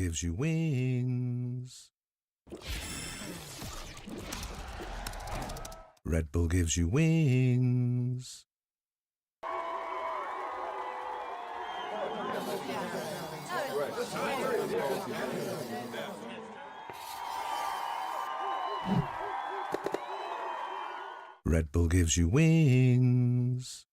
gives you wings. Red Bull gives you wings. Red Bull gives you wings.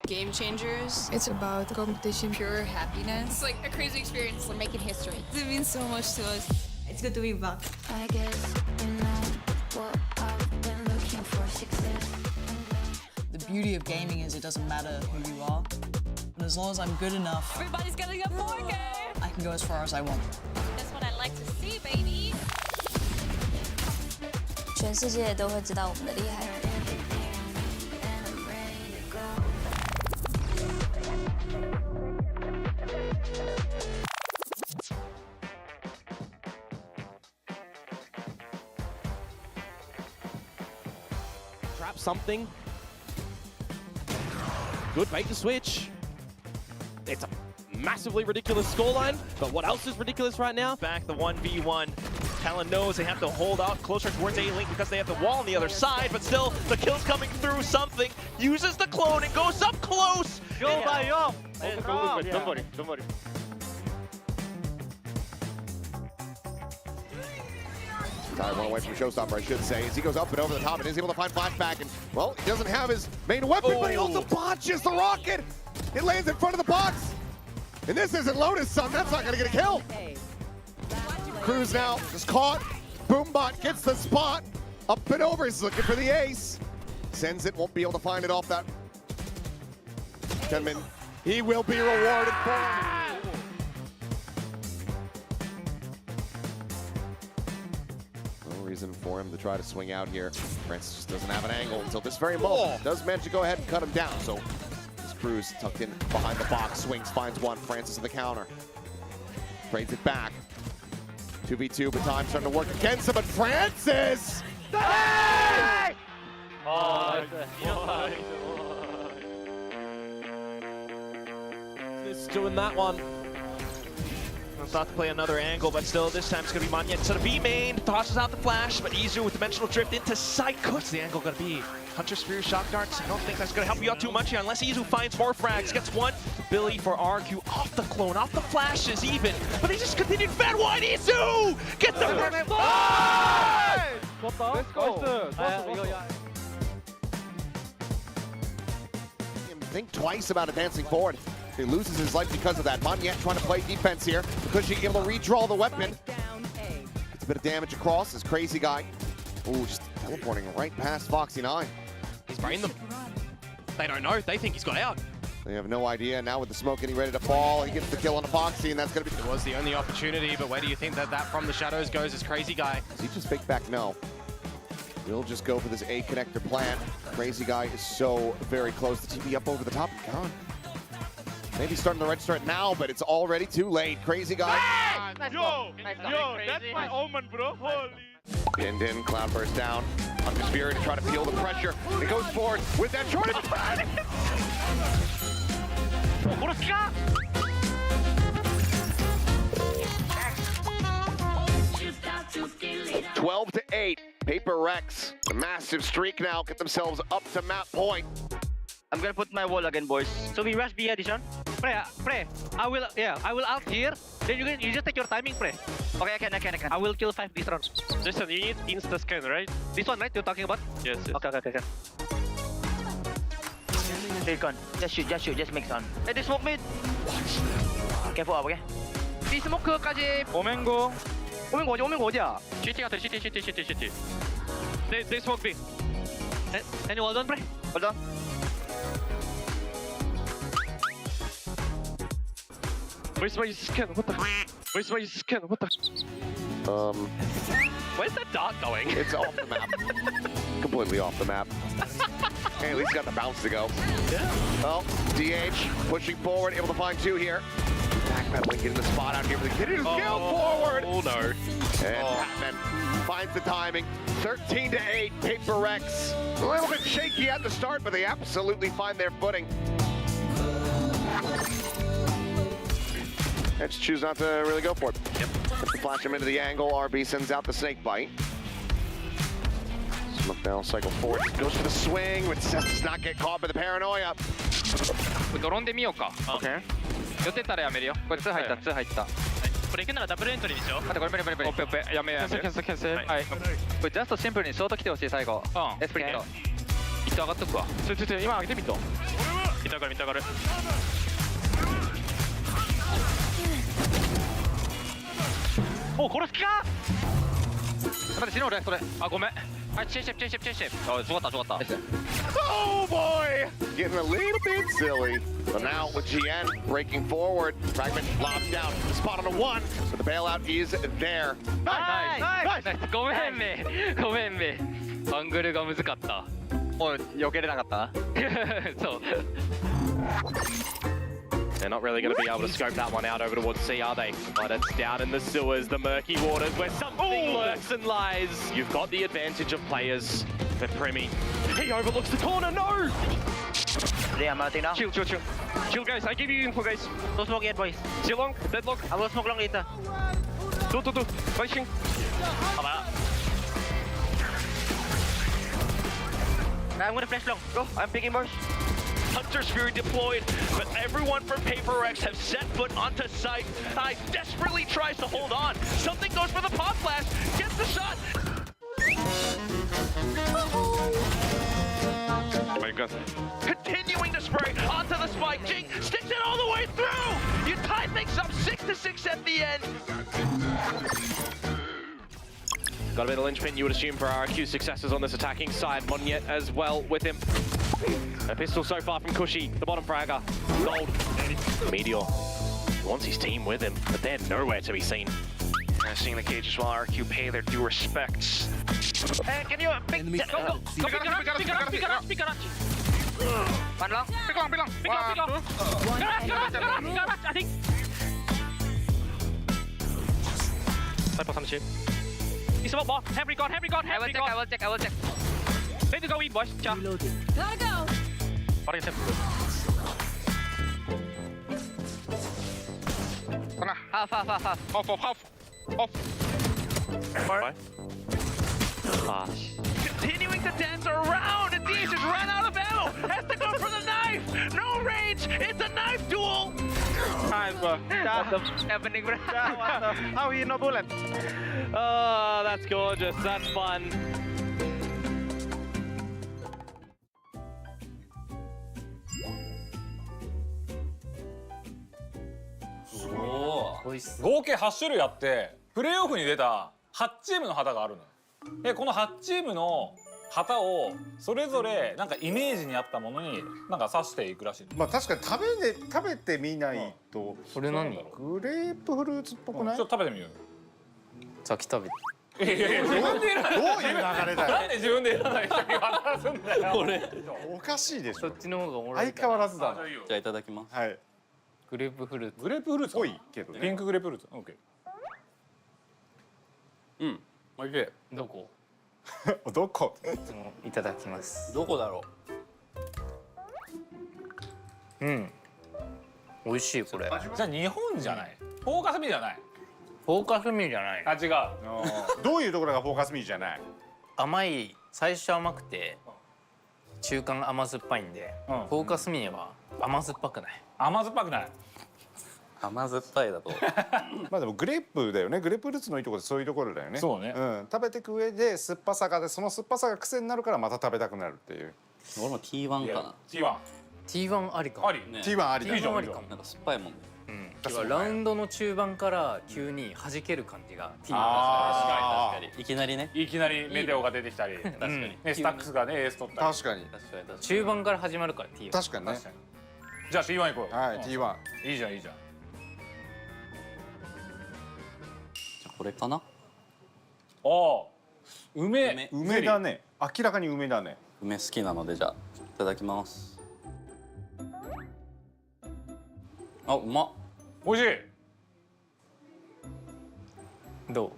Game changers. It's about competition. Pure happiness. It's like a crazy experience. We're making history. It means so much to us. It's good to be back. I guess you know what I've been looking for, success. The beauty of gaming is it doesn't matter who you are. And as long as I'm good enough, Everybody's getting a 4K. I can go as far as I want. That's what I like to see, baby. 全世界都会知道我们的厉害。 Trap something. Good bait to switch. It's a massively ridiculous scoreline, but what else is ridiculous right now? Back the 1v1. TLN knows they have to hold out closer towards A-Link because they have the wall on the other side, but still, the kill's coming through something. Uses the clone and goes up close. Yo, yo. Don't worry. Entire one away from Showstopper, I should say, as he goes up and over the top and is able to find Flashback. And, well, he doesn't have his main weapon, but he also botches the rocket. It lands in front of the box. And this isn't Lotus, son. That's not going to get a kill. Cruz now just caught. Boombot gets the spot. Up and over. He's looking for the ace. Sends it. Won't be able to find it off that. Kenman. He will be rewarded for it. No reason for him to try to swing out here. Francis just doesn't have an angle until this very moment. Does manage to go ahead and cut him down. So this Cruz tucked in behind the box. Swings, finds one. Francis in the counter. Trades it back. 2v2, but time starting to work against him, but Francis! Hey! He's doing that one. I thought to play another angle, but still, this time it's going to be Manya instead of B main. Tosses out the flash, but Izu with Dimensional Drift into sight. What's the angle going to be? Hunter Spear, Shock Darts. I don't think that's going to help you out too much here unless Izu finds more frags. Gets one. Billy for RRQ off the clone, off the flashes even. But they just continued fed wide. Izu! Get the Let's go. Think twice about advancing forward. He loses his life because of that. Monyet trying to play defense here because she's able to redraw the weapon. Gets a bit of damage across. This crazy guy. Ooh, just teleporting right past Foxy9. He's brained them. They don't know. They think he's got out. They have no idea. Now with the smoke getting ready to fall, he gets the kill on the Foxy, and that's going to be... It was the only opportunity, but where do you think that from the shadows goes this crazy guy? Does he just fake back? No. He'll just go for this A connector plant. Crazy guy is so very close. The TP up over the top and gone. Maybe starting to register it now, but it's already too late. Crazy guy. Yo, that's my omen, bro. Holy. Pinned in, Cloudburst down. Hunter Spirit to try to feel the pressure. It goes forward with that short. 12-8. Paper Rex. A massive streak now. Get themselves up to map point. I'm gonna put my wall again, boys. So we rush B addition. Pre. I will out here. Then you just take your timing, pre. Okay, I can. I will kill 5 this round. Listen, you need insta scan, right? This one, right? You're talking about? Yes. Okay. Okay, con. Just shoot. Just make sound. Hey, they smoke mid. Careful, okay? B smoke까지. 오맹고 어디야? CT 같아, CT. They smoke B. Any hold on, pre? Hold on. Where's my scan? What the? Where's my skin? What the? Where's that dart going? It's off the map. Completely off the map. Hey, at least got the bounce to go. Yeah. Well, DH pushing forward, able to find 2 here. Backpedaling, getting the spot out here, but getting his kill forward. Oh no. And Patman finds the timing. 13-8, Paper Rex. A little bit shaky at the start, but they absolutely find their footing. And just choose not to really go for it. Yep. Flash him into the angle. RB sends out the snake bite. Smoke now, cycle forward. Goes for the swing, but does not get caught by the paranoia. ドローンで見ようか。Okay. 寄ってたらやめるよ。これ2入った、2入った。これ行くならダブルエントリーにしよう。待って、これ無理無理無理。オッペオッペ、やめようやめよう。キャンセルキャンセル。はい。これジャストシンプルにショート来てほしい、最後。エスプリット。一等上がっとくわ。今上げてみと。見た上がる見た上がる。お、これ好きか。待って、死ぬ俺、それ。あ、ごめん。はい、チェンシェプ、チェンシェプ、チェンシェプ。あ、すごかった、すごかった。Oh boy! Getting a little bit silly. But now with GN breaking forward, Fragment lobs down. Spot on a 1, so the bailout is there. ナイス。ごめんめ。ごめんめ。アングルが難かった。もう避けれなかった。そう。They're not really going to be able to scope that one out over towards C, are they? But it's down in the sewers, the murky waters, where something lurks and lies. You've got the advantage of players. But Premi, he overlooks the corner, no! Yeah, Martin now. Chill, chill, chill. Chill, guys. I give you info, guys. No smoke yet, boys. Chill long, deadlock. I will smoke long later. Do. Waiting. I'm gonna flash long. Go. I'm picking boys. Hunter Spirit deployed, but everyone from Paper Rex have set foot onto site. I desperately tries to hold on. Something goes for the pop flash. Gets the shot. Oh my god. Continuing to spray onto the spike. Jing sticks it all the way through. You tie things up 6-6 at the end. Got a bit of linchpin, you would assume, for RRQ successes on this attacking side. Monyet as well with him. A pistol so far from Cushy, the bottom fragger. Gold. Meteor. He wants his team with him, but they're nowhere to be seen. Seeing the cage as well, RRQ pay their due respects. Hey, can you pick Enemy go, go, pick go, pick it up. One long. Pick long. Garage, I think. Cypher 30. He's smoke ball. Heavy gone. I will check. Ready to go in, boys. Cha. Gotta go. Body tip. Half. Off. Bye. Continuing to dance around, and DH just ran out of ammo. Has to go for the knife. No range. It's a knife duel. Nice, bro. What's happening, bro? How he no bullet? Oh, that's gorgeous. That's fun. Oh. 合計8種類あってプレーオフに出た8チームの旗があるのよ。でこの8チームの旗をそれぞれなんかイメージに合ったものになんか刺していくらしい。まあ確かに食べてみないと。それ何だろう。グレープフルーツっぽくない？ちょっと食べてみようよ。先食べて。いや自分で選んだ。どういう流れだよ。なんで自分で選んだ人に渡すんだよ。これおかしいでしょ。そっちの方がおもろい。相変わらずだな。じゃあいただきます。はい。グレープフルーツ。グレープフルーツ多いけどね。ピンクグレープフルーツ。オッケー。うん。おいしい。どこ？どこ？いただきます。どこだろう。うん。美味しいこれ。じゃあ日本じゃない。フォーカスミじゃない。フォーカスミじゃない。あ違う。どういうところがフォーカスミじゃない？甘い最初甘くて中間甘酸っぱいんで、フォーカスミは甘酸っぱくない。甘酸っぱくない。甘酸っぱいだと。まあでもグレープだよね。グレープフルーツのいいところってそういうところだよね。そうね。食べていく上で酸っぱさがでその酸っぱさが癖になるからまた食べたくなるっていう。俺も T1 かな。T1 ありかも。あり。T1 ありだ。T1 ありかも。なんか酸っぱいもんね。ラウンドの中盤から急に弾ける感じが T1 確かにいきなりね。いきなりメテオが出てきたり、確かに。スタックスがねエース取ったり。確かに。中盤から始まるから T1。確かにね。じゃあ T1 行こう。はい T1。いいじゃんいいじゃん。これかな。ああ、梅だね。明らかに梅だね。梅好きなのでじゃあいただきます。あ、うまっ。美味しい。どう？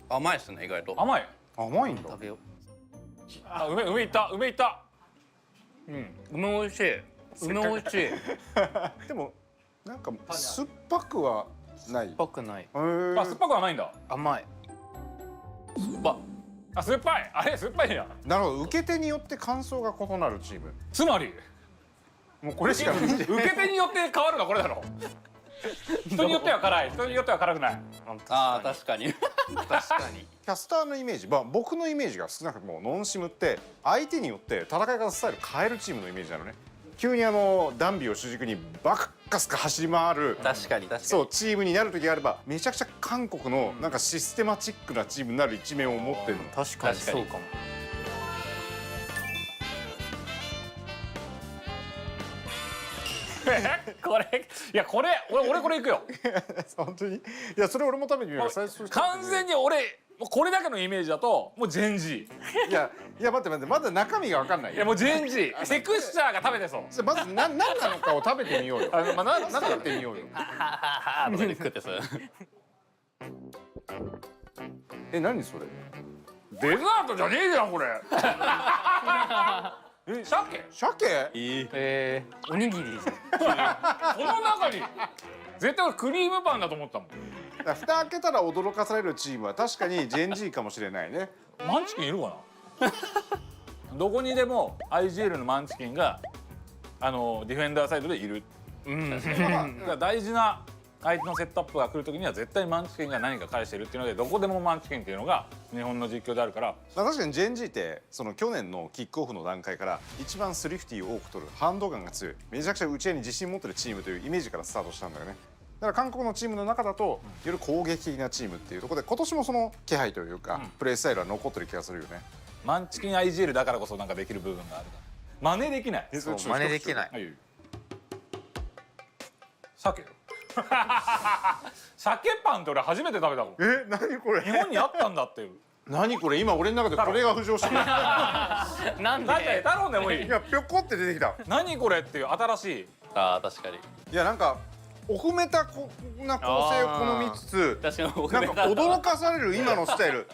甘いですね、意外と。甘い。甘いんだ。食べよう。あ、梅いった梅いった。うん、梅美味しい。梅美味しい。でもなんか酸っぱくはない。酸っぱくない。あ、酸っぱくはないんだ。甘い。酸っぱ。あ、酸っぱい。あれ酸っぱいんや。なるほど。受け手によって感想が異なるチーム。つまりもうこれしかない。受け手によって変わるのこれだろ。人によっては辛い、人によっては辛くない。ああ、確かに。確かに。キャスターのイメージ、まあ僕のイメージが少なくともノンシムって相手によって戦い方スタイル変えるチームのイメージなのね。急にダンビを主軸にバカスカ走り回る、確かに確かに。そうチームになる時があれば、めちゃくちゃ韓国のなんかシステマチックなチームになる一面を持ってるの。確かにそうかも。これいやこれ俺これいくよ。本当に。いやそれ俺も食べてみよう。完全に俺これだけのイメージだともうジェンジいや待ってまだ中身が分かんない。いやもうジェンジセクスチャーが食べてそう。まず何なのかを食べてみようよ。まあ何食べてみようよ。ああ、とかで食ってそう。何それ。デザートじゃねえじゃんこれ。鮭？おにぎりじゃん。この中に絶対クリームパンだと思ったもん。蓋開けたら驚かされるチームは確かにジェンジーかもしれないね。マンチキンいるかな。どこにでも IGL のマンチキンがディフェンダーサイドでいる。だから大事な相手のセットアップが来るときには絶対マンチキンが何か返してるっていうので、どこでもマンチキンっていうのが日本の実況であるから。確かにジェンジーってその去年のキックオフの段階から一番スリフティを多く取る、ハンドガンが強い、めちゃくちゃ打ち合いに自信持ってるチームというイメージからスタートしたんだよね。だから韓国のチームの中だとより攻撃的なチームっていうところで、今年もその気配というか、プレースタイルは残ってる気がするよね。マンチキン IGL だからこそなんかできる部分があるから真似できない。真似できない。鮭よ。鮭パンって俺初めて食べたもん。何これ。日本にあったんだっていう。何これ。今俺の中でこれが浮上してる。なんで頼んでもいい。いやぴょこって出てきた。何これっていう新しい。ああ、確かに。いやなんか奥めたな構成を好みつつ、なんか驚かされる今のスタイル。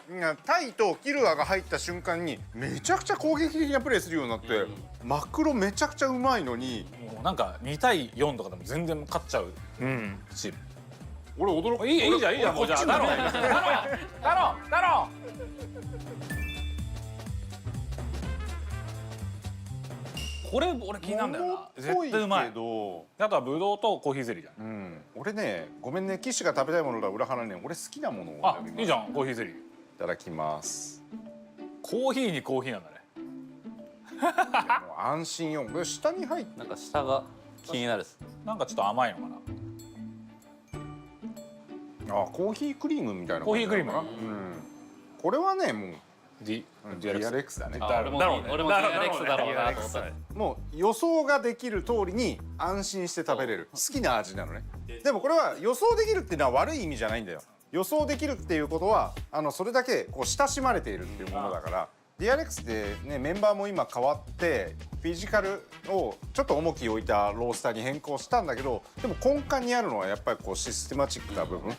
タイとキルアが入った瞬間にめちゃくちゃ攻撃的なプレーするようになって、マクロめちゃくちゃうまいのに、もうなんか2対4とかでも全然勝っちゃうチーム。俺驚く。いいじゃんいいじゃん。もうじゃあ太郎これ俺気になるんだよな。絶対うまい。あとはブドウとコーヒーゼリーじゃん。俺ね、ごめんね、騎士が食べたいものが裏腹ね、俺好きなものを。あ、いいじゃんコーヒーゼリー。いただきます。コーヒーにコーヒーなんだね。もう安心よ。これ下に入って、なんか下が気になるっす。なんかちょっと甘いのかな。あ、コーヒークリームみたいな。コーヒークリーム。これはね、もうディアレックスだね。俺もディアレックスだろうなと思った。もう予想ができる通りに安心して食べれる好きな味なのね。でもこれは予想できるっていうのは悪い意味じゃないんだよ。予想できるっていうことはそれだけこう親しまれているっていうものだから。ディアレックスでね、メンバーも今変わってフィジカルをちょっと重きを置いたロースターに変更したんだけど、でも根幹にあるのはやっぱりこうシステマチックな部分、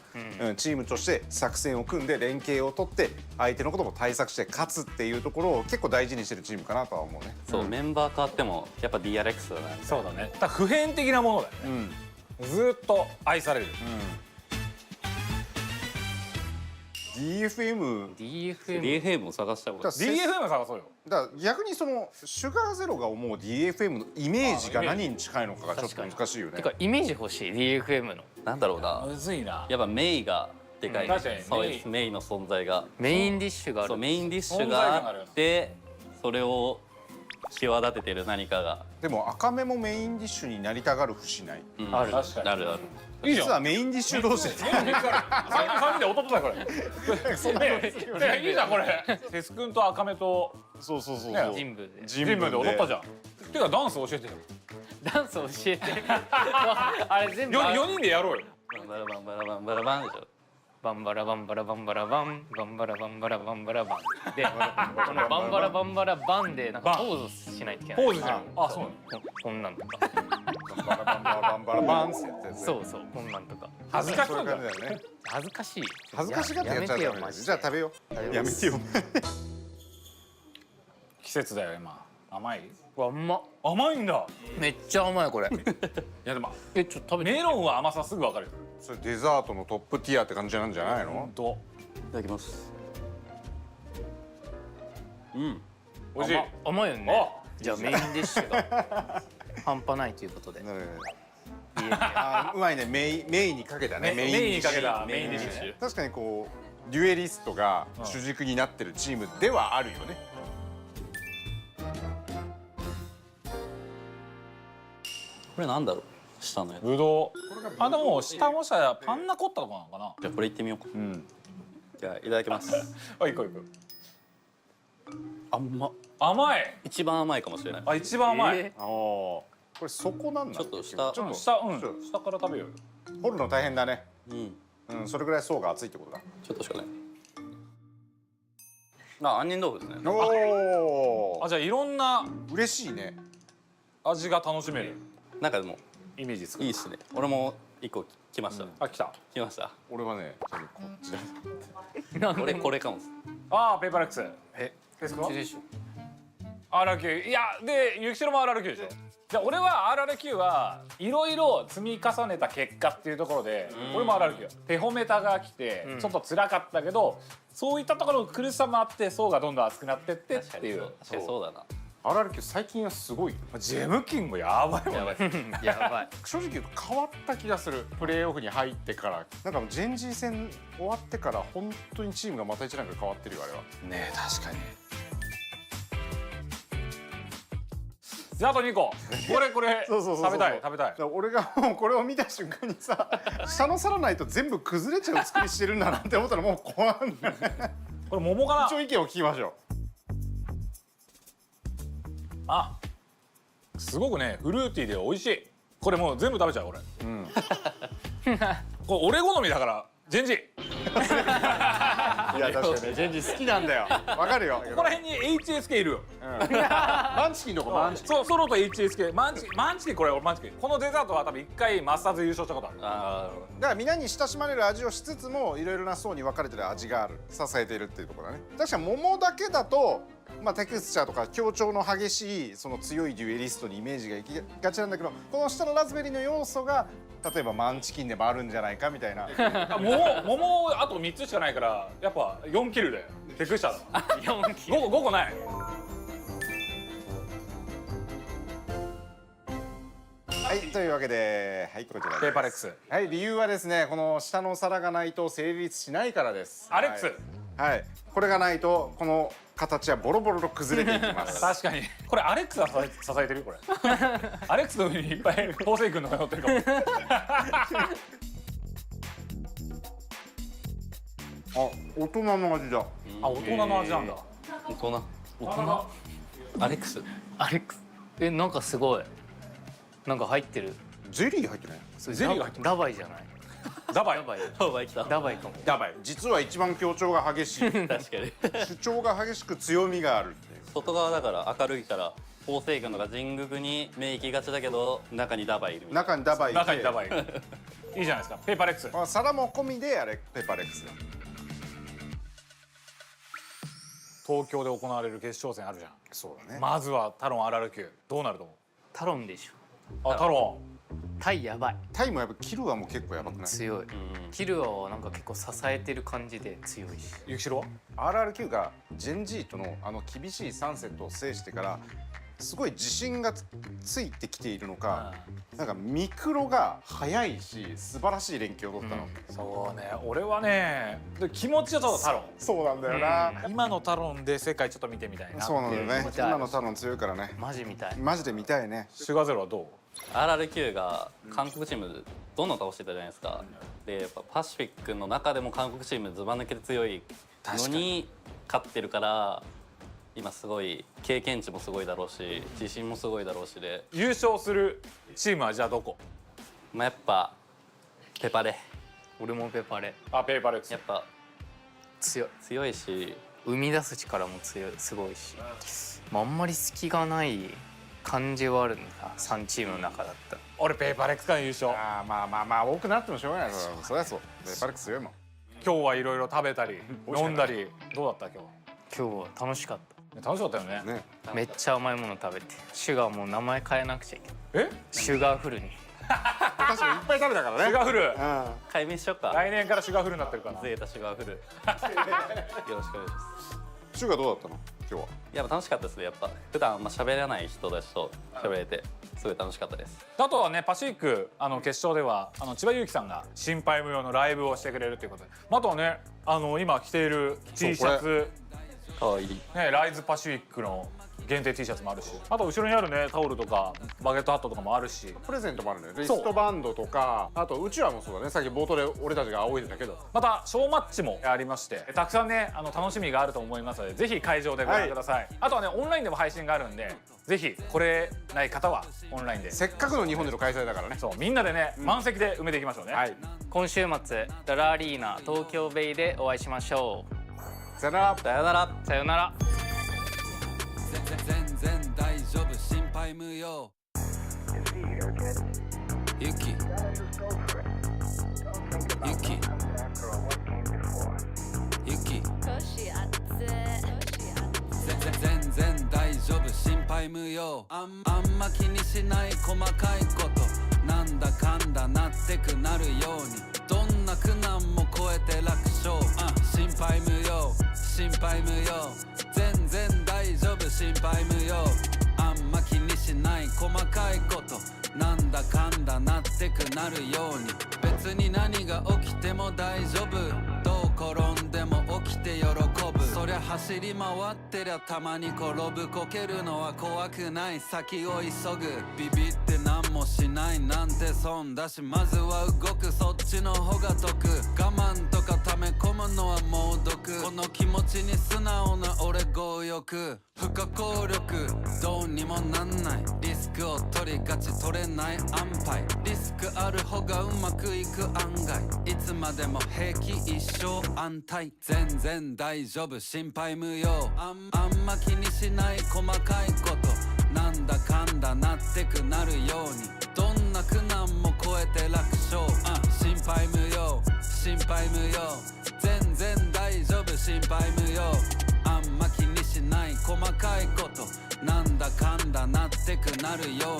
チームとして作戦を組んで連携を取って相手のことも対策して勝つっていうところを結構大事にしてるチームかなとは思うね。そう、メンバー変わってもやっぱディアレックスだね。そうだね。普遍的なものだよね。ずっと愛される。DFM を探した方がいい。DFM 探そうよ。だから逆にそのシュガーゼロが思う DFM のイメージが何に近いのかがちょっと難しいよね。てかイメージ欲しい DFM の。なんだろうな。むずいな。やっぱメイがでかい。確かに。そうです。メイの存在が。メインディッシュがある。そう、メインディッシュがあって、それを際立ててる何かが。でも赤目もメインディッシュになりたがる節ない。ある。確かに。あるある。実はメインディッシュ同士で。3人で弟だこれ。いいじゃんこれ。テス君と赤目とそう神部で踊ったじゃん。てかダンス教えてよ。ダンス教えて。あれ全部4人でやろうよ。バラバンバラバンバラバンでしょ。バンバラバンバラバンバラバンバンバラバンバラバンバラバンでこのバンバラバンバラバンでなんかポーズしないといけないポーズじゃん。あ、そうなの。こんなんとかバラバンバラバンバラバンってやつね。そうそうこんなんとか恥ずかしいんだそういう感じだよね。恥ずかしい恥ずかしがってやっちゃうからね。じゃあ食べよう。やめてよ。季節だよ今。甘い？甘っ甘いんだ。めっちゃ甘いこれいやでもちょっと食べてメロンは甘さすぐわかるよ。それデザートのトップティアって感じなんじゃないの？といただきます美味しい。甘いよねじゃあメインディッシュが半端ないということであうまいね。メインにかけたね。メインにかけたメインディッシュ。確かにこうデュエリストが主軸になってるチームではあるよね。これなんだろう下のやつ。ぶどう。あでも下もしたらパンナコッタとかなのかな。じゃあこれいってみようか。じゃあいただきます。あ、いこういこう。甘っ。甘い。一番甘いかもしれない。あ、一番甘い。ああこれ底なんだ。ちょっと下。ちょっと下下から食べようよ。掘るの大変だね。うんそれぐらい層が厚いってことだ。ちょっとしかない。あ、杏仁豆腐ですね。おお。あ、じゃあいろんな嬉しいね。味が楽しめるなんかでもイメージつく。いいっすね。俺も一個来ました。あ、来た。来ました。俺はねこっちだ。これかも。ああ、ペーパーレックス。ですか？RRQ。いや、で、ゆきしろも RRQ でしょ。じゃあ俺は RRQ はいろいろ積み重ねた結果っていうところで、俺も RRQ。ペホメタが来てちょっと辛かったけど、そういったところの苦しさもあって層がどんどん厚くなってってっていう。確かにそうだな。RRQ 最近はすごいよ。ジェムキンもやばいもんね。やばい正直言うと変わった気がする。プレーオフに入ってからなんかジェンジー戦終わってから本当にチームがまた一段階変わってるよあれは。ねえ、確かに。じゃああと2個。これそう食べたい食べたい。俺がもうこれを見た瞬間にさ下の皿ないと全部崩れちゃう作りしてるんだなって思ったらもう怖いんだね。これ桃かな。一応意見を聞きましょう。あ、すごくねフルーティーで美味しい。これもう全部食べちゃう俺。これ俺好みだからジェンジ。いや確かにジェンジ好きなんだよ。わかるよ。ここら辺に HSK いるよ。マンチキンの子マンチキン。そう、ソロと HSK マンチキンこれ俺マンチキン。このデザートは多分1回マスターズ優勝したことある。あだから皆に親しまれる味をしつつもいろいろな層に分かれてる味がある、支えているっていうところだね。確かに桃だけだとまあテクスチャーとか強調の激しいその強いデュエリストにイメージがいきがちなんだけど、この下のラズベリーの要素が例えばマンチキンでもあるんじゃないかみたいな。桃あと3つしかないからやっぱ4キルだよ。テクスチャーだ。4キル。5個ない。はい、というわけで、はい、こちらです。ペーパーレックス。はい、理由はですね、この下の皿がないと成立しないからです。アレックス。はい、これがないとこの形はボロボロと崩れていきます。確かに。これアレックスが支えてるよこれ。アレックスの上にいっぱい昴生君のが乗ってるかも。あ、大人の味だ。あ、大人の味なんだ。大人。アレックス。アレックス。なんかすごい。なんか入ってる。ゼリー入ってない？ゼリーが入ってる。ダバイじゃない。ダバイ。ダバイ来た。ダバイかも。ダバイ。実は一番強調が激しい。確かに。主張が激しく強みがあるっていう。外側だから明るいから法政軍とか神宮に目行きがちだけど中にダバイいるみたいな。中にダバイいて。中にダバイ。いいじゃないですか。ペーパーレックス。まあ皿も込みであれペーパーレックスだ。東京で行われる決勝戦あるじゃん。そうだね。まずはタロン RRQ どうなると思う？タロンでしょ。あ、タロン。タイやばい。タイもやっぱキルはもう結構やばくない？強い。キルはなんか結構支えてる感じで強いし。ゆきしろは RRQ がジェンジーとの厳しい3セットを制してからすごい自信がついてきているのか、なんかミクロが速いし素晴らしい連携を取ったの。そうね、俺はね気持ちはちょっとタロン。そうなんだよな。今のタロンで世界ちょっと見てみたいな。そうなんだよね。今のタロン強いからね。マジ見たい。マジで見たいね。シュガーゼロはどう？RRQ が韓国チームどんどん倒してたじゃないですか。でやっぱパシフィックの中でも韓国チームずば抜けて強いのに勝ってるから今すごい経験値もすごいだろうし自信もすごいだろうしで優勝するチームはじゃあどこ？まあやっぱペパレ俺もペパレ。あ、ペーパーレックス。やっぱ強いし、生み出す力も強い、すごいし、まあ、あんまり隙がない感じはあるんだ、3チームの中だったら。俺ペーパーレックスから優勝。あーまあまあまあ多くなってもしょうがない。そりゃそう。ペーパーレックス強いもん。今日はいろいろ食べたり飲んだりどうだった今今日は楽しかった。楽しかったよね。めっちゃ甘いもの食べて、シュガーも名前変えなくちゃいけない。シュガーフルに。確かにいっぱい食べたからね。シュガーフル。解明しよっか。来年からシュガーフルになってるから。ゼータシュガーフル。よろしくお願いします。シュガーどうだったの今日は？いや楽しかったですね。やっぱ普段喋らない人たちと喋れてすごい楽しかったです。あとはね、パシフィック決勝では千葉祐希さんが心配無用のライブをしてくれるということで、あとはね今着ている T シャツ、かわいいね、ライズパシフィックの限定 T シャツもあるし、あと後ろにあるねタオルとかバゲットハットとかもあるし、プレゼントもあるのよ。リストバンドとか、あとうちわもそうだね。さっき冒頭で俺たちが仰いでたけど、またショーマッチもありまして、たくさんね楽しみがあると思いますので、ぜひ会場でご覧ください。あとはねオンラインでも配信があるんで、ぜひ来れない方はオンラインで。せっかくの日本での開催だからね。そう、みんなでね、満席で埋めていきましょうね。今週末ダラアリーナ東京ベイでお会いしましょう。さよなら。さよなら。さよなら。全然大丈夫、心配無用。ユキ全然大丈夫、心配無用。あんま気にしない細かいこと、なんだかんだなってくなるように、どんな苦難も超えて楽勝。心配無用、心配無用。全然大丈夫、心配無用。あんま気にしない細かいこと、なんだかんだなってくなるように、別に何が起きても大丈夫。どう転んでも起きて喜ぶ。そりゃ走り回ってりゃたまに転ぶ。こけるのは怖くない、先を急ぐ。ビビって何もしないなんて損だし、まずは動く、そっちの方が得。我慢とか溜め込むのは猛毒。この気持ちに素直な俺強欲。不可抗力どうにもなんない。リスクを取りがち、取れない安牌。リスクある方がうまくいく案外。いつまでも平気、一生安泰。全然大丈夫、心配無用。あんま気にしない細かいこと、なんだかんだなってくなるように、どんな苦難も超えて楽勝。心配無用、心配無用。全然大丈夫、心配無用。あんま気にしない細かいこと、なんだかんだなってくなるよ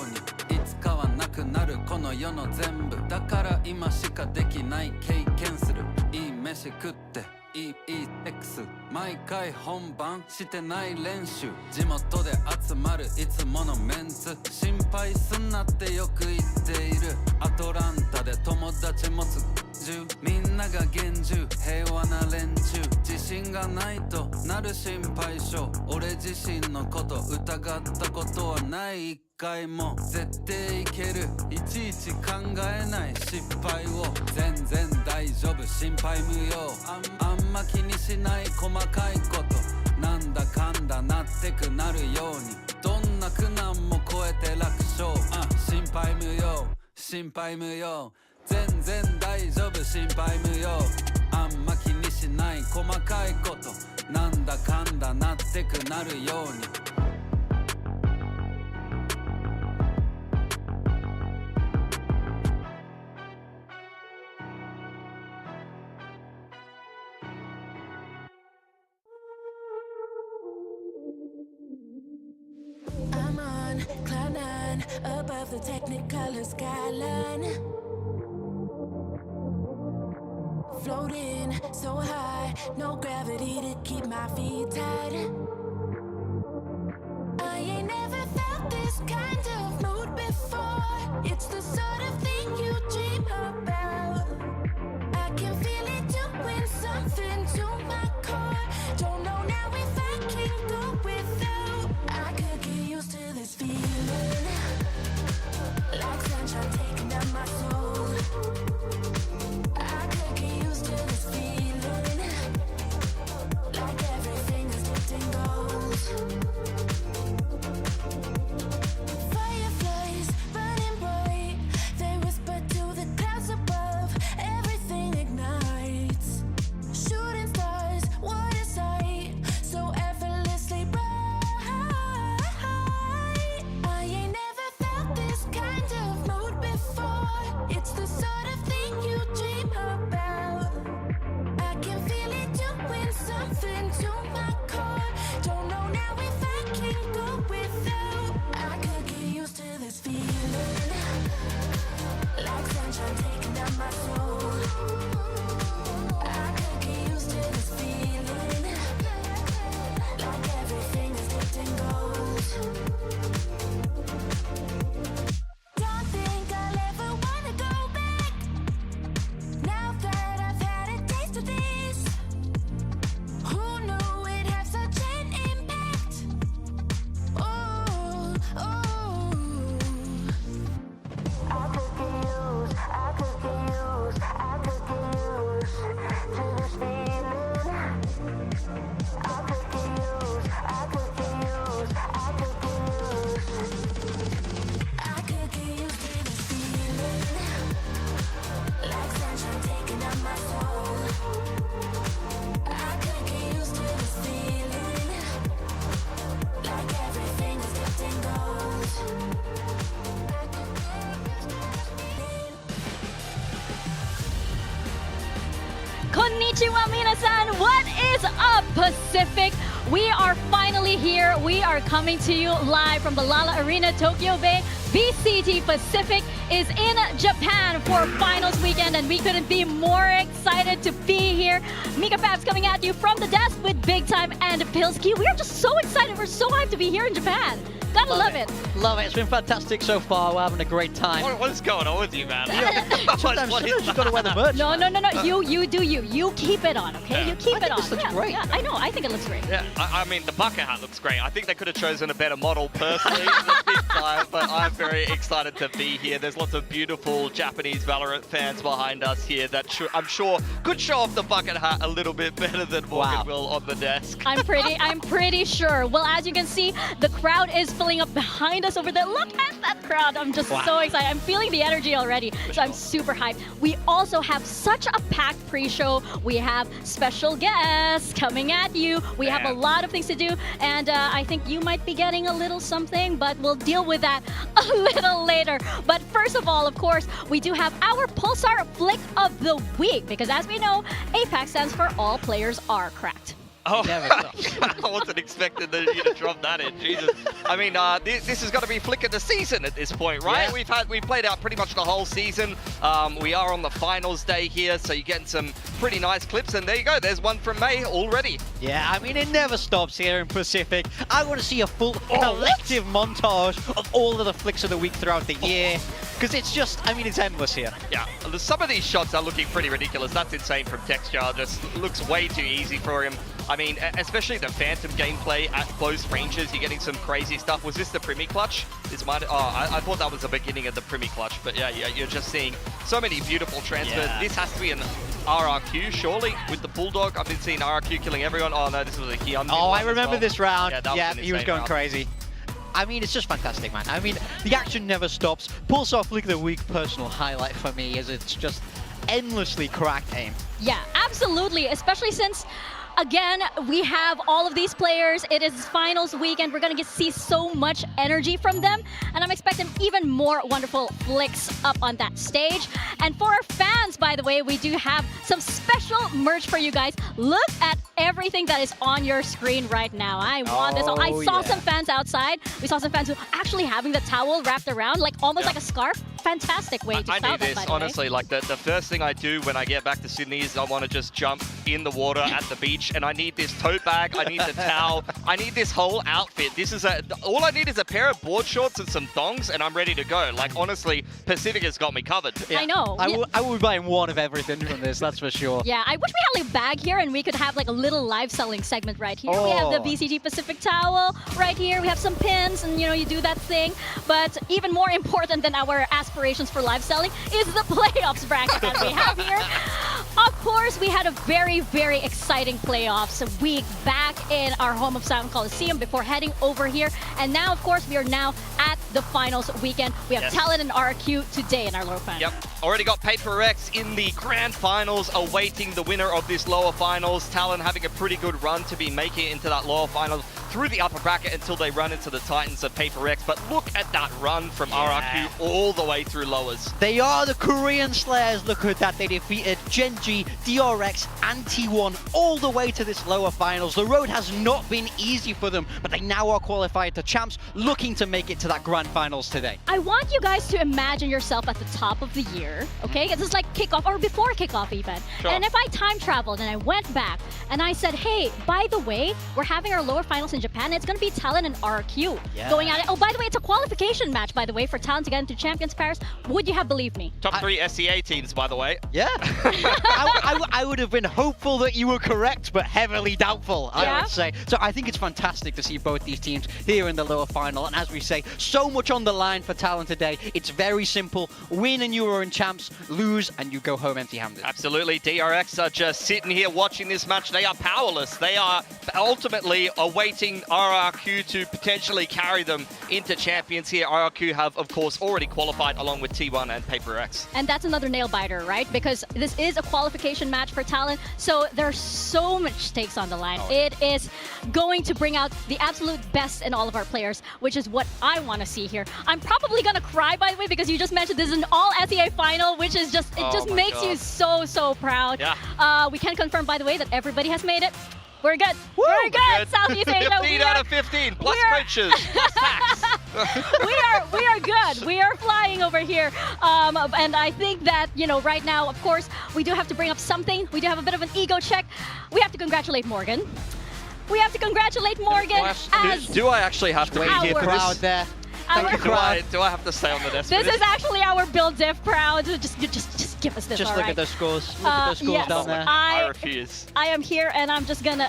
うに、いつかはなくなるこの世の全部。だから今しかできない経験する。いい飯食ってEEX 毎回本番してない練習。地元で集まるいつものメンツ、心配すんなってよく言っている。アトランタで友達持つみんなが厳重平和な連中。自信がないとなる心配性。俺自身のこと疑ったことはない一回も。絶対いける、いちいち考えない失敗を。全然大丈夫、心配無用。あんま気にしない細かいこと、なんだかんだなってくなるように、どんな苦難も超えて楽勝。心配無用、心配無用。全然大丈夫、心配無用。あんま気にしない細かいこと、なんだかんだなってくなるように。I'm on cloud nine, above the technicolor skyline. Floating so high, no gravity to keep my feet tight. I ain't never felt this kind of mood before. It's the sort of thing you dream about. I can feel it doing something to my core. Don't know now if I can go without. I could get used to this feeling, like sunshine taking down my soul. I could get used to this feeling, like everything is lit and gold. Konnichiwa minasan! What is up, Pacific? We are finally here. We are coming to you live from the Lala Arena, Tokyo Bay. VCT Pacific is in Japan for finals weekend, and we couldn't be more excited to be here. Mika Fab's coming at you from the desk with Big Time and Pilski. We are just so excited. We're so hyped to be here in Japan. Gotta love it. Love it. It's been fantastic so far. We're having a great time. What is going on with you, man? Sometimes you've got to wear the merch. No. You do you. You keep it on, okay? Yeah. You keep it on. This looks great. Yeah, I know. I think it looks great. Yeah, I mean, the bucket hat looks great. I think they could have chosen a better model personally than the Big Time, but I'm very excited to be here. There's lots of beautiful Japanese Valorant fans behind us here that I'm sure could show off the bucket hat a little bit better than Morgan will on the desk. I'm pretty sure. Well, as you can see, the crowd is filling up behind us over there. Look at that crowd. I'm just so excited. I'm feeling the energy already. So I'm super hyped. We also have such a packed pre-show. We have special guests coming at you. We have a lot of things to do. And I think you might be getting a little something, but we'll deal with that a little later. But first of all, of course, we do have our Pulsar Flick of the Week. Because as we know, APAC stands for All Players Are Cracked. Oh, I wasn't expecting you to drop that in, Jesus. I mean, this is going to be Flick of the season at this point, right? Yeah. We've played out pretty much the whole season. We are on the finals day here, so you're getting some pretty nice clips, and there you go. There's one from May already. Yeah, I mean, it never stops here in Pacific. I want to see a full collective montage of all of the flicks of the week throughout the year. Because it's just, I mean, it's endless here. Yeah, some of these shots are looking pretty ridiculous. That's insane from Texture. Just looks way too easy for him. I mean, especially the Phantom gameplay at close ranges, you're getting some crazy stuff. Was this the Primi clutch? I thought that was the beginning of the Primi clutch, but yeah, you're just seeing so many beautiful transfers. Yeah. This has to be an RRQ, surely, with the Bulldog. I've been seeing RRQ killing everyone. Oh no, this was a Hyun. Oh, I remember this round. Yeah, he was going crazy. I mean, it's just fantastic, man. I mean, the action never stops. Pulsar Flick of the Week personal highlight for me is it's just endlessly cracked aim. Yeah, absolutely, especially since again, we have all of these players. It is finals weekend. We're going to see so much energy from them. And I'm expecting even more wonderful flicks up on that stage. And for our fans, by the way, we do have some special merch for you guys. Look at everything that is on your screen right now. I want this. I saw some fans outside. We saw some fans who actually having the towel wrapped around, like almost like a scarf. Fantastic way to style I need this, that, honestly. Like the first thing I do when I get back to Sydney is I want to just jump in the water at the beach, and I need this tote bag, I need the towel, I need this whole outfit. This is all I need is a pair of board shorts and some thongs, and I'm ready to go. Like honestly, Pacific has got me covered. Yeah. I know. I would buy one of everything from this, that's for sure. Yeah, I wish we had like a bag here and we could have like a little live selling segment right here. We have the VCT Pacific towel right here. We have some pins, and you know, you do that thing. But even more important than our aspirations for live selling is the playoffs bracket that we have here. Of course, we had a very, very exciting playoffs week back in our home of Sound Coliseum before heading over here. And now, of course, we are now at the finals weekend. We have TLN and RRQ today in our lower final. Yep, already got Paper X in the grand finals, awaiting the winner of this lower finals. TLN having a pretty good run to be making it into that lower finals through the upper bracket until they run into the Titans of Paper X. But look at that run from RRQ all the way through lowers. They are the Korean Slayers. Look at that. They defeated Gen.G, DRX, and T1 all the way to this lower finals. The road has not been easy for them, but they now are qualified to champs, looking to make it to that grand finals today. I want you guys to imagine yourself at the top of the year, okay? This is like kickoff or before kickoff even. Sure. And if I time traveled and I went back and I said, hey, by the way, we're having our lower finals in Japan. It's going to be TLN and RRQ going at it. Oh, by the way, it's a qualification match, by the way, for TLN to get into Champions Paris. Would you have believed me? Top 3 SEA teams, by the way. Yeah. I would have been hopeful that you were correct, but heavily doubtful, I would say. So I think it's fantastic to see both these teams here in the lower final. And as we say, so much on the line for TLN today. It's very simple. Win and you are in champs. Lose and you go home empty-handed. Absolutely. DRX are just sitting here watching this match. They are powerless. They are ultimately awaiting expecting RRQ to potentially carry them into champions here. RRQ have, of course, already qualified along with T1 and Paper X. And that's another nail biter, right? Because this is a qualification match for Talon, so there's so much stakes on the line. It is going to bring out the absolute best in all of our players, which is what I want to see here. I'm probably gonna cry, by the way, because you just mentioned this is an all SEA final, which is just, it just makes you so proud. Yeah. We can confirm, by the way, that everybody has made it. We're good. We're good. Southeast Asia. 15 out of 15, plus coaches, plus tax. we are good. We are flying over here. And I think that, you know, right now, of course, we do have to bring up something. We do have a bit of an ego check. We have to congratulate Morgan. We have to congratulate Morgan as Do I actually have to be here for crowd this? there. Do I have to stay on the desk? This is actually our Build Diff crowd. Just give us this. Just all look right? at those scores. Look at those scores yes, down there. I refuse. I am here, and I'm just gonna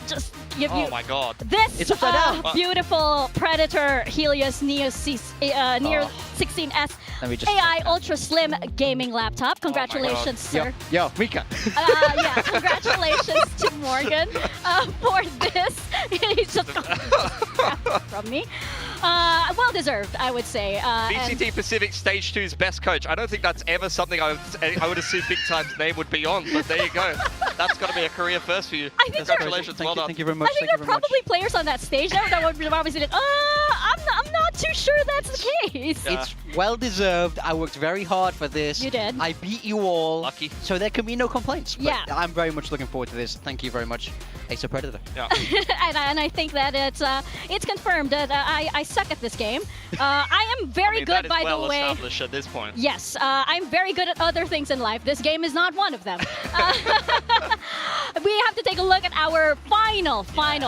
just give you. Oh my god. This It's upside down. Beautiful Predator Helios Neo 16S Let me just AI Ultra Slim gaming laptop. Congratulations, sir. Yo, Mika. Yeah, congratulations to Morgan for this. He's just from me. Well deserved, I would say. VCT Pacific Stage 2's best coach. I don't think that's ever something I would assume Big Time's name would be on, but there you go. That's got to be a career first for you. Congratulations, well done. Thank you very much. I think there are probably players on that stage now that would probably say, I'm not too sure that's the case. It's well deserved. I worked very hard for this. You did. I beat you all. Lucky. So there can be no complaints. But Yeah. I'm very much looking forward to this. Thank you very much, Ace of Predator. Yeah. and I think that it's confirmed that I suck at this game. I am very good, that is by well the way. established at this point. Yes, I'm very good at other things in life. This game is not one of them. We have to take a look at our final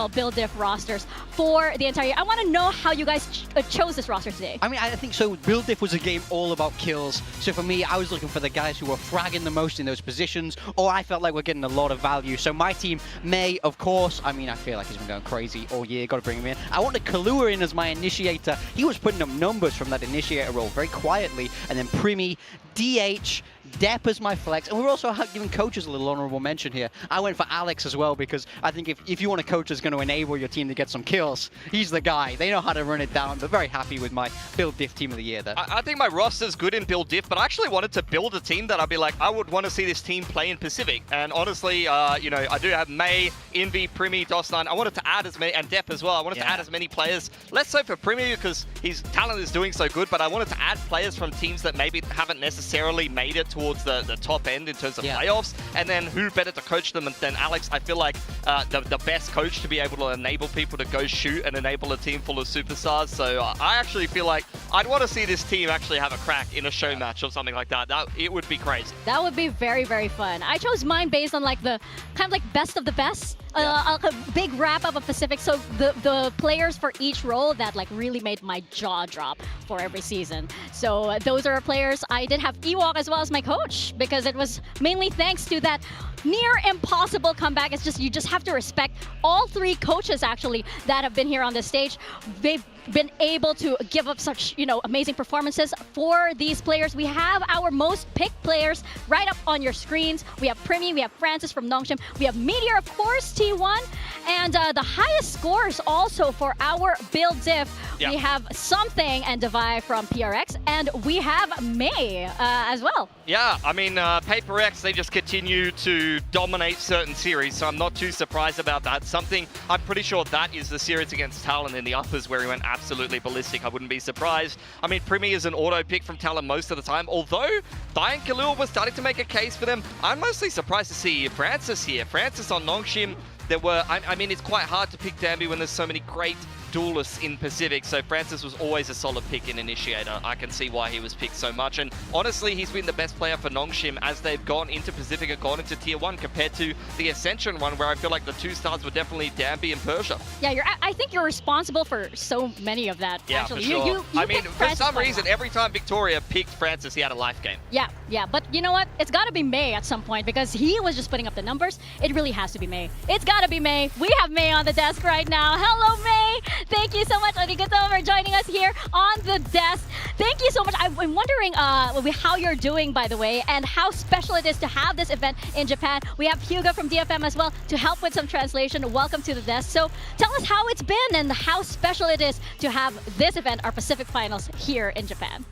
Build Diff rosters for the entire year. I want to know how you guys chose this roster today. I mean, I think so. Build Diff was a game all about kills. So for me, I was looking for the guys who were fragging the most in those positions, or I felt like we're getting a lot of value. So my team, May, of course. I mean, I feel like he's been going crazy all year. Got to bring him in. I wanted Kalua in as my initiator. He was putting up numbers from that initiator role very quietly. And then Primi, DH, Depp as my flex. And we're also giving coaches a little honorable mention here. I went for Alex as well because I think if you want a coach that's going to enable your team to get some kills, he's the guy. They know how to run it down. But very happy with my Build Diff team of the year there. I think my roster's good in Build Diff, but I actually wanted to build a team that I'd be like, I would want to see this team play in Pacific. And honestly, you know, I do have May, Envy, Primi, DOS9. I wanted to add as many, and Depp as well. I wanted to add as many players. Less so for Primi because his talent is doing so good, but I wanted to add players from teams that maybe haven't necessarily made it towards the top end in terms of playoffs. And then who better to coach them than Alex? I feel like the best coach to be able to enable people to go shoot and enable a team full of superstars. So I actually feel like I'd want to see this team actually have a crack in a show match or something like that. It would be crazy. That would be very fun. I chose mine based on like the kind of like best of the best. A big wrap up of Pacific. So the players for each role that like really made my jaw drop for every season. So those are players. I did have Ewok as well as my coach because it was mainly thanks to that near impossible comeback. It's just, you just have to respect all three coaches actually that have been here on this stage. They've been able to give up such, you know, amazing performances for these players. We have our most picked players right up on your screens. We have Primi, we have Francis from Nongshim, we have Meteor, of course, T1, and the highest scores also for our Build Diff. We have Something and Devi from PRX, and we have May as well. Yeah, I mean, Paper X, they just continue to dominate certain series, so I'm not too surprised about that. Something, I'm pretty sure that is the series against Talon in the uppers where he went absolutely ballistic. I wouldn't be surprised. I mean, Primi is an auto pick from Talon most of the time, although Diane Kalua was starting to make a case for them. I'm mostly surprised to see Francis here. Francis on Nongshim. There were, I mean, it's quite hard to pick Danby when there's so many great duelists in Pacific, so Francis was always a solid pick in Initiator. I can see why he was picked so much, and honestly, he's been the best player for Nongshim as they've gone into Pacific and gone into Tier 1 compared to the Ascension one, where I feel like the two stars were definitely Danby and Persia. Yeah, I think you're responsible for so many of that, yeah, actually. For sure. You I mean, picked for Francis some quite a reason, lot. every time Victoria picked Francis, he had a life game. Yeah, but you know what? It's got to be May at some point because he was just putting up the numbers. It really has to be May. It's got to be May. We have May on the desk right now. Hello, May. Thank you so much, Arigato, for joining us here on the desk. Thank you so much. I'm wondering how you're doing, by the way, and how special it is to have this event in Japan. We have Hugo from DFM as well to help with some translation. Welcome to the desk. So tell us how it's been and how special it is to have this event, our Pacific Finals, here in Japan.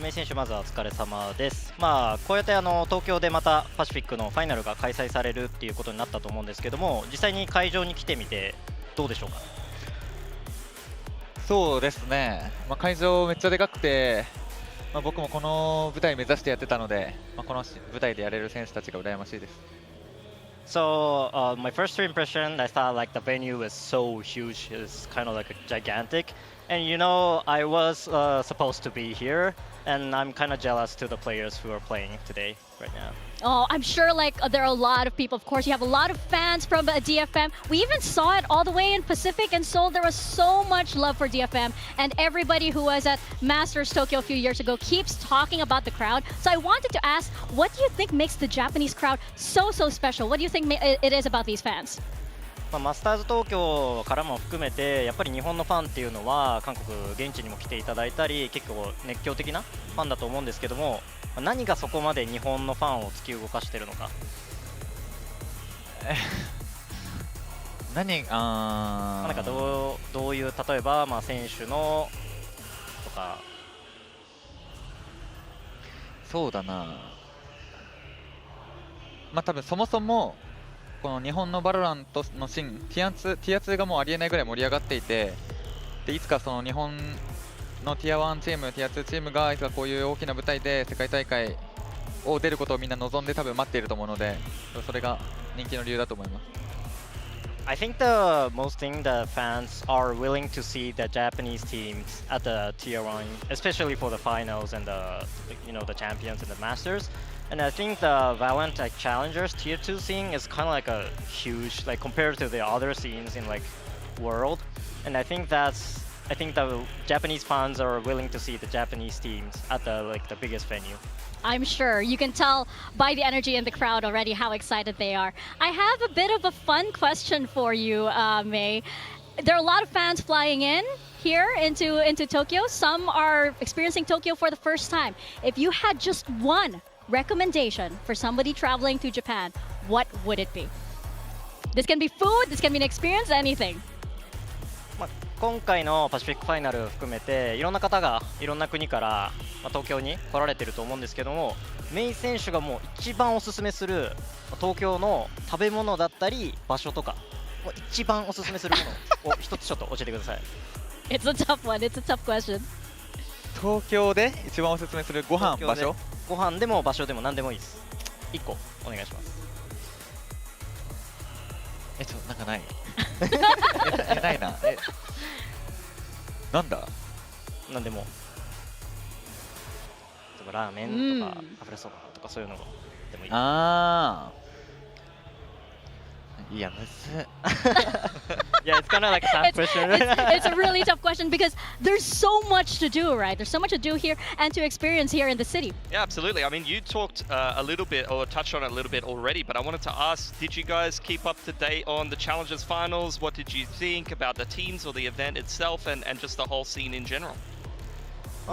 メイ選手、まずはお疲れ様です。こうやって東京でまたパシフィックのファイナルが開催されるっていうことになったと思うんですけども、実際に会場に来てみてどうでしょうか？そうですね、会場めっちゃでかくて、僕もこの舞台目指してやってたので、この舞台でやれる選手たちが羨ましいです。So my first impression, I thought like the venue was so huge, it's kind of like gigantic, and you know I was supposed to be here, and I'm kind of jealous to the players who are playing today right now. Oh, I'm sure like there are a lot of people. Of course, you have a lot of fans from DFM. We even saw it all the way in Pacific and Seoul. There was so much love for DFM, and everybody who was at Masters Tokyo a few years ago keeps talking about the crowd. So I wanted to ask, what do you think makes the Japanese crowd so special? What do you think it is about these fans? マスターズ東京からも含めてやっぱり日本のファンっていうのは韓国現地にも来ていただいたり結構熱狂的なファンだと思うんですけども、何がそこまで日本のファンを突き動かしているのか。なんかどういう例えば選手のとか。そうだな、多分そもそもこの日本のバロラントのシーン、ティア2がもうありえないぐらい盛り上がっていて、でいつかその日本のティア1チーム、ティア2チームがいつかこういう大きな舞台で世界大会を出ることをみんな望んで多分待っていると思うので、それが人気の理由だと思います。I think the most thing that fans are willing to see the Japanese teams at the Tier 1, especially for the finals and the the champions and the masters. And I think the VALORANT Challengers Tier 2 scene is kind of like a huge, like compared to the other scenes in like world. And I think the Japanese fans are willing to see the Japanese teams at the biggest venue. I'm sure you can tell by the energy in the crowd already how excited they are. I have a bit of a fun question for you, Mei. There are a lot of fans flying in here into Tokyo. Some are experiencing Tokyo for the first time. If you had just one recommendation for somebody traveling to Japan, what would it be? This can be food, this can be an experience, anything. 今回のパシフィックファイナル含めていろんな方がいろんな国から東京に来られてると思うんですけども、メイ選手がもう一番おすすめする東京の食べ物だったり場所とか、一番おすすめするものを一つちょっと教えてください。It's a tough one. It's a tough question. 東京で一番おすすめするご飯場所？ご飯でも場所でも何でもいいです。1個お願いします。なんかない。ないな。なんだ？なんでも。ラーメンとか油そばとかそういうのでもいい。いや、むず。Yeah, it's kind of like a tough question. It's a really tough question because there's so much to do, right? There's so much to do here and to experience here in the city. Yeah, absolutely. I mean, you talked a little bit or touched on it a little bit already, but I wanted to ask, did you guys keep up to date on the Challengers Finals? What did you think about the teams or the event itself and just the whole scene in general?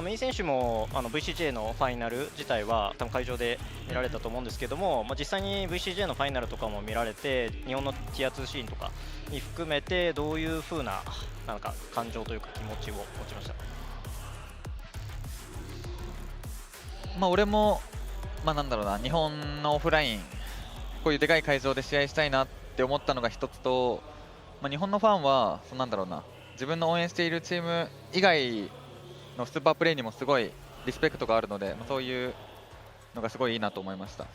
メイ選手もVCJ のファイナル自体は多分会場で見られたと思うんですけども、実際に VCJ のファイナルとかも見られて、日本のティア2シーンとかに含めてどういう風ななんか感情というか気持ちを持ちました？俺もなんだろうな、日本のオフラインこういうでかい会場で試合したいなって思ったのが一つと、日本のファンはなんだろうな、自分の応援しているチーム以外のスーパープレイにもすごいリスペクトがあるので、そういうのがすごいいいなと思いました。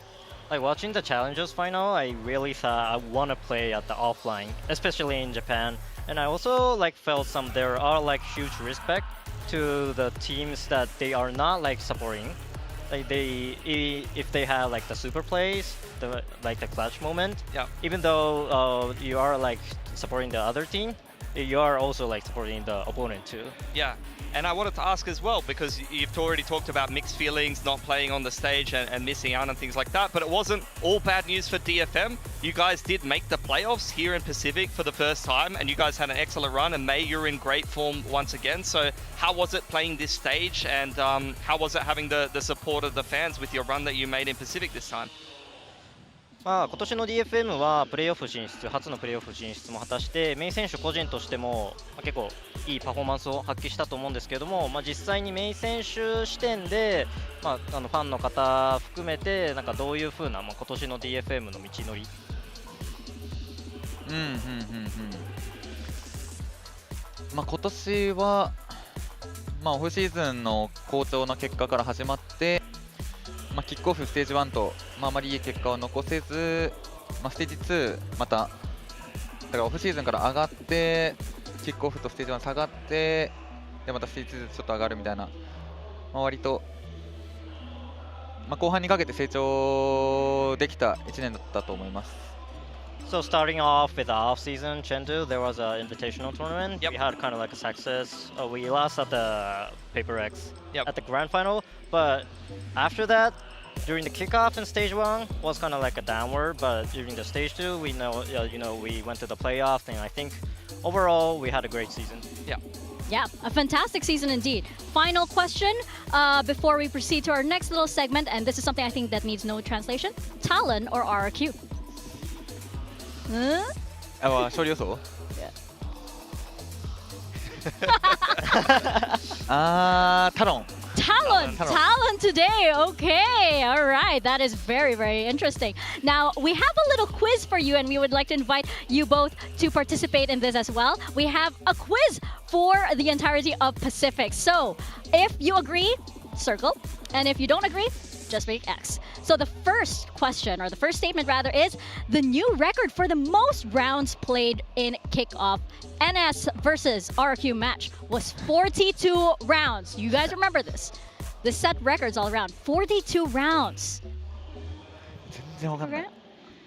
Like watching the Challengers final, I really thought I want to play at the offline, especially in Japan. And I also like felt there are like huge respect to the teams that they are not like supporting. Like if they have like the super plays, the clutch moment. Yeah. Even though you are like supporting the other team, you are also like supporting the opponent too. Yeah, and I wanted to ask as well, because you've already talked about mixed feelings, not playing on the stage and missing out on things like that, but it wasn't all bad news for DFM. You guys did make the playoffs here in Pacific for the first time, and you guys had an excellent run, and May, you're in great form once again. So how was it playing this stage, and how was it having the support of the fans with your run that you made in Pacific this time? まあ今年の DFM はプレーオフ進出、初のプレーオフ進出も果たして、メイ選手個人としても結構いいパフォーマンスを発揮したと思うんですけれども、実際にメイ選手視点で、ファンの方含めてなんかどういう風な、今年の DFM の道のり。今年は、オフシーズンの好調な結果から始まって、キックオフステージ1と、あまりいい結果を残せず、ステージ2まただからオフシーズンから上がってキックオフとステージ1下がってでまたステージ2ちょっと上がるみたいな、割と、後半にかけて成長できた1年だったと思います。So starting off with the off-season, Chengdu, there was an invitational tournament. We had kind of like a success. We lost at the Paper X at the grand final, but after that, during the kickoff in stage 1 was kind of like a downward. But during the stage 2, we know, we went to the playoffs, and I think overall we had a great season. Yeah, a fantastic season indeed. Final question before we proceed to our next little segment, and this is something I think that needs no translation. TLN or RRQ? 勝利予想Talon today. Okay, all right. That is very, very interesting. Now, we have a little quiz for you, and we would like to invite you both to participate in this as well. We have a quiz for the entirety of Pacific. So, if you agree, circle. And if you don't agree, just make X. So the first question, or the first statement rather, is the new record for the most rounds played in kickoff NS versus RRQ match was 42 rounds. You guys remember this? This set records all around. 42 rounds. 全然わかんない。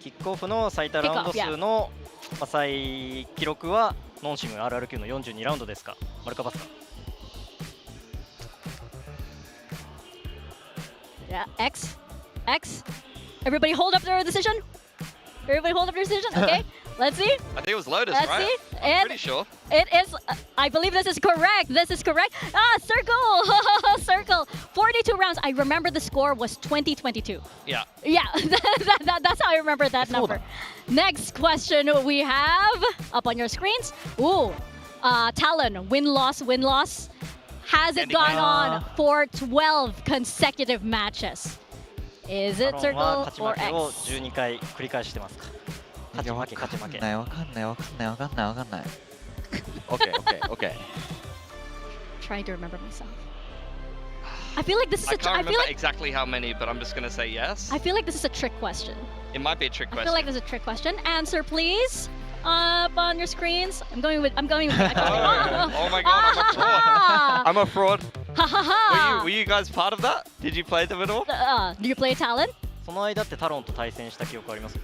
キックオフの最多ラウンド数の最記録はノンシム RRQ の42ラウンドですか？丸か×か？ Yeah, X. Everybody hold up their decision. Everybody hold up their decision. Okay, let's see. I think it was Lotus, let's right? See. I'm pretty sure. It is. I believe this is correct. This is correct. Circle. Circle. 42 rounds. I remember the score was 20-22. Yeah. Yeah, that's how I remember that number. Next question we have up on your screens. Ooh, Talon, win-loss. Has it gone on for 12 consecutive matches? Is it Circle or X? 12回繰り返してますか？勝ち負け、勝ち負け。わかんない。Okay. Trying to remember myself. I feel like this is I can't remember exactly how many, but I'm just gonna say yes. I feel like this is a trick question. It might be a trick question. I feel like this is a trick question. Answer, please. Up on your screens. I'm going with. Oh my god, I'm a fraud. Were you guys part of that? Did you play them at all? Do you play Talon? その間ってタロンと対戦した記憶あります？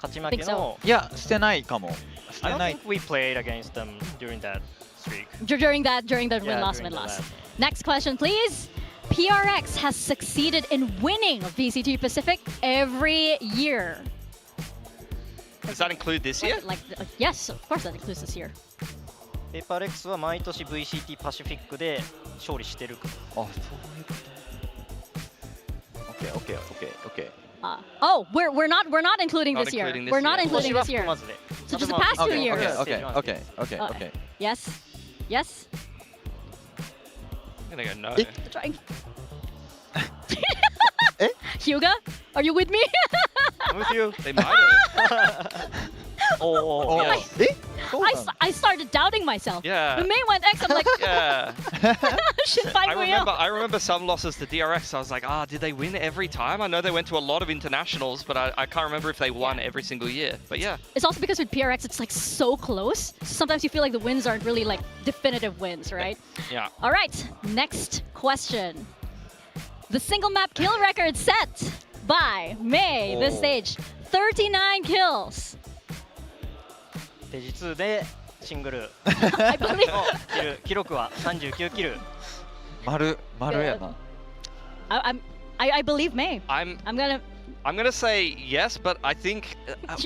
勝ち負けの。いや、してないかも。 I don't think we played against them during that streak. During the win-loss. Next question, please. PRX has succeeded in winning VCT Pacific every year. Does that include this year? Yes, of course that includes this year. ペーパーレックスは毎年 VCT パシフィックで勝利してる。あ、そういうこと。Okay. Oh, we're not including this year. We're not including this year. So just the past 2 years. Okay. Yes. I'm gonna go no. Trying. Hyuga, are you with me? I'm with you. They might have. I started doubting myself. Yeah. The May went X. I'm like, yeah. I remember some losses to DRX. I was like, did they win every time? I know they went to a lot of internationals, but I can't remember if they won every single year. But yeah. It's also because with PRX, it's like so close. Sometimes you feel like the wins aren't really like definitive wins, right? Yeah. All right. Next question. The single map kill record set by May this stage. 39 kills. ステージ2でシングル I believe. の記録は39キル。丸やな。I believe May. I'm gonna say yes, but I think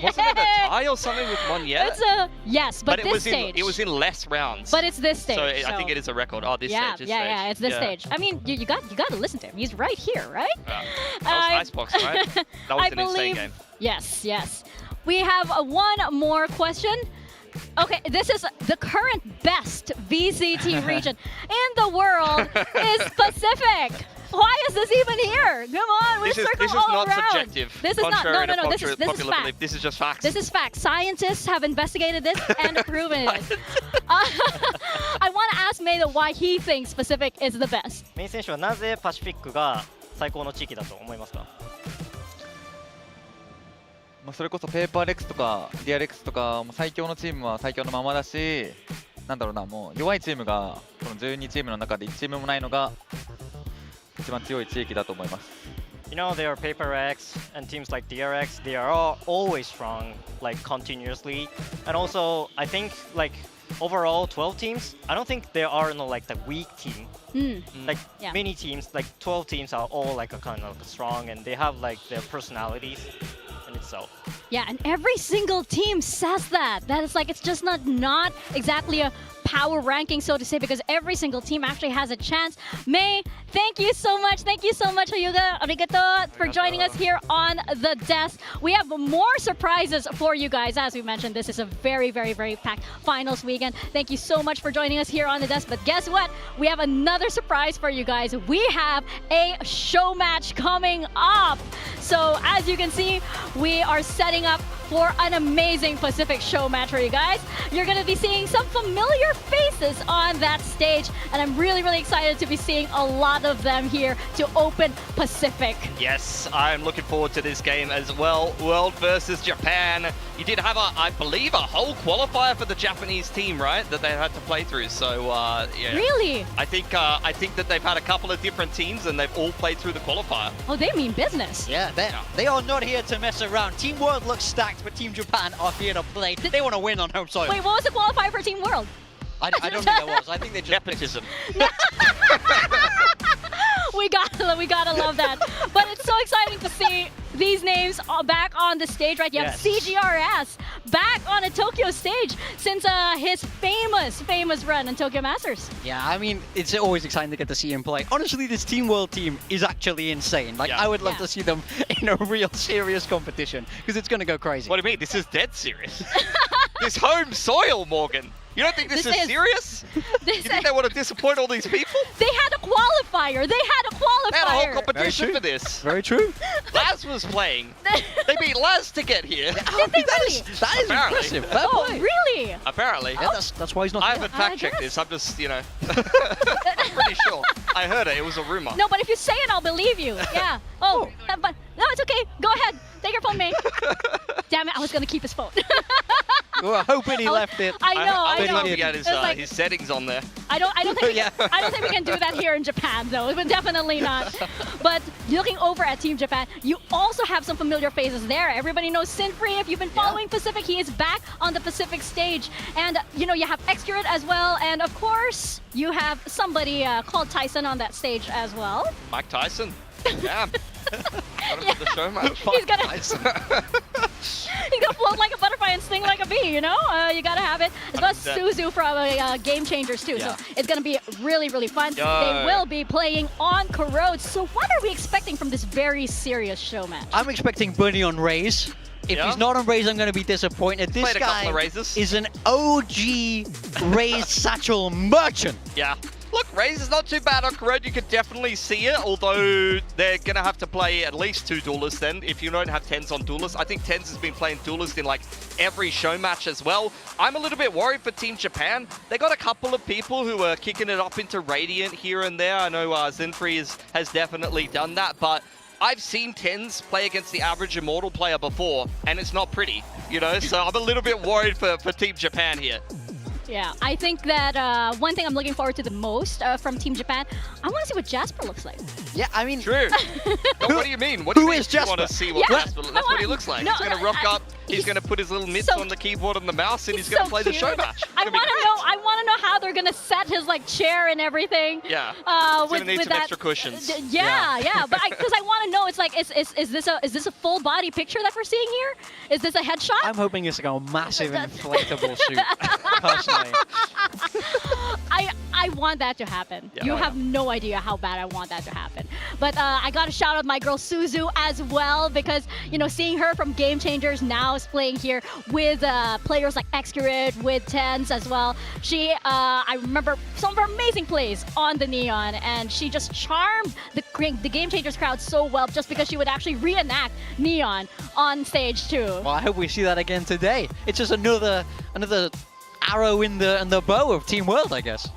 wasn't it a tie or something with one yet? It's a yes, but it this was stage. it was in less rounds. But it's this stage. So I think it is a record. Oh, this yeah, stage. yeah, it's this stage. I mean, you got to listen to him. He's right here, right? That was Icebox, right? That was I an insane believe, game. Yes. We have one more question. Okay, this is the current best VCT region in the world is Pacific. Why is this even here? Come on, we circle This is all not around. subjective. This is not. Contrary No. to This is popular fact. belief. This is just facts. This is fact. Scientists have investigated this and proven it. I want to ask May why he thinks Pacific is the best. メイン選手はなぜパシフィックが最高の地域だと思いますか？それこそペーパーレックスとかディアレックスとかもう最強のチームは最強のままだし、なんだろうな、もう弱いチームがこの12チームの中で1チームもないのが一番強い地域だと思います。You know, there are Paper X and teams like DRX, they are all always strong, like continuously. And also, I think like overall 12 teams, I don't think there are no like the weak team. Like many teams, like 12 teams are all like a kind of strong and they have like their personalities in itself. Yeah, and every single team says that. That is like, it's just not exactly a power ranking, so to say, because every single team actually has a chance. May, thank you so much. Thank you so much, Hyuga. Arigato for joining us here on the desk. We have more surprises for you guys. As we mentioned, this is a very, very, very packed finals weekend. Thank you so much for joining us here on the desk. But guess what? We have another surprise for you guys. We have a show match coming up. So as you can see, we are setting up for an amazing Pacific show match for you guys. You're going to be seeing some familiar faces on that stage, and I'm really, really excited to be seeing a lot of them here to open Pacific. Yes, I'm looking forward to this game as well. World versus Japan. You did have, I believe, a whole qualifier for the Japanese team, right? That they had to play through. So, yeah. Really? I think that they've had a couple of different teams and they've all played through the qualifier. Oh, they mean business. Yeah, they are not here to mess around. Team World looks stacked, but Team Japan are here to play. They want to win on home soil. Wait, what was the qualifier for Team World? I don't think there was. I think they just... Nepotism. We gotta love that. But it's so exciting to see these names back on the stage, right? You have CGRS back on a Tokyo stage since his famous run in Tokyo Masters. Yeah, I mean, it's always exciting to get to see him play. Honestly, this Team World team is actually insane. Like, I would love to see them in a real serious competition, because it's going to go crazy. What do you mean? This is dead serious. This home soil, Morgan. You don't think this is serious? You think they want to disappoint all these people? They had a qualifier. They had a whole competition for this. Very true. Laz was playing. They beat Laz to get here. Did they really? That is impressive. Fair play. Really? Apparently. Yeah, that's why he's not I here. haven't fact-checked this. I'm just, I'm pretty sure. I heard it. It was a rumor. No, but if you say it, I'll believe you. Yeah. But no, it's okay. Go ahead. Take your phone, May. Damn it, I was going to keep his phone. We were hoping he left it. I know. I was looking at his settings on there. I don't think I don't think we can do that here in Japan, though. But definitely not. But looking over at Team Japan, you also have some familiar faces there. Everybody knows Sinfree. If you've been following Pacific, he is back on the Pacific stage. And you have Excurate as well. And of course, you have somebody called Tyson on that stage as well. Mike Tyson. Yeah. The show match. He's gonna float like a butterfly and sting like a bee, you gotta have it. As well as Suzu from Game Changers too. So it's gonna be really, really fun. They will be playing on Corrode. So what are we expecting from this very serious show match? I'm expecting Bunny on Raze. If he's not on Raze, I'm going to be disappointed. This guy is an OG Raze Satchel merchant. Yeah. Look, Raze is not too bad on Corrode. You could definitely see it, although they're going to have to play at least 2 duelists then, if you don't have TenZ on duelist. I think TenZ has been playing duelist in like every show match as well. I'm a little bit worried for Team Japan. They got a couple of people who are kicking it up into Radiant here and there. I know Zinfree has definitely done that, but I've seen TenZ play against the average Immortal player before, and it's not pretty, so I'm a little bit worried for Team Japan here. Yeah, I think that one thing I'm looking forward to the most from Team Japan, I want to see what Jasper looks like. Yeah, I mean... True. But what do you mean? What do you Who mean is Jasper? you want to see what Yeah, Jasper looks like? That's what he looks like. no, He's going to rock up, he's going to put his little mitts so- on the keyboard and the mouse, and he's He's going to so play the cute. show match. I want to know how they're gonna set his like chair and everything. Yeah. With, He's going to need with some that, extra cushions. Yeah. But because I want to know, it's like, is this a full body picture that we're seeing here? Is this a headshot? I'm hoping it's like a massive inflatable suit, personally. I want that to happen. Yeah. You Oh, have no idea how bad I want that to happen. But I got to shout out my girl Suzu as well, because seeing her from Game Changers now is playing here with players like Xcurid, with Tens as well. She, I remember some of her amazing plays on the Neon, and she just charmed the Game Changers crowd so well, just because she would actually reenact Neon on stage too. Well, I hope we see that again today. It's just another arrow in the bow of Team World, I guess.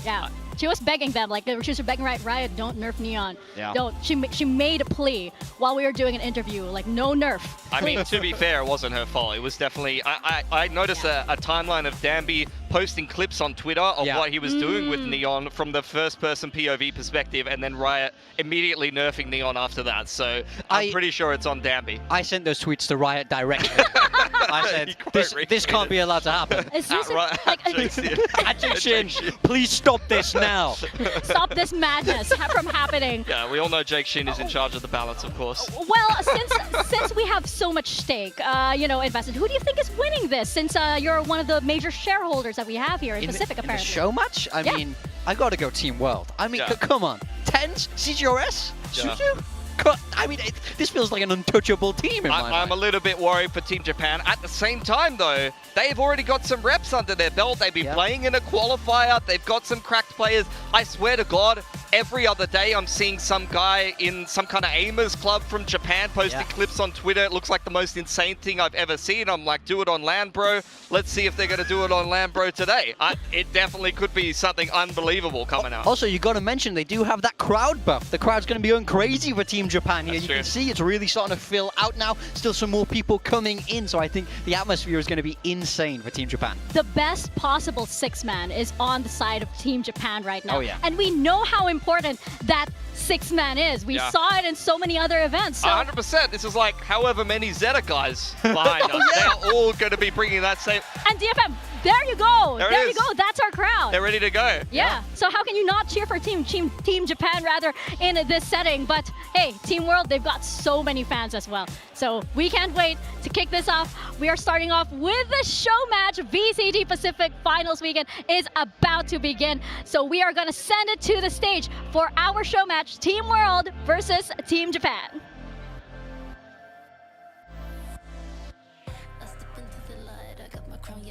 Yeah. She was begging them, like she was begging Riot, don't nerf Neon. Yeah. Don't. She made a plea while we were doing an interview, like no nerf. I mean, to be fair, it wasn't her fault. It was definitely... I noticed a timeline of Danby posting clips on Twitter of what he was doing with Neon from the first-person POV perspective, and then Riot immediately nerfing Neon after that. So I'm pretty sure it's on Danby. I sent those tweets to Riot directly. I said, this can't be allowed to happen. Is this Jake, please stop this now. Stop this madness from happening. Yeah, we all know Jake Shin is in charge of the balance, of course. Well, since we have so much stake, invested, who do you think is winning this? Since you're one of the major shareholders that we have here in Pacific, In the apparently. show match? I mean, I gotta go Team World. I mean, Yeah. come on. Tens, CGRS, Yeah. Suzu. I mean, this feels like an untouchable team in my mind. I'm a little bit worried for Team Japan. At the same time, though, they've already got some reps under their belt. They've been playing in a qualifier. They've got some cracked players. I swear to God, every other day I'm seeing some guy in some kind of aimers club from Japan posting clips on Twitter. It looks like the most insane thing I've ever seen. I'm like, do it on LAN, bro. Let's see if they're going to do it on LAN, bro, today. It definitely could be something unbelievable coming out. Also, you got to mention they do have that crowd buff. The crowd's going to be going crazy for Team Japan here. That's You true. can see it's really starting to fill out now. Still some more people coming in, so I think the atmosphere is going to be insane for Team Japan. The best possible six-man is on the side of Team Japan right now. Oh, yeah. And we know how important that six-man is. We Yeah. saw it in so many other events. So 100%. This is like however many Zeta guys behind us. They're all going to be bringing that same... And DFM, there you go. There it There you is. go. That's our crowd. They're ready to go. Yeah. So how can you not cheer for Team Japan rather in this setting? But hey, Team World, they've got so many fans as well. So we can't wait to kick this off. We are starting off with the show match. VCT Pacific Finals Weekend is about to begin. So we are going to send it to the stage for our show match, Team World versus Team Japan.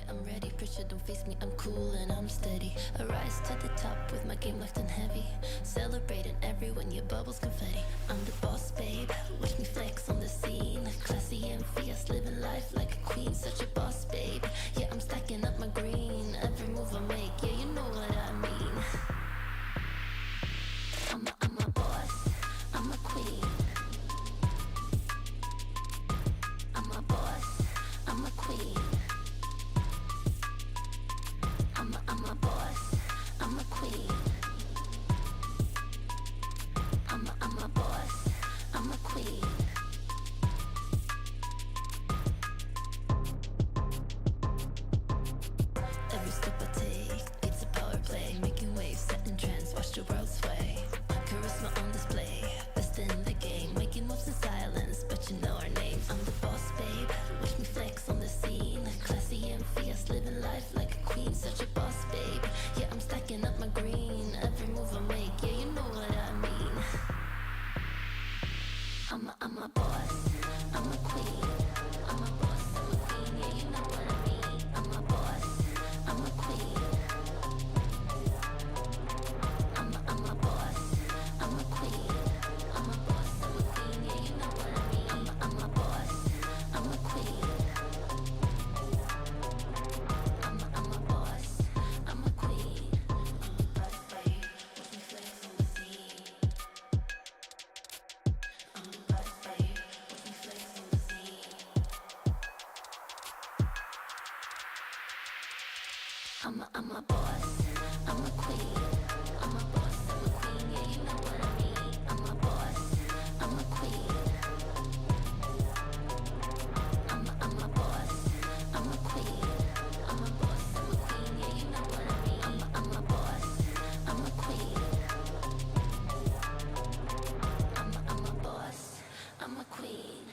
I'm ready, pressure don't face me, I'm cool and I'm steady. I rise to the top with my game left unheavy. Celebrating everyone, your bubbles confetti. I'm the boss, babe, watch me flex on the scene. Classy and fierce, living life like a queen. Such a boss, babe, yeah, I'm stacking up my green. Every move I make, yeah, you know what I mean. I'm a boss, I'm a queen. I'm a boss, I'm a queen. I'm a boss, I'm a queen. I'm a boss, I'm a queen. I'm a boss, I'm a queen, yeah, you know what I mean. I'm a boss, I'm a queen. I'm a boss, I'm a queen. I'm a boss, I'm a queen, yeah, you know what I mean. I'm a boss, I'm a queen. I'm a boss, I'm a queen.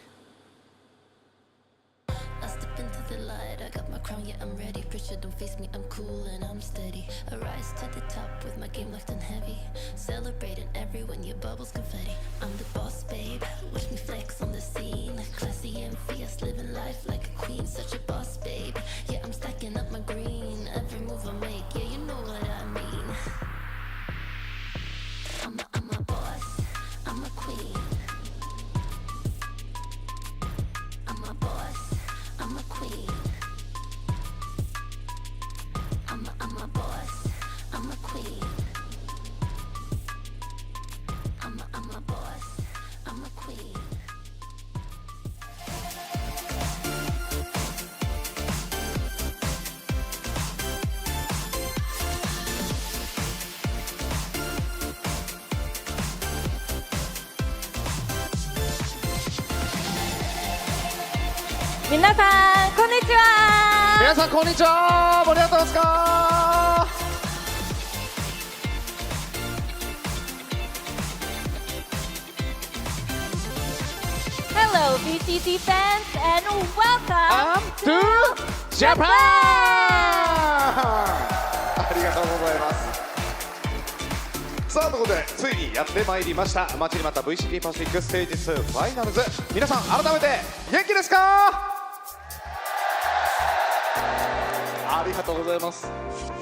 I step into the light, I got my crown, yeah, I'm ready. Pressure don't face me, I'm cool and I'm steady. I rise to the top with my game locked and heavy. Celebrating everyone, your bubbles confetti. I'm the boss, babe, watch me flex on the scene. Classy and fierce, living life like a queen. Such a boss, babe, yeah, I'm stacking up my green. Every move I make, yeah, you know what I mean. I'm a boss, I'm a queen. I'm a boss, I'm a queen. I'm a boss, I'm a queen. I'm a boss, I'm a queen. Minasan, konnichiwa! 皆さんこんにちは。盛り上がってますか？ Hello, VCT fans, and welcome to Japan! ありがとうございます。さあということでついにやってまいりました。待ちに待った VCT パシフィックステージ2ファイナルズ。皆さん改めて元気ですか？ありがとうございます。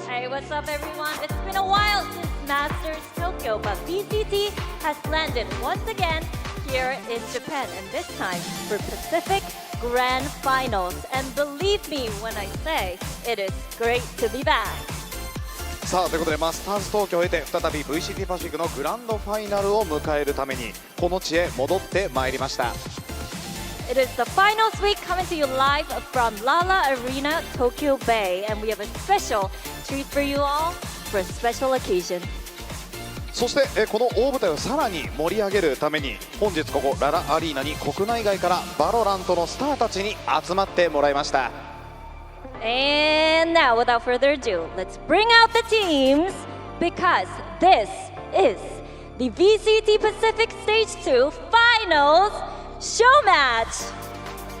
Hey, what's up, everyone? It's been a while since Masters Tokyo, but VCT has landed once again here in Japan, and this time for Pacific Grand Finals. And believe me when I say it is great to be back. さあということでマスターズ東京を経て再び VCT パシフィックのグランドファイナルを迎えるためにこの地へ戻ってまいりました。 It is the finals week coming to you live from Lala Arena, Tokyo Bay, and we have a special treat for you all for a special occasion. そしてこの大舞台をさらに盛り上げるために本日ここララアリーナに国内外からバロラントのスターたちに集まってもらいました。 And now, without further ado, let's bring out the teams because this is the VCT Pacific Stage 2 Finals Show Match!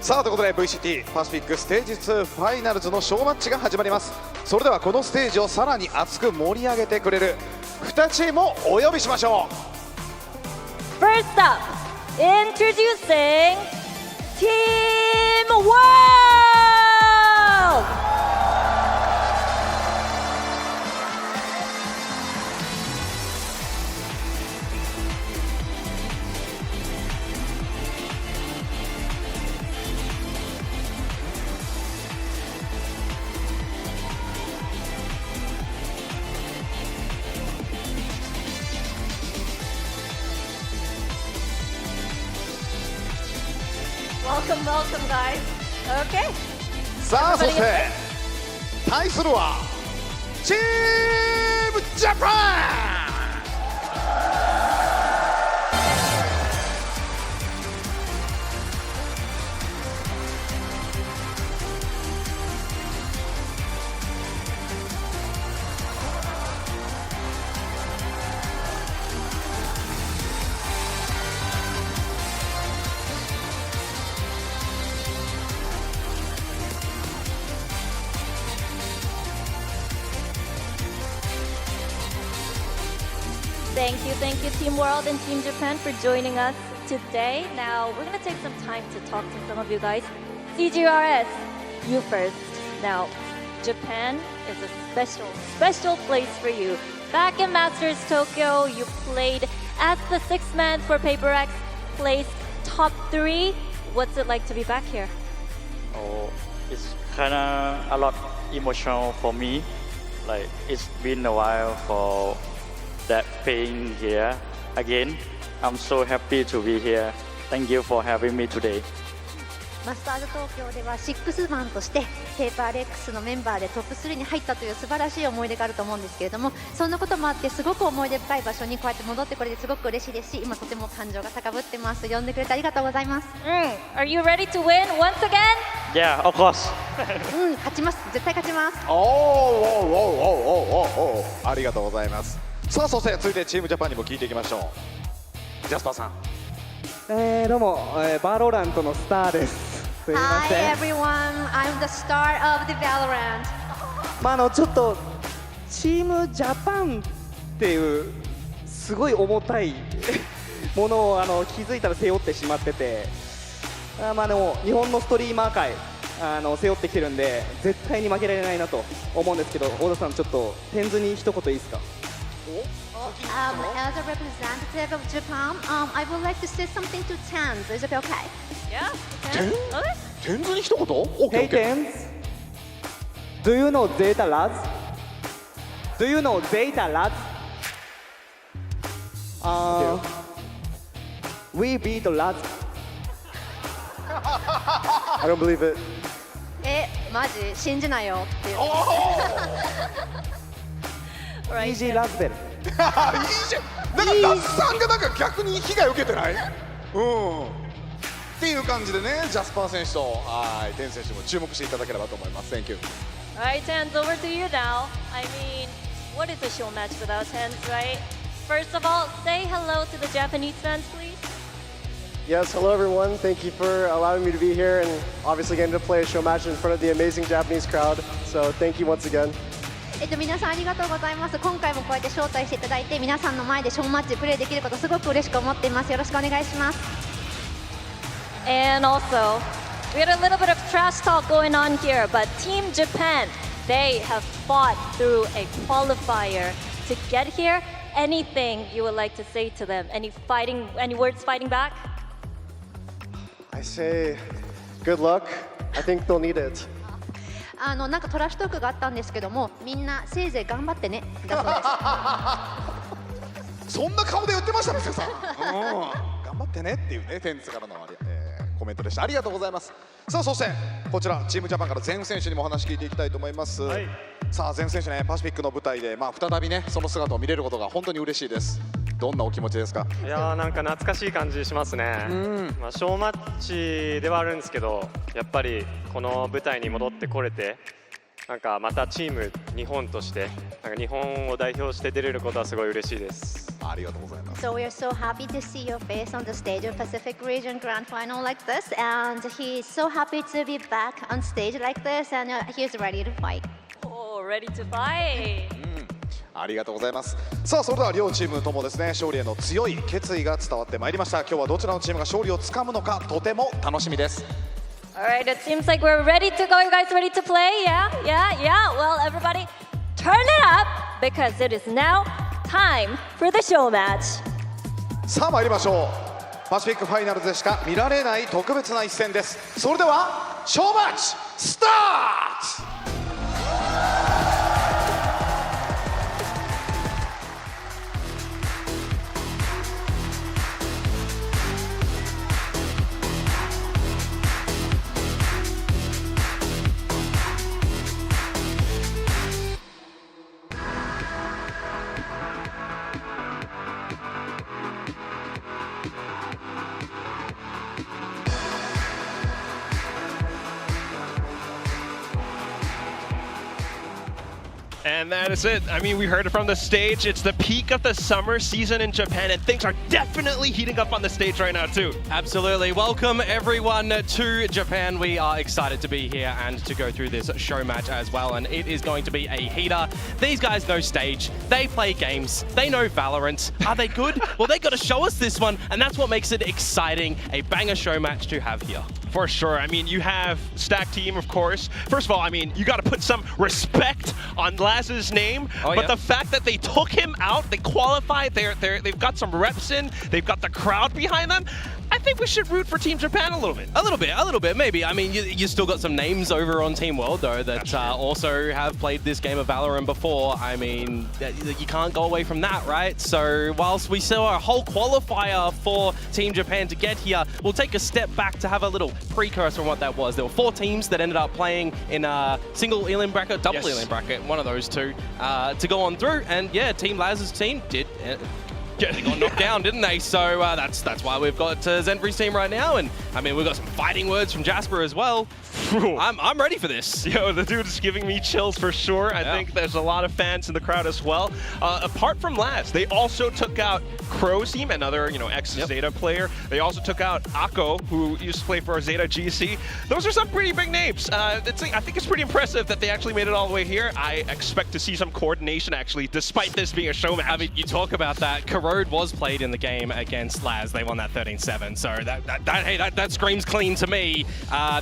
さあということで VCT パシフィックステージ2ファイナルズのショーマッチが始まります。それではこのステージをさらに熱く盛り上げてくれる2チームをお呼びしましょう。 First up, introducing Team World! Welcome, welcome, guys. Okay. さあそして対するはチームジャパン。 Thank you, Team World and Team Japan for joining us today. Now, we're going to take some time to talk to some of you guys. CGRS, you first. Now, Japan is a special place for you. Back in Masters Tokyo, you played as the sixth man for Paper X, placed top 3. What's it like to be back here? Oh, it's kind of a lot emotional for me. Like, it's been a while for that playing here again. I'm so happy to be here. Thank you for having me today. マスターズ東京では6マンとしてペーパーレックスのメンバーでトップ3に入ったという素晴らしい思い出があると思うんですけれども、そんなこともあってすごく思い出深い場所にこうやって戻ってこれてすごく嬉しいですし、今とても感情が高ぶってます。呼んでくれてありがとうございます。Are you ready to win once again? Yeah, of course. 勝ちます。絶対勝ちます。ありがとうございます。さあ、そして続いてチームジャパンにも聞いていきましょう。ジャスパーさん。どうも、バロラントのスターです。すいません。 Hi everyone, I'm the star of the VALORANT. ちょっとチームジャパンっていうすごい重たいものを気づいたら背負ってしまってて、でも日本のストリーマー界背負ってきてるんで絶対に負けられないなと思うんですけど、大田さんちょっとテンズに一言いいですか？ As a representative of Japan, I would like to say something to Tens. Is it okay? Yeah. Okay. テンズに一言 Hey Tens, do you know Zeta Lads? Do you know Zeta Lads? We beat Lads. I don't believe it. マジ信じないよっていう。イージーラズベル。いいじゃん。なんかダッサンがなんか逆に被害を受けてない？っていう感じでね、ジャスパー選手とテン選手も注目していただければと思います。Thank you. Alright, Tens, over to you now. I mean, what is a show match without Tens, right? First of all, say hello to the Japanese fans, please. Yes, hello everyone. Thank you for allowing me to be here and obviously getting to play a show match in front of the amazing Japanese crowd. So thank you once again. 皆さんありがとうございます。今回もこうやって招待していただいて皆さんの前でショーマッチプレーできることすごく嬉しく思っています。よろしくお願いします。And also, we had a little bit of trash talk going on here, but Team Japan, they have fought through a qualifier to get here. Anything you would like to say to them? Any words fighting back? I say good luck. I think they'll need it. なんかトラッシュトークがあったんですけども、みんなせいぜい頑張ってねだそうです。そんな顔で言ってましたね、瀬さん。頑張ってねっていうね、テンツからのコメントでした。ありがとうございます。さあ、そしてこちらチームジャパンから全選手にもお話聞いていきたいと思います。さあ、全選手ね、パシフィックの舞台で再びねその姿を見れることが本当に嬉しいです。どんなお気持ちですか？いやー、なんか懐かしい感じしますね。ショーマッチではあるんですけど、やっぱりこの舞台に戻ってこれて、なんかまたチーム日本としてなんか日本を代表して出れることはすごい嬉しいです。ありがとうございます。 So we are so happy to see your face on the stage of Pacific Region Grand Final like this, and he's so happy to be back on stage like this, and he's ready to fight. Oh, ready to fight. ありがとうございます。さあ、それでは両チームともですね、勝利への強い決意が伝わってまいりました。今日はどちらのチームが勝利をつかむのかとても楽しみです。Alright, it seems like we're ready to go. You guys ready to play? Yeah. Well, everybody, turn it up because it is now time for the show match. さあ参りましょう。パシフィックファイナルズでしか見られない特別な一戦です。それではショーマッチスタート。And that is it. I mean, we heard it from the stage. It's the peak of the summer season in Japan, and things are definitely heating up on the stage right now, too. Absolutely. Welcome, everyone, to Japan. We are excited to be here and to go through this show match as well, and it is going to be a heater. These guys know stage. They play games. They know Valorant. Are they good? Well, they got to show us this one, and that's what makes it exciting. A banger show match to have here. For sure. I mean, you have Stack Team, of course. First of all, I mean, you got to put some respect on Laz's name. But the fact that they took him out, they qualified, they've got some reps in, they've got the crowd behind them. I think we should root for Team Japan a little bit. A little bit, maybe. I mean, you still got some names over on Team World, though, that also have played this game of Valorant before. I mean, you can't go away from that, right? So whilst we saw a whole qualifier for Team Japan to get here, we'll take a step back to have a little precursor on what that was. There were 4 teams that ended up playing in a single alien bracket, double alien bracket, one of those two, to go on through. And yeah, Team Laz's team did... They got knocked down, didn't they? So that's why we've got Zenfree's team right now. And I mean, we've got some fighting words from Jasper as well. I'm ready for this. Yo, the dude is giving me chills for sure. I think there's a lot of fans in the crowd as well. Apart from Laz, they also took out Crow's team, another ex-Zeta player. They also took out Akko, who used to play for Zeta GC. Those are some pretty big names. I think it's pretty impressive that they actually made it all the way here. I expect to see some coordination actually, despite this being a show match. I mean, you talk about that. Road was played in the game against Laz. They won that 13-7. So that screams clean to me.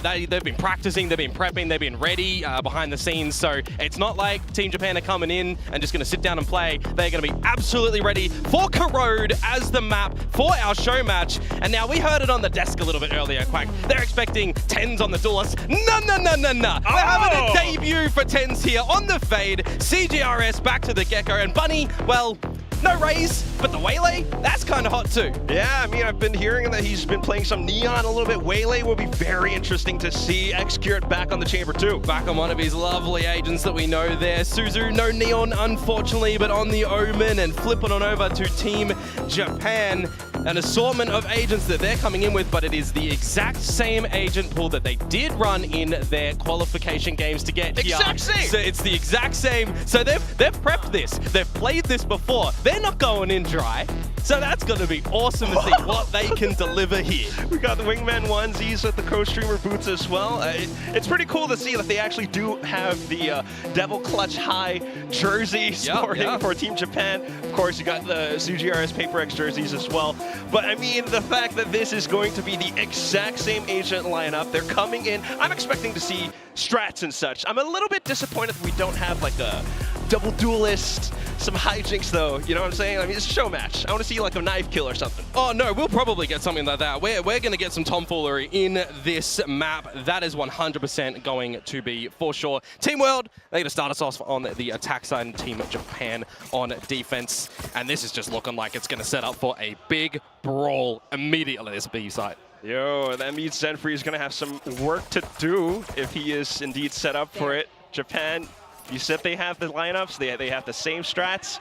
They've been practicing, they've been prepping, they've been ready behind the scenes. So it's not like Team Japan are coming in and just going to sit down and play. They're going to be absolutely ready for Corrode as the map for our show match. And now we heard it on the desk a little bit earlier, Quack. They're expecting 10s on the duelist. No. We're having a debut for 10s here on the Fade. CGRS back to the Gecko. And Bunny, well... no raise, but the Waylay, that's kind of hot too. Yeah, I mean, I've been hearing that he's been playing some Neon a little bit. Waylay will be very interesting to see. Xcurate back on the Chamber too. Back on one of his lovely agents that we know there. Suzu, no Neon, unfortunately, but on the Omen, and flipping on over to Team Japan. An assortment of agents that they're coming in with, but it is the exact same agent pool that they did run in their qualification games to get here. Exact same! So it's the exact same. So they've prepped this. They've played this before. They're not going in dry. So that's going to be awesome to see what they can deliver here. We got the Wingman onesies with the Co-Streamer boots as well. It's pretty cool to see that they actually do have the Devil Clutch High jersey sporting for Team Japan. Of course, you got the CGRS Paper X jerseys as well. But I mean, the fact that this is going to be the exact same agent lineup, they're coming in. I'm expecting to see strats and such. I'm a little bit disappointed that we don't have like a double duelist, some hijinks though, you know what I'm saying? I mean, it's a show match. I want to see like a knife kill or something. Oh no, we'll probably get something like that. We're going to get some tomfoolery in this map. That is 100% going to be for sure. Team World, they're going to start us off on the attack side, and Team Japan on defense. And this is just looking like it's going to set up for a big brawl immediately this B side. Yo, that means Zenfree is going to have some work to do if he is indeed set up for it. Japan, you said they have the lineups, they have the same strats.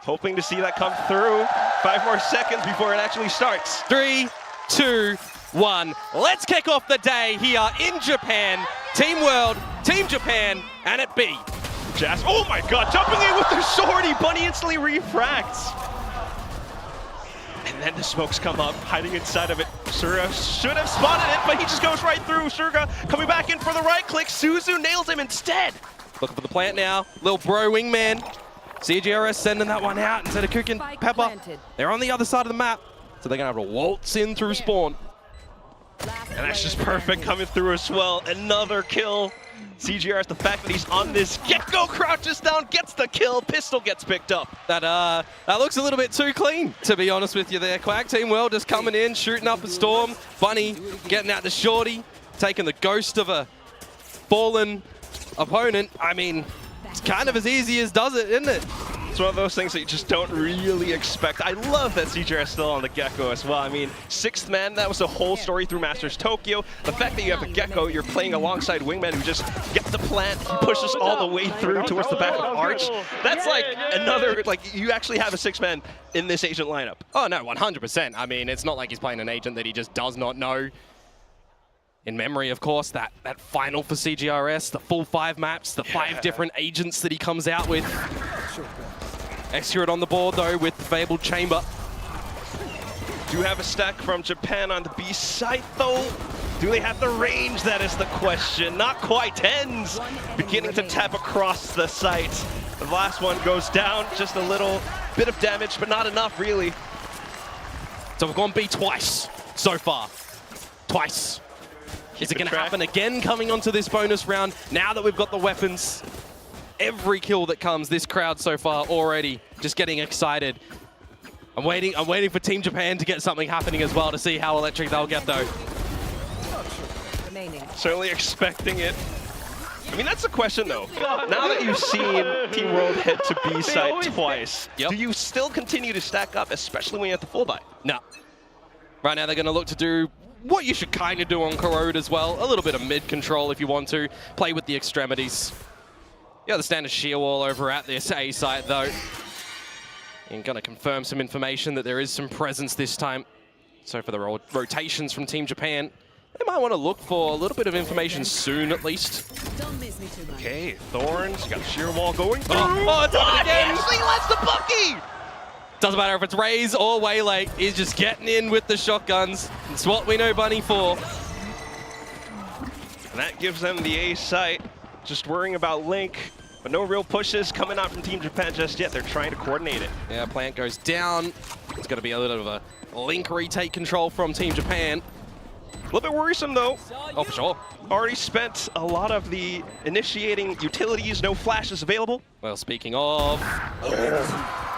Hoping to see that come through. 5 more seconds before it actually starts. 3, 2, 1. Let's kick off the day here in Japan. Team World, Team Japan, and at B. Oh my god, jumping in with the sword, Bunny instantly refracts. And then the smokes come up, hiding inside of it. Surga should have spotted it, but he just goes right through. Surga coming back in for the right click. Suzu nails him instead. Looking for the plant now. Little bro wingman. CGRS sending that one out instead of cooking Pepper. They're on the other side of the map, so they're going to have to waltz in through spawn. And that's just perfect coming through as well. Another kill. CGRS, the fact that he's on this get-go, crouches down, gets the kill, pistol gets picked up. That looks a little bit too clean, to be honest with you there, Quack. Team World just coming in, shooting up a storm. Bunny getting out the shorty, taking the ghost of a fallen opponent. I mean, it's kind of as easy as does it, isn't it? It's one of those things that you just don't really expect. I love that CGR is still on the Gecko as well. I mean, 6th man, that was the whole story through Masters Tokyo. The fact that you have the Gecko, you're playing alongside Wingman who just gets the plant, he pushes all the way through towards the back of Arch. That's like another, like, you actually have a 6-man in this agent lineup. Oh no, 100%. I mean, it's not like he's playing an agent that he just does not know. In memory, of course, that final for CGRS, the full 5 maps, the 5 different agents that he comes out with. Xcurate on the board, though, with the Fabled Chamber. Do have a stack from Japan on the B site, though. Do they have the range? That is the question. Not quite. 10s beginning to tap across the site. The last one goes down. Just a little bit of damage, but not enough, really. So we've gone B twice so far. Twice. Is it going to happen again coming onto this bonus round? Now that we've got the weapons, every kill that comes, this crowd so far already just getting excited. I'm waiting for Team Japan to get something happening as well to see how electric they'll get though. Certainly expecting it. I mean, that's the question though. Now that you've seen Team World head to B side twice, do you still continue to stack up, especially when you have the full buy? No. Right now they're going to look to do what you should kind of do on Corrode as well. A little bit of mid control if you want to. Play with the extremities. Yeah, the standard shear wall over at this A site though. And going to confirm some information that there is some presence this time. So for the rotations from Team Japan, they might want to look for a little bit of information soon at least. Okay, Thorns, got the shear wall going through. Oh, it's happened again! He actually lets the Bucky! Doesn't matter if it's Raze or Waylay, he's just getting in with the shotguns. It's what we know Bunny for. And that gives them the A site. Just worrying about Link, but no real pushes coming out from Team Japan just yet. They're trying to coordinate it. Yeah, plant goes down. It's going to be a little bit of a Link retake control from Team Japan. A little bit worrisome though. Oh, for sure. Already spent a lot of the initiating utilities, no flashes available. Well, speaking of,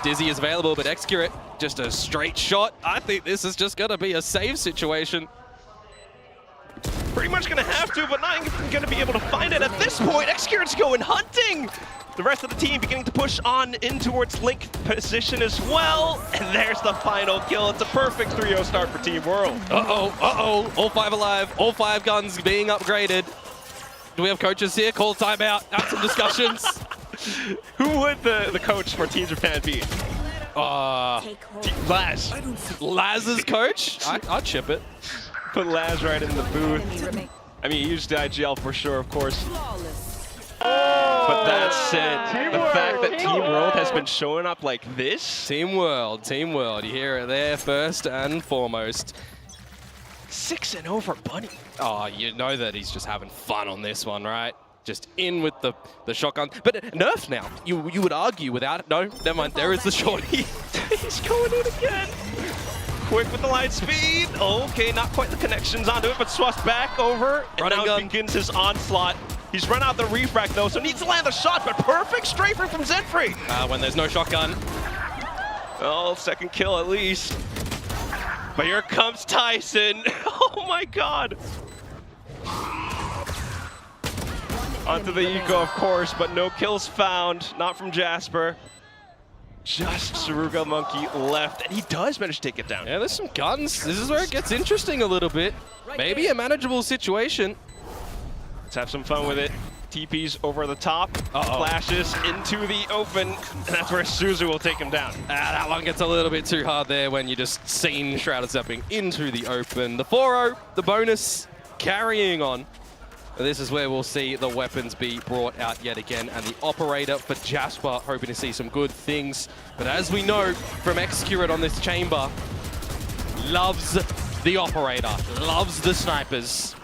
Dizzy is available, but Excurate, just a straight shot. I think this is just going to be a save situation. Pretty much going to have to, but not going to be able to find it at this point. Excurate's going hunting. The rest of the team beginning to push on in towards Link position as well. And there's the final kill. It's a perfect 3-0 start for Team World. Uh-oh. All 5 alive. All 5 guns being upgraded. Do we have coaches here? Call timeout. Have some discussions. Who would the coach for Team Japan be? Laz. Laz's coach? I'd chip it. Put Laz right in the booth. I mean, he used the IGL for sure, of course. But that said, the fact that Team World has been showing up like this. Team World. You hear it there first and foremost. 6-0 for Bunny. Oh, you know that he's just having fun on this one, right? Just in with the shotgun. But nerf now. You would argue without it. No, never mind. There is the shorty. He's going in again. Quick with the light speed. Okay, not quite the connections onto it, but swaps back over. And now he begins his onslaught. He's run out the refract though, so needs to land the shot, but perfect strafing from Zenfree. When there's no shotgun. Oh, second kill at least. But here comes Tyson. Oh my god. Onto the eco, of course, but no kills found. Not from Jasper. Just Saruga Monkey left, and he does manage to take it down. Yeah, there's some guns. This is where it gets interesting a little bit. Maybe a manageable situation. Let's have some fun with it. TP's over the top, flashes into the open, and that's where Suzu will take him down. That one gets a little bit too hard there when you just seen Shrouded stepping into the open. The 4-0, the bonus, carrying on. This is where we'll see the weapons be brought out yet again, and the operator for Jasper hoping to see some good things. But as we know from Excurate on this chamber, loves the operator, loves the snipers.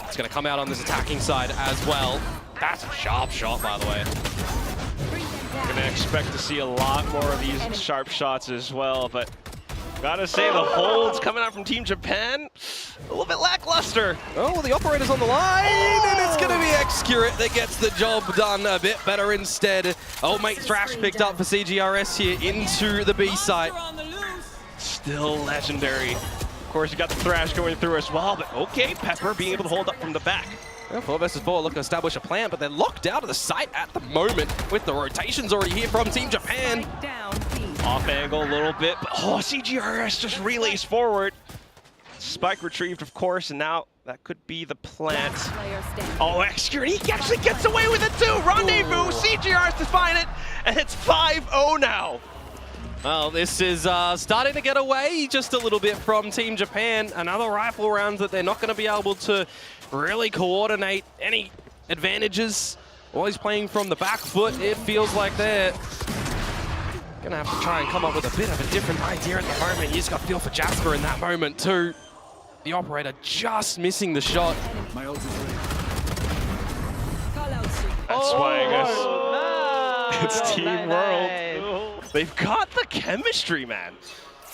It's going to come out on this attacking side as well. That's a sharp shot, by the way. We're going to expect to see a lot more of these sharp shots as well, but gotta say the holds coming out from Team Japan, a little bit lackluster. Oh, the operator's on the line, and it's going to be Excurate that gets the job done a bit better instead. Old mate Thrash picked up for CGRS here into the B site. Still legendary. Of course, you got the Thrash going through as well, but okay, Pepper being able to hold up from the back. Well, 4 versus 4 look to establish a plan, but they're locked out of the site at the moment with the rotations already here from Team Japan. Off angle a little bit, but CGRS just relays forward. Spike retrieved, of course, and now that could be the plant. Oh, Excurate, he actually gets away with it too! Rendezvous, CGRS to find it, and it's 5-0 now. Well, this is starting to get away just a little bit from Team Japan. Another rifle round that they're not going to be able to really coordinate any advantages. While he's playing from the back foot, it feels like they're going to have to try and come up with a bit of a different idea at the moment. You just got to feel for Jasper in that moment too. The operator just missing the shot. That's why I guess it's Team World. They've got the chemistry, man.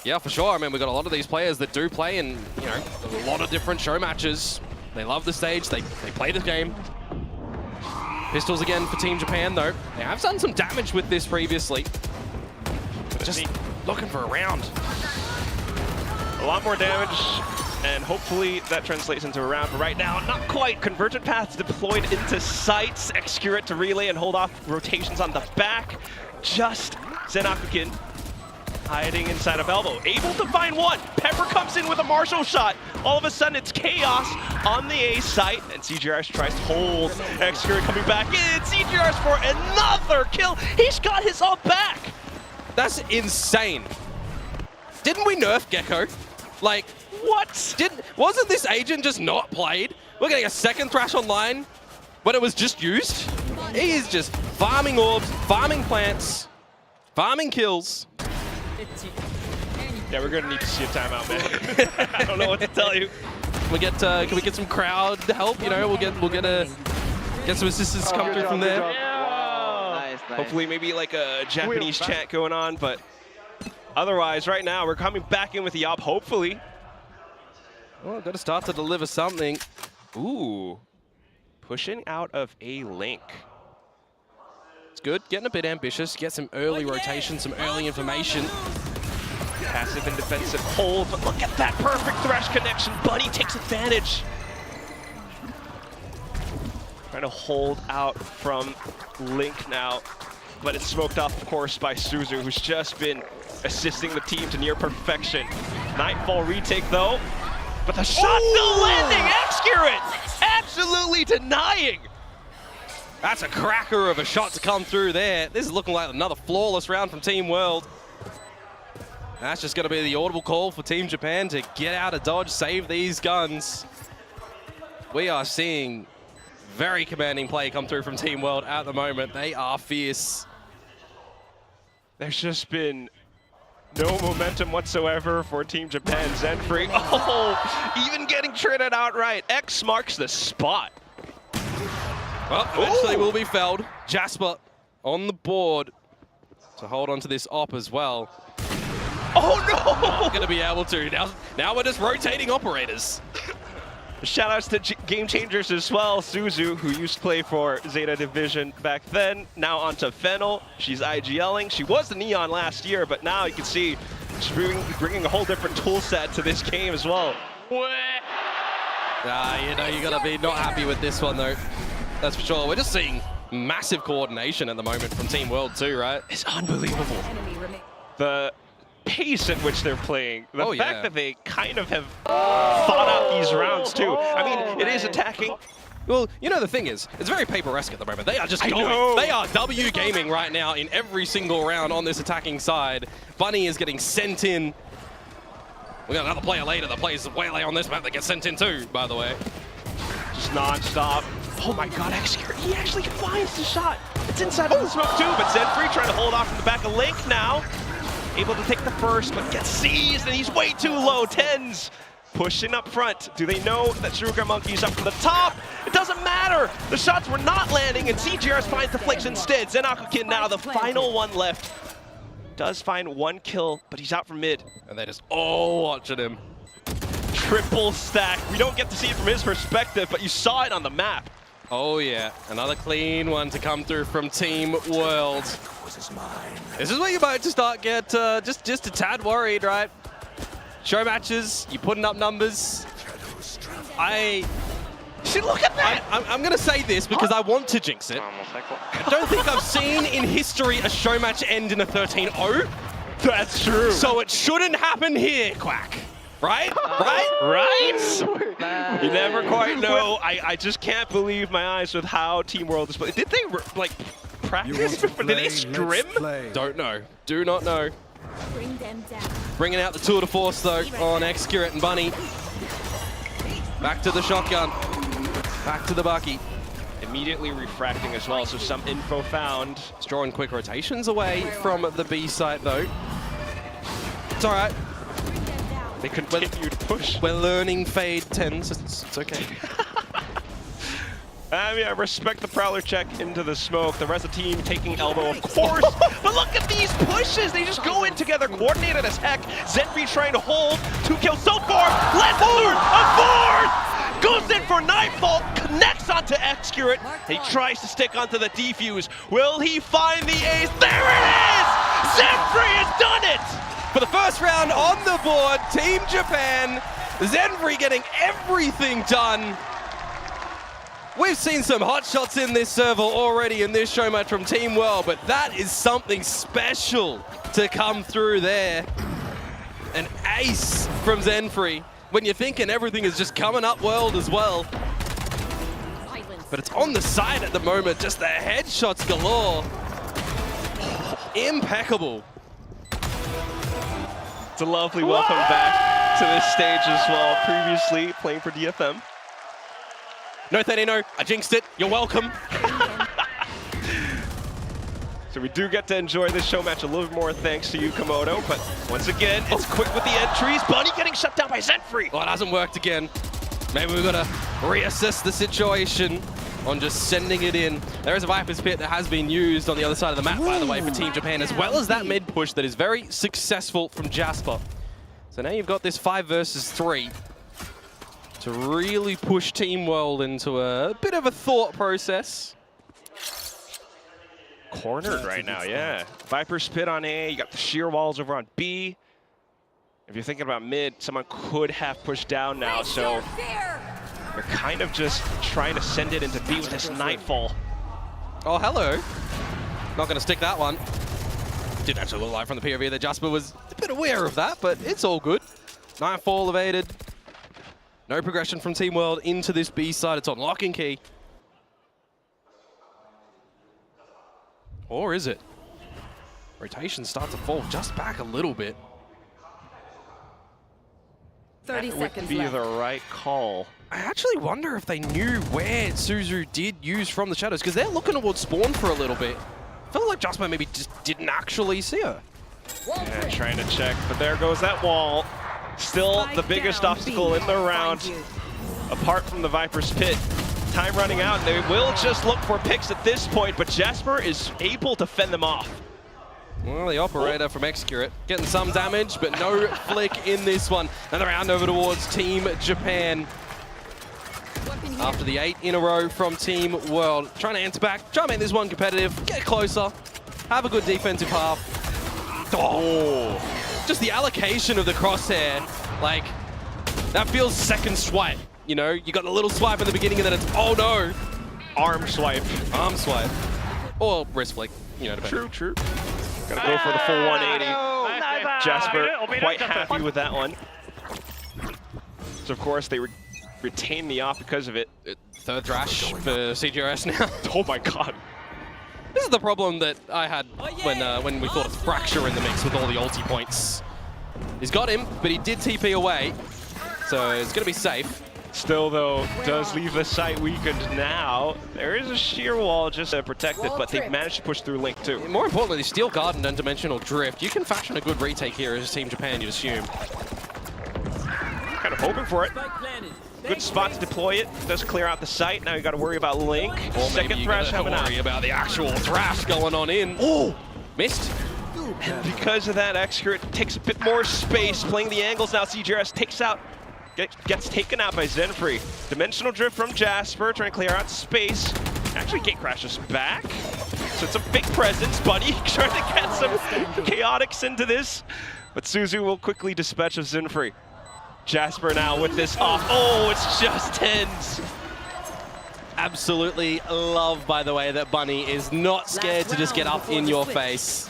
Yeah, for sure. I mean, we've got a lot of these players that do play in, you know, a lot of different show matches. They love the stage. They play the game. Pistols again for Team Japan, though. They have done some damage with this previously. Just looking for a round. A lot more damage, and hopefully that translates into a round. But right now, not quite. Convergent paths deployed into sights. Excurate to relay and hold off rotations on the back. Just Zenakukin hiding inside of elbow. Able to find one. Pepper comes in with a Marshall shot. All of a sudden, it's chaos on the A site, and CGRS tries to hold. Excurate coming back in. CGRS for another kill. He's got his ult back. That's insane. Didn't we nerf Gecko? Like, what? Wasn't this agent just not played? We're getting a second Thrash online when it was just used. He is just farming orbs, farming plants, farming kills. Yeah, we're gonna need to see a timeout, man. I don't know what to tell you. Can we get some crowd help? You know, we'll get some assistance come through from there. Nice. Hopefully, maybe like a Japanese chant going on, but otherwise, right now we're coming back in with the op. Hopefully. Well, got to start to deliver something. Ooh, pushing out of a link. It's good. Getting a bit ambitious. Get some early rotation, some early information. Passive and defensive hold, but look at that perfect Thresh connection. Bunny takes advantage. Trying to hold out from Link now, but it's smoked off, of course, by Suzu, who's just been assisting the team to near perfection. Nightfall retake, though, but the shot still landing. Excurate absolutely denying. That's a cracker of a shot to come through there. This is looking like another flawless round from Team World. That's just going to be the audible call for Team Japan to get out of dodge, save these guns. We are seeing very commanding play come through from Team World at the moment. They are fierce. There's just been no momentum whatsoever for Team Japan. Zenfree, oh, even getting traded outright. X marks the spot. Well, eventually will be felled. Jasper on the board to hold on to this op as well. Oh no! Not going to be able to. Now we're just rotating operators. Shoutouts to Game Changers as well. Suzu, who used to play for Zeta Division back then, now onto Fennel. She's IGLing. She was the Neon last year, but now you can see she's bringing a whole different tool set to this game as well. You know, you got to be not happy with this one, though. That's for sure. We're just seeing massive coordination at the moment from Team World too, right? It's unbelievable. The pace at which they're playing, the fact that they kind of have thought out these rounds too. I mean, it is attacking. Well, you know, the thing is, it's very paper-esque at the moment. They are just going. They are W gaming right now in every single round on this attacking side. Bunny is getting sent in. We got another player later that plays Waylay on this map that gets sent in too, by the way. Just non-stop. Oh my god, Excurate, he actually finds the shot. It's inside of the smoke too, but Zenfree trying to hold off from the back of Link now. Able to take the first, but gets seized, and he's way too low. Tens pushing up front. Do they know that Sugar Monkey's up from the top? It doesn't matter. The shots were not landing, and CGRS finds the flicks instead. Zenakukin now the final one left. Does find one kill, but he's out from mid. And they're just all watching him. Triple stack. We don't get to see it from his perspective, but you saw it on the map. Oh yeah, another clean one to come through from Team World. This is where you might just start get just a tad worried, right? Show matches, you're putting up numbers. Look at that! I'm gonna say this because I want to jinx it. I don't think I've seen in history a show match end in a 13-0. That's true. So it shouldn't happen here, Quack. Right? Right? You never quite know. I just can't believe my eyes with how Team World is playing. Did they like practice? Did they scrim? Don't know. Do not know. Bring them down. Bringing out the tour de force though on Excurate and Bunny. Back to the shotgun. Back to the Bucky. Immediately refracting as well, so some info found. It's drawing quick rotations away from the B site though. It's all right. They continue to push. We're learning Fade 10s. It's okay. I mean, I respect the Prowler check into the smoke. The rest of the team taking elbow, of course. But look at these pushes. They just go in together, coordinated as heck. Zenfree trying to hold. 2 kills so far. Let's a fourth! Goes in for Nightfall. Connects onto Excurate. He tries to stick onto the defuse. Will he find the ace? There it is! Zenfree has done it! First round on the board, Team Japan. Zenfree getting everything done. We've seen some hot shots in this server already in this show match from Team World, but that is something special to come through there. An ace from Zenfree when you're thinking everything is just coming up World as well. But it's on the side at the moment, just the headshots galore. Impeccable. It's a lovely welcome back to this stage as well. Previously playing for DFM. No, Thanino, I jinxed it. You're welcome. So we do get to enjoy this show match a little bit more thanks to you, Komodo. But once again, it's quick with the entries. Bunny getting shut down by Zenfree. Well, it hasn't worked again. Maybe we've got to reassess the situation on just sending it in. There is a Viper's Pit that has been used on the other side of the map, by the way, for Team Japan, as well as that mid push that is very successful from Jasper. So now you've got this 5 versus 3 to really push Team World into a bit of a thought process. Cornered right now, yeah. Viper's Pit on A, you got the sheer walls over on B. If you're thinking about mid, someone could have pushed down now, so they're kind of just trying to send it into B with this Nightfall. Oh, hello. Not going to stick that one. Didn't actually look like from the POV that Jasper was a bit aware of that, but it's all good. Nightfall evaded. No progression from Team World into this B side. It's on lock and key. Or is it? Rotations start to fall just back a little bit. 30 seconds left. Would be the right call. I actually wonder if they knew where Suzu did use from the shadows, because they're looking towards spawn for a little bit. I felt like Jasper maybe just didn't actually see her. Yeah, trying to check, but there goes that wall. Still the biggest obstacle in the round, apart from the Viper's Pit. Time running out, and they will just look for picks at this point, but Jasper is able to fend them off. Well, the operator from Excurate getting some damage, but no flick in this one. Another round over towards Team Japan. After the 8 in a row from Team World. Trying to answer back, try to make this one competitive, get closer, have a good defensive half. Oh, just the allocation of the crosshair, like, that feels second swipe. You know, you got a little swipe in the beginning and then it's, oh no. Arm swipe. Arm swipe. Or wrist flick, you know, depending. True. Gotta go for the full 180. Jasper quite happy with that one. So of course they retain the off because of it. Third thrash for CGRS now. Oh my god. This is the problem that I had when we thought of Fracture in the mix with all the ulti points. He's got him, but he did TP away, so it's gonna be safe. Still though, does leave the site weakened now. There is a sheer wall just to protect it, but they've managed to push through Link too. More importantly, Steel Garden and Dimensional Drift. You can fashion a good retake here as Team Japan, you'd assume. Kind of hoping for it. Good spot to deploy it. Does clear out the site. Now you got to worry about Link. Or second thrash coming out. Worry about the actual thrash going on in. Oh, missed. And because of that, Excurate takes a bit more space. Playing the angles now. CGRS takes out. Gets taken out by Zenfree. Dimensional Drift from Jasper, trying to clear out space. Actually, Gate crashes back. So it's a big presence. Buddy trying to get some chaotics into this. But Suzu will quickly dispatch of Zenfree. Jasper now with this off. Oh, it's just tens. Absolutely love, by the way, that Bunny is not scared to just get up in your face.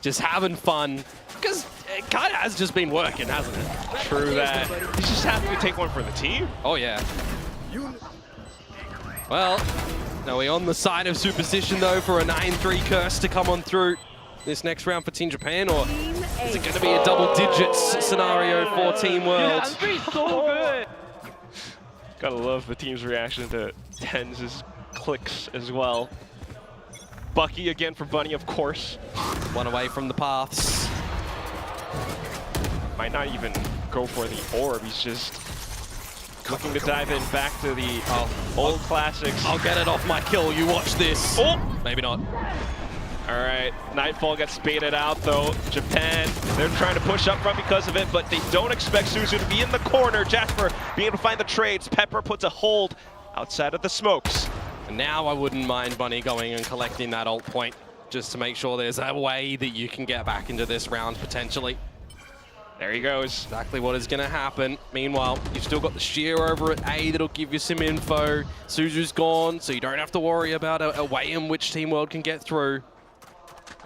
Just having fun. Because it kind of has just been working, hasn't it? True that. He's just happy to take one for the team. Oh, yeah. Well, now we're on the side of Superstition, though, for a 9-3 curse to come on through this next round for Team Japan, or is it going to be a double digits scenario for Team World? So good. Gotta love the team's reaction to Tens' clicks as well. Bucky again for Bunny, of course. One away from the paths. Might not even go for the orb, he's just looking to dive in back to the old classics. I'll get it off my kill, you watch this. Oh! Maybe not. All right, Nightfall gets baited out though. Japan, they're trying to push up front because of it, but they don't expect Suzu to be in the corner. Jasper being able to find the trades. Pepper puts a hold outside of the smokes. And now I wouldn't mind Bunny going and collecting that ult point, just to make sure there's a way that you can get back into this round potentially. There he goes. Exactly what is going to happen. Meanwhile, you've still got the Sheer over at A that'll give you some info. Suzu's gone, so you don't have to worry about a way in which Team World can get through.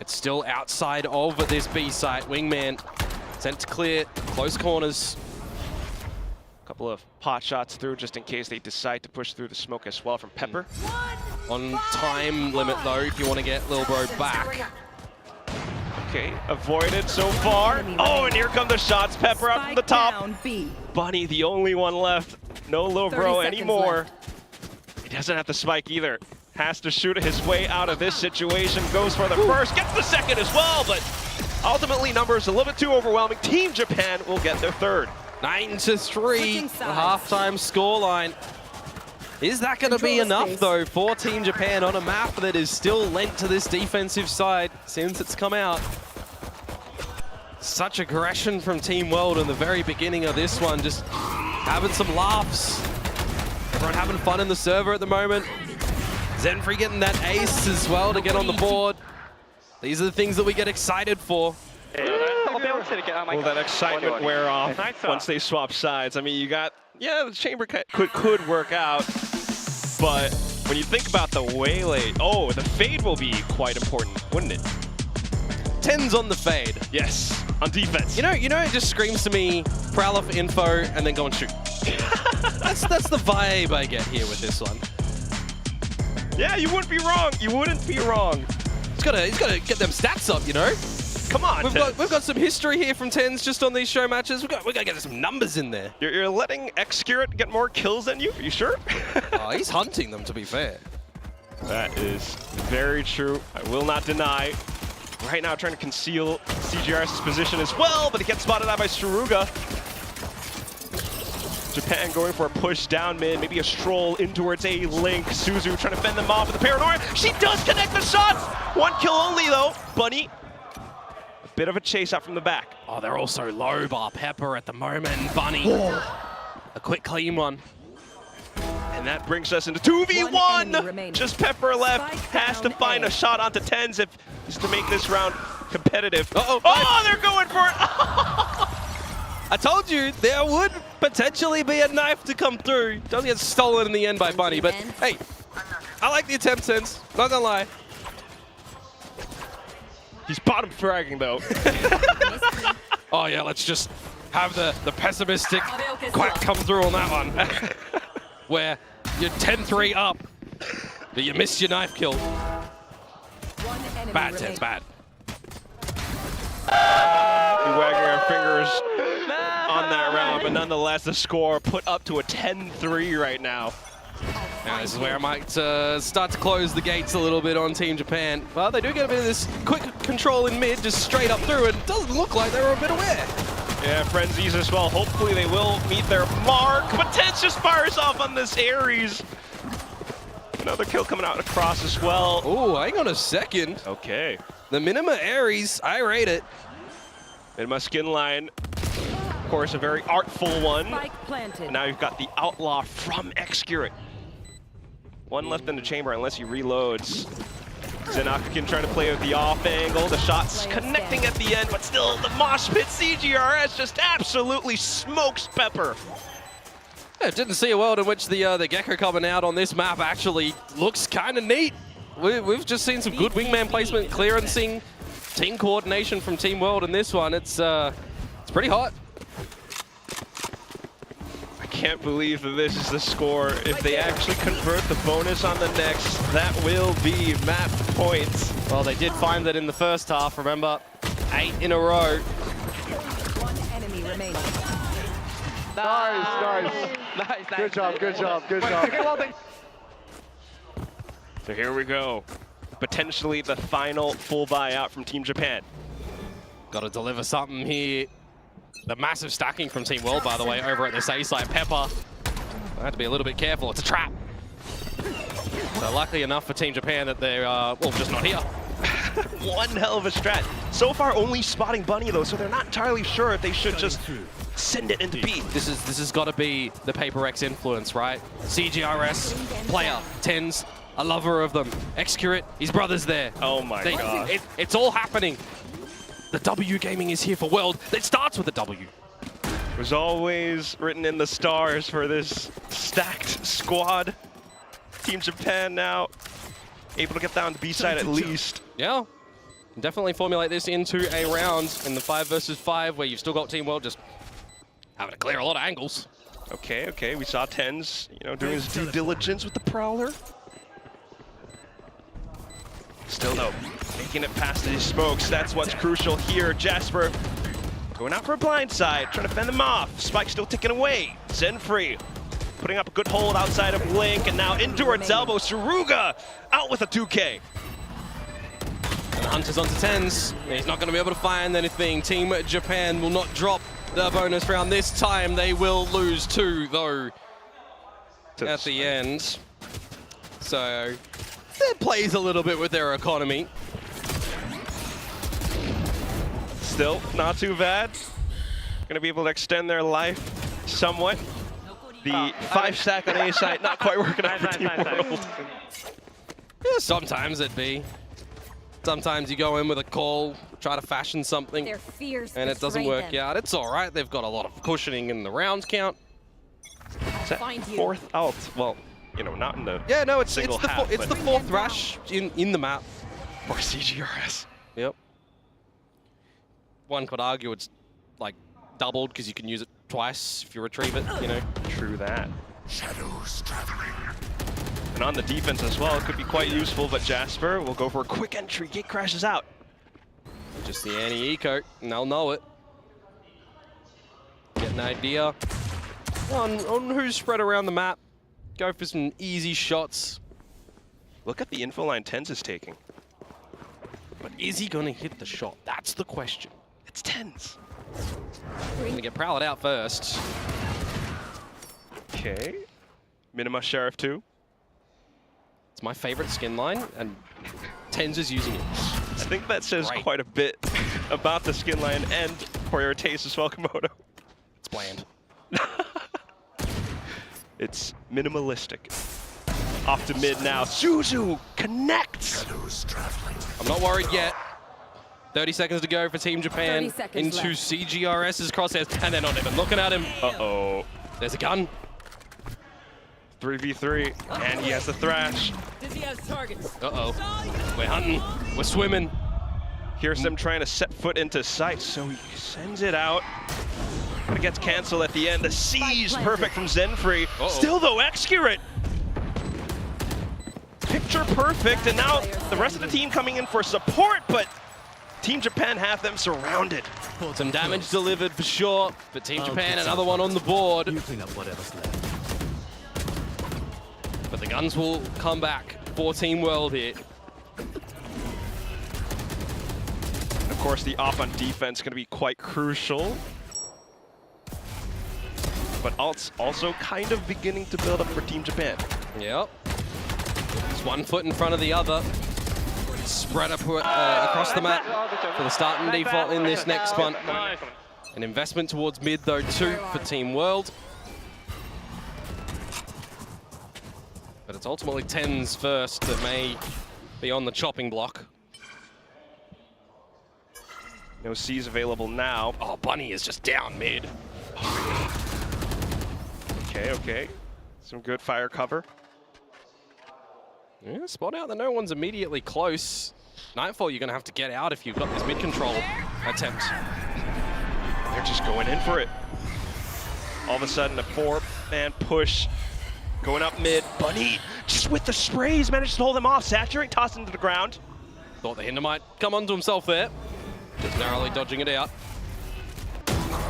It's still outside of this B site. Wingman sent to clear. Close corners. Couple of pot shots through just in case they decide to push through the smoke as well from Pepper. On time limit, though, if you want to get Lil Bro back. Okay, avoided so far. Oh, and here come the shots. Pepper up from the top. Bunny, the only one left. No Lil Bro anymore. He doesn't have the spike either. Has to shoot his way out of this situation. Goes for the first, gets the second as well, but ultimately numbers a little bit too overwhelming. Team Japan will get their third. 9-3, the halftime scoreline. Is that going to be enough, though, for Team Japan on a map that is still lent to this defensive side since it's come out? Such aggression from Team World in the very beginning of this one, just having some laughs. Everyone having fun in the server at the moment. Zenfree getting that ace as well to get on the board. These are the things that we get excited for. Will that excitement wear off once they swap sides? I mean, you got, yeah, the chamber could work out, but when you think about the Waylay, oh, the fade will be quite important, wouldn't it? 10's on the fade. Yes, on defense. You know, it just screams to me, Prowler for info, and then go and shoot. that's the vibe I get here with this one. Yeah, you wouldn't be wrong. You wouldn't be wrong. He's gotta get them stats up, you know. Come on, we've got some history here from Tens just on these show matches. We got to get some numbers in there. You're letting Xcurate get more kills than you? Are you sure? Oh, he's hunting them, to be fair. That is very true. I will not deny. Right now, trying to conceal CGRS's position as well, but he gets spotted out by Suruga. Japan going for a push down mid, maybe a stroll in towards a Link. Suzu trying to fend them off with the paranoia. She does connect the shots! One kill only, though. Bunny. Bit of a chase out from the back. Oh, they're also low bar Pepper at the moment. Bunny, a quick clean one. And that brings us into 2v1. Just Pepper left. Has to find a shot onto Tens if he's to make this round competitive. Oh, they're going for it. I told you there would potentially be a knife to come through. Doesn't get stolen in the end by Bunny, but hey, I like the attempt, Tens. Not gonna lie. He's bottom fragging, though. Oh, yeah, let's just have the pessimistic quack come through on that one. Where you're 10-3 up, but you missed your knife kill. Bad, Tens, bad. We're wagging our fingers on that round, but nonetheless, the score put up to a 10-3 right now. Now this is where I might start to close the gates a little bit on Team Japan. Well, they do get a bit of this quick control in mid, just straight up through, and it doesn't look like they were a bit aware. Yeah, Frenzies as well. Hopefully they will meet their mark, but Tens just fires off on this Ares. Another kill coming out across as well. Oh, hang on a second. Okay. The Minima Ares, I rate it. Minima skin line. Of course, a very artful one. And now you've got the Outlaw from Xcurate. One left in the chamber unless he reloads. Zenakakin trying to play with the off angle. The shot's connecting at the end, but still the mosh pit CGRS just absolutely smokes Pepper. Yeah, didn't see a world in which the Gecko coming out on this map actually looks kind of neat. We've just seen some good wingman placement, clearancing, team coordination from Team World in this one. It's pretty hot. I can't believe that this is the score. If they actually convert the bonus on the next, that will be map points. Well, they did find that in the first half, remember? 8 in a row. One enemy remaining. Nice. Good job. So here we go. Potentially the final full buyout from Team Japan. Got to deliver something here. The massive stacking from Team World, by the way, over at this A side. Pepper, I have to be a little bit careful. It's a trap. So luckily enough for Team Japan that they're, well, just not here. One hell of a strat. So far, only spotting Bunny, though, so they're not entirely sure if they should just send it into B. This has got to be the Paper X influence, right? CGRS, player, Tens, a lover of them. Xcurate, his brother's there. Oh my god. It's all happening. The W gaming is here for World. It starts with a W. It was always written in the stars for this stacked squad. Team Japan now able to get down to B-side at least. Yeah. Definitely formulate this into a round in the 5 versus 5 where you've still got Team World just having to clear a lot of angles. Okay, okay, we saw Tens, you know, doing his due diligence with the Prowler. Still though, making it past these smokes, that's what's crucial here. Jasper going out for a blind side, trying to fend them off. Spike still ticking away. Zenfree putting up a good hold outside of Blink, and now into towards elbow. Saruga out with a 2K. And Hunter's onto Tens. He's not going to be able to find anything. Team Japan will not drop the bonus round this time. They will lose 2 though at the end. So that plays a little bit with their economy. Still not too bad. Gonna be able to extend their life somewhat. The 5 stack on A side not quite working out for Team World. Yeah, sometimes it'd be. Sometimes you go in with a call, try to fashion something, and it doesn't work out. It's all right. They've got a lot of cushioning in the rounds count. Is that 4th ult? Well, you know, not in the it's single the half, it's the but 4th rush in the map. or CGRS. Yep. One could argue it's like doubled because you can use it twice if you retrieve it, you know. True that. Shadows traveling. And on the defense as well, it could be quite useful, but Jasper will go for a quick entry. Gate crashes out. Just the anti-eco, and they'll know it. Get an idea on who's spread around the map. Go for some easy shots. Look at the info line Tens is taking. But is he gonna hit the shot? That's the question. It's Tens. We're gonna get Prowled out first. Okay. Minima Sheriff 2. It's my favorite skin line, and Tens is using it. I think that says quite a bit about the skin line and for your taste as well, Komodo. It's bland. It's minimalistic. Off to mid now. Suzu connects. I'm not worried yet. 30 seconds to go for Team Japan into CGRS's crosshairs, and they're not even looking at him. Uh-oh. There's a gun. 3v3, and he has the thrash. Uh-oh. We're hunting. We're swimming. Here's them trying to set foot into sight, so he sends it out. But it gets canceled at the end. The siege perfect from Zenfree. Still though, accurate. Picture perfect, and now the rest of the team coming in for support, but Team Japan have them surrounded. Some damage delivered for sure, but Team Japan another one on the board. You clean up whatever's left. But the guns will come back for Team World here. Of course, the op on defense going to be quite crucial. But ult's also kind of beginning to build up for Team Japan. Yep. It's 1 foot in front of the other. Spread up across the map for the start and default in this next one. An investment towards mid though too for Team World. But it's ultimately Tens first that may be on the chopping block. No C's available now. Oh, Bunny is just down mid. Okay, okay. Some good fire cover. Yeah, spot out that no one's immediately close. Nightfall, you're going to have to get out if you've got this mid-control attempt. They're just going in for it. All of a sudden, a 4-man push going up mid. Bunny, just with the sprays, manages to hold them off. Saturate, tossed into the ground. Thought the Hinder might come onto himself there. Just narrowly dodging it out.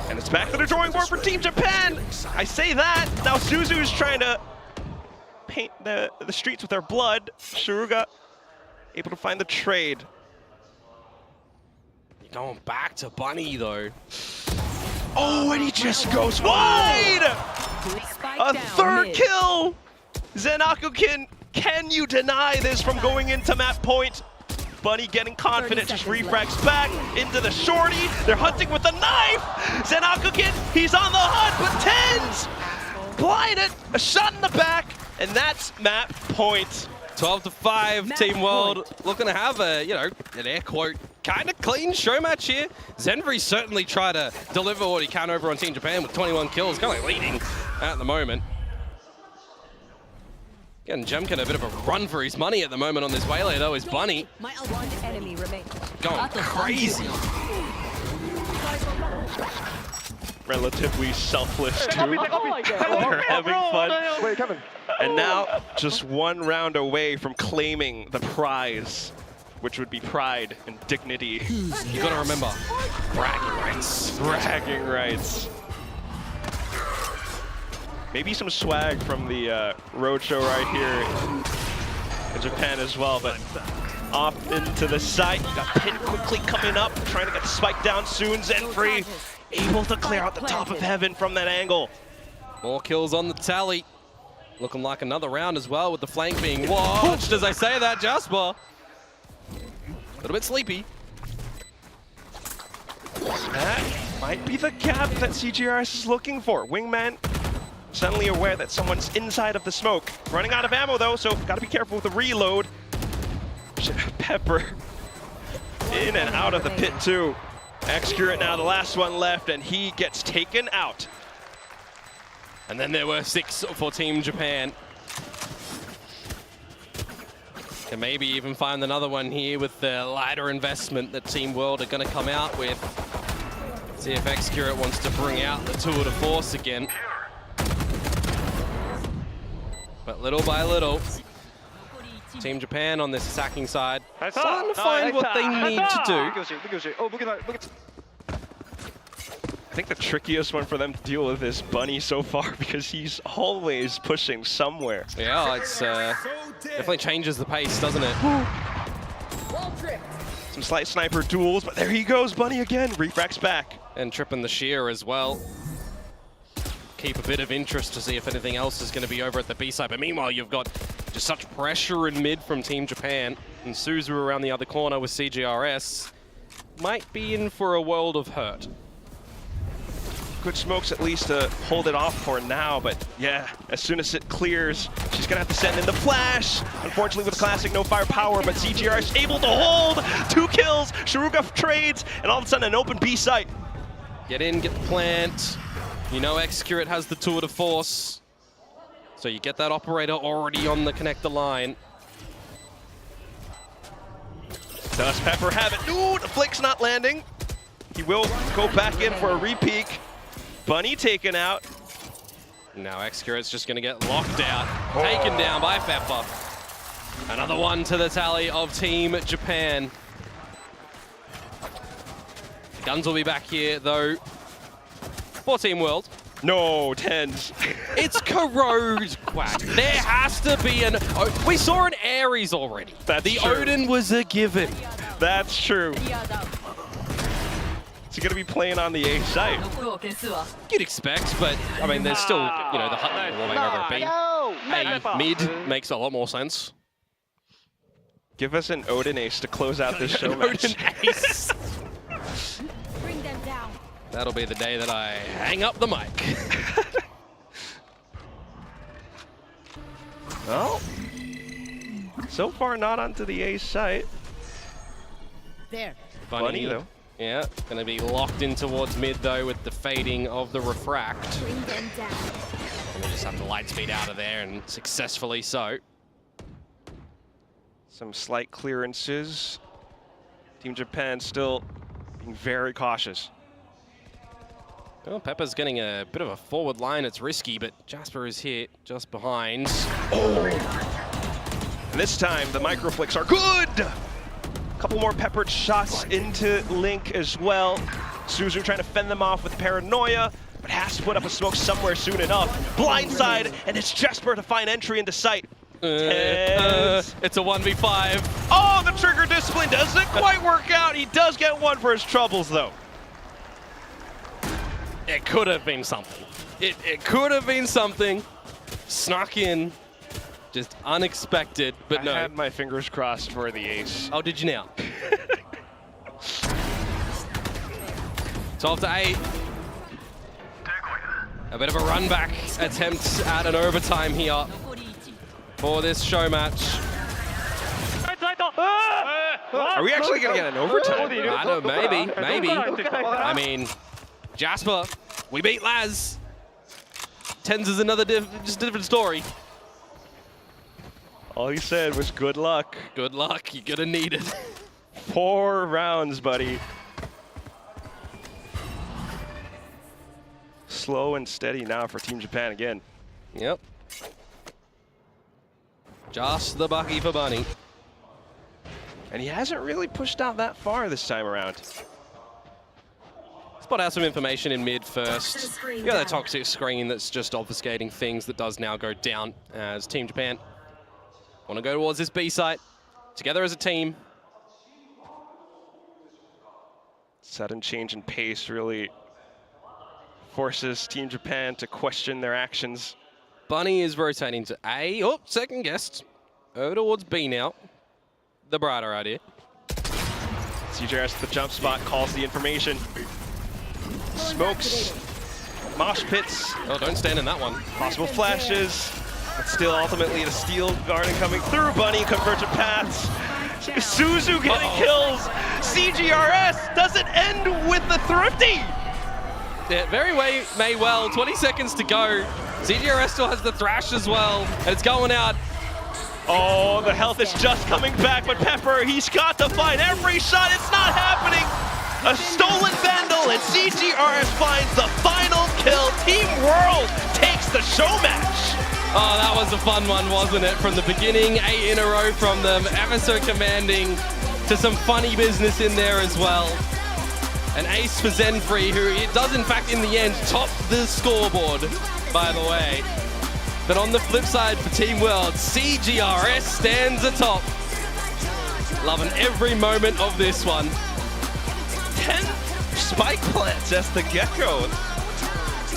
And it's back to the drawing board for Team Japan. I say that. Now Suzu is trying to paint the streets with their blood. Saruga able to find the trade. You're going back to Bunny though. Oh, and he just goes wide! A third kill! Zenakukin, can you deny this from going into map point? Bunny getting confident, just refrags back into the shorty. They're hunting with a knife! Zenakukin, he's on the hunt, but Tens! Blinded, a shot in the back, and that's map point. 12-5, Team World looking to have a, you know, an air quote kind of clean show match here. Zenvry certainly tried to deliver what he can over on Team Japan with 21 kills, kind of leading at the moment. Getting Jemkin a bit of a run for his money at the moment on this Waylay though is Bunny. One enemy remains. Going crazy. Relatively selfless too. They're having fun. Wait, Kevin. And now just one round away from claiming the prize, which would be pride and dignity. You gotta remember, bragging rights. Bragging rights. Maybe some swag from the roadshow right here in Japan as well, but off into the side. You got Pin quickly coming up, trying to get the spike down soon. Zenfree able to clear out the top of heaven from that angle. More kills on the tally. Looking like another round as well with the flank being watched as I say that, Jasper. A little bit sleepy. That might be the gap that CGRS is looking for. Wingman suddenly aware that someone's inside of the smoke. Running out of ammo though, so gotta be careful with the reload. Pepper in and out of the pit too. Xcurate now the last one left and he gets taken out. And then there were 6 for Team Japan. Can maybe even find another one here with the lighter investment that Team World are going to come out with. See if Xcurate wants to bring out the tour de force again. But little by little, Team Japan on this attacking side starting to find what they need to do. I think the trickiest one for them to deal with is Bunny so far because he's always pushing somewhere. Yeah, it's definitely changes the pace, doesn't it? Some slight sniper duels, but there he goes, Bunny again. Refrac's back. And tripping the shear as well. Keep a bit of interest to see if anything else is going to be over at the B side. But meanwhile, you've got just such pressure in mid from Team Japan. And Suzu around the other corner with CGRS. Might be in for a world of hurt. Good smokes at least to hold it off for now, but yeah, as soon as it clears, she's gonna have to send in the flash. Unfortunately with Classic, no firepower, but CGR is able to hold 2 kills. Sharuga trades, and all of a sudden an open B site. Get in, get the plant. You know Xcurate has the tour de force. So you get that operator already on the connector line. Does Pepper have it? Ooh, the flick's not landing. He will go back in for a repeak. Bunny taken out. Now Xcurate's just going to get locked out. Taken down by Pepper. Another one to the tally of Team Japan. Guns will be back here, though, for Team World. No, 10s. It's Corrode, Quack. There has to be an... we saw an Ares already. That's the true. Odin was a given. That's true. Is he going to be playing on the A site? You'd expect, but I mean, there's still, you know, the Hutton warming over at B. A mid makes a lot more sense. Give us an Odin ace to close out this show match. Odin ace. Bring them down. That'll be the day that I hang up the mic. Well, so far not onto the A site. There. Bunny though. Yeah, gonna be locked in towards mid though with the fading of the refract. Bring them down. And we just have the light speed out of there and successfully so. Some slight clearances. Team Japan still being very cautious. Well, Pepper's getting a bit of a forward line. It's risky, but Jasper is here just behind. Oh! And this time the microflicks are good! Couple more peppered shots into Link as well. Suzu trying to fend them off with Paranoia, but has to put up a smoke somewhere soon enough. Blindside, and it's Jesper to find entry into sight. It's a 1v5. Oh, the trigger discipline doesn't quite work out. He does get one for his troubles, though. It could have been something. It could have been something. Snuck in. Just unexpected, but no. I had my fingers crossed for the ace. Oh, did you now? 12 to 8. A bit of a run back attempt at an overtime here for this show match. Are we actually going to get an overtime? I don't know, maybe. I mean, Jasper, we beat Laz. Tens is another just a different story. All he said was good luck. Good luck, you're gonna need it. 4 rounds, buddy. Slow and steady now for Team Japan again. Yep. Just the Bucky for Bunny. And he hasn't really pushed out that far this time around. Spot out some information in mid first. You got that toxic screen that's just obfuscating things that does now go down as Team Japan want to go towards this B site together as a team. Sudden change in pace really forces Team Japan to question their actions. Bunny is rotating to A. Oh, second guessed. Over towards B now. The brighter idea. CJRS at the jump spot calls the information. Smokes, mosh pits. Oh, don't stand in that one. Possible flashes, but still ultimately the steel garden coming through. Bunny convergent paths. Suzu getting kills. CGRS doesn't end with the thrifty. Yeah, very may well. 20 seconds to go. CGRS still has the thrash as well, and it's going out. Oh, the health is just coming back, but Pepper, he's got to find every shot. It's not happening. A stolen Vandal, and CGRS finds the final kill. Team World takes the show match. Oh, that was a fun one, wasn't it? From the beginning, 8 in a row from them, ever so commanding, to some funny business in there as well. An ace for Zenfree, who it does in fact in the end top the scoreboard, by the way. But on the flip side for Team World, CGRS stands atop. Loving every moment of this one. 10 spike plants as the Gecko.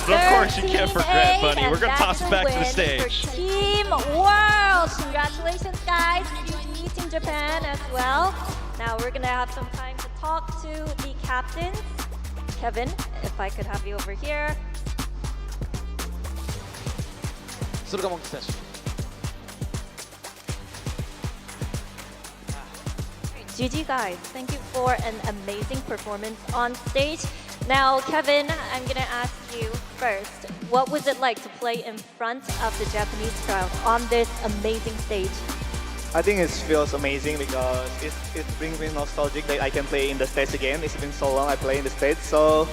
But of course you can't forget, Bunny. We're going to toss it back to the stage. Team World! Congratulations, guys. You beat Team Japan as well. Now we're going to have some time to talk to the captains. Kevin, if I could have you over here. GG guys, thank you for an amazing performance on stage. Now Kevin, I'm gonna ask you first, what was it like to play in front of the Japanese crowd on this amazing stage? I think it feels amazing because it brings me nostalgic that I can play in the stage again. It's been so long I play in the stage, so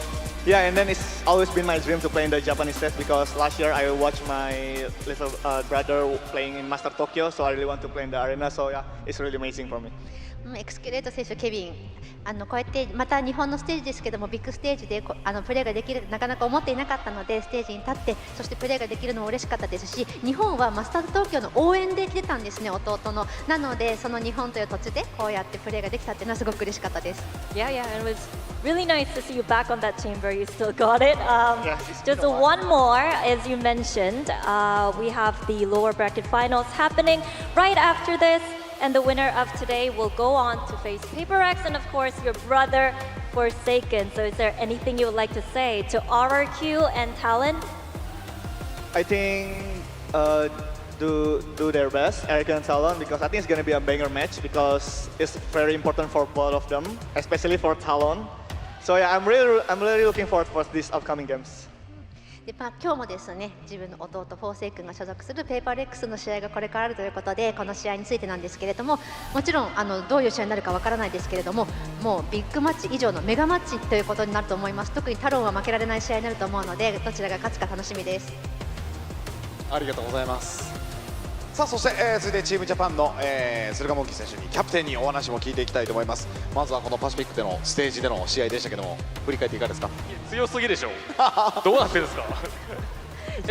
yeah, and then it's always been my dream to play in the Japanese stage because last year I watched my little brother playing in Master Tokyo, so I really want to play in the arena, so yeah, it's really amazing for me. エクスキュレート選手、ケビン、こうやってまた日本のステージですけども、ビッグステージでプレーができるなかなか思っていなかったので、ステージに立って、そしてプレーができるのも嬉しかったですし、日本はマスターズ東京の応援で来てたんですね、弟の。なので、その日本という土地でこうやってプレーができたっていうのはすごく嬉しかったです。Yeah, yeah, it was really nice to see you back on that chamber. You still got it. Just one more, as you mentioned, we have the lower bracket finals happening right after this. And the winner of today will go on to face Paper X and of course your brother Forsaken. So is there anything you would like to say to RRQ and Talon? I think do their best, RRQ and Talon, because I think it's gonna be a banger match because it's very important for both of them, especially for Talon. So yeah, I'm really looking forward for these upcoming games. で今日もですね、自分の弟フォーセイ君が所属するペーパーレックスの試合がこれからあるということで、この試合についてなんですけれども、もちろんどういう試合になるかわからないですけれども、もうビッグマッチ以上のメガマッチということになると思います。特にタロンは負けられない試合になると思うので、どちらが勝つか楽しみです。ありがとうございます。さあそして、続いてチームジャパンの、駿河モンキー選手にキャプテンにお話も聞いていきたいと思います。まずはこのパシフィックでのステージでの試合でしたけども、振り返っていかがですか？強すぎでしょどうなってるんですか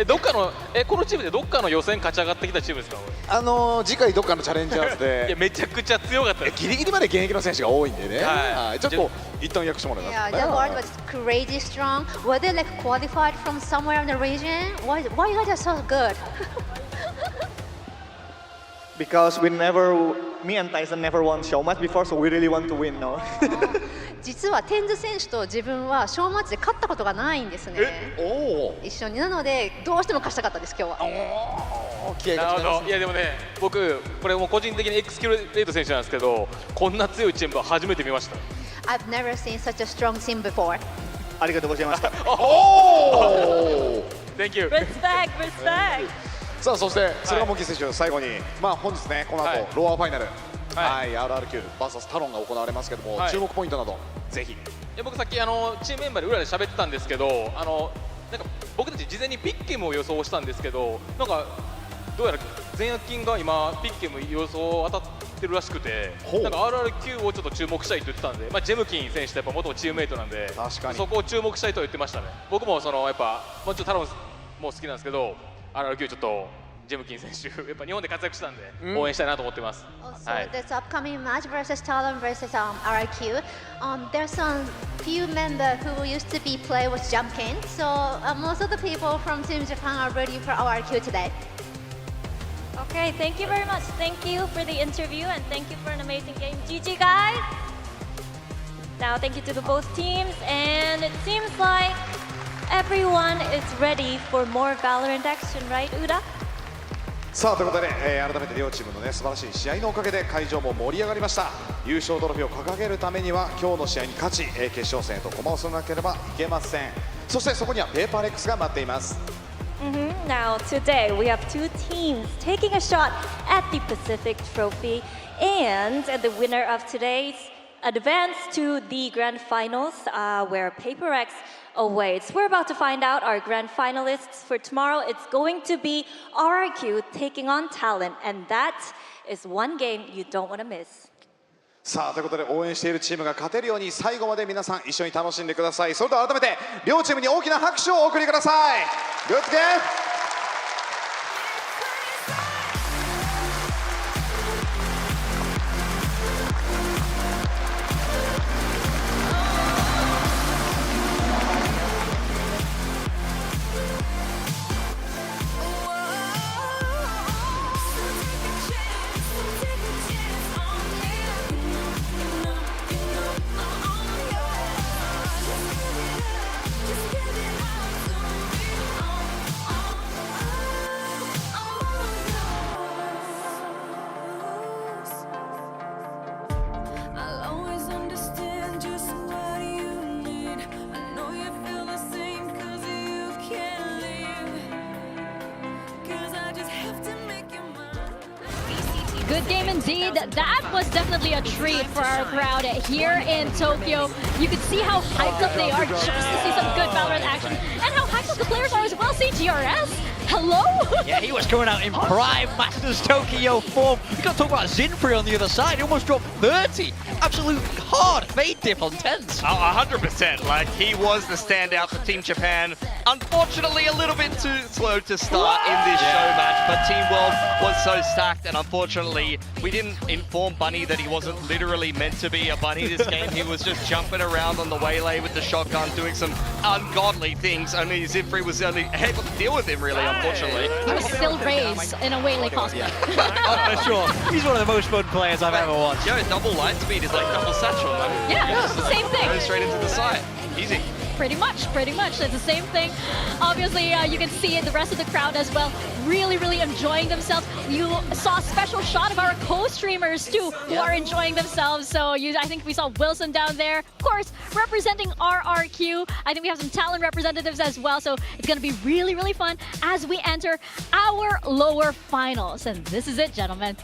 どっかのこのチームでどっかの予選勝ち上がってきたチームですか？次回どっかのチャレンジャーズでいやめちゃくちゃ強かったです。ギリギリまで現役の選手が多いんでね、はい、ちょっと一旦訳してもらいます。Yeah, the board was crazy strong. Were they like qualified from somewhere in the region? Why you guys are so good? Because me and Tyson never won show match before, so we really want to win now. 実はテンズ選手と自分はショーマッチで勝ったことがないんですね。一緒になのでどうしても勝ちたかったです今日は。なるほど。いやでもね、僕これも個人的にエクスキュレート選手なんですけど、こんな強いチームは初めて見ました。I've never seen such a strong team before. ありがとうございました。Thank you. Respect, respect. さあそして菅本選手最後に本日ねこの後ローアファイナルRRQ vs タロンが行われますけども注目ポイントなどぜひ。僕さっきチームメンバーで裏で喋ってたんですけど、なんか僕たち事前にピッケムを予想したんですけど、なんかどうやら全夜勤が今ピッケム予想当たってるらしくて、なんか RRQ をちょっと注目したいと言ってたんで、ジェムキン選手とやっぱ元チームメイトなんで、そこを注目したいと言ってましたね。僕もやっぱもうちょっとタロンも好きなんですけど、RRQ ちょっとジェムキン選手やっぱ日本で活躍したんで応援したいなと思ってます。So this upcoming match versus Talon versus RRQ, there's some few members who used to be play with Jumpkin. So most of the people from Team Japan are ready for RRQ today. Okay, thank you very much. Thank you for the interview and thank you for an amazing game. GG guys. Now thank you to the both teams, and it seems like everyone is ready for more Valorant action, right, Uda? さあということで、改めて両チームのね素晴らしい試合のおかげで会場も盛り上がりました。優勝トロフィーを掲げるためには今日の試合に勝ち、決勝戦へと駒を進めなければいけません。そしてそこにはペーパーレックスが待っています。Now today we have two teams taking a shot at the Pacific Trophy, and the winner of today's advance to the grand finals, where Paper X awaits. We're about to find out our grand finalists for tomorrow. It's going to be RRQ taking on Talon, and that is one game you don't want to miss. さあということで応援しているチームが勝てるように最後まで皆さん一緒に楽しんでください。それでは改めて両チームに大きな拍手をお送りください。Good game! Good game indeed. That was definitely a treat for our crowd here in Tokyo. You could see how hyped up they are just to see some good Valorant action, and how hyped up the players are as well. See GRS. Hello? Yeah, he was coming out in prime Masters Tokyo form. You got to talk about Zinfree on the other side. He almost dropped 30. Absolute hard fade dip on 10s. 100%. Like, he was the standout for Team Japan. Unfortunately, a little bit too slow to start in this show match, but Team World was so stacked, and unfortunately, we didn't inform Bunny that he wasn't literally meant to be a bunny this game. He was just jumping around on the waylay with the shotgun, doing some ungodly things. Only Zinfree was only able to deal with him, really, unfortunately. He was still raised in a waylay cosplay. I'm not sure. He's one of the most fun players I've ever watched. Yo, double light speed is like double satchel, man. Yeah, same thing. Goes straight into the side. Easy. Pretty much. It's the same thing. Obviously, you can see the rest of the crowd as well, really enjoying themselves. You saw a special shot of our co-streamers too, who are enjoying themselves. So I think we saw Wilson down there, of course, representing RRQ. I think we have some Talon representatives as well. So it's going to be really fun as we enter our lower finals. And this is it, gentlemen.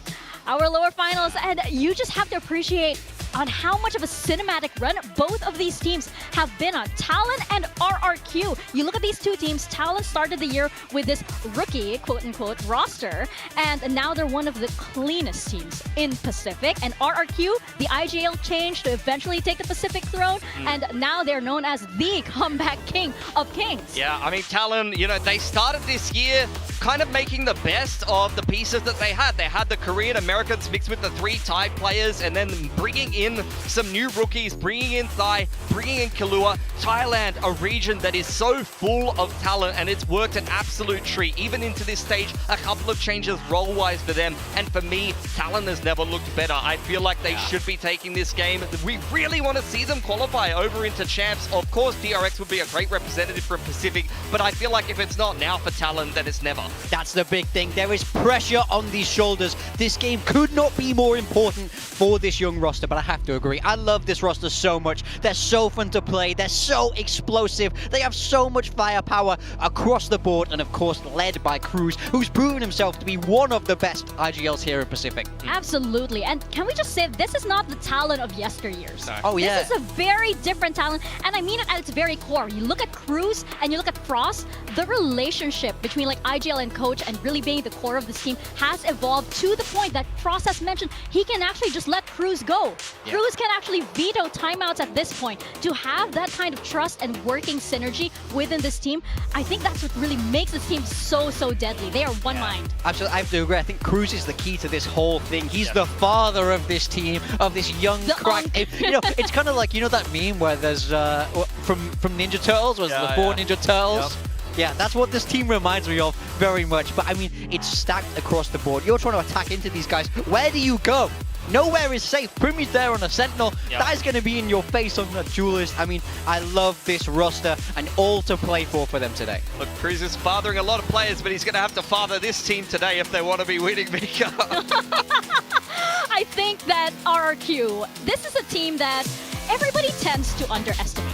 Our lower finals, and you just have to appreciate on how much of a cinematic run both of these teams have been on. Talon and RRQ. You look at these two teams, Talon started the year with this rookie, quote-unquote, roster, and now they're one of the cleanest teams in Pacific. And RRQ, the IGL changed to eventually take the Pacific throne, and now they're known as the comeback king of kings. Yeah, I mean, Talon, you know, they started this year kind of making the best of the pieces that they had. They had the Korean Americans mixed with the 3 Thai players, and then bringing in some new rookies, bringing in Thai, bringing in Kahlua. Thailand, a region that is is so full of talent, and it's worked an absolute treat. Even into this stage, a couple of changes role-wise for them, and for me, Talon has never looked better. I feel like they should be taking this game. We really want to see them qualify over into champs. Of course, DRX would be a great representative from Pacific, but I feel like if it's not now for Talon, then it's never. That's the big thing. There is pressure on these shoulders. This game could not be more important for this young roster, but I have to agree. I love this roster so much. They're so fun to play. They're so explosive. They have so much firepower across the board, and of course, led by Cruz, who's proven himself to be one of the best IGLs here in Pacific. Absolutely. And can we just say, this is not the Talon of yesteryears. No. Oh, yeah. This is a very different Talon, and I mean it at its very core. You look at Cruz and you look at Frost, the relationship between like IGL and coach and really being the core of this team has evolved to the point that Frost has mentioned he can actually just let Cruz go. Yeah. Cruz can actually veto timeouts at this point. To have that kind of trust and working synergy within this team, I think that's what really makes this team so deadly. They are one mind. Absolutely, I have to agree. I think Cruz is the key to this whole thing. He's the father of this team, of this young crack. You know, it's kind of like, you know that meme where there's from Ninja Turtles, was the 4 Ninja Turtles? Yep. Yeah, that's what this team reminds me of very much. But I mean, it's stacked across the board. You're trying to attack into these guys. Where do you go? Nowhere is safe. Primy's there on a Sentinel. Yep. That is going to be in your face on the Duelist. I mean, I love this roster and all to play for them today. Look, Cruz is fathering a lot of players, but he's going to have to father this team today if they want to be winning, Mika. I think that RRQ, this is a team that everybody tends to underestimate.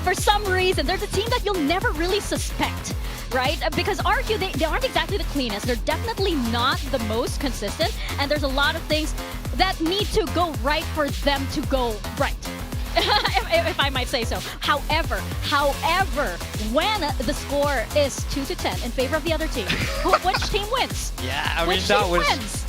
For some reason, there's a team that you'll never really suspect, right? Because RRQ, they aren't exactly the cleanest. They're definitely not the most consistent, and there's a lot of things that need to go right for them to go right. if I might say so. However, when the score is 2-10 in favor of the other team, which team wins? Yeah, I mean,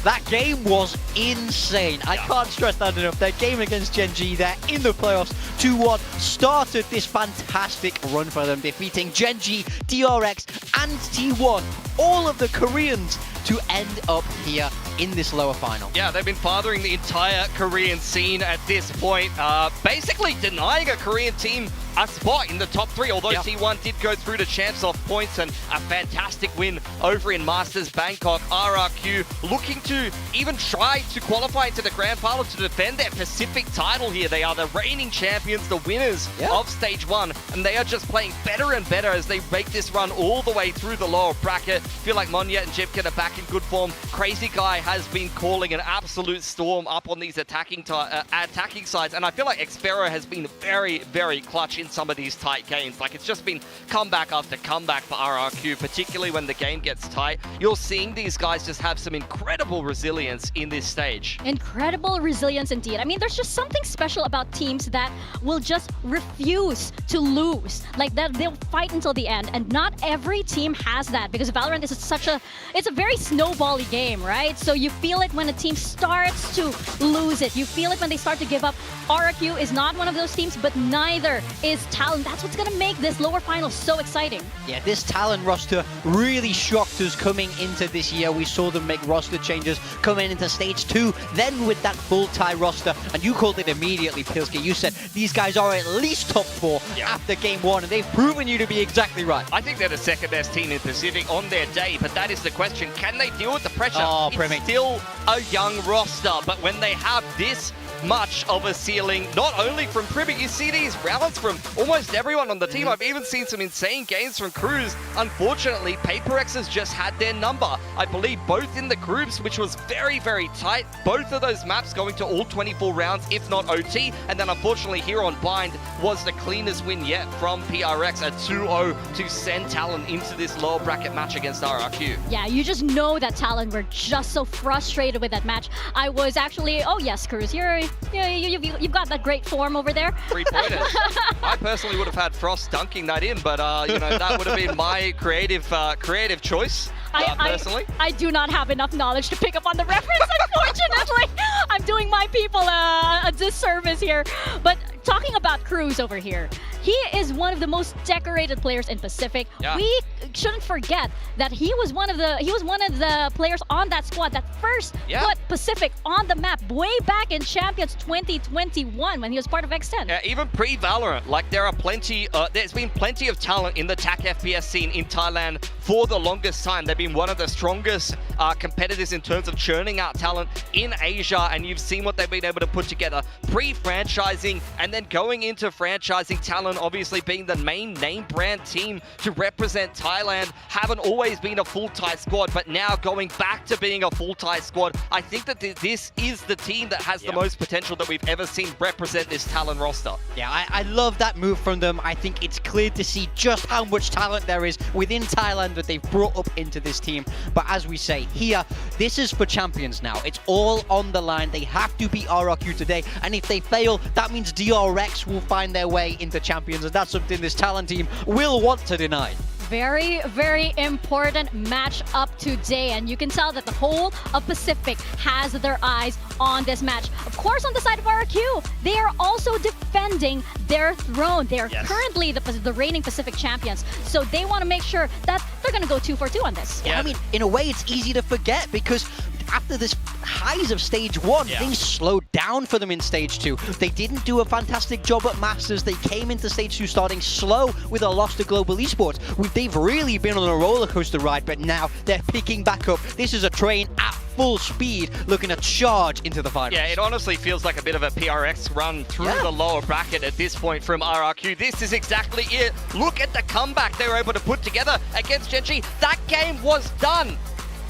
that game was insane. I can't stress that enough. Their game against Gen G, they're in the playoffs 2-1, started this fantastic run for them, defeating Gen G, DRX, and T1, all of the Koreans, to end up here in this lower final. Yeah, they've been fathering the entire Korean scene at this point, basically denying a Korean team a spot in the top 3, although T1 did go through to champs off points and a fantastic win over in Masters Bangkok. RRQ looking to even try to qualify into the grand final to defend their Pacific title here. They are the reigning champions, the winners of stage 1, and they are just playing better and better as they make this run all the way through the lower bracket. Feel like Monye and Jibkin are back in good form. Crazy Guy has been calling an absolute storm up on these attacking sides, and I feel like Xpero has been very clutch in some of these tight games. Like, it's just been comeback after comeback for RRQ, particularly when the game gets tight. You're seeing these guys just have some incredible resilience in this stage. Incredible resilience indeed. I mean, there's just something special about teams that will just refuse to lose. Like, that they'll fight until the end, and not every team has that, because Valorant is it's a very snowbally game, right? So you feel it when a team starts to lose it. You feel it when they start to give up. RRQ is not one of those teams, but neither is Talon. That's what's going to make this lower final so exciting. Yeah, this Talon roster really shocked us coming into this year. We saw them make roster changes coming into stage 2, then with that full tie roster, and you called it immediately, Pilski. You said these guys are at least top 4 after game 1, and they've proven you to be exactly right. I think they're the second best team in Pacific on their day, but that is the question. Can they deal with the pressure? Oh, it's still a young roster, but when they have this much of a ceiling, not only from Privy, you see these rounds from almost everyone on the team. I've even seen some insane games from Cruz. Unfortunately, PaperX has just had their number. I believe both in the groups, which was very tight. Both of those maps going to all 24 rounds, if not OT. And then unfortunately here on Bind was the cleanest win yet from PRX, a 2-0 to send Talon into this lower bracket match against RRQ. Yeah, you just know that Talon were just so frustrated with that match. I was actually, oh yes, Cruz, you've got that great form over there. 3-pointers. I personally would have had Frost dunking that in, but you know, that would have been my creative choice. Personally, I do not have enough knowledge to pick up on the reference, unfortunately. I'm doing my people a disservice here. But talking about Cruz over here, He is one of the most decorated players in Pacific. Yeah. We shouldn't forget that he was one of the players on that squad that first put Pacific on the map way back in Champions 2021 when he was part of X10. Yeah, even pre-Valorant, like there are plenty, there's been plenty of talent in the TAC FPS scene in Thailand for the longest time. They've been one of the strongest competitors in terms of churning out talent in Asia, and you've seen what they've been able to put together pre-franchising and then going into franchising. Talent obviously being the main name brand team to represent Thailand, haven't always been a full Thai squad, but now going back to being a full Thai squad. I think that this is the team that has the most potential that we've ever seen represent this Talon roster. Yeah, I love that move from them. I think it's clear to see just how much talent there is within Thailand that they've brought up into this team. But as we say here, this is for champions now. It's all on the line. They have to beat RRQ today, and if they fail, that means DRX will find their way into champions, and that's something this Talon team will want to deny. Very, very important match up today, and you can tell that the whole of Pacific has their eyes on this match. Of course, on the side of RRQ, they are also defending their throne. They are currently the reigning Pacific champions, so they want to make sure that they're going to go 2 for 2 on this. Yeah, I mean, in a way, it's easy to forget because after this highs of stage 1, things slowed down for them in stage 2. They didn't do a fantastic job at Masters. They came into stage 2 starting slow with a loss to Global Esports. They've really been on a roller coaster ride, but now they're picking back up. This is a train at full speed looking to charge into the finals. Yeah, it honestly feels like a bit of a PRX run through the lower bracket at this point from RRQ. This is exactly it. Look at the comeback they were able to put together against Genji. That game was done.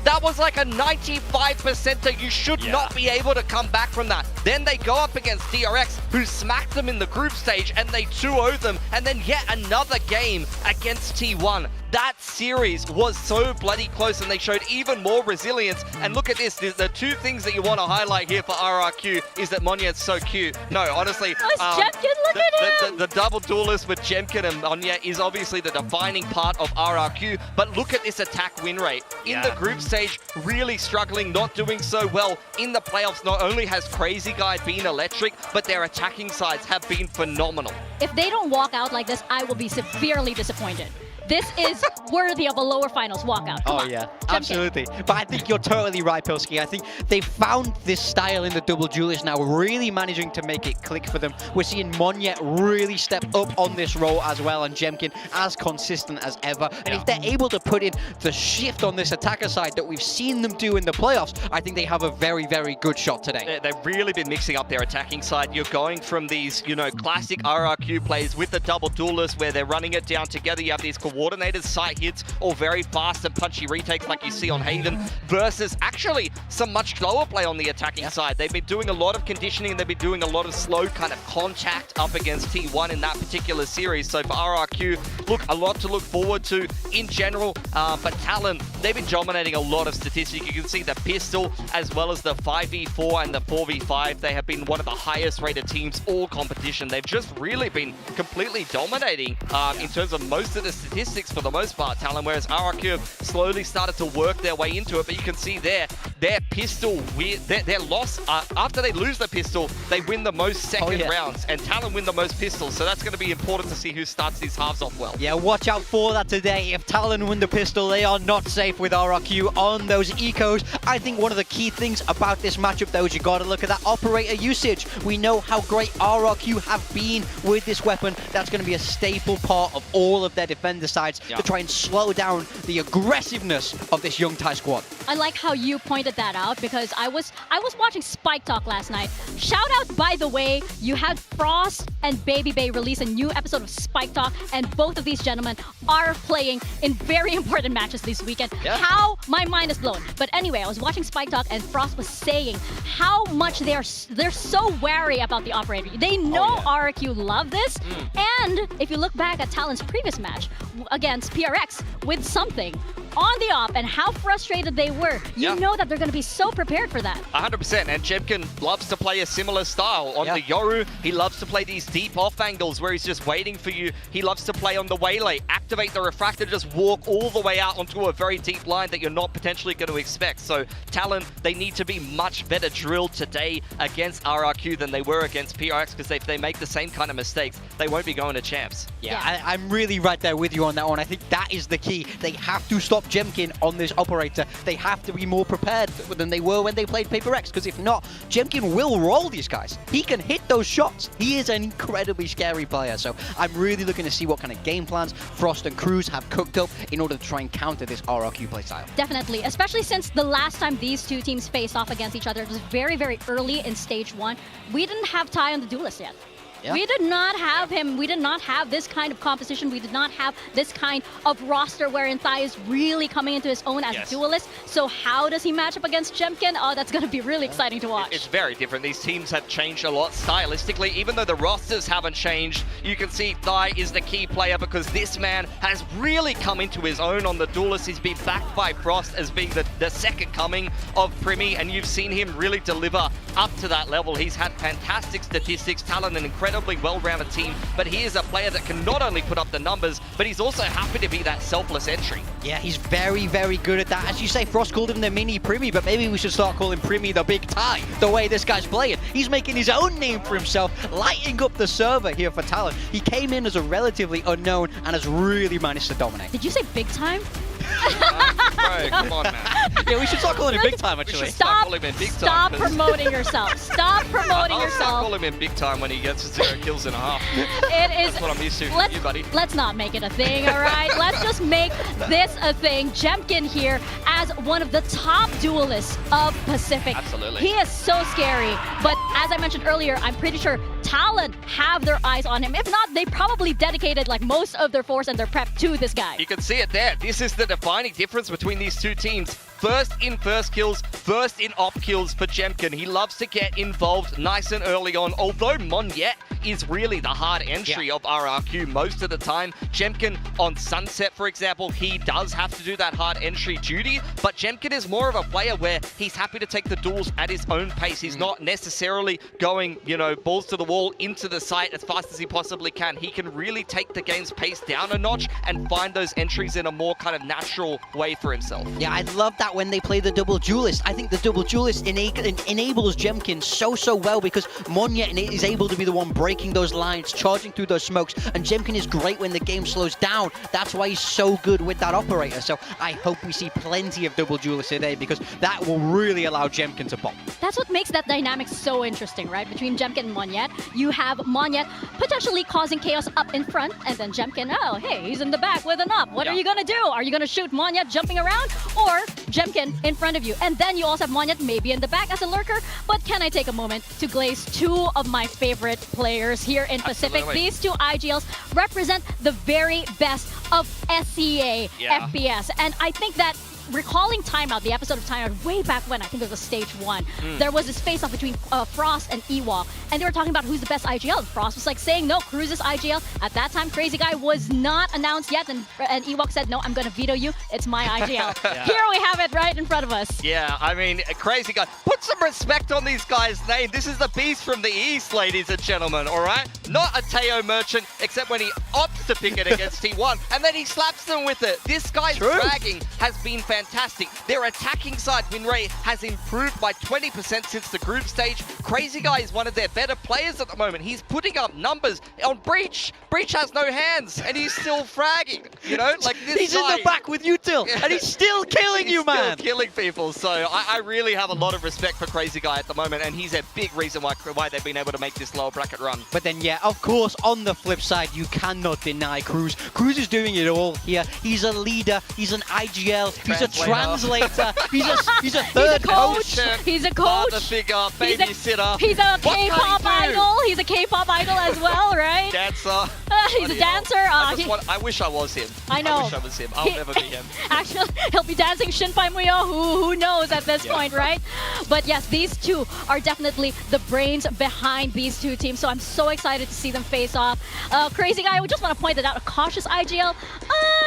That was like a 95%er. You should not be able to come back from that. Then they go up against DRX, who smacked them in the group stage, and they 2-0'd them. And then yet another game against T1. That series was so bloody close, and they showed even more resilience. And look at this. The two things that you want to highlight here for RRQ is that Monyet's so cute. No, honestly. Jemkin, look at him! The double duelist with Jemkin and Monyet is obviously the defining part of RRQ. But look at this attack win rate. In the group stage, really struggling, not doing so well. In the playoffs, not only has Crazy Guy been electric, but their attacking sides have been phenomenal. If they don't walk out like this, I will be severely disappointed. This is worthy of a lower finals walkout. Come on. Yeah, absolutely. But I think you're totally right, Pilski. I think they found this style in the double duelist now, really managing to make it click for them. We're seeing Monyet really step up on this role as well, and Jemkin as consistent as ever. And if they're able to put in the shift on this attacker side that we've seen them do in the playoffs, I think they have a very, very good shot today. They've really been mixing up their attacking side. You're going from these, classic RRQ plays with the double duelist where they're running it down together. You have these coordinated side hits or very fast and punchy retakes like you see on Haven versus actually some much slower play on the attacking side. They've been doing a lot of conditioning. They've been doing a lot of slow kind of contact up against T1 in that particular series. So for RRQ, look, a lot to look forward to in general. But Talon, they've been dominating a lot of statistics. You can see the pistol as well as the 5v4 and the 4v5. They have been one of the highest rated teams all competition. They've just really been completely dominating in terms of most of the statistics for the most part, Talon, whereas RRQ have slowly started to work their way into it. But you can see their pistol, their loss, after they lose the pistol, they win the most second rounds, and Talon win the most pistols. So that's going to be important to see who starts these halves off well. Yeah, watch out for that today. If Talon win the pistol, they are not safe with RRQ on those ecos. I think one of the key things about this matchup, though, is you got to look at that operator usage. We know how great RRQ have been with this weapon. That's going to be a staple part of all of their defender sides to try and slow down the aggressiveness of this young Thai squad. I like how you pointed that out because I was watching Spike Talk last night. Shout out, by the way, you had Frost and Baby Bay release a new episode of Spike Talk, and both of these gentlemen are playing in very important matches this weekend. How my mind is blown. But anyway, I was watching Spike Talk and Frost was saying how much they're so wary about the operator. They know RRQ love this, and if you look back at Talon's previous match against PRX with something on the op and how frustrated they were, you know that they're going to be so prepared for that. 100%, and Jemkin loves to play a similar style. On the Yoru, he loves to play these deep off angles where he's just waiting for you. He loves to play on the Waylay, activate the Refractor, just walk all the way out onto a very deep line that you're not potentially going to expect. So Talon, they need to be much better drilled today against RRQ than they were against PRX, because if they make the same kind of mistakes, they won't be going to champs. Yeah, I'm really right there with you on that one. I think that is the key. They have to stop Jemkin on this operator. They have to be more prepared than they were when they played Paper X, because if not, Jemkin will roll these guys. He can hit those shots. He is an incredibly scary player, so I'm really looking to see what kind of game plans Frost and Cruz have cooked up in order to try and counter this RRQ playstyle. Definitely, especially since the last time these two teams faced off against each other, it was very, very early in stage 1. We didn't have Ty on the duelist yet. Yeah. We did not have him. We did not have this kind of competition. We did not have this kind of roster wherein Thai is really coming into his own as a duelist. So how does he match up against Jemkin? Oh, that's going to be really exciting to watch. It's very different. These teams have changed a lot stylistically. Even though the rosters haven't changed, you can see Thai is the key player because this man has really come into his own on the duelist. He's been backed by Frost as being the second coming of Primi, and you've seen him really deliver up to that level. He's had fantastic statistics, talent, and incredibly well-rounded team, but he is a player that can not only put up the numbers, but he's also happy to be that selfless entry. Yeah, he's very, very good at that. As you say, Frost called him the mini Primi, but maybe we should start calling Primi the big Ty, the way this guy's playing. He's making his own name for himself, lighting up the server here for Talon. He came in as a relatively unknown and has really managed to dominate. Did you say big time? Bro, come on, man. Yeah, we should start calling him big time, actually. Stop Stop promoting yourself. Stop promoting I'll start yourself. calling him big time when he gets 0 kills and a half. It is. That's what I'm used to from you, buddy. Let's not make it a thing, all right? Let's just make this a thing. Jemkin here as one of the top duelists of Pacific. Absolutely. He is so scary, but as I mentioned earlier, I'm pretty sure Talon have their eyes on him. If not, they probably dedicated like most of their force and their prep to this guy. You can see it there. This is the defining difference between these two teams. First in first kills, first in op kills for Jemkin. He loves to get involved nice and early on, although Monyet is really the hard entry of RRQ most of the time. Jemkin on Sunset, for example, he does have to do that hard entry duty, but Jemkin is more of a player where he's happy to take the duels at his own pace. He's not necessarily going, you know, balls to the wall into the site as fast as he possibly can. He can really take the game's pace down a notch and find those entries in a more kind of natural way for himself. Yeah, I love that when they play the double duelist. I think the double duelist enables Jemkin so well because Monyet is able to be the one breaking those lines, charging through those smokes, and Jemkin is great when the game slows down. That's why he's so good with that operator. So I hope we see plenty of double duelists today because that will really allow Jemkin to pop. That's what makes that dynamic so interesting, right? Between Jemkin and Monyet. You have Monyet potentially causing chaos up in front, and then Jemkin, oh, hey, he's in the back with an up. What are you going to do? Are you going to shoot Monyet jumping around, or Jemkin in front of you? And then you also have Monyet maybe in the back as a lurker. But can I take a moment to glaze two of my favorite players here in Pacific? Absolutely. These two IGLs represent the very best of SEA FPS. And I think that recalling Timeout, the episode of Timeout way back when, I think it was stage 1, there was this face-off between Frost and Ewok, and they were talking about who's the best IGL. And Frost was like saying, no, Cruz's IGL. At that time, Crazy Guy was not announced yet, and Ewok said, no, I'm going to veto you. It's my IGL. Here we have it right in front of us. Yeah, I mean, Crazy Guy. Put some respect on these guys' name. This is the beast from the east, ladies and gentlemen, all right? Not a Teo merchant, except when he opts to pick it against T1, and then he slaps them with it. This guy's dragging has been fantastic. Their attacking side win rate has improved by 20% since the group stage. Crazy Guy is one of their better players at the moment. He's putting up numbers on Breach. Breach has no hands, and he's still fragging. You know, like this He's guy, in the back with Util, and he's still killing you, man. Still killing people. So I really have a lot of respect for Crazy Guy at the moment, and he's a big reason why they've been able to make this lower bracket run. But then, yeah, of course, on the flip side, you cannot deny Cruz. Cruz is doing it all here. He's a leader. He's an IGL. He's a translator. He's a third coach. He's a coach. Father figure, babysitter. He's a K-pop idol. He's a K-pop idol as well, right? Dancer. He's a dancer. I wish I was him. I know. I wish I was him. I'll never be him. Actually, he'll be dancing Shinpai Muyo. Who knows at this point, right? But yes, these two are definitely the brains behind these two teams. So I'm so excited to see them face off. Crazy Guy, we just want to point it out. A cautious IGL.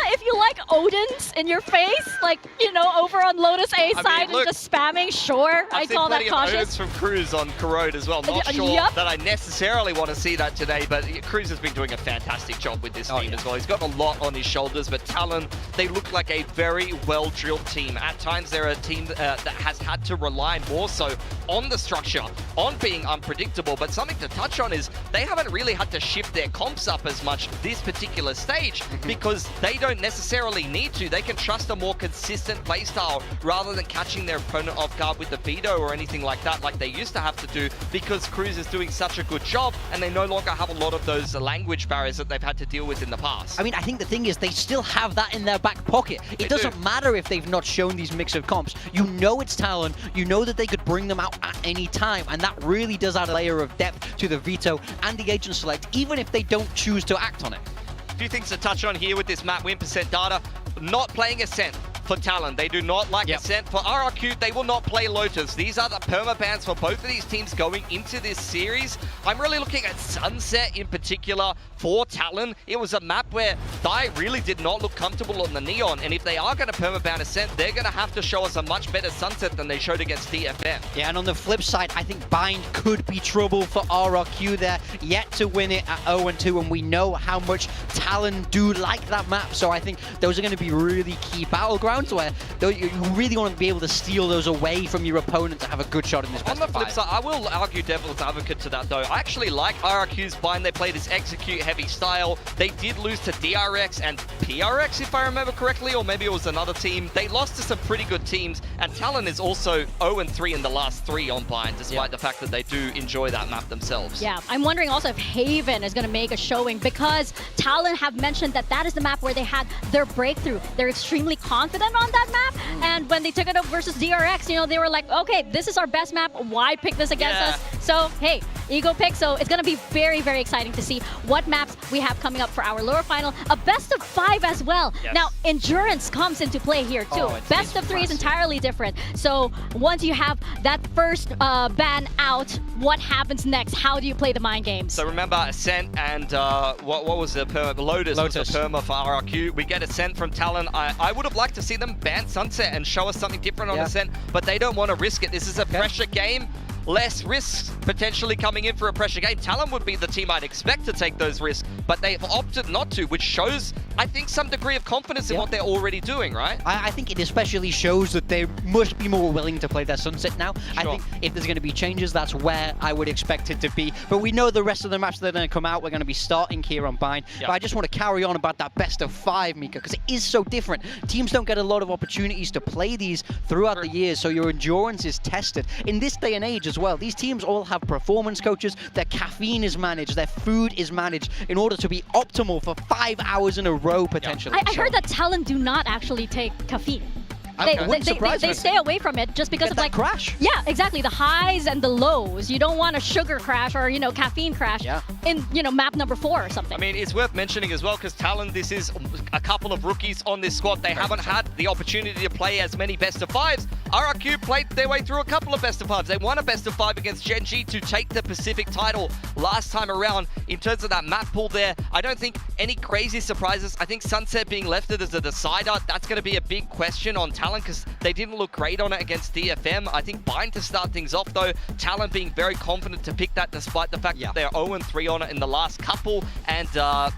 if you like Odin's in your face, like, you know, over on Lotus A side look, and just spamming, sure, I I've seen call that plenty of cautious. Odins from Cruz on Corrode as well. Not sure Yep. that I necessarily want to see that today, but Cruz has been doing a fantastic job with this team as well. He's got a lot on his shoulders, but Talon, they look like a very well-drilled team. At times, they're a team that has had to rely more so on the structure, on being unpredictable, but something to touch on is they haven't really had to shift their comps up as much this particular stage because they don't necessarily need to. They can trust a more consistent playstyle rather than catching their opponent off guard with the veto or anything like that like they used to have to do because Cruz is doing such a good job and they no longer have a lot of those language barriers that they've had to deal with in the past. I mean, I think the thing is they still have that in their back pocket. It doesn't matter if they've not shown these mix of comps. You know it's Talon. You know that they could bring them out at any time, and that really does add a layer of depth to the veto and the agent select, even if they don't choose to act on it. A few things to touch on here with this map win percent data. Not playing Ascent for Talon. They do not like Ascent. For RRQ, they will not play Lotus. These are the permabans for both of these teams going into this series. I'm really looking at Sunset in particular for Talon. It was a map where Dai really did not look comfortable on the Neon, and if they are going to permaban Ascent, they're going to have to show us a much better Sunset than they showed against DFM. Yeah, and on the flip side, I think Bind could be trouble for RRQ there, yet to win it at 0-2, and we know how much Talon do like that map, so I think those are going to be really key battlegrounds where you really want to be able to steal those away from your opponent to have a good shot in this best On the of flip five. side, I will argue devil's advocate to that though. I actually like RRQ's bind. They play this execute heavy style. They did lose to DRX and PRX if I remember correctly, or maybe it was another team. They lost to some pretty good teams, and Talon is also 0-3 in the last 3 on bind, despite the fact that they do enjoy that map themselves. Yeah, I'm wondering also if Haven is going to make a showing because Talon have mentioned that that is the map where they had their breakthrough. They're extremely confident on that map, and when they took it up versus DRX, you know, they were like, okay, this is our best map. Why pick this against us? So, hey, ego pick. So it's going to be very, very exciting to see what maps we have coming up for our lower final. A best of 5 as well. Now, endurance comes into play here too. Best of 3 is entirely different. So once you have that first ban out, what happens next? How do you play the mind games? So remember Ascent and what was the perma? Lotus was the perma for RRQ. We get Ascent from Talon. I would have liked to see them ban Sunset and show us something different on Ascent, but they don't want to risk it. This is a pressure game. Less risks potentially coming in for a pressure game. Talon would be the team I'd expect to take those risks, but they've opted not to, which shows, I think, some degree of confidence in what they're already doing, right? I think it especially shows that they must be more willing to play their Sunset now. I think if there's going to be changes, that's where I would expect it to be. But we know the rest of the maps that are going to come out, we're going to be starting here on Bind. But I just want to carry on about that best of 5, Mika, because it is so different. Teams don't get a lot of opportunities to play these throughout the years, so your endurance is tested. In this day and age as well, these teams all have performance coaches, their caffeine is managed, their food is managed in order to be optimal for 5 hours in a row potentially. I heard that Talon do not actually take caffeine. They stay away from it just because of like crash. Yeah, exactly. The highs and the lows. You don't want a sugar crash or, you know, caffeine crash in, you know, map number 4 or something. I mean, it's worth mentioning as well because Talon, this is a couple of rookies on this squad. They haven't had the opportunity to play as many best of 5s. RRQ played their way through a couple of best of 5s. They won a best of 5 against Gen G to take the Pacific title last time around. In terms of that map pool there, I don't think any crazy surprises. I think Sunset being left as a decider, that's going to be a big question on Talon because they didn't look great on it against DFM. I think Bind to start things off though, Talon being very confident to pick that despite the fact that they're 0-3 on it in the last couple. And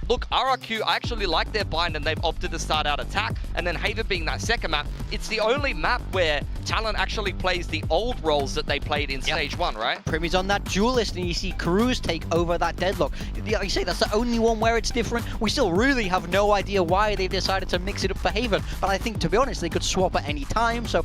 look, RRQ, I actually like their Bind and they've opted to start out attack. And then Haven being that second map, it's the only map where Talon actually plays the old roles that they played in stage 1, right? Primy's on that duelist and you see Cruz take over that deadlock. Like you say, that's the only one where it's different. We still really have no idea why they've decided to mix it up for Haven. But I think, to be honest, they could swap at any time. So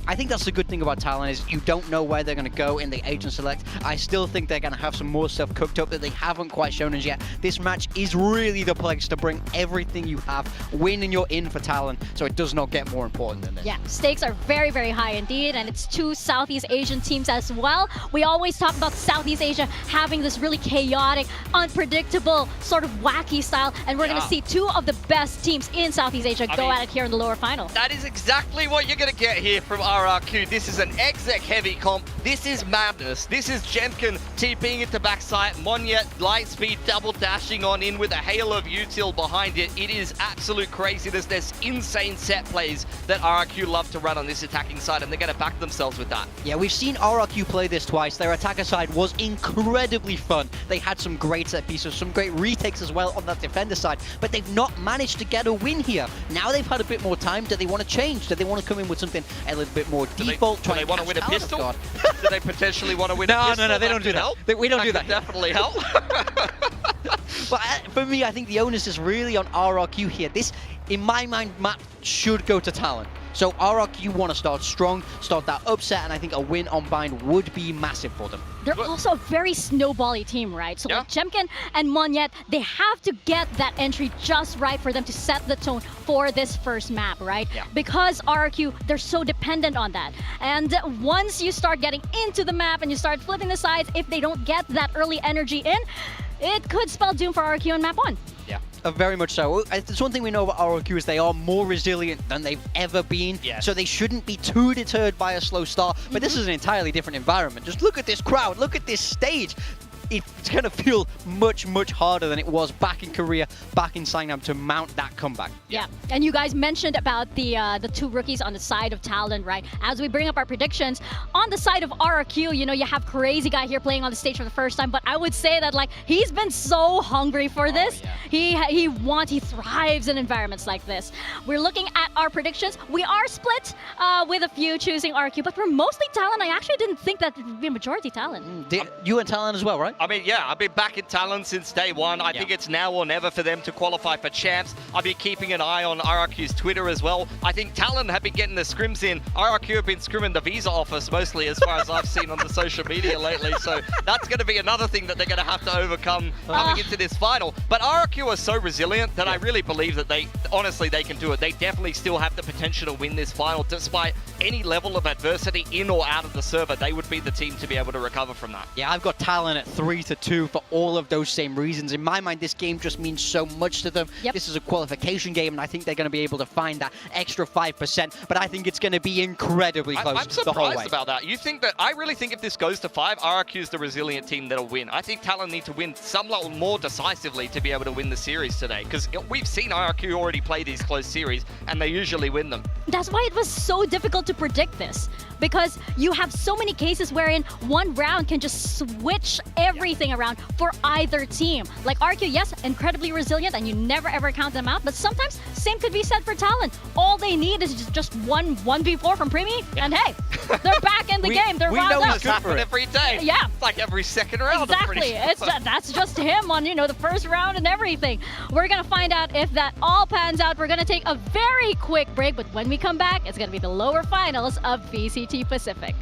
I think that's the good thing about Talon is you don't know where they're going to go in the agent select. I still think they're going to have some more stuff cooked up that they haven't quite shown us yet. This match is really the place to bring everything you have, win and you're in for Talon, so it does not get more important than this. Yeah, stakes are very, very high indeed, and it's 2 Southeast Asian teams as well. We always talk about Southeast Asia having this really chaotic, unpredictable, sort of wacky style, and we're going to see 2 of the best teams in Southeast Asia go at it here in the lower final. That is exactly what you're going to get here from RRQ. This is an exec heavy comp. This is madness. This is Jemkin TPing into backside. Monyet, Lightspeed double dashing on in with a hail of util behind it. It is absolute craziness. There's insane set plays that RRQ love to run on this attacking side, and they're going to back themselves with that. Yeah, we've seen RRQ play this twice. Their attacker side was incredibly fun. They had some great set pieces, some great retakes as well on that defender side, but they've not managed to get a win here. Now they've had a bit more time. Do they want to change? Do they want to come in with something a little bit more default? Do they want to win a pistol? Do they potentially want to win a No, pistol? no, they don't do that. We don't do that. Definitely help. But for me, I think the onus is really on RRQ here. This, in my mind, map should go to Talon. So RRQ want to start strong, start that upset, and I think a win on Bind would be massive for them. They're also a very snowbally team, right? So like Jemkin and Monyet, they have to get that entry just right for them to set the tone for this first map, right? Yeah. Because RRQ, they're so dependent on that. And once you start getting into the map and you start flipping the sides, if they don't get that early energy in, it could spell doom for RRQ on map 1. Yeah, very much so. There's one thing we know about RRQ is they are more resilient than they've ever been. Yes. So they shouldn't be too deterred by a slow start. But this is an entirely different environment. Just look at this crowd. Look at this stage. It's going to feel much, much harder than it was back in Korea, back in Sangam to mount that comeback. Yeah, and you guys mentioned about the two rookies on the side of Talon, right? As we bring up our predictions, on the side of RRQ, you know, you have Crazy Guy here playing on the stage for the first time, but I would say that, like, he's been so hungry for this. Yeah. He thrives in environments like this. We're looking at our predictions. We are split with a few choosing RRQ, but we're mostly Talon. I actually didn't think that would be a majority Talon. You and Talon as well, right? I mean, yeah, I've been back in Talon since day one. I think it's now or never for them to qualify for champs. I've been keeping an eye on RRQ's Twitter as well. I think Talon have been getting the scrims in. RRQ have been scrimming the visa office mostly, as far as I've seen on the social media lately. So that's going to be another thing that they're going to have to overcome coming into this final. But RRQ are so resilient that I really believe that honestly, they can do it. They definitely still have the potential to win this final, despite any level of adversity in or out of the server. They would be the team to be able to recover from that. Yeah, I've got Talon at 3-2 for all of those same reasons. In my mind, this game just means so much to them. Yep. This is a qualification game, and I think they're going to be able to find that extra 5%, but I think it's going to be incredibly close I'm the whole way. surprised about that. You think that, I really think if this goes to 5, RRQ is the resilient team that'll win. I think Talon need to win some level more decisively to be able to win the series today, because we've seen RRQ already play these close series, and they usually win them. That's why it was so difficult to predict this, because you have so many cases wherein one round can just switch everything around for either team. Like RQ, yes, incredibly resilient, and you never ever count them out, but sometimes same could be said for Talon. All they need is just one 1v4 from Primi, and hey, they're back in the game. They're riled up. We know this happens every day. Yeah. It's like every second round. Exactly. That's just him on, you know, the first round and everything. We're gonna find out if that all pans out. We're gonna take a very quick break, but when we come back, it's gonna be the lower finals of VCT Pacific.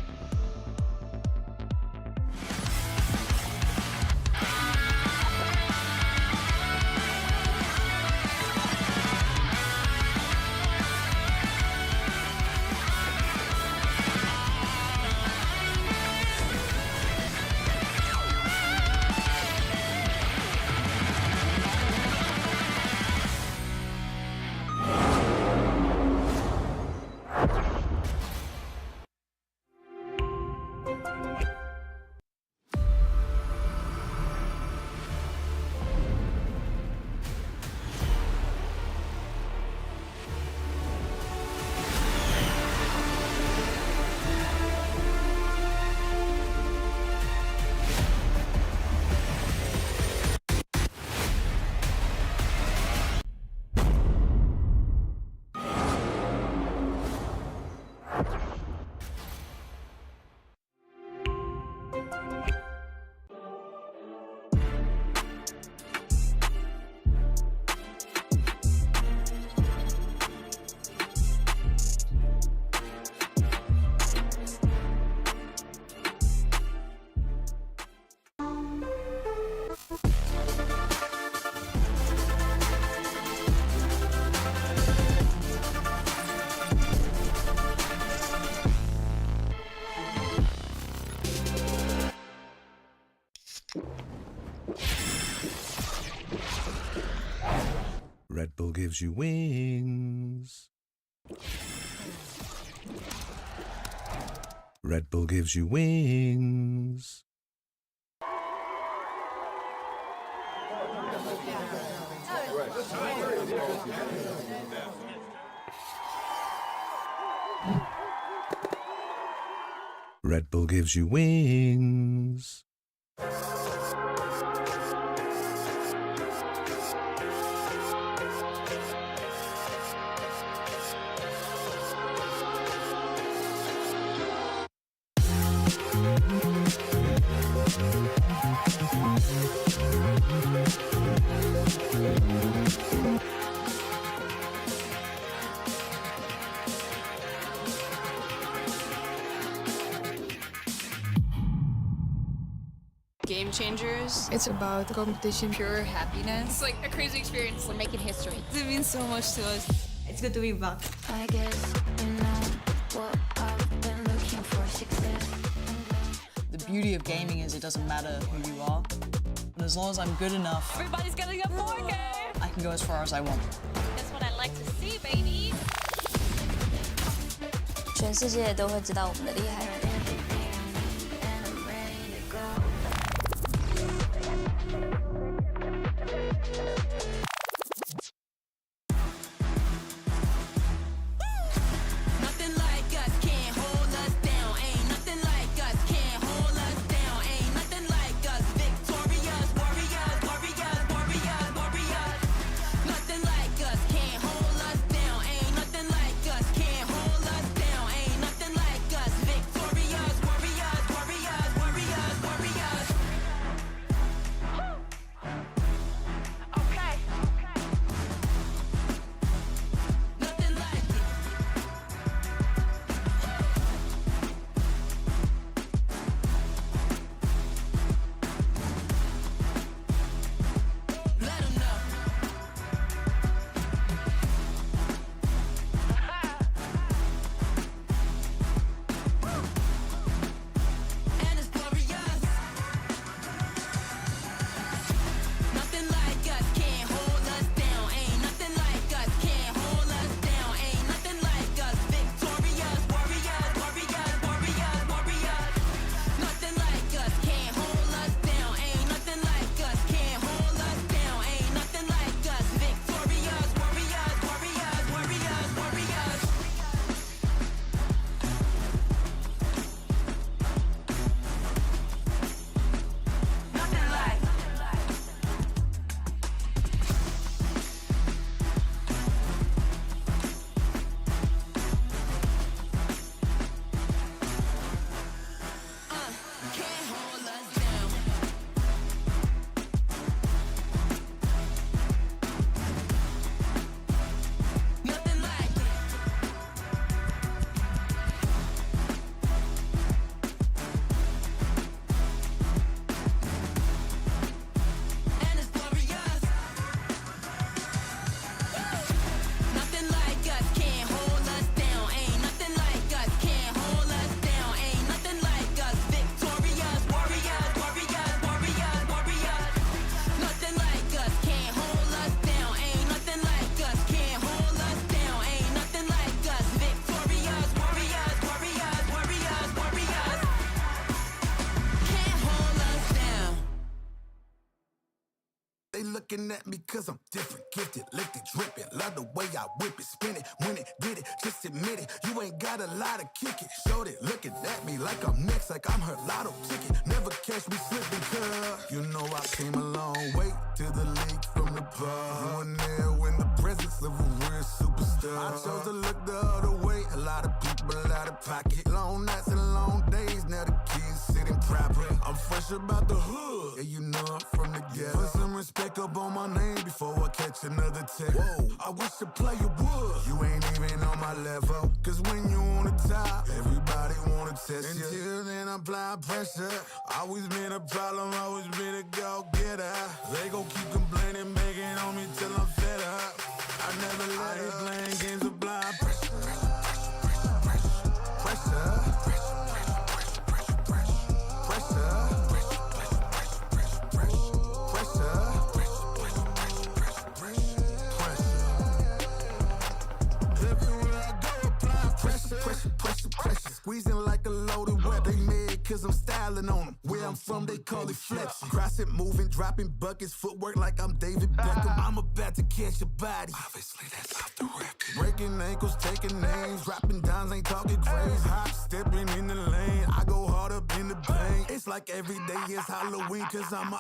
Red Bull gives you wings. Red Bull gives you wings. Red Bull gives you wings. Game changers. It's about competition, pure happiness. It's like a crazy experience. We're making history. It means so much to us. It's good to be back. I guess you know what I've been looking for, success. The beauty of gaming is it doesn't matter who you are. And as long as I'm good enough, Everybody's getting a 4K. I can go as far as I want. That's what I like to see, baby. 全世界都会知道我们的厉害。Nothing like us can't hold us down. Ain't nothing like us can't hold us down. Ain't nothing like us. Victorious, warriors, warriors, warriors, warriors. Nothing like us can't hold us down. Ain't nothing like us can't hold us down. Ain't nothing like us. Victorious, warriors, warriors, warriors, warriors. Okay. Nothing like it. Let 'em know. And it's glorious. Nothing like us can't hold us down. Ain't nothing like us can't hold us down. Ain't nothing like us. Victorious, warriors, warriors, warriors, warriors. Nothing like us can't hold us down. Ain't nothing like us can't hold us down. Ain't nothing like us. Victorious, warriors, warriors, warriors, warriors. Nothing like. Can't hold us down. Nothing like it. And it's glorious. Nothing like us can't hold us down. Ain't nothing like us can't hold us down. Ain't nothing like us. Victorious, warriors, warriors, warriors, warriors. Nothing like us can't hold us down. Ain't nothing like us can't hold us down. Ain't nothing like us. Victorious, warriors, warriors, warriors, warriors. Can't hold us down. They looking at me cause I'm different, gifted, lifted, dripping. Love the way I whip it, spin it, win it, get it, just admit it. You ain't got a lot to kick it. Showed it, looking at me like I'm next, like I'm her lotto ticket. Never catch me slipping, cuz you know I came a long way to the league from the bar. You were there when the presence of a real superstar. I chose to look the other way. A lot of people out of pocket. Long nights and long days, now the kids sitting proper. I'm fresh about the hood, yeah, you know I'm from the ghetto. Put some respect up on my name before I catch another text. Whoa, I wish a player would. You ain't even on my level. Cause when you on the top, everybody wanna test you. Until then, apply pressure. Always been a problem, always been a go-getter. They gon' keep complaining, begging on me till I'm fed up. I never let it playing games of blind pressure. Pressure. Pressure. squeezing like a loaded weapon. They mad cause I'm styling on them. Where I'm from, they call it flexing. Crossing, moving, dropping buckets, footwork like I'm David Beckham. I'm about to catch a body. Obviously, that's off the record. Breaking ankles, taking names, dropping dimes, ain't talking crazy. Hop stepping in the lane, I go hard up in the paint. It's like every day is Halloween cause I'm a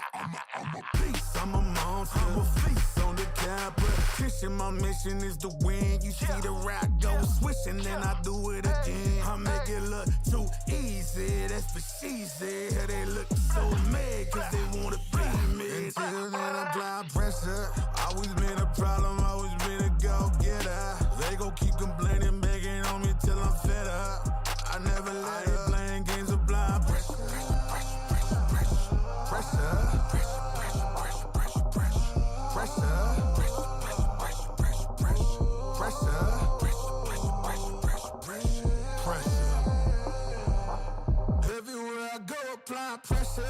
beast. I'm a monster, I'm a feast on the competition. My mission is to win. You see the rock go swishing, then I do it again. I make it look too easy, that's what she said. They look so mad cause they wanna be me. Until then apply pressure. Always been a problem, always been a go-getter. They gon' keep complaining, begging on me till I'm fed up. I never let it playing games of blind pressure. Everywhere I go, apply pressure.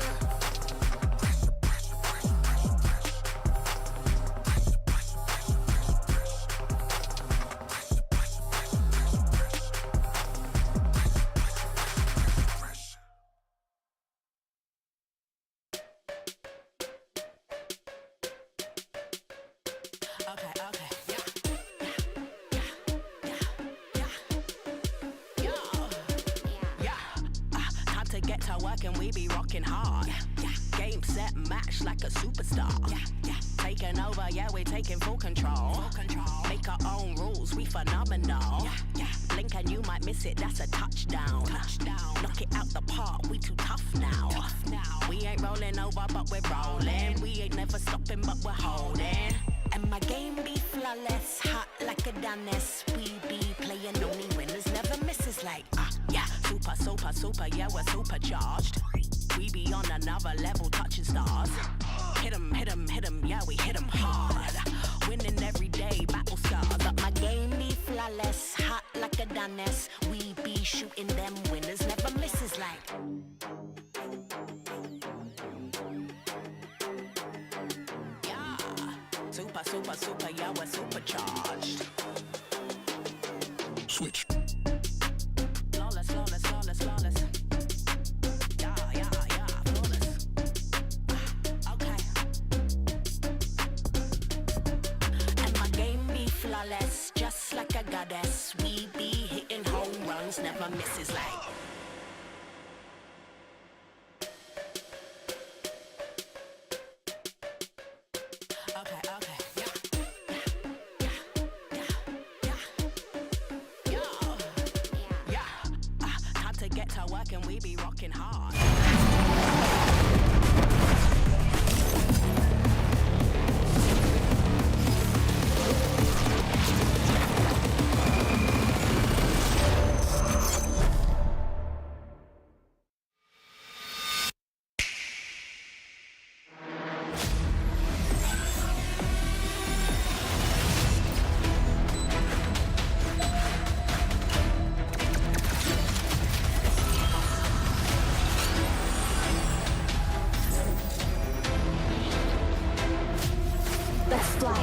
Get to work and we be rocking hard. Game, set, match like a superstar. Taking over, yeah, we're taking full control. Make our own rules, we phenomenal. Blink and you might miss it, that's a touchdown. Knock it out the park, we too tough now. We ain't rolling over, but we're rolling. We ain't never stopping, but we're holding. And my game be flawless, hot like a Danis. We be playing only winners, never misses like, yeah. Super, super, super, yeah, we're supercharged. We be on another level, touching stars. Hit 'em, hit 'em, hit 'em, yeah, we hit 'em hard. Winning every day, battle scars. But my game be flawless, hot like a Danis. We be shooting them winners, never misses like. Yeah, super, super, super, yeah, we're supercharged. Switch. Flawless, flawless, flawless, flawless. Yeah, yeah, yeah, flawless. Okay. And my game be flawless, just like a goddess. We be hitting home runs, never misses like. Okay, okay, yeah. Time to get to work and we be rocking hard. Let's fly.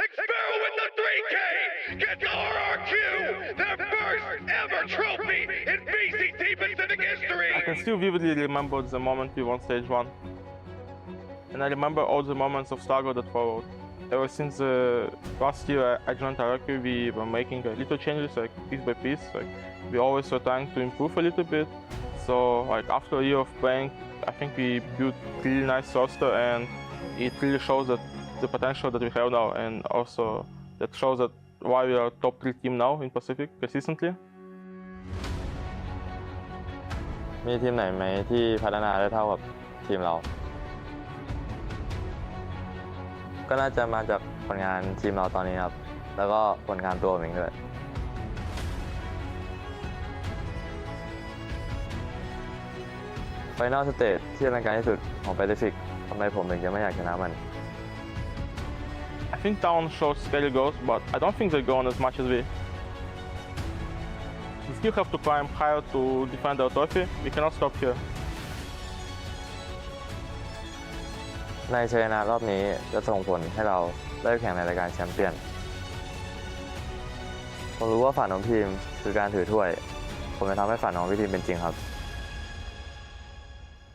Experiment with the 3K! Get the RRQ! Their first ever trophy in VCT Pacific history! I can still vividly remember the moment we won stage 1. And I remember all the moments of struggle that followed. Ever since last year I joined RRQ, we were making little changes, like piece by piece. Like we always were trying to improve a little bit. So like after a year of playing, I think we built really nice roster, and it really shows that the potential that we have now, and also that shows that why we are top 3 team now in Pacific consistently. มีทีมไหนไหมที่พัฒนาได้เท่ากับทีมเรา ก็น่าจะมาจากผลงานทีมเราตอนนี้ครับ แล้วก็ผลงานตัวผมเองด้วย ไฟนอลสเตจที่อลังการที่สุดของแปซิฟิกทำไมผมถึงจะไม่อยากชนะมัน I think Town shows scary goals, but I don't think they go on as much as we. We still have to climb higher to defend our trophy. We cannot stop here. ในชัยชนะรอบนี้จะส่งผลให้เราได้แข่งในรายการแชมเปี้ยน ผมรู้ว่าฝันของทีมคือการถือถ้วย ผมจะทำให้ฝันของพี่ทีมเป็นจริงครับ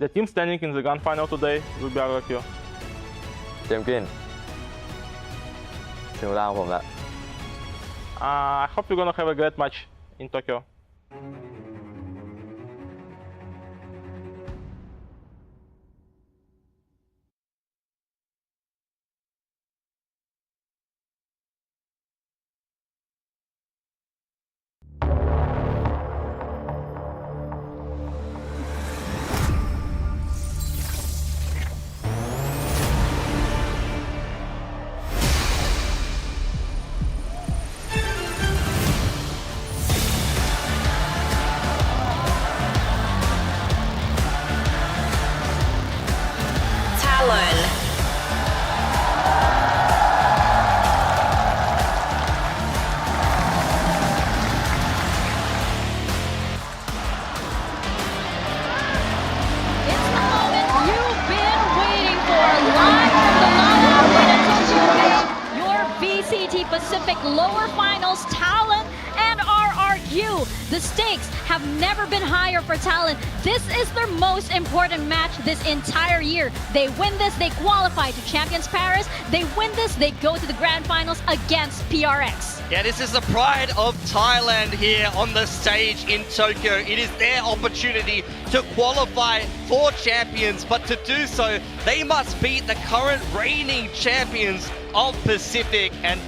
The team standing in the grand final today will be RRQ. เจมส์กินถึงเวลาของผมแล้ว I hope you're gonna have a great match in Tokyo. TLN. You've been waiting for, live from the your VCT Pacific Lower Finals, Talon and RRQ. The stakes have never been higher for Talon. This is their most important match this entire year. They win this, they qualify to Champions Paris. They win this, they go to the Grand Finals against PRX. Yeah, this is the pride of Thailand here on the stage in Tokyo. It is their opportunity to qualify for champions, but to do so, they must beat the current reigning champions of Pacific and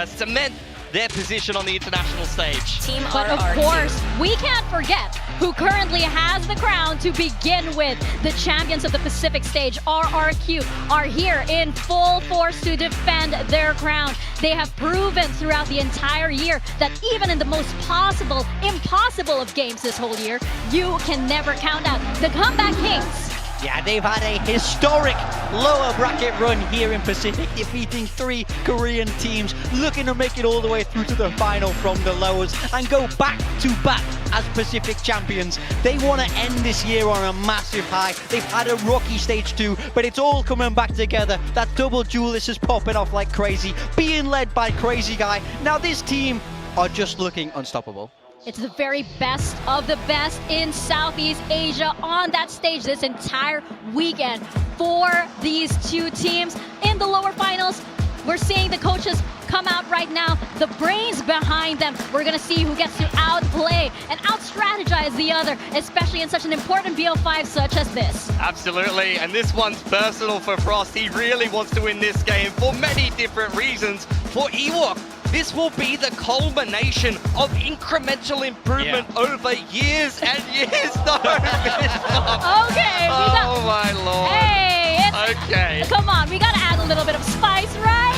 cement their position on the international stage. But of course, we can't forget who currently has the crown to begin with. The champions of the Pacific stage, RRQ, are here in full force to defend their crown. They have proven throughout the entire year that even in the most impossible of games this whole year, you can never count out the comeback kings. Yeah, they've had a historic lower bracket run here in Pacific, defeating 3 Korean teams, looking to make it all the way through to the final from the lowers and go back to back as Pacific champions. They want to end this year on a massive high. They've had a rocky stage 2, but it's all coming back together. That double duelist is popping off like crazy, being led by Crazy Guy. Now this team are just looking unstoppable. It's the very best of the best in Southeast Asia on that stage this entire weekend for these two teams. In the lower finals, we're seeing the coaches come out right now, the brains behind them. We're gonna see who gets to outplay and out-strategize the other, especially in such an important BO5 such as this. Absolutely, and this one's personal for Frost. He really wants to win this game for many different reasons. For Ewok, this will be the culmination of incremental improvement over years and years. No, Okay, oh my lord. Hey, okay. Come on, we gotta add a little bit of spice, right?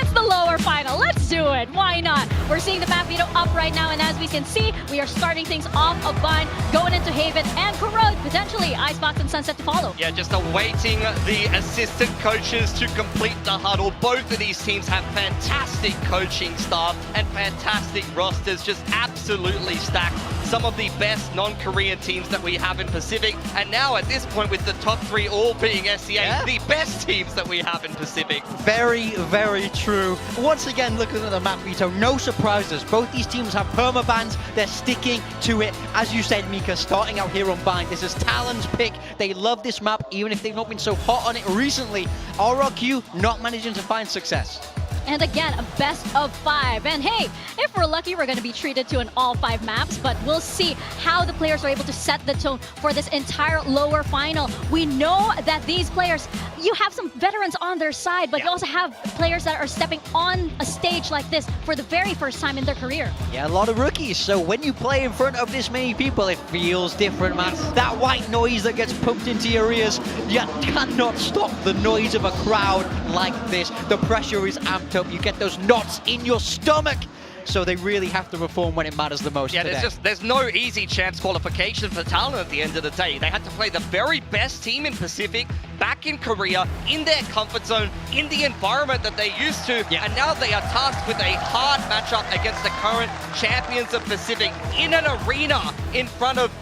It's the lower final. Let's do it. Why not? We're seeing the map veto up right now, and as we can see, we are starting things off a bind, going into Haven and Corrode, potentially Icebox and Sunset to follow. Yeah, just awaiting the assistant coaches to complete the huddle. Both of these teams have fantastic coaching staff and fantastic rosters, just absolutely stacked. Some of the best non-Korean teams that we have in Pacific, and now at this point with the top 3 all being SCA, the best teams that we have in Pacific. Very, very true. Once again, looking at the map veto, no surprises. Both these teams have permabans. They're sticking to it. As you said, Mika, starting out here on Bind, this is Talon's pick. They love this map, even if they've not been so hot on it recently. RRQ not managing to find success. And again, a best of 5. And hey, if we're lucky, we're going to be treated to an all 5 maps, but we'll see how the players are able to set the tone for this entire lower final. We know that these players, you have some veterans on their side, but you also have players that are stepping on a stage like this for the very first time in their career. Yeah, a lot of rookies. So when you play in front of this many people, it feels different, man. That white noise that gets pumped into your ears, you cannot stop the noise of a crowd like this. The pressure is amped up. You get those knots in your stomach. so they really have to perform when it matters the most. Yeah, today. there's no easy chance qualification for Talon at the end of the day. They had to play the very best team in Pacific, back in Korea, in their comfort zone, in the environment that they're used to, and now they are tasked with a hard matchup against the current champions of Pacific in an arena in front of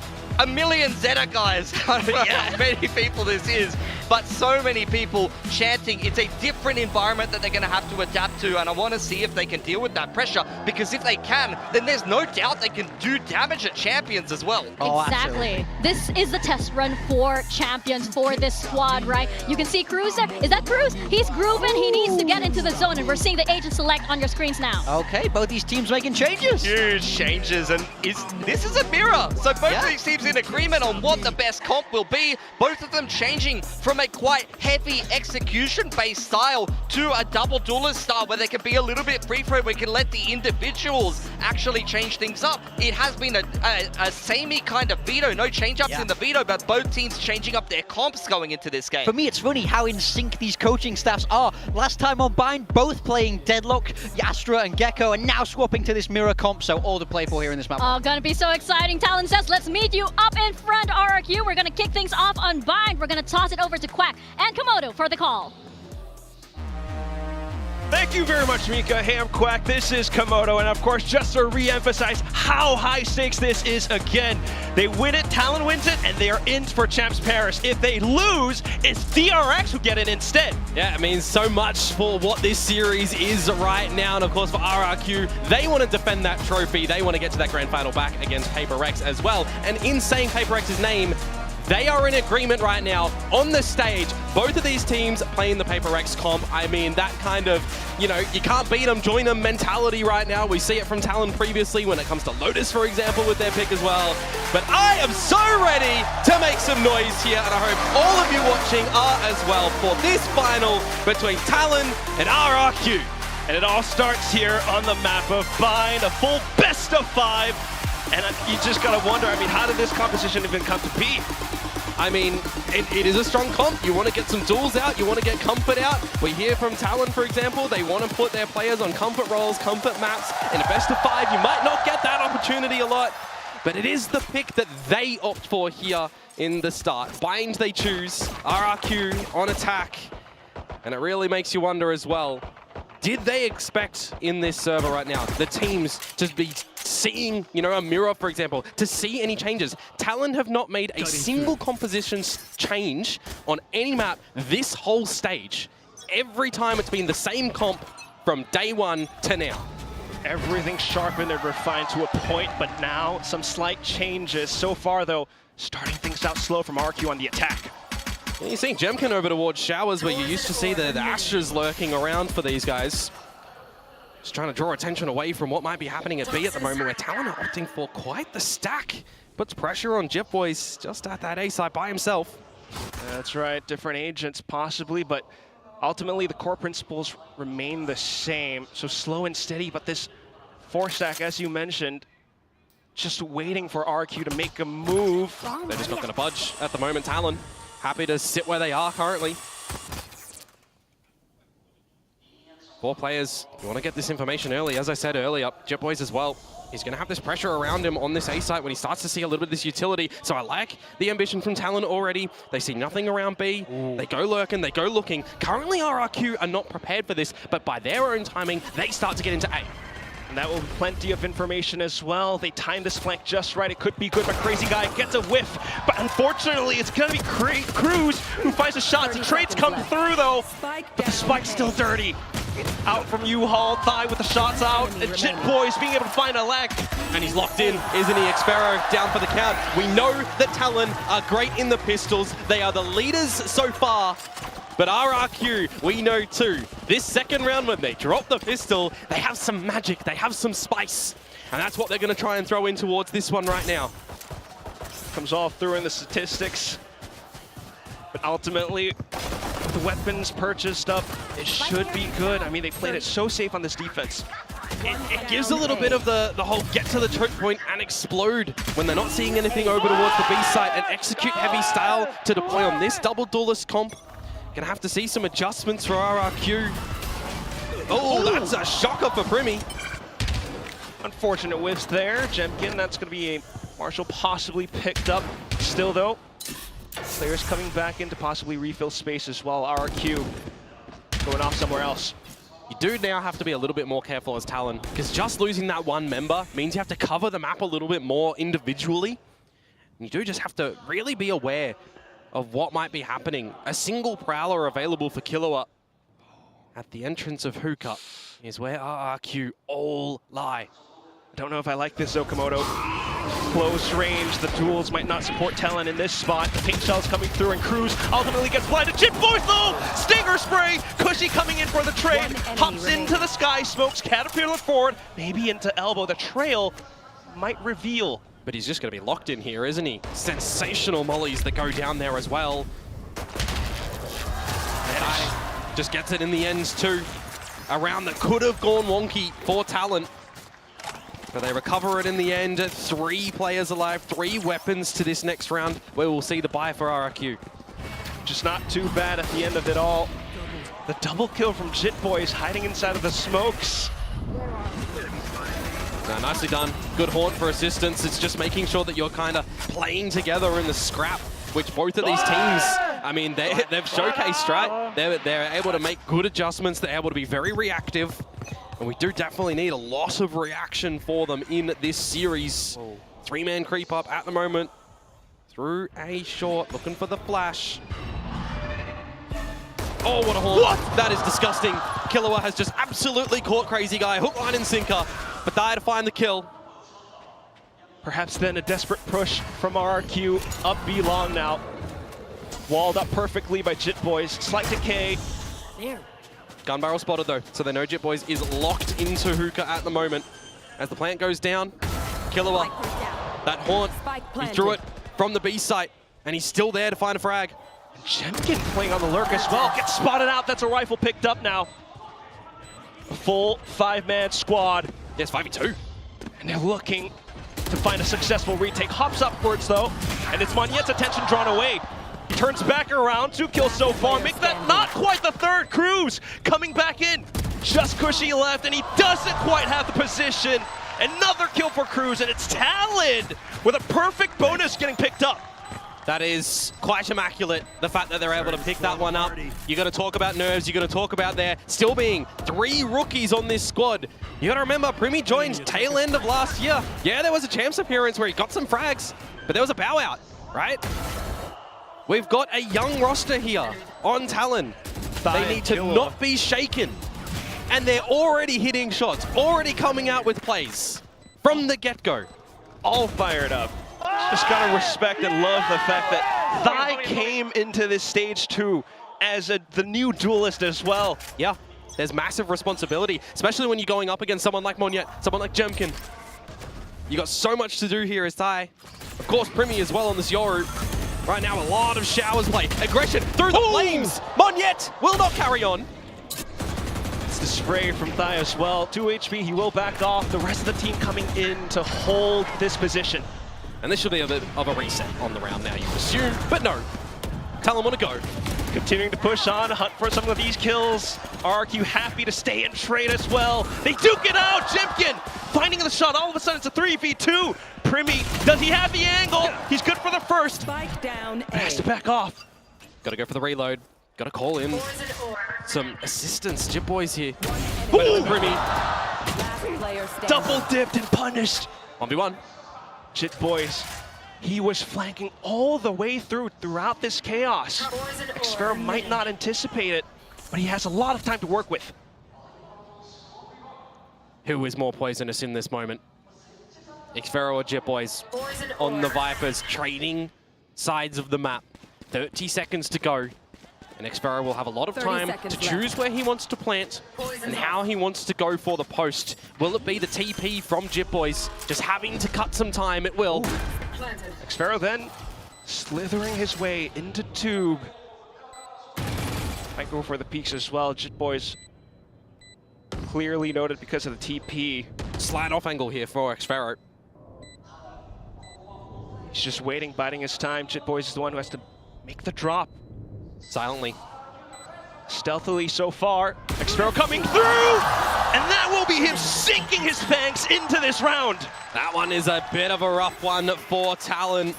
a million Zeta guys. I don't know how many people this is, but so many people chanting. It's a different environment that they're going to have to adapt to, and I want to see if they can deal with that pressure, because if they can, then there's no doubt they can do damage at champions as well. Exactly. This is the test run for champions for this squad, right? You can see Cruz there. Is that Cruz? He's grooving. He needs to get into the zone, and we're seeing the agent select on your screens now. Okay, both these teams making changes. Huge changes, and this is a mirror. So both of these teams in agreement on what the best comp will be. Both of them changing from a quite heavy execution-based style to a double duelist style where they can be a little bit free-throw. We can let the individuals actually change things up. It has been a samey kind of veto. No change-ups in the veto, but both teams changing up their comps going into this game. For me, it's funny how in sync these coaching staffs are. Last time on Bind, both playing Deadlock, Astra and Gecko, and now swapping to this mirror comp, so all to play for here in this map. Oh, gonna be so exciting. Talon says, let's meet you up in front, RRQ. We're gonna kick things off on Bind. We're gonna toss it over to Quack and Komodo for the call. Thank you very much, Mika. Hey, I'm Quack. This is Komodo. And of course, just to re-emphasize how high stakes this is again. They win it, Talon wins it, and they are in for Champs Paris. If they lose, it's DRX who get it instead. Yeah, it means so much for what this series is right now. And of course, for RRQ, they want to defend that trophy. They want to get to that grand final back against Paper Rex as well. And in saying Paper Rex's name, they are in agreement right now on the stage. Both of these teams playing the Paper Rex comp. I mean, that kind of, you can't beat them, join them mentality right now. We see it from Talon previously when it comes to Lotus, for example, with their pick as well. But I am so ready to make some noise here, and I hope all of you watching are as well for this final between Talon and RRQ. And it all starts here on the map of Bind, a full best of 5. And you just gotta wonder, I mean, how did this composition even come to be? I mean, it is a strong comp. You want to get some duels out. You want to get comfort out. We hear from Talon, for example, they want to put their players on comfort roles, comfort maps. In a best of 5, you might not get that opportunity a lot, but it is the pick that they opt for here in the start. Bind they choose, RRQ on attack, and it really makes you wonder as well, did they expect in this server right now the teams to be seeing, a mirror, for example, to see any changes? Talon have not made a single composition change on any map this whole stage. Every time it's been the same comp from day one to now. Everything sharpened and refined to a point, but now some slight changes. So far, though, starting things out slow from RQ on the attack. You're seeing Jemkin over towards Showers, where you used to see the Astras lurking around for these guys. Just trying to draw attention away from what might be happening at B at the moment, where Talon are opting for quite the stack. Puts pressure on Jip Boys just at that A site by himself. That's right, different agents possibly, but ultimately the core principles remain the same. So slow and steady, but this 4-stack, as you mentioned, just waiting for RQ to make a move. They're just not going to budge at the moment, Talon. Happy to sit where they are currently. 4 players, you want to get this information early. As I said earlier, Jet Boys as well. He's going to have this pressure around him on this A site when he starts to see a little bit of this utility. So I like the ambition from Talon already. They see nothing around B. They go lurking, they go looking. Currently RRQ are not prepared for this, but by their own timing, they start to get into A. And that will be plenty of information as well. They timed this flank just right. It could be good, but Crazy Guy gets a whiff. But unfortunately, it's going to be Cruz who finds the shots. The trades come through, though. But the spike's still dirty. Out from U-Haul, Thigh with the shots out. And Jet Boys being able to find a leg. And he's locked in, isn't he? Xpero down for the count. We know that Talon are great in the pistols. They are the leaders so far. But RRQ, we know too, this second round when they drop the pistol, they have some magic, they have some spice. And that's what they're going to try and throw in towards this one right now. Comes all through in the statistics. But ultimately, with the weapons purchased up, it should be good. I mean, they played it so safe on this defense. It gives a little bit of the whole get to the choke point and explode when they're not seeing anything over towards the B site and execute heavy style to deploy on this double duelist comp. Gonna have to see some adjustments for RRQ. Oh, that's a shocker for Primi. Unfortunate whiffs there. Jemkin, that's going to be a Marshall possibly picked up. Still, though, players coming back in to possibly refill space as well. RRQ going off somewhere else. You do now have to be a little bit more careful as Talon, because just losing that one member means you have to cover the map a little bit more individually. And you do just have to really be aware of what might be happening. A single Prowler available for Killua at the entrance of Hookah is where RRQ all lie. I don't know if I like this, Okamoto. Close range, the duels might not support Talon in this spot. The pink shell's coming through, and Cruz ultimately gets blinded. JitBoys though! Stinger spray! Cushy coming in for the trade. Hops into the sky, smokes Caterpillar forward, maybe into elbow. The trail might reveal. But he's just going to be locked in here, isn't he? Sensational mollies that go down there as well. And just gets it in the ends too. A round that could have gone wonky for Talon. But they recover it in the end. 3 players alive, 3 weapons to this next round, where we'll see the buy for RRQ. Just not too bad at the end of it all. The double kill from JitBoys hiding inside of the smokes. No, nicely done. Good haunt for assistance. It's just making sure that you're kind of playing together in the scrap, which both of these teams, I mean, they've showcased, right? They're able to make good adjustments. They're able to be very reactive. And we do definitely need a lot of reaction for them in this series. 3-man creep up at the moment. Through a short, looking for the flash. Oh, what a haunt. What? That is disgusting. Killua has just absolutely caught Crazy Guy. Hook, line, and sinker. But die to find the kill. Perhaps then a desperate push from RRQ. Up B long now. Walled up perfectly by JitBoys. Slight decay. There. Gun barrel spotted though, so they know JitBoys is locked into Hookah at the moment. As the plant goes down, Killua, that haunt, he threw it from the B site, and he's still there to find a frag. Jemkin playing on the lurk as well. Gets spotted out, that's a rifle picked up now. A full 5-man squad. Yes, 5v2. And they're looking to find a successful retake. Hops upwards though, and it's Monet's attention drawn away. Turns back around, 2 kills so far. Make that not quite the 3rd. Cruz coming back in. Just Cushy left, and he doesn't quite have the position. Another kill for Cruz, and it's Talon with a perfect bonus getting picked up. That is quite immaculate, the fact that they're able to pick that one up. You got to talk about nerves, you got to talk about there still being 3 rookies on this squad. You got to remember, Primi joined tail end of last year. Yeah, there was a champs appearance where he got some frags, but there was a bow out, right? We've got a young roster here on Talon. They need to not be shaken. And they're already hitting shots, already coming out with plays from the get-go. All fired up. Just gotta respect and love the fact that Thai came into this stage 2 as the new duelist as well. Yeah, there's massive responsibility, especially when you're going up against someone like Monet, someone like Jemkin. You got so much to do here as Thai. Of course, Primi as well on this Yoru. Right now, a lot of showers play. Aggression through the flames. Monyet will not carry on. It's the spray from Thai as well. 2 HP, he will back off. The rest of the team coming in to hold this position. And this should be a bit of a reset on the round now, you assume. But no, Talon want to go. Continuing to push on, hunt for some of these kills. RRQ happy to stay and trade as well. They duke it out. Jemkin finding the shot. All of a sudden, it's a 3v2. Primi, does he have the angle? He's good for the first. Spike down A. Has to back off. Got to go for the reload. Got to call in some assistance. JitBoys here. Primi. Double dipped and punished. 1v1. JitBoys. He was flanking all the way throughout this chaos. Xfero might not anticipate it, but he has a lot of time to work with. Who is more poisonous in this moment? Xfero or JitBoys on the Vipers, trading sides of the map. 30 seconds to go. And Xfero will have a lot of time to choose where he wants to plant and how he wants to go for the post. Will it be the TP from JitBoys? Just having to cut some time, it will. Xfero then slithering his way into tube. Might go for the peaks as well. JitBoys clearly noted because of the TP. Slide off angle here for Xfero. He's just waiting, biding his time. JitBoys is the one who has to make the drop. Silently. Stealthily so far. Xpero coming through! And that will be him sinking his fangs into this round. That one is a bit of a rough one for Talon.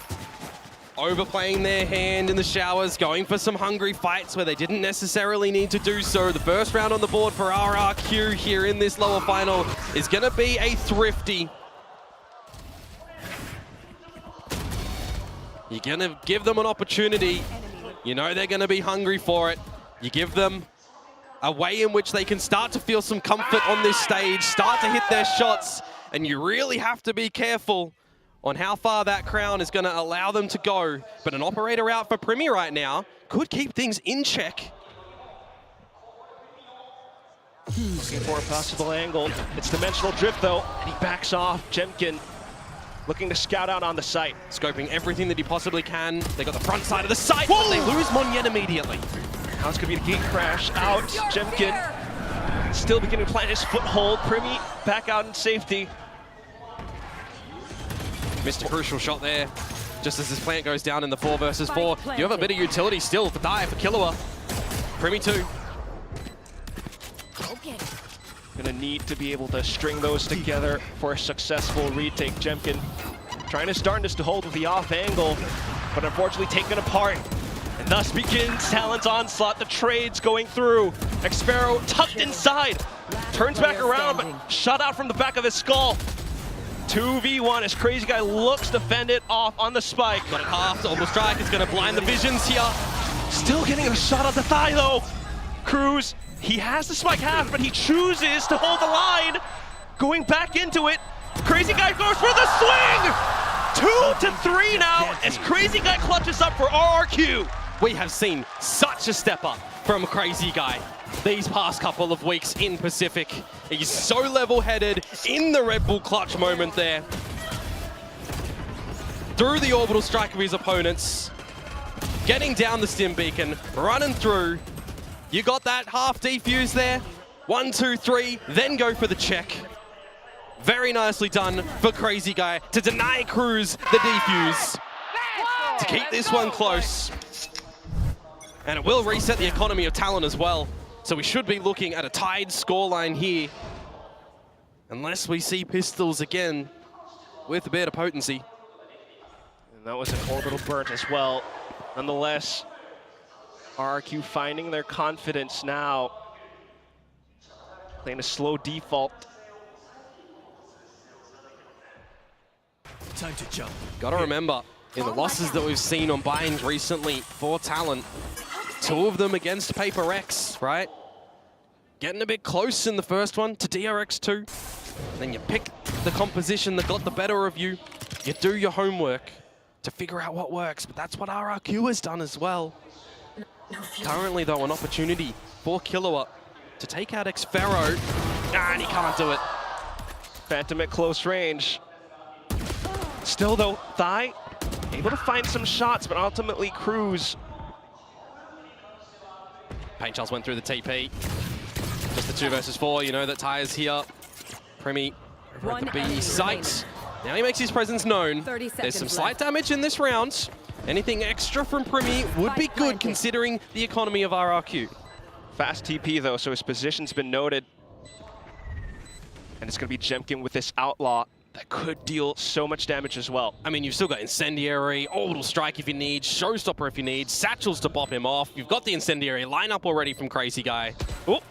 Overplaying their hand in the showers, going for some hungry fights where they didn't necessarily need to do so. The first round on the board for RRQ here in this lower final is going to be a thrifty. You're going to give them an opportunity. You know they're going to be hungry for it. You give them a way in which they can start to feel some comfort on this stage, start to hit their shots, and you really have to be careful on how far that crown is going to allow them to go. But an operator out for Primi right now could keep things in check. Looking for a possible angle. It's dimensional drift though, and he backs off. Jemkin looking to scout out on the site. Scoping everything that he possibly can. They got the front side of the site, but they lose Monyen immediately. Now it's going to be a gate crash out. Jemkin still beginning to plant his foothold. Primi back out in safety. Missed a crucial shot there. Just as this plant goes down in the 4 versus 4. You have a bit of utility still for die for Killua. Primi 2. Gonna need to be able to string those together for a successful retake. Jemkin trying to start this to hold with the off angle, but unfortunately taken apart. And thus begins Talon's onslaught. The trades going through. Xpero tucked inside. Turns back around, but shot out from the back of his skull. 2v1 as Crazy Guy looks to fend it off on the spike. Got it half. Orbital Strike is going to blind the visions here. Still getting a shot at the thigh though. Cruz, he has the spike half, but he chooses to hold the line. Going back into it. Crazy Guy goes for the swing! 2 to 3 now as Crazy Guy clutches up for RRQ. We have seen such a step up from Crazy Guy these past couple of weeks in Pacific. He's so level-headed in the Red Bull clutch moment there. Through the orbital strike of his opponents. Getting down the stim beacon, running through. You got that half defuse there. 1, 2, 3, then go for the check. Very nicely done for Crazy Guy to deny Cruz the defuse. To keep this one close. And it will reset the economy of Talon as well. So we should be looking at a tied scoreline here. Unless we see pistols again with a bit of potency. And that was an orbital burnt as well. Nonetheless, RRQ finding their confidence now. Playing a slow default. Time to jump. Gotta remember, in the losses that we've seen on buy-ins recently for Talon, 2 of them against Paper X, right? Getting a bit close in the first one to DRX2. Then you pick the composition that got the better of you. You do your homework to figure out what works, but that's what RRQ has done as well. Currently, though, an opportunity for Killua to take out Xpero, and he can't do it. Phantom at close range. Still, though, Thigh able to find some shots, but ultimately Cruz. Paint Charles went through the TP. Just the 2 versus 4, you know that Ty is here. Primi over at the B site. Now he makes his presence known. There's some slight damage in this round. Anything extra from Primi would be good considering the economy of RRQ. Fast TP though, so his position's been noted. And it's gonna be Jemkin with this Outlaw that could deal so much damage as well. I mean, you've still got Incendiary, Orbital Strike if you need, Showstopper if you need, Satchels to pop him off. You've got the Incendiary lineup already from Crazy Guy. Oh.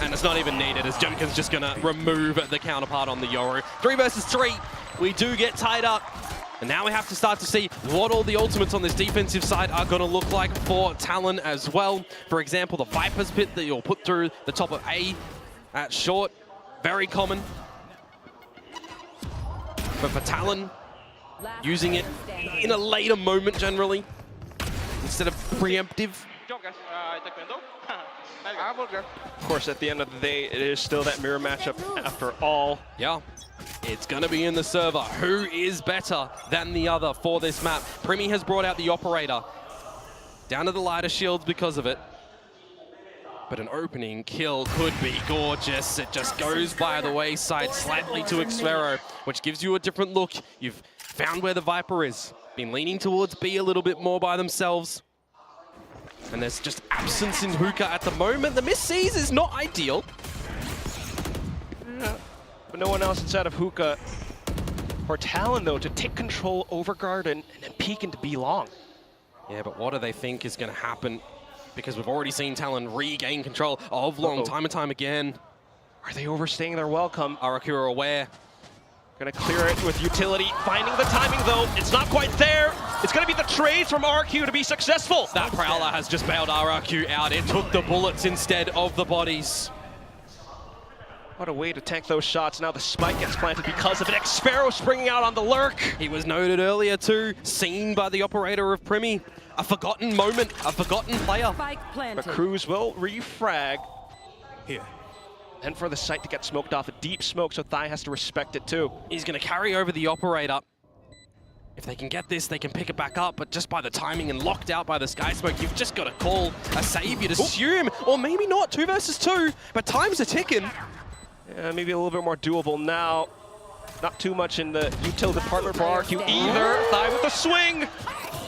And it's not even needed as Jemkin's just gonna remove the counterpart on the Yoru. 3 versus 3, we do get tied up. And now we have to start to see what all the ultimates on this defensive side are going to look like for Talon as well. For example, the Viper's Pit that you'll put through the top of A at short, very common. But for Talon, using it in a later moment generally, instead of preemptive. Of course, at the end of the day, it is still that mirror matchup after all. Yeah. It's going to be in the server. Who is better than the other for this map? Primi has brought out the operator. Down to the lighter shields because of it. But an opening kill could be gorgeous. It just goes by the wayside slightly to Xpero, which gives you a different look. You've found where the Viper is. Been leaning towards B a little bit more by themselves. And there's just absence in Hookah at the moment. The miss sees is not ideal. Yeah. But no one else inside of Hookah or Talon, though, to take control over Garden and then peek into B long. Yeah, but what do they think is going to happen? Because we've already seen Talon regain control of long time and time again. Are they overstaying their welcome? RRQ are aware. Gonna clear it with utility. Finding the timing, though. It's not quite there. It's gonna be the trades from RRQ to be successful. That Prowler has just bailed RRQ out. It took the bullets instead of the bodies. What a way to tank those shots. Now the spike gets planted because of it. xFaro springing out on the lurk. He was noted earlier too, seen by the operator of Primi. A forgotten moment, a forgotten player. But Cruz will refrag. Here. And for the site to get smoked off, a deep smoke, so Thai has to respect it too. He's going to carry over the operator. If they can get this, they can pick it back up, but just by the timing and locked out by the sky smoke, you've just got to call a save, you'd assume. Or maybe not, 2 versus 2, but time's a ticking. Yeah, maybe a little bit more doable now. Not too much in the util department for RRQ either. Thai with the swing.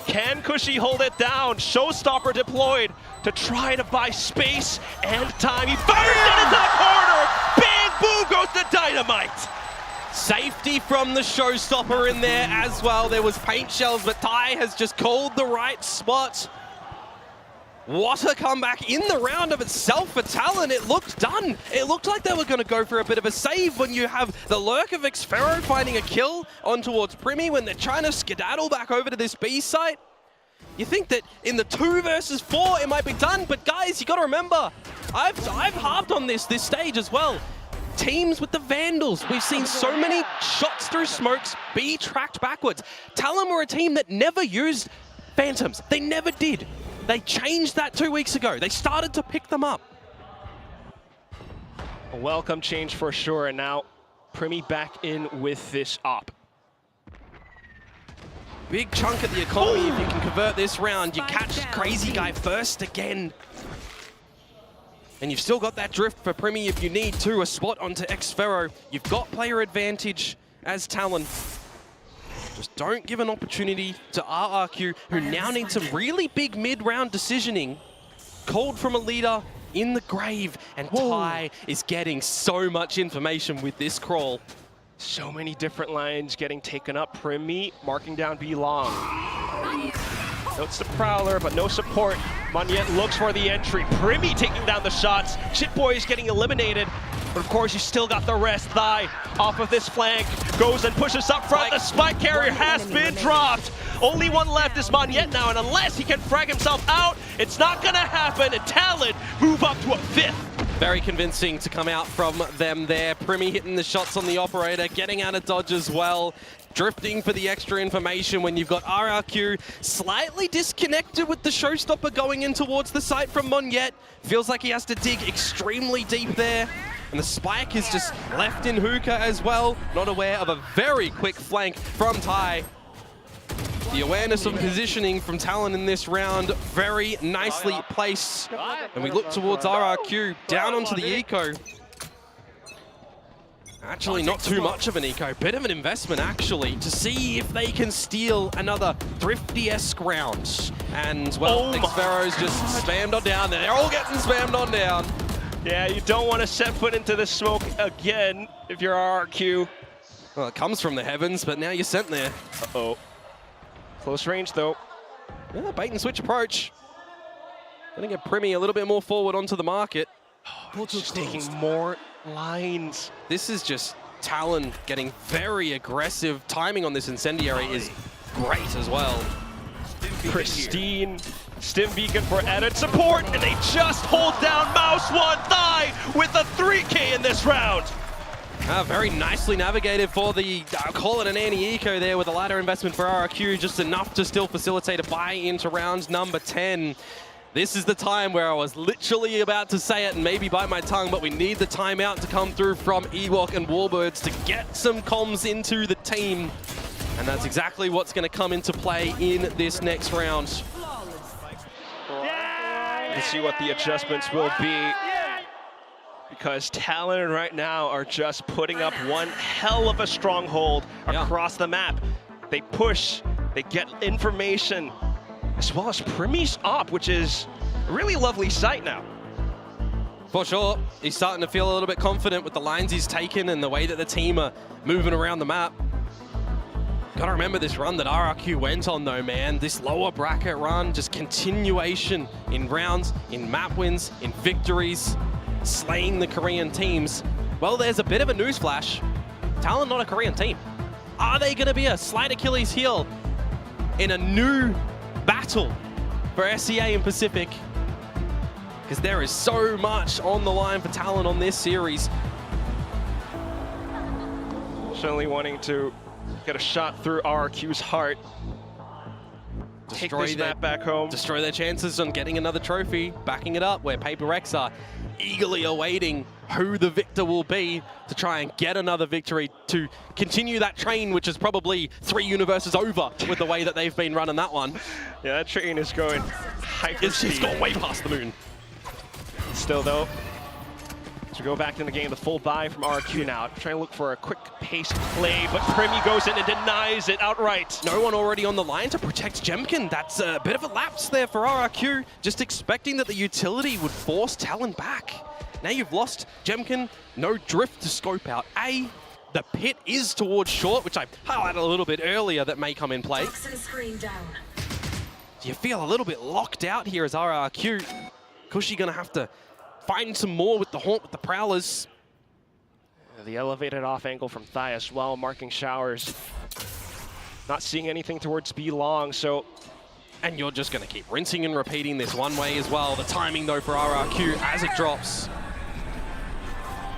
Can Cushy hold it down? Showstopper deployed to try to buy space and time. He fires it into the corner. Bang, boom goes the dynamite. Safety from the Showstopper in there as well. There was paint shells, but Thai has just called the right spot. What a comeback in the round of itself for Talon. It looked done. It looked like they were going to go for a bit of a save when you have the lurk of xFaro finding a kill on towards Primi when they're trying to skedaddle back over to this B site. You think that in the 2 versus 4 it might be done, but guys, you got to remember, I've harped on this stage as well. Teams with the Vandals. We've seen so many shots through smokes be tracked backwards. Talon were a team that never used Phantoms. They never did. They changed that 2 weeks ago. They started to pick them up. A welcome change for sure, and now Primi back in with this op. Big chunk at the economy if you can convert this round. You catch Crazy Guy first again. And you've still got that drift for Primi if you need to, a spot onto xFaro. You've got player advantage as Talon. Just don't give an opportunity to RRQ, who now need some really big mid-round decisioning. Called from a leader in the grave, and Thai is getting so much information with this crawl. So many different lines getting taken up. Primi marking down B long. Notes the Prowler, but no support. Monyet looks for the entry. Primi taking down the shots. Shitboy is getting eliminated. But of course, you still got the rest. Thai off of this flank goes and pushes up front. The spike carrier has been dropped. Only one left is Monyet now, and unless he can frag himself out, it's not gonna happen. And Talon move up to a 5th. Very convincing to come out from them there. Primi hitting the shots on the operator, getting out of dodge as well. Drifting for the extra information when you've got RRQ slightly disconnected with the Showstopper going in towards the site from Monyet. Feels like he has to dig extremely deep there. And the spike is just left in Hookah as well. Not aware of a very quick flank from Thai. The awareness of positioning from Talon in this round, very nicely placed. And we look towards RRQ, down onto the eco. Actually, not too much of an eco, bit of an investment actually, to see if they can steal another Thrifty-esque round. And well, xFaro's just spammed on down there. They're all getting spammed on down. Yeah, you don't want to set foot into the smoke again if you're RRQ. Well, it comes from the heavens, but now you're sent there. Uh-oh. Close range, though. Yeah, bait and switch approach. Gonna get Primi a little bit more forward onto the market. Oh, just taking more lines. This is just Talon getting very aggressive. Timing on this incendiary is great as well. Pristine Stim Beacon for added support, and they just hold down Mouse 1 Thai with a 3K in this round. Very nicely navigated for the, call it an anti-eco there with a ladder investment for RRQ, just enough to still facilitate a buy into round number 10. This is the time where I was literally about to say it and maybe bite my tongue, but we need the timeout to come through from Ewok and Warbirds to get some comms into the team. And that's exactly what's going to come into play in this next round. Let's see what the adjustments will be, because Talon right now are just putting up one hell of a stronghold across the map. They push, they get information, as well as Primi's op, which is really lovely sight now. For sure. He's starting to feel a little bit confident with the lines he's taken and the way that the team are moving around the map. Gotta remember this run that RRQ went on though, man. This lower bracket run, just continuation in rounds, in map wins, in victories, slaying the Korean teams. Well, there's a bit of a newsflash. Talon not a Korean team. Are they gonna be a slight Achilles heel in a new battle for SEA and Pacific? Because there is so much on the line for Talon on this series. Certainly wanting to get a shot through RRQ's heart. Take this map back home. Destroy their chances on getting another trophy, backing it up, where Paper X are eagerly awaiting who the victor will be to try and get another victory to continue that train, which is probably 3 universes over with the way that they've been running that one. Yeah, that train is going hyper speed. It's gone way past the moon. Still though, to go back in the game, the full buy from RRQ now. Trying to look for a quick pace play, but Primi goes in and denies it outright. No one already on the line to protect Jemkin. That's a bit of a lapse there for RRQ. Just expecting that the utility would force Talon back. Now you've lost Jemkin, no drift to scope out. The pit is towards short, which I highlighted a little bit earlier that may come in play. Do you feel a little bit locked out here as RRQ? Cushy gonna have to find some more with the Haunt, with the Prowlers. The elevated off angle from Thai as well, marking showers. Not seeing anything towards B long, so... And you're just gonna keep rinsing and repeating this one way as well. The timing though for RRQ as it drops.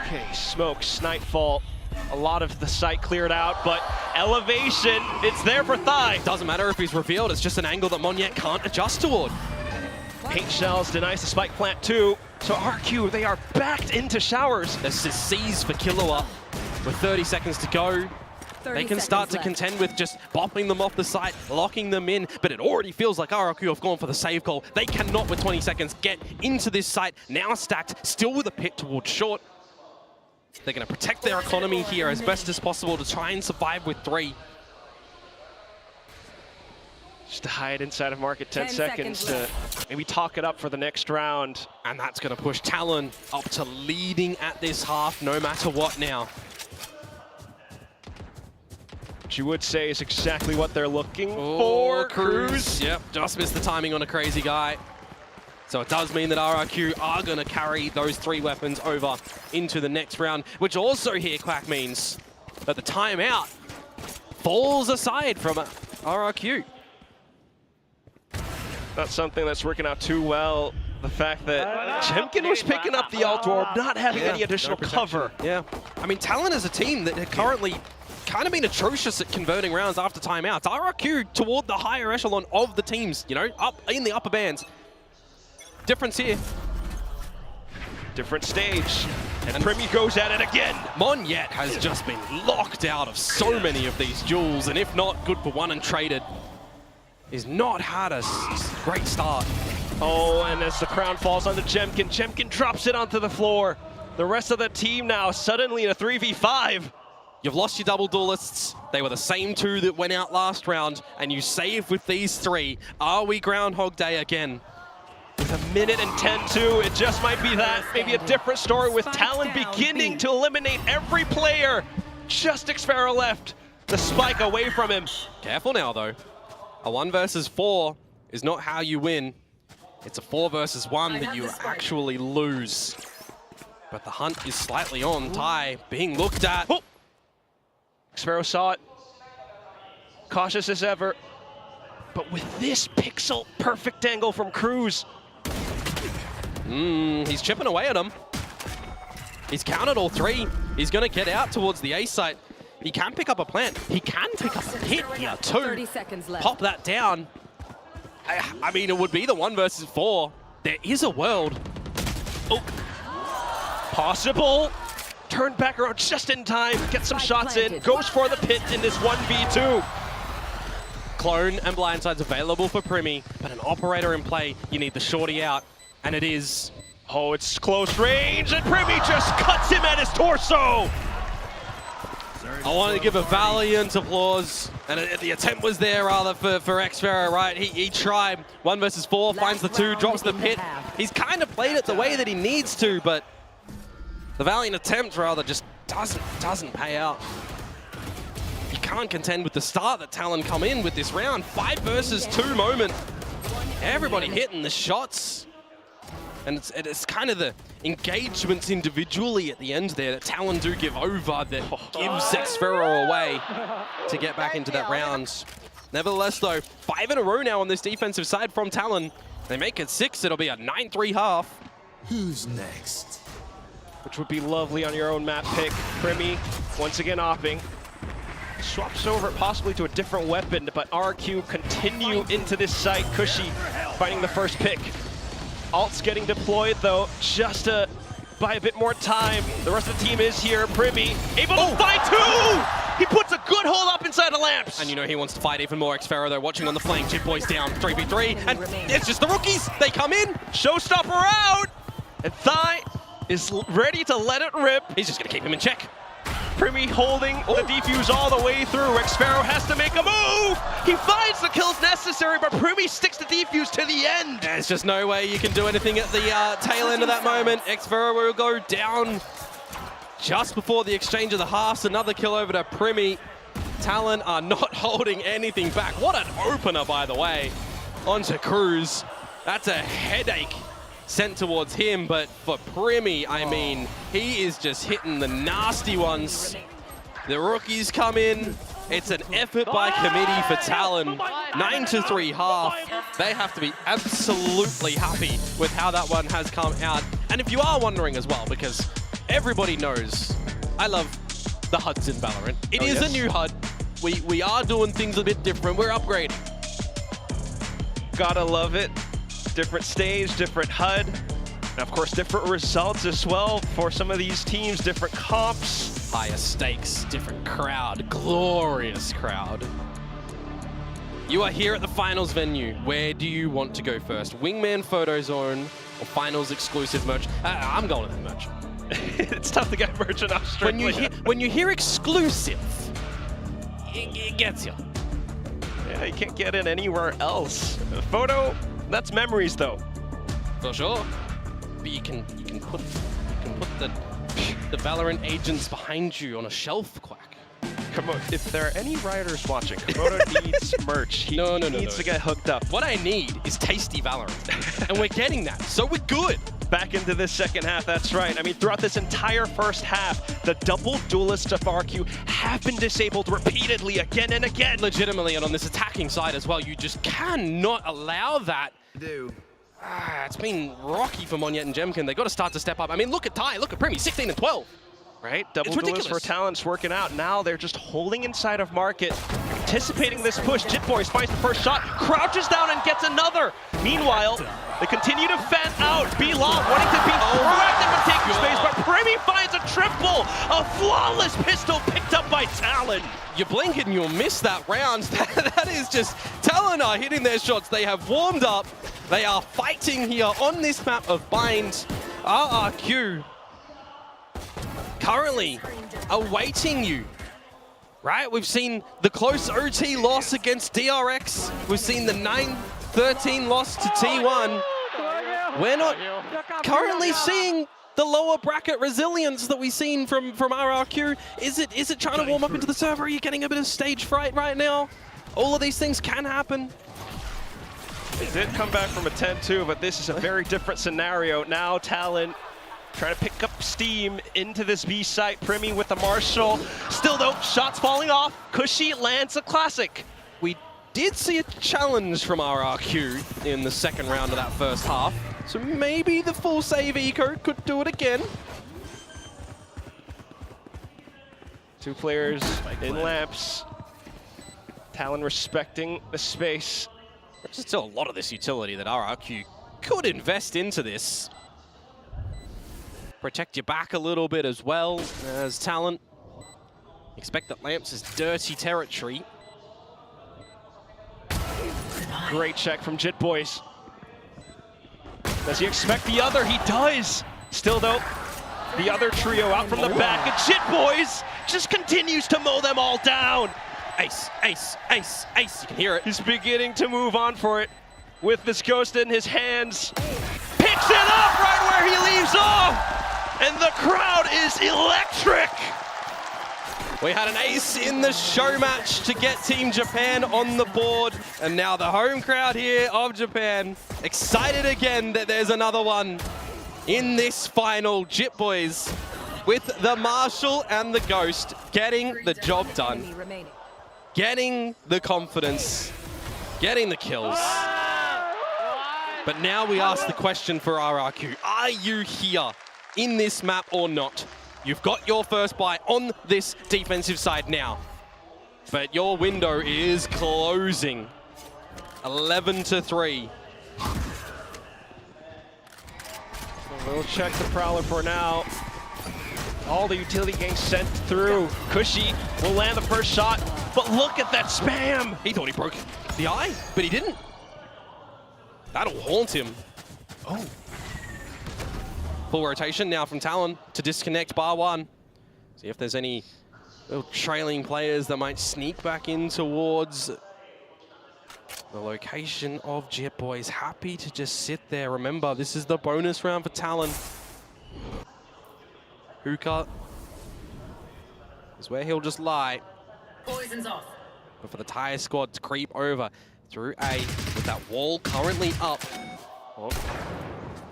Okay, smokes, Nightfall. A lot of the site cleared out, but elevation, it's there for Thai. Doesn't matter if he's revealed, it's just an angle that Monyet can't adjust toward. Paint shells denies the spike plant too. So RQ, they are backed into showers. This is C's for Killua with 30 seconds to go. They can start to contend with just bopping them off the site, locking them in, but it already feels like RRQ have gone for the save call. They cannot, with 20 seconds, get into this site. Now stacked, still with a pit towards short. They're going to protect their economy here as best as possible to try and survive with 3. Just to hide inside of market 10 seconds to maybe talk it up for the next round. And that's going to push Talon up to leading at this half, no matter what now. Which you would say is exactly what they're looking for. Cruz. Yep, just missed the timing on a crazy guy. So it does mean that RRQ are going to carry those 3 weapons over into the next round, which also here, Quack, means that the timeout falls aside from RRQ. Not something that's working out too well. The fact that Jemkin was picking up the alt orb, not having any additional cover. Yeah, I mean, Talon is a team that had currently kind of been atrocious at converting rounds after timeouts. RRQ toward the higher echelon of the teams, you know, up in the upper bands. Difference here. Different stage. And Primi goes at it again. Monyet has just been locked out of so many of these duels, and if not good for one and traded, he's not had a great start. Oh, and as the crown falls onto Jemkin, Jemkin drops it onto the floor. The rest of the team now suddenly in a 3v5. You've lost your double duelists. They were the same 2 that went out last round, and you save with these 3. Are we Groundhog Day again? With a minute and 10 too, it just might be that. Maybe a different story with Talon beginning to eliminate every player. Just Xfero left. The spike away from him. Careful now though. A 1 versus 4 is not how you win. It's a 4 versus 1 that you actually lose. But the hunt is slightly on. Thai being looked at. Oh. Xfero saw it. Cautious as ever. But with this pixel perfect angle from Cruz. He's chipping away at him. He's counted all 3. He's going to get out towards the A site. He can pick up a plant. He can pick up a hit here too. 30 seconds left. Pop that down. I mean, it would be the 1 versus 4. There is a world. Oh, possible. Turn back around just in time. Get some shots in. Goes for the pit in this 1v2. Clone and blindside's available for Primi, but an operator in play, you need the shorty out, and it is. Oh, it's close range, and Primi just cuts him at his torso. I wanted to give a valiant applause, and the attempt was there rather for Xfero, right? He tried 1 versus 4, finds the 2, drops the pit. He's kind of played it the way that he needs to, but the valiant attempt rather just doesn't pay out. You can't contend with the start that Talon come in with this round. 5 versus 2 moment. Everybody hitting the shots. And it's kind of the engagements individually at the end there that Talon do give over that gives Xfero away to get back into that round. Nevertheless though, 5 in a row now on this defensive side from Talon. They make it 6, it'll be a 9-3 half. Who's next? Which would be lovely on your own map pick. Primi, once again opping. Swaps over possibly to a different weapon, but RRQ continue into this site. Cushy finding the first pick. Alt's getting deployed though, just to buy a bit more time. The rest of the team is here. Primi able to find 2! He puts a good hold up inside the lamps. And you know he wants to fight even more. Xfero though, watching on the flank. Jitboy's down, 3v3, and it's just the rookies. They come in. Showstopper out! And Thai is ready to let it rip. He's just gonna keep him in check. Primi holding the defuse all the way through. Xfero has to make a move! He finds the kills necessary, but Primi sticks the defuse to the end. There's just no way you can do anything at the tail end of that moment. Xfero will go down just before the exchange of the halves. Another kill over to Primi. Talon are not holding anything back. What an opener, by the way, onto Cruz. That's a headache sent towards him, but for Primi, I mean, he is just hitting the nasty ones. The rookies come in. It's an effort by committee for Talon. 9-3 half. They have to be absolutely happy with how that one has come out. And if you are wondering as well, because everybody knows I love the HUDs in VALORANT. It is a new HUD. We are doing things a bit different. We're upgrading. Gotta love it. Different stage, different HUD, and of course different results as well for some of these teams, different comps. Higher stakes, different crowd, glorious crowd. You are here at the finals venue. Where do you want to go first? Wingman Photo Zone or finals exclusive merch? I'm going with the merch. It's tough to get merch in Australia. When you hear exclusive, it gets you. Yeah, you can't get it anywhere else. Photo, that's memories though. For sure. But you can put the VALORANT agents behind you on a shelf, Quack. Come on, if there are any riders watching, Komodo needs merch. He needs to get hooked up. What I need is tasty VALORANT, and we're getting that, so we're good. Back into this second half, that's right. I mean, throughout this entire first half, the double duelists of RRQ have been disabled repeatedly again and again. Legitimately, and on this attacking side as well, you just cannot allow that. It's been rocky for Monyet and Jemkin. They got to start to step up. I mean, look at Ty, look at Primi, 16 and 12. Right? Double duelists for Talon's working out. Now they're just holding inside of market, anticipating this push. Jitboys finds the first shot, crouches down and gets another. Meanwhile, they continue to fan out. B-Long wanting to be proactive and take space, but Primi finds a triple. A flawless pistol picked up by Talon. You blink and you'll miss that round. That is just, Talon are hitting their shots. They have warmed up. They are fighting here on this map of Bind. RRQ currently awaiting you, right? We've seen the close OT loss against DRX. We've seen the 9-13 loss to T1. We're not currently seeing the lower bracket resilience that we've seen from RRQ. Is it trying to warm up into the server? Are you getting a bit of stage fright right now? All of these things can happen. They did come back from a 10-2, but this is a very different scenario. Now Talon trying to pick up steam into this B site. Primi with the Marshall. Still though, shots falling off. Cushy lands a classic. We did see a challenge from RRQ in the second round of that first half. So maybe the full save eco could do it again. Two players in lamps. Talon respecting the space. There's still a lot of this utility that RRQ could invest into this. Protect your back a little bit as well as Talon. Expect that Lamps is dirty territory. Great check from Jitboys. Does he expect the other? He does. Still though, the other trio out from the back, and Jitboys just continues to mow them all down. Ace, ace, ace, ace. You can hear it. He's beginning to move on for it with this ghost in his hands. Picks it up right where he leaves off. And the crowd is electric. We had an ace in the show match to get Team Japan on the board. And now the home crowd here of Japan, excited again that there's another one in this final. Jit Boys with the Marshall and the Ghost getting the job done. Getting the confidence, getting the kills. But now we ask the question for RRQ. Are you here in this map or not? You've got your first buy on this defensive side now. But your window is closing. 11-3. We'll check the Prowler for now. All the utility gangs sent through. Cushy will land the first shot, but look at that spam! He thought he broke the eye, but he didn't. That'll haunt him. Oh. Full rotation now from Talon to disconnect bar one. See if there's any little trailing players that might sneak back in towards the location of Jit Boys. Happy to just sit there. Remember, this is the bonus round for Talon. Hookah is where he'll just lie. Poison's off. But for the Tire squad to creep over through A with that wall currently up. Oh,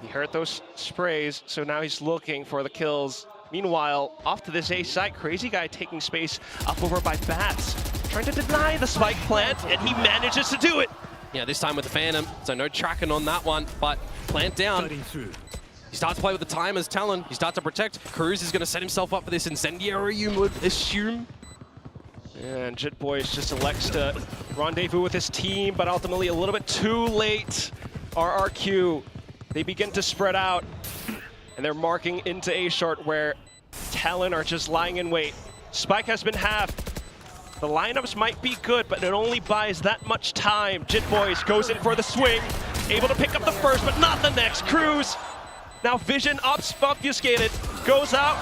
he heard those sprays, so now he's looking for the kills. Meanwhile, off to this A site, Crazy Guy taking space up over by Bats, trying to deny the spike plant, and he manages to do it. Yeah, this time with the Phantom, so no tracking on that one, but plant down. He starts to play with the time as Talon. He starts to protect. Cruz is going to set himself up for this incendiary, you would assume. And Jit Boys just elects to rendezvous with his team, but ultimately a little bit too late. RRQ, they begin to spread out, and they're marking into A short where Talon are just lying in wait. Spike has been halved. The lineups might be good, but it only buys that much time. Jit Boys goes in for the swing, able to pick up the first, but not the next. Cruz, now vision obfuscated, goes out,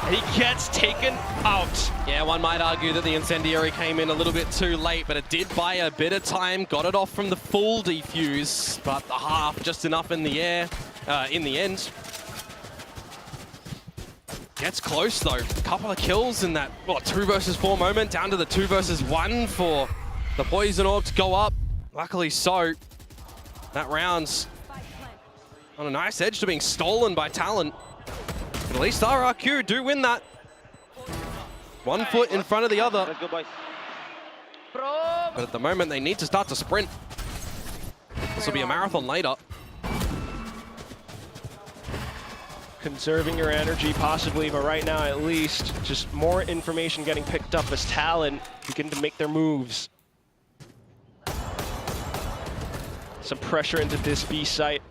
and he gets taken out. Yeah, one might argue that the incendiary came in a little bit too late, but it did buy a bit of time. Got it off from the full defuse, but the half just enough in the air in the end. Gets close though. A couple of kills in that 2 versus 4 moment, down to the 2 versus 1 for the Poison Orb to go up. Luckily so. That round's on a nice edge to being stolen by Talon. But at least RRQ do win that. 1 foot in front of the other. But at the moment they need to start to sprint. This will be a marathon later. Conserving your energy possibly, but right now at least just more information getting picked up as Talon begin to make their moves. Some pressure into this B site.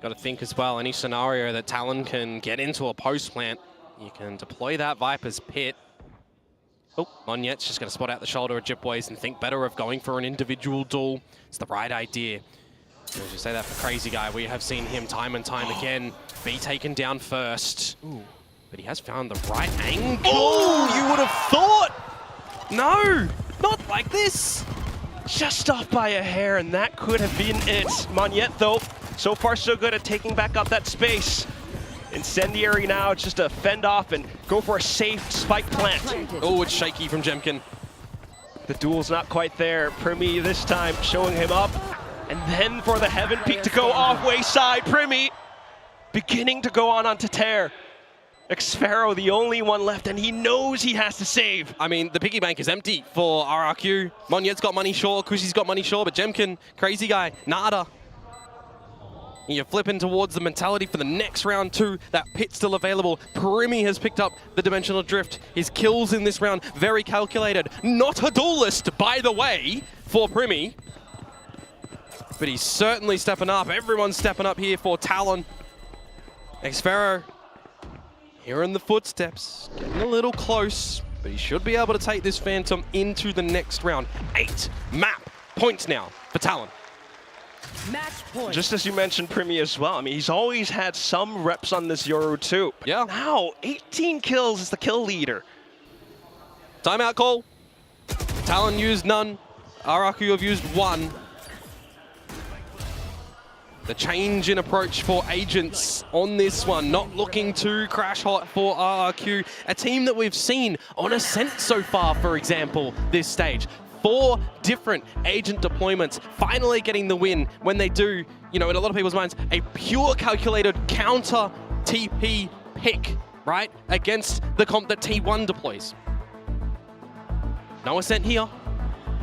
Got to think as well, any scenario that Talon can get into a post plant, you can deploy that Viper's Pit. Oh, Monyet's just going to spot out the shoulder of Jit Boys and think better of going for an individual duel. It's the right idea. As you say that for Crazy Guy, we have seen him time and time again be taken down first. Ooh. But he has found the right angle. Oh, you would have thought! No, not like this. Just off by a hair, and that could have been it. Monyet, though, so far so good at taking back up that space. Incendiary now, just to fend off and go for a safe spike plant. Oh, it's shaky from Jemkin. The duel's not quite there. Primi this time showing him up. And then for the Heaven Peak to go off wayside. Primi beginning to go on to tear. Xpharaoh, the only one left, and he knows he has to save. I mean, the piggy bank is empty for RRQ. Monyet's got money sure, Kushi's got money sure, but Jemkin, Crazy Guy, nada. You're flipping towards the mentality for the next round too. That pit still available. Primi has picked up the Dimensional Drift. His kills in this round, very calculated. Not a duelist, by the way, for Primi. But he's certainly stepping up. Everyone's stepping up here for Talon. Xpharaoh, hearing the footsteps, getting a little close, but he should be able to take this Phantom into the next round. 8 map points now for Talon. Match point. Just as you mentioned Primi as well, I mean, he's always had some reps on this Euro too. Yeah. Now, 18 kills is the kill leader. Timeout call. Talon used none. RRQ have used one. The change in approach for Agents on this one, not looking too crash hot for RRQ. A team that we've seen on Ascent so far, for example, this stage. 4 different Agent deployments, finally getting the win when they do, you know, in a lot of people's minds, a pure calculated counter TP pick, right? Against the comp that T1 deploys. No Ascent here.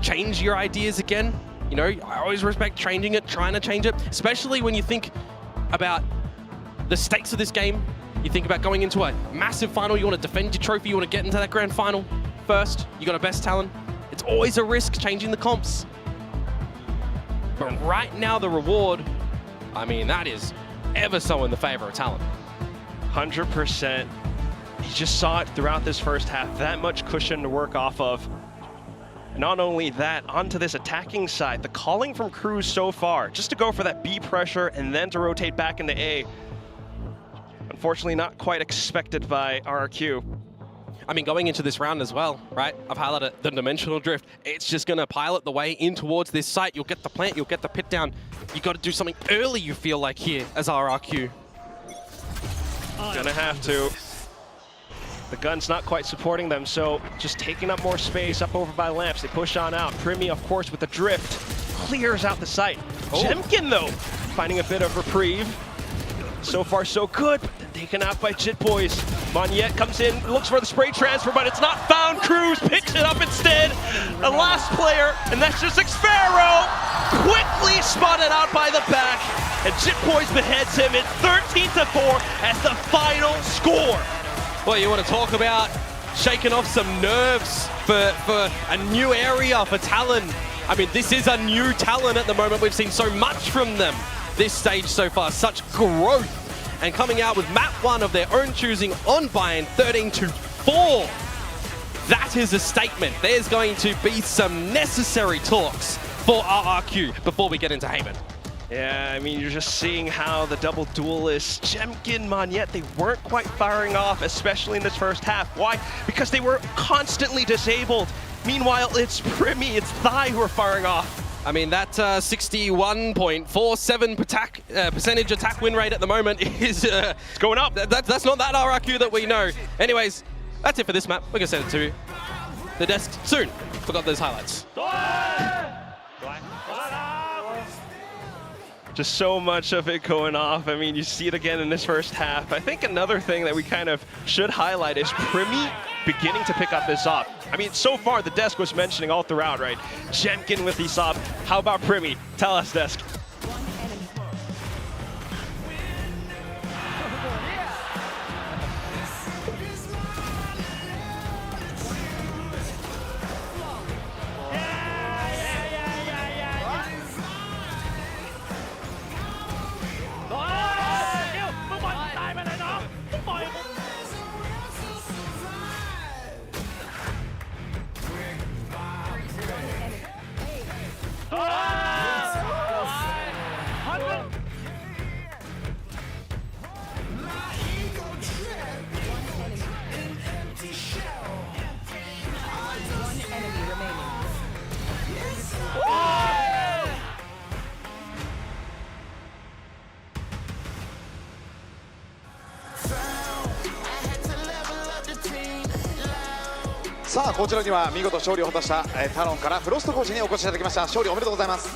Change your ideas again. You know, I always respect changing it, trying to change it, especially when you think about the stakes of this game. You think about going into a massive final, you want to defend your trophy, you want to get into that grand final first, you got a best talent. It's always a risk changing the comps. But right now the reward, I mean, that is ever so in the favor of Talon. 100%. You just saw it throughout this first half, that much cushion to work off of. Not only that, onto this attacking side, the calling from Cruz so far, just to go for that B pressure and then to rotate back into A. Unfortunately, not quite expected by RRQ. I mean, going into this round as well, right? I've highlighted the dimensional drift. It's just going to pilot the way in towards this site. You'll get the plant, you'll get the pit down. You got to do something early, you feel like, here as RRQ. Gonna have to. The gun's not quite supporting them, so just taking up more space up over by Lamps. They push on out. Primi, of course, with the drift, clears out the site. Jemkin, though, finding a bit of reprieve. So far, so good, but then taken out by Jit Boys. Monyet comes in, looks for the spray transfer, but it's not found. Cruz picks it up instead. The last player, and that's just Xfero, quickly spotted out by the back, and Jit Boys beheads him at 13-4 as the final score. Well, you want to talk about shaking off some nerves for a new area for Talon. I mean, this is a new Talon at the moment. We've seen so much from them this stage so far, such growth. And coming out with map 1 of their own choosing on Bayern, 13-4. That is a statement. There's going to be some necessary talks for RRQ before we get into Haven. Yeah, I mean, you're just seeing how the double duelists, Jemkin, Monyet, they weren't quite firing off, especially in this first half. Why? Because they were constantly disabled. Meanwhile, it's Primi, it's Thai who are firing off. I mean, that 61.47% percentage attack win rate at the moment is it's going up. That's not that RRQ that we know. Anyways, that's it for this map. We're going to send it to the desk soon. Forgot those highlights. Just so much of it going off. I mean, you see it again in this first half. I think another thing that we kind of should highlight is Primi beginning to pick up this op. I mean, so far the desk was mentioning all throughout, right? Jemkin with the op. How about Primi? Tell us, desk.さあこちらには見事勝利を果たしたタロンからフロストコーチにお越しいただきました。勝利おめでとうございます。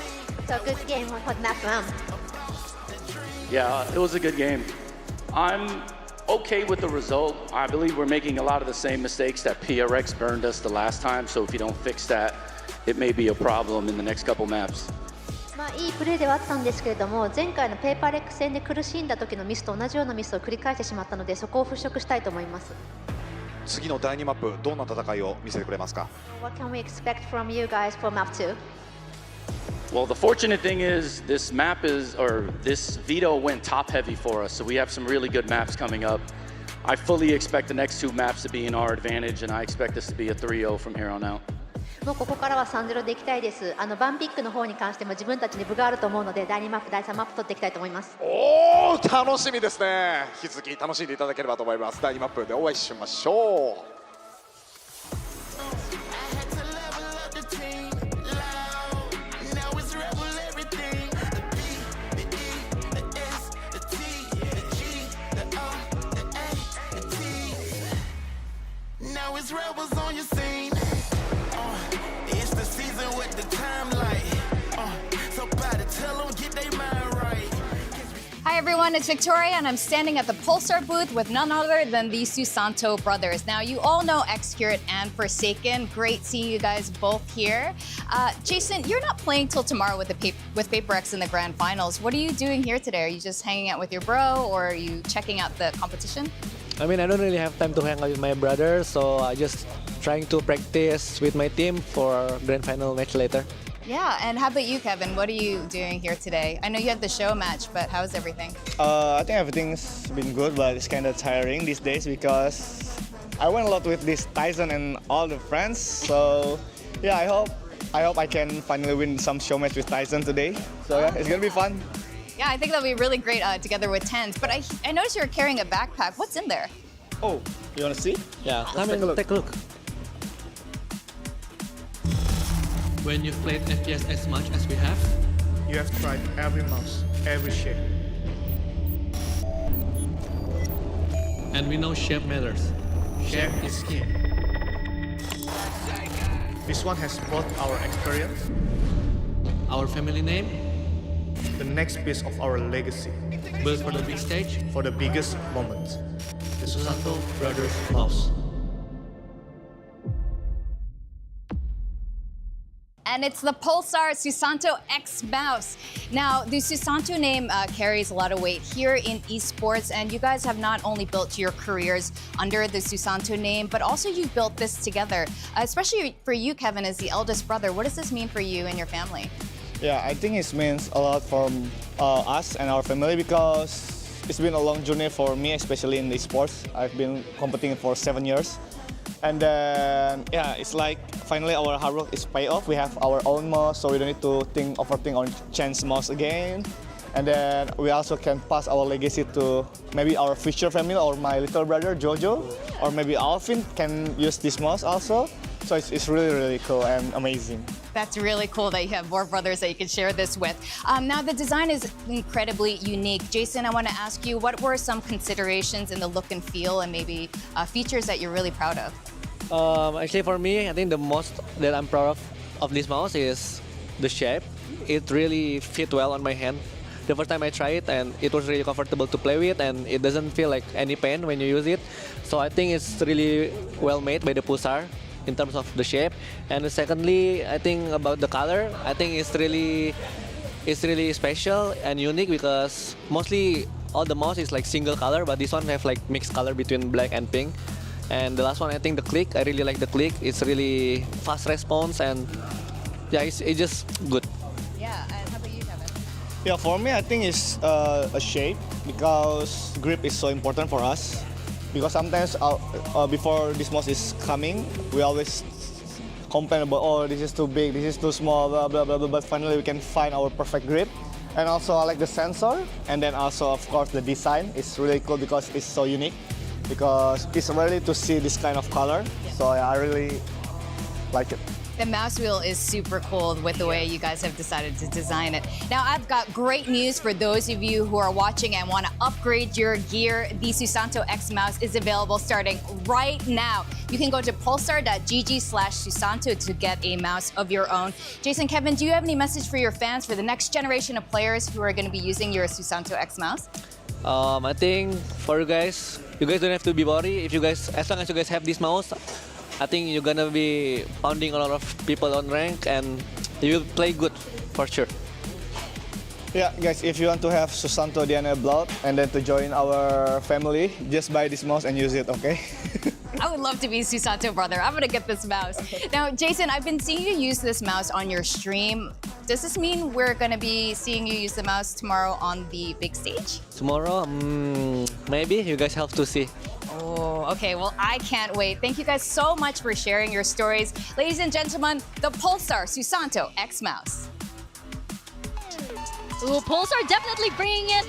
So good game for map 1. Yeah, it was a good game. I'm okay with the result. I believe we're making a lot of the same mistakes that PRX burned us the last time. So if you don't fix that, it may be a problem in the next couple maps. まあいいプレーではあったんですけれども、前回のペーパーレック戦で苦しんだ時のミスと同じようなミスを繰り返してしまったので、そこを払拭したいと思います。次の第2マップどんな戦いを見せてくれますか。 What can we expect from you guys for map 2? Well, the fortunate thing is this map is, or this veto went top heavy for us, so we have some really good maps coming up. I fully expect the next 2 maps to be in our advantage, and I expect this to be a 3-0 from here on out. もうここからは 3-0 でいきたいです。バンピックの方に関しても自分たちに分があると思うので、第2マップ、第3マップ取っていきたいと思います。おー、楽しみですね。引き続き楽しんでいただければと思います。第2マップでお会いしましょう。Now it's rebels on your scene. It's the season with the time light. So by the tell them get their mind right. Hi everyone, it's Victoria and I'm standing at the Pulsar booth with none other than the Susanto brothers. Now you all know Execute and Forsaken. Great seeing you guys both here. Jason, you're not playing till tomorrow with Paper X in the grand finals. What are you doing here today? Are you just hanging out with your bro or are you checking out the competition? I mean, I don't really have time to hang out with my brother, so I just trying to practice with my team for grand final match later. Yeah, and how about you, Kevin? What are you doing here today? I know you had the show match, but how's everything? I think everything's been good, but it's kind of tiring these days because I went a lot with this Tyson and all the friends. So yeah, I hope I can finally win some show match with Tyson today. So yeah, it's gonna be fun. Yeah, I think that'll be really great together with Tens. But I noticed you're carrying a backpack. What's in there? Oh, you wanna see? Yeah, Let's take a look. When you've played FPS as much as we have, you have tried every mouse, every shape. And we know shape matters. Shape is key. This one has both our experience, our family name, the next piece of our legacy. Built for the big stage, for the biggest moment. The Susanto Brothers Mouse. And it's the Pulsar Susanto X mouse. Now, the Susanto name carries a lot of weight here in esports, and you guys have not only built your careers under the Susanto name, but also you built this together. Especially for you, Kevin, as the eldest brother, what does this mean for you and your family? Yeah, I think it means a lot from us and our family because it's been a long journey for me, especially in the sports. I've been competing for 7 years. And then, yeah, it's like finally our hard work is pay off. We have our own mouse, so we don't need to overthink on change mouse again. And then we also can pass our legacy to maybe our future family or my little brother, Jojo, or maybe Alvin can use this mouse also. So it's really, really cool and amazing. That's really cool that you have more brothers that you can share this with. Now, the design is incredibly unique. Jason, I want to ask you, what were some considerations in the look and feel and maybe features that you're really proud of? Actually, for me, I think the most that I'm proud of this mouse is the shape. It really fit well on my hand. The first time I tried it, and it was really comfortable to play with, and it doesn't feel like any pain when you use it. So I think it's really well made by the Pulsar in terms of the shape. And secondly, I think about the color, I think it's really special and unique because mostly all the mouse is like single color, but this one have like mixed color between black and pink. And the last one, I think the click, I really like the click. It's really fast response and yeah, it's just good. Yeah, and how about you, Kevin? Yeah, for me, I think it's a shape because grip is so important for us. Because sometimes before this mouse is coming, we always complain about, oh, this is too big, this is too small, blah, blah, blah, blah. But finally, we can find our perfect grip. And also, I like the sensor. And then also, of course, the design is really cool because it's so unique. Because it's rare to see this kind of color. So yeah, I really like it. The mouse wheel is super cool with the way you guys have decided to design it. Now, I've got great news for those of you who are watching and want to upgrade your gear. The Susanto X mouse is available starting right now. You can go to pulsar.gg/Susanto to get a mouse of your own. Jason, Kevin, do you have any message for your fans for the next generation of players who are going to be using your Susanto X mouse? I think for you guys don't have to be worried. As long as you guys have this mouse, I think you're gonna be pounding a lot of people on rank and you will play good for sure. Yeah, guys, if you want to have Susanto DNA blood and then to join our family, just buy this mouse and use it, okay? I would love to be Susanto brother. I'm gonna get this mouse. Now, Jason, I've been seeing you use this mouse on your stream. Does this mean we're gonna be seeing you use the mouse tomorrow on the big stage? Tomorrow, maybe. You guys have to see. Oh, okay. Well, I can't wait. Thank you guys so much for sharing your stories. Ladies and gentlemen, the Pulsar Susanto X Mouse. Ooh, Pulsar definitely bringing it.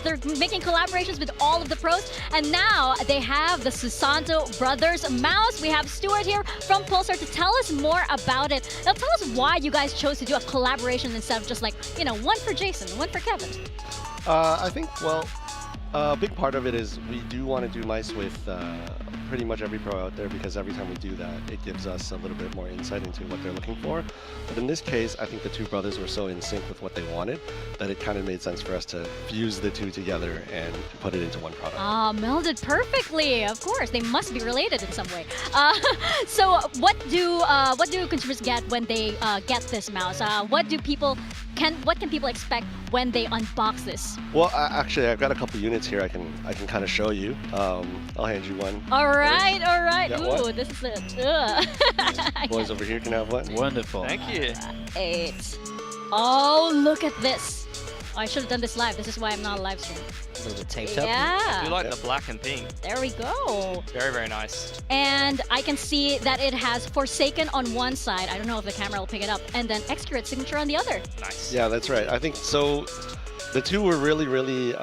They're making collaborations with all of the pros. And now they have the Susanto Brothers mouse. We have Stuart here from Pulsar to tell us more about it. Now tell us why you guys chose to do a collaboration instead of just like, you know, one for Jason, one for Kevin. I think, well, a big part of it is we do want to do mice with pretty much every pro out there, because every time we do that, it gives us a little bit more insight into what they're looking for. But in this case, I think the two brothers were so in sync with what they wanted that it kind of made sense for us to fuse the two together and put it into one product. Melded perfectly. Of course, they must be related in some way. So what do consumers get when they get this mouse? What can people expect when they unbox this? Well, actually, I've got a couple units here I can kind of show you. I'll hand you one. All right. Ooh, one? this is it. Boys over here can have one. Wonderful. Thank you. Eight. Oh, look at this. Oh, I should have done this live. This is why I'm not a live stream. A little bit taped up. Yeah. I do like the black and pink. There we go. Very, very nice. And I can see that it has Forsaken on one side. I don't know if the camera will pick it up. And then Excurate Signature on the other. Nice. Yeah, that's right. I think so. The two were really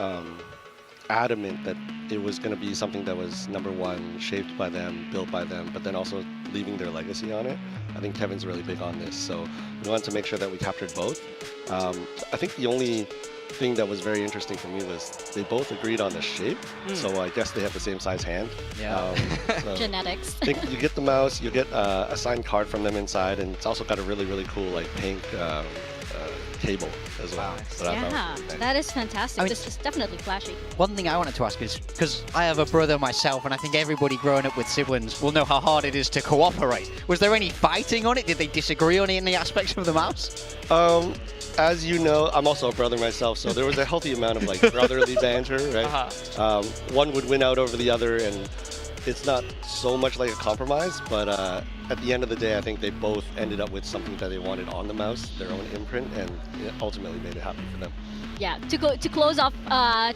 adamant that it was going to be something that was, number one, shaped by them, built by them, but then also leaving their legacy on it. I think Kevin's really big on this, so we wanted to make sure that we captured both. I think the only thing that was very interesting for me was they both agreed on the shape, so I guess they have the same size hand. Yeah. So Genetics. I think you get the mouse, you get a signed card from them inside, and it's also got a really cool like pink cable as well. So Yeah, that is fantastic. I mean, this is definitely flashy. One thing I wanted to ask is, because I have a brother myself, and I think everybody growing up with siblings will know how hard it is to cooperate. Was there any fighting on it? Did they disagree on any aspects of the mouse? As you know, I'm also a brother myself, so there was a healthy amount of like brotherly banter, right? One would win out over the other, and it's not so much like a compromise, but at the end of the day, I think they both ended up with something that they wanted on the mouse, their own imprint, and it ultimately made it happen for them. Yeah, to close off, I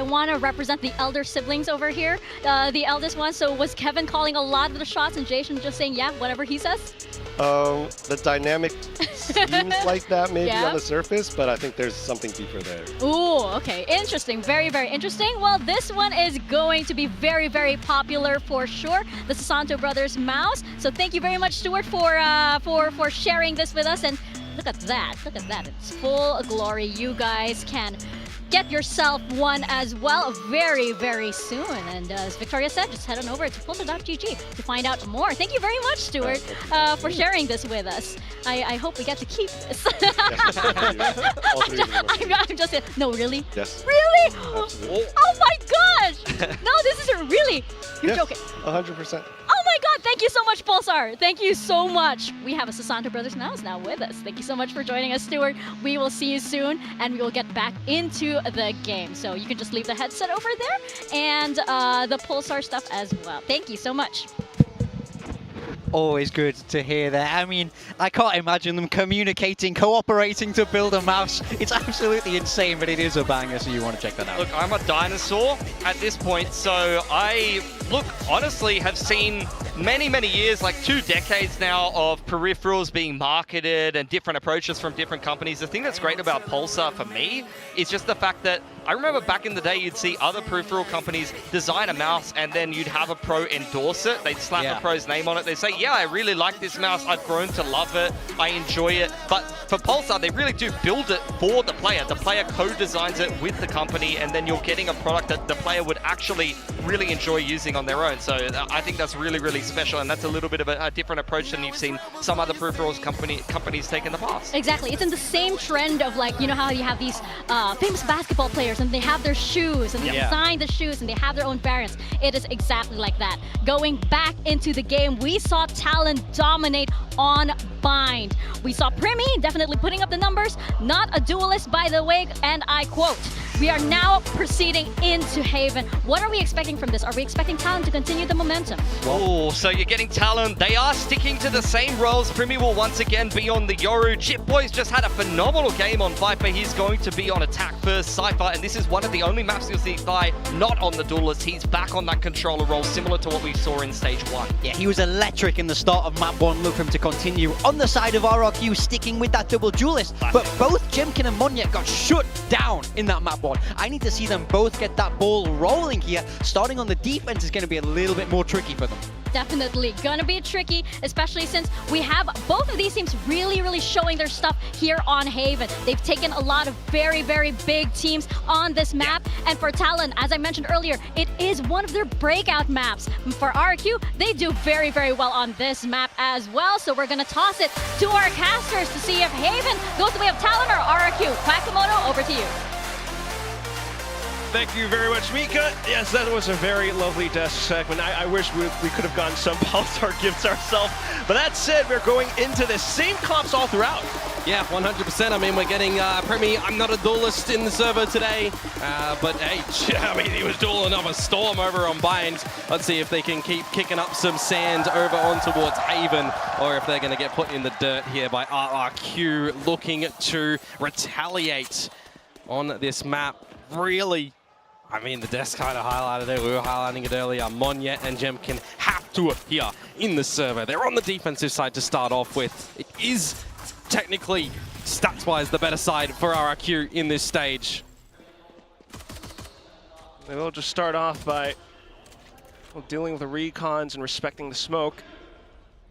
want to represent the elder siblings over here, the eldest one. So was Kevin calling a lot of the shots and Jason just saying, yeah, whatever he says? The dynamic seems like that maybe Yeah. on the surface, but I think there's something deeper there. Ooh, okay, interesting, very interesting. Well, this one is going to be very popular for sure, the Susanto Brothers mouse. So thank you very much, Stuart, for sharing this with us. And look at that, it's full glory. You guys can get yourself one as well very soon. And as Victoria said, just head on over to pulsar.gg to find out more. Thank you very much, Stuart, for sharing this with us. I hope we get to keep this. I'm just saying, no, really? Yes. Really? Absolutely. Oh my gosh! No, this is really. You're Yes, joking. 100%. Oh my god, thank you so much, Pulsar. Thank you so much. We have a Susanto Brothers mouse now with us. Thank you so much for joining us, Stuart. We will see you soon, and we will get back into the game. So you can just leave the headset over there and the Pulsar stuff as well. Thank you so much. Always good to hear that. I mean, I can't imagine them communicating, cooperating to build a mouse. It's absolutely insane, but it is a banger, so you want to check that out. Look, I'm a dinosaur at this point, so I, honestly have seen many years, like 2 decades now, of peripherals being marketed and different approaches from different companies. The thing that's great about Pulsar for me is just the fact that I remember back in the day, you'd see other peripheral companies design a mouse and then you'd have a pro endorse it. They'd slap a pro's name on it. They'd say, yeah, I really like this mouse. I've grown to love it. I enjoy it. But for Pulsar, they really do build it for the player. The player co-designs it with the company, and then you're getting a product that the player would actually really enjoy using on their own. So I think that's really special, and that's a little bit of a different approach than you've seen some other peripherals companies take in the past. Exactly. It's in the same trend of, like, you know how you have these famous basketball players and they have their shoes and they design the shoes and they have their own variants. It is exactly like that. Going back into the game, we saw Talon dominate on combined. We saw Primi definitely putting up the numbers, not a duelist by the way, and I quote, "We are now proceeding into Haven." What are we expecting from this? Are we expecting Talon to continue the momentum? Oh, so you're getting Talon. They are sticking to the same roles. Primi will once again be on the Yoru. Jip Boy's just had a phenomenal game on Viper. He's going to be on attack first, Cypher, and this is one of the only maps you'll see Thai not on the duelist. He's back on that controller role, similar to what we saw in stage 1. Yeah, he was electric in the start of map 1. Look for him to continue on the side of RRQ, sticking with that double duelist. But both Jemkin and Monyet got shut down in that map 1. I need to see them both get that ball rolling here. Starting on the defense is going to be a little bit more tricky for them. Definitely gonna be tricky, especially since we have both of these teams really showing their stuff here on Haven. They've taken a lot of very big teams on this map, and for Talon, as I mentioned earlier, it is one of their breakout maps. For RRQ, they do very well on this map as well, so we're gonna toss it to our casters to see if Haven goes the way of Talon or RRQ. Kwakamoto, over to you. Thank you very much, Mika. Yes, that was a very lovely desk segment. I wish we could have gotten some Pulsar gifts ourselves. But that said, we're going into the same comps all throughout. Yeah, 100%. I mean, we're getting Primi. I'm not a duelist in the server today. But hey, I mean, he was dueling up a Storm over on Bind. Let's see if they can keep kicking up some sand over on towards Haven, or if they're going to get put in the dirt here by RRQ, looking to retaliate on this map. Really, I mean, the desk kind of highlighted it. We were highlighting it earlier. Monyet and Jemkin have to appear in the server. They're on the defensive side to start off with. It is technically, stats-wise, the better side for RRQ in this stage. They will just start off by dealing with the recons and respecting the smoke.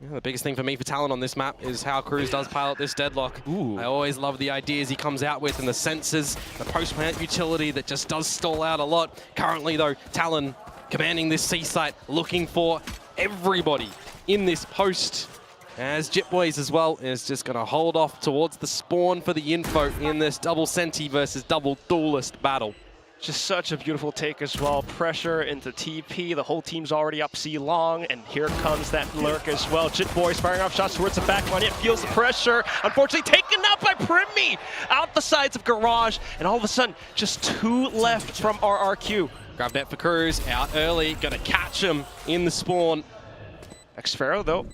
Yeah, the biggest thing for me for Talon on this map is how Cruz does pilot this deadlock. Ooh. I always love the ideas he comes out with and the sensors, the post-plant utility that just does stall out a lot. Currently though, Talon commanding this C site, looking for everybody in this post. As Jip Boys as well is just going to hold off towards the spawn for the info in this double Senti versus double duelist battle. Just such a beautiful take as well. Pressure into TP. The whole team's already up C long, and here comes that lurk as well. Jit Boys firing off shots towards the back line. It feels the pressure. Unfortunately, taken out by Primi out the sides of Garage, and all of a sudden, just 2 left from RRQ. Grab net for Cruz, out early, gonna catch him in the spawn. Xpharaoh though.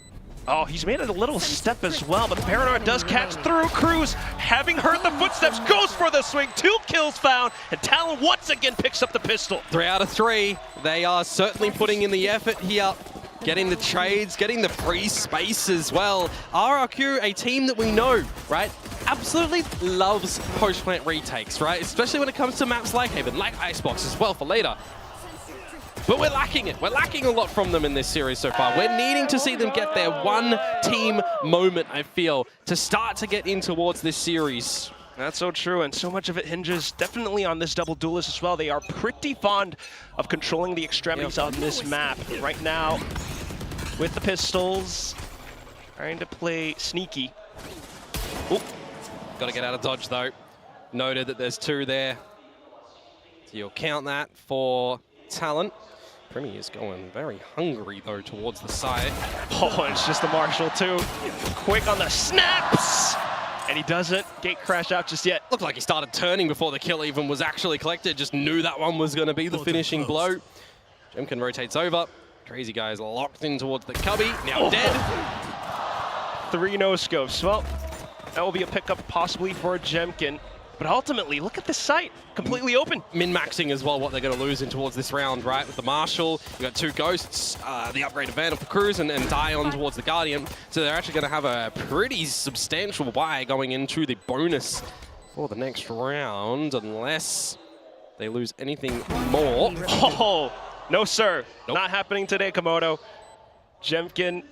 Oh, he's made it a little step as well, but the Paranoid does catch through. Cruz, having heard the footsteps, goes for the swing. 2 kills found, and Talon once again picks up the pistol. 3 out of 3. They are certainly putting in the effort here. Getting the trades, getting the free space as well. RRQ, a team that we know, right? Absolutely loves post-plant retakes, right? Especially when it comes to maps like Haven, like Icebox as well for later. But we're lacking it. We're lacking a lot from them in this series so far. We're needing to see them get their one team moment, I feel, to start to get in towards this series. That's so true, and so much of it hinges definitely on this double duelist as well. They are pretty fond of controlling the extremities on this map. Right now, with the pistols, trying to play sneaky. Oop. Got to get out of dodge though. Noted that there's 2 there. So you'll count that for Talon. Primi is going very hungry though towards the side. Oh, and it's just the Marshall too. Quick on the snaps! And he doesn't gate crash out just yet. Looked like he started turning before the kill even was actually collected. Just knew that one was going to be the finishing blow. Jemkin rotates over. Crazy guy is locked in towards the cubby. Now dead. 3 no-scopes. Well, that will be a pickup possibly for Jemkin. But ultimately, look at this site. Completely open. Min-maxing as well what they're going to lose in towards this round, right? With the Marshal, you got 2 Ghosts, the upgraded Vandal for Cruz, and Dion towards the Guardian. So they're actually going to have a pretty substantial buy going into the bonus for the next round, unless they lose anything more. Oh, no sir. Nope. Not happening today, Komodo. Jemkin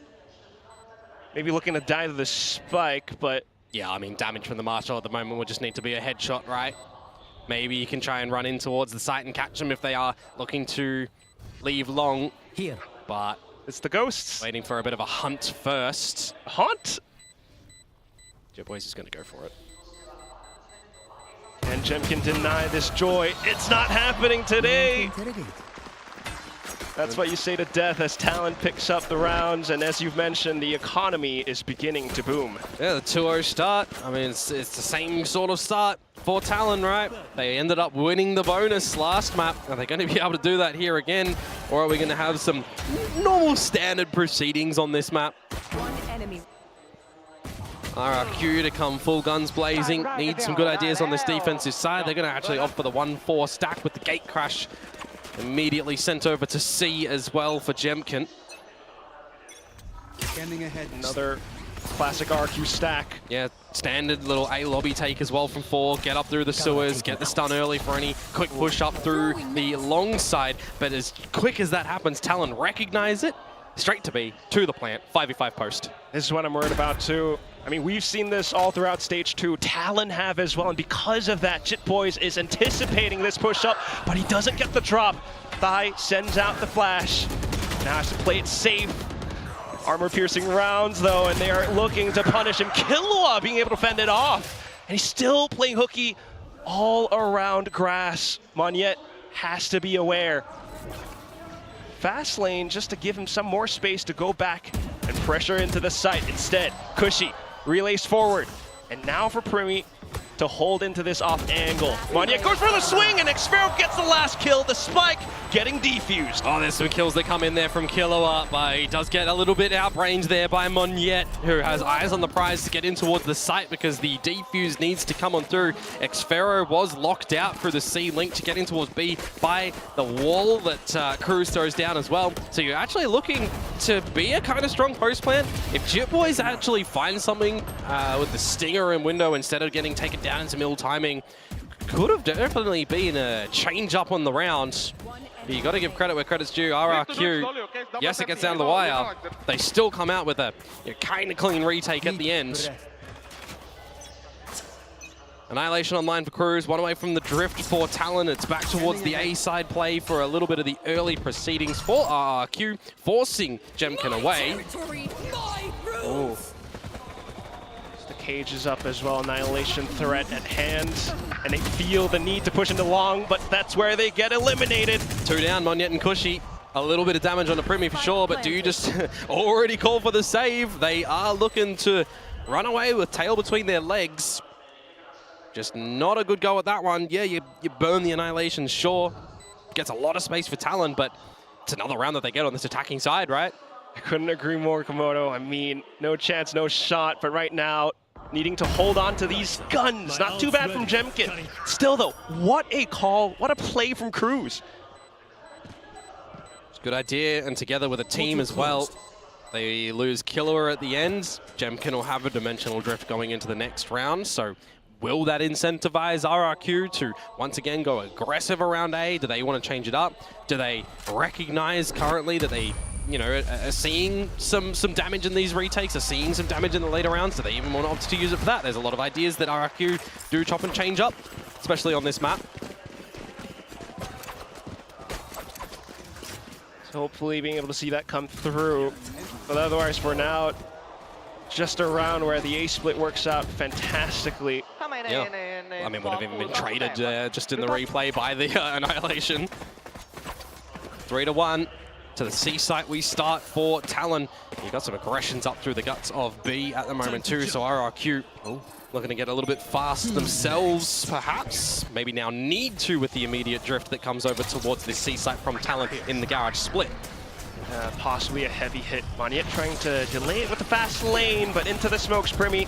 maybe looking to die to the spike, but yeah, I mean, damage from the Marshal at the moment will just need to be a headshot, right? Maybe you can try and run in towards the site and catch them if they are looking to leave long here. But it's the Ghosts. Waiting for a bit of a hunt first. A hunt? Joe Boys is going to go for it. And Jemkin deny this joy. It's not happening today. That's what you say to death as Talon picks up the rounds, and as you've mentioned, the economy is beginning to boom. Yeah, the 2-0 start. I mean, it's the same sort of start for Talon, right? They ended up winning the bonus last map. Are they going to be able to do that here again? Or are we going to have some normal standard proceedings on this map? One enemy. RRQ to come full guns blazing. Need some good ideas on this defensive side. They're going to actually opt for the 1-4 stack with the gate crash. Immediately sent over to C as well for Jemkin. Scanning ahead. Another classic RQ stack. Yeah, standard little A lobby take as well from 4. Get up through the sewers, get the stun early for any quick push up through the long side. But as quick as that happens, Talon recognize it. Straight to B, to the plant, 5v5 post. This is what I'm worried about too. I mean, we've seen this all throughout stage 2. Talon have as well, and because of that, Jitboys is anticipating this push-up, but he doesn't get the drop. Thai sends out the flash. Now has to play it safe. Armor-piercing rounds, though, and they are looking to punish him. Killua being able to fend it off, and he's still playing hooky all around grass. Monyet has to be aware. Fast lane just to give him some more space to go back and pressure into the site. Instead, Cushy relays forward. And now for Primi to hold into this off angle. Monyet goes for the swing, and Xfero gets the last kill. The spike getting defused. Oh, there's some kills that come in there from Killua, but he does get a little bit outrange there by Monyet, who has eyes on the prize to get in towards the site because the defuse needs to come on through. Xfero was locked out through the C link to get in towards B by the wall that Cruz throws down as well. So you're actually looking to be a kind of strong post plan. If Jitboys actually find something with the stinger and window instead of getting taken down into middle timing, could have definitely been a change up on the round. But you got to give credit where credit's due. RRQ, yes, it gets down to the wire. They still come out with a kind of clean retake at the end. Annihilation online for Cruz, one away from the drift for Talon. It's back towards the A side play for a little bit of the early proceedings for RRQ, forcing Jemkin away. Oh. Cage is up as well, Annihilation threat at hand, and they feel the need to push into long, but that's where they get eliminated. 2 down, Monyet and Cushy. A little bit of damage on the Primi for sure, but do you just already call for the save? They are looking to run away with tail between their legs. Just not a good go at that one. Yeah, you burn the Annihilation, sure. Gets a lot of space for Talon, but it's another round that they get on this attacking side, right? I couldn't agree more, Komodo. I mean, no chance, no shot, but right now, needing to hold on to these guns. Not too bad from Jemkin. Still though, what a call, what a play from Cruz. It's a good idea, and together with a team as well. They lose Killua at the end. Jemkin will have a dimensional drift going into the next round, so will that incentivize RRQ to once again go aggressive around A? Do they want to change it up? Do they recognize currently that they are seeing some damage in these retakes, are seeing some damage in the later rounds? Do they even want to opt to use it for that? There's a lot of ideas that RRQ do chop and change up, especially on this map. So hopefully being able to see that come through. But otherwise, for now, just a round where the A split works out fantastically. Yeah. I mean, would have even been traded just in the replay by the Annihilation. 3-1. To the C site we start for Talon. You got some aggressions up through the guts of B at the moment too, so RRQ looking to get a little bit fast themselves, perhaps. Maybe now need to with the immediate drift that comes over towards this C site from Talon in the garage split. Possibly a heavy hit. Monyet trying to delay it with the fast lane, but into the smokes, Primi.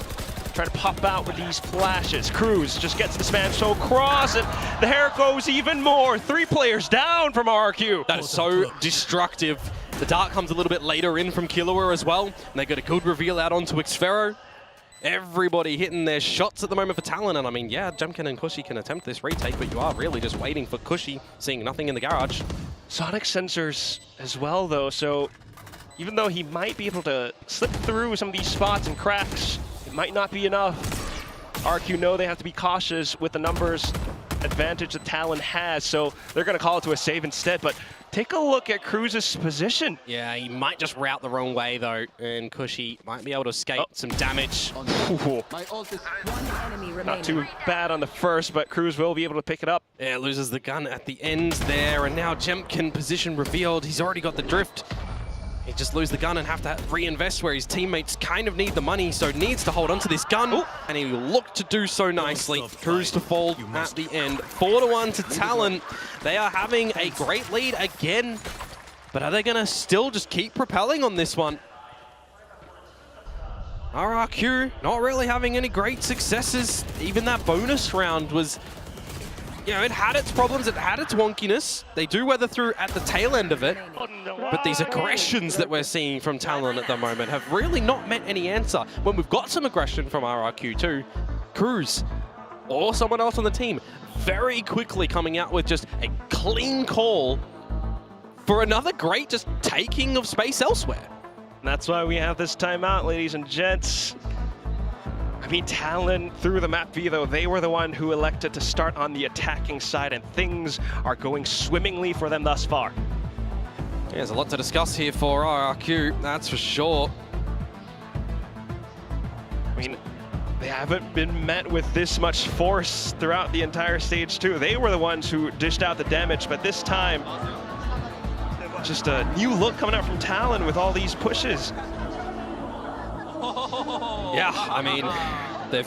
Trying to pop out with these flashes. Cruz just gets the spam so cross, and the hair goes even more. 3 players down from RRQ. That is so destructive. The dart comes a little bit later in from Killua as well, and they got a good reveal out onto Xfero. Everybody hitting their shots at the moment for Talon, and I mean, yeah, Jemkin and Cushy can attempt this retake, but you are really just waiting for Cushy, seeing nothing in the garage. Sonic sensors as well, though, so even though he might be able to slip through some of these spots and cracks, it might not be enough. RQ know they have to be cautious with the numbers advantage that Talon has, so they're going to call it to a save instead, but Take a look at Cruz's position. Yeah, he might just route the wrong way though, and Cushy might be able to escape some damage. Not too bad on the first, but Cruz will be able to pick it up. Yeah, loses the gun at the end there, and now Jemkin position revealed. He's already got the drift. He just lose the gun and have to reinvest where his teammates kind of need the money, so needs to hold onto this gun. And he will look to do so nicely. Cruz to fall at the end. 4-1 to Talon. They are having a great lead again, but are they going to still just keep propelling on this one? RRQ not really having any great successes. Even that bonus round was, you know, it had its problems, it had its wonkiness. They do weather through at the tail end of it. But these aggressions that we're seeing from Talon at the moment have really not met any answer. When we've got some aggression from RRQ too, Cruz or someone else on the team very quickly coming out with just a clean call for another great just taking of space elsewhere. And that's why we have this timeout, ladies and gents. I mean, Talon through the map V, though, they were the one who elected to start on the attacking side, and things are going swimmingly for them thus far. There's a lot to discuss here for RRQ, that's for sure. I mean, they haven't been met with this much force throughout the entire stage 2. They were the ones who dished out the damage, but this time, just a new look coming out from Talon with all these pushes. Yeah, I mean,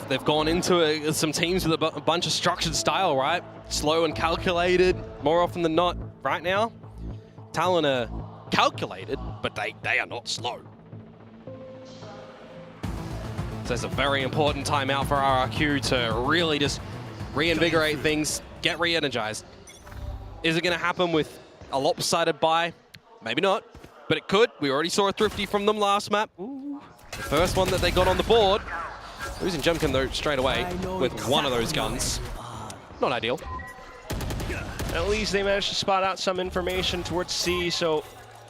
they've gone into some teams with a bunch of structured style, right? Slow and calculated, more often than not. Right now, Talon are calculated, but they are not slow. So it's a very important timeout for RRQ to really just reinvigorate things, get re-energized. Is it going to happen with a lopsided buy? Maybe not, but it could. We already saw a thrifty from them last map. Ooh. The first one that they got on the board. Losing Jemkin though straight away with one of those guns. Not ideal. At least they managed to spot out some information towards C, so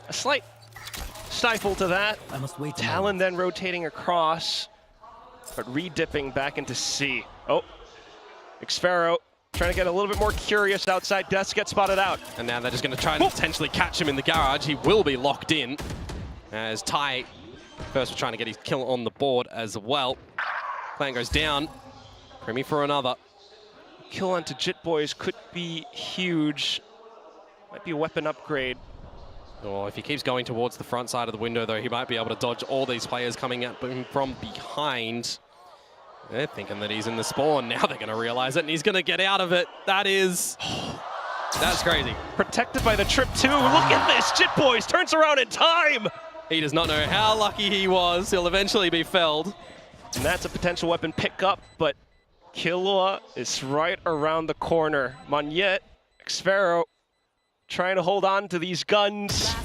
a slight stifle to that. I must wait. Talon then rotating across, but re-dipping back into C. Oh, Xfero trying to get a little bit more curious outside. Deaths get spotted out. And now they're just going to try and potentially catch him in the garage. He will be locked in as Ty first was trying to get his kill on the board as well. Plan goes down. Primi for another. Kill onto Jit Boys could be huge. Might be a weapon upgrade. Oh, if he keeps going towards the front side of the window, though, he might be able to dodge all these players coming at him from behind. They're thinking that he's in the spawn. Now they're going to realize it, and he's going to get out of it. That is... That's crazy. Protected by the trip, too. Look at this. Jit Boys turns around in time. He does not know how lucky he was. He'll eventually be felled. And that's a potential weapon pickup, but Killua is right around the corner. Monyet, Xfero, trying to hold on to these guns,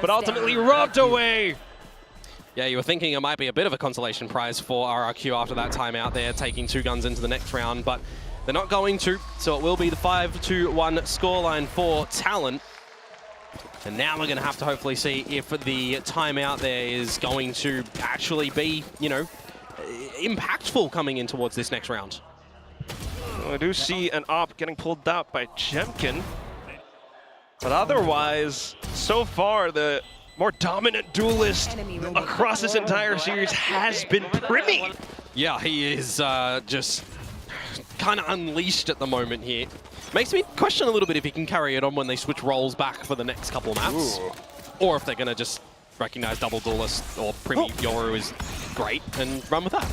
but ultimately robbed away. Yeah, you were thinking it might be a bit of a consolation prize for RRQ after that timeout there, taking 2 guns into the next round, but they're not going to, so it will be the 5-1 scoreline for Talon. And now we're going to have to hopefully see if the timeout there is going to actually be, you know, impactful coming in towards this next round. Well, I do see an op getting pulled out by Jemkin, but otherwise, so far, the more dominant duelist across this entire series has been Primi. Yeah, he is just kind of unleashed at the moment here. Makes me question a little bit if he can carry it on when they switch roles back for the next couple of maps. Ooh. Or if they're going to just recognize double duelist or Primi Yoru is great and run with that.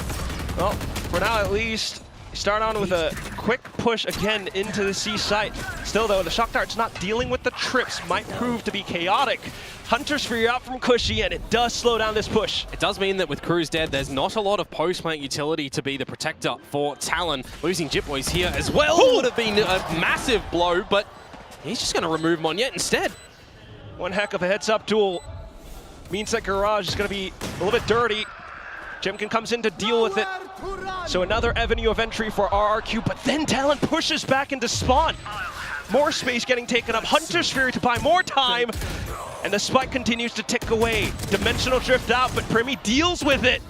Well, for now at least, start on with a quick push again into the C site. Still though, the shock dart's not dealing with the trips, might prove to be chaotic. Hunter Sphere out from Cushy, and it does slow down this push. It does mean that with Cruz dead, there's not a lot of post-plant utility to be the protector for Talon. Losing Jit Boys here as well would have been a massive blow, but he's just going to remove Monyet instead. One heck of a heads-up duel. Means that Garage is going to be a little bit dirty. Jemkin comes in to deal with it. So another avenue of entry for RRQ, but then Talon pushes back into spawn. More space getting taken up. Hunter Sphere to buy more time. And the spike continues to tick away. Dimensional drift out, but Primi deals with it.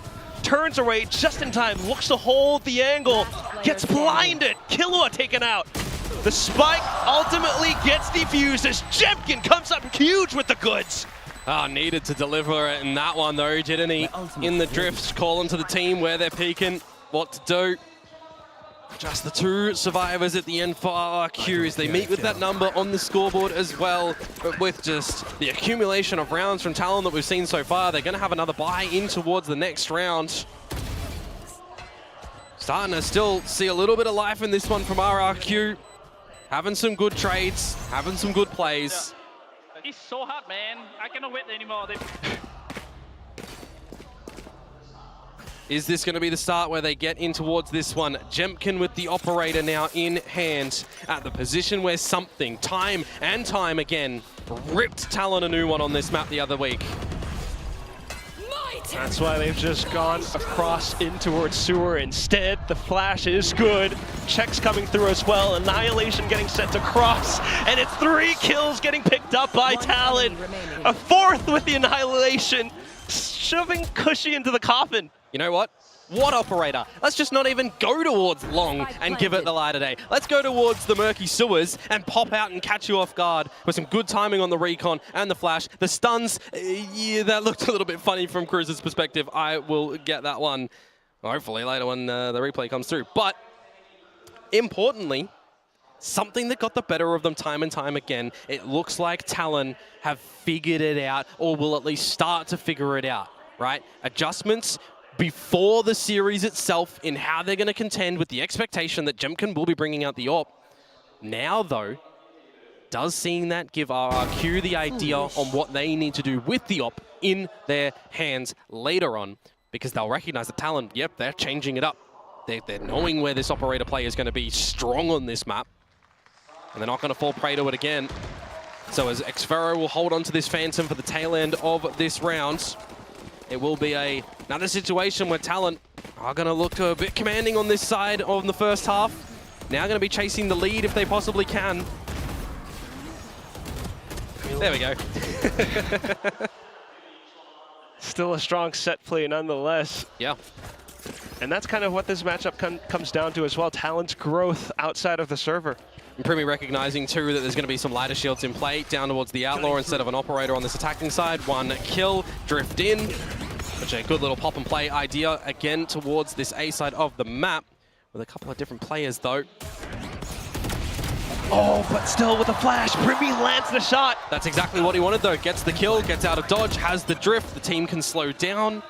Turns away just in time, looks to hold the angle. Gets blinded. Killua taken out. The spike ultimately gets defused as Jemkin comes up huge with the goods. Ah, needed to deliver it in that one though, didn't he? In the drifts, calling to the team where they're peeking, what to do. Just the two survivors at the end for RRQ as they meet with that number on the scoreboard as well. But with just the accumulation of rounds from Talon that we've seen so far, they're going to have another buy in towards the next round. Starting to still see a little bit of life in this one from RRQ. Having some good trades, having some good plays. It's so hard, man. I cannot wait anymore. Is this going to be the start where they get in towards this one? Jemkin with the operator now in hand at the position where something, time and time again, ripped Talon a new one on this map the other week. That's why they've just gone across in towards sewer. Instead, the flash is good. Checks coming through as well. Annihilation getting sent across. And it's 3 kills getting picked up by Talon. A 4th with the Annihilation, shoving Cushy into the coffin. You know what? What operator? Let's just not even go towards long and give it the light of day. Let's go towards the murky sewers and pop out and catch you off guard with some good timing on the recon and the flash. The stuns, yeah, that looked a little bit funny from Cruz's perspective. I will get that one hopefully later when the replay comes through. But importantly, something that got the better of them time and time again. It looks like Talon have figured it out, or will at least start to figure it out, right? Adjustments before the series itself in how they're going to contend with the expectation that Jemkin will be bringing out the AWP. Now, though, does seeing that give RRQ the idea on what they need to do with the AWP in their hands later on, because they'll recognize the talent. Yep, they're changing it up. They're knowing where this operator player is going to be strong on this map, and they're not going to fall prey to it again. So as Xfero will hold on to this Phantom for the tail end of this round, it will be another situation where Talon are going to look a bit commanding on this side of the first half. Now going to be chasing the lead if they possibly can. There we go. Still a strong set play nonetheless. Yeah. And that's kind of what this matchup comes down to as well. Talon's growth outside of the server. And Primi recognizing too that there's going to be some lighter shields in play down towards the Outlaw instead of an operator on this attacking side. 1 kill, drift in. Which a good little pop and play idea again towards this A side of the map with a couple of different players though. Oh, but still with a flash, Primi lands the shot. That's exactly what he wanted though. Gets the kill, gets out of dodge, has the drift. The team can slow down.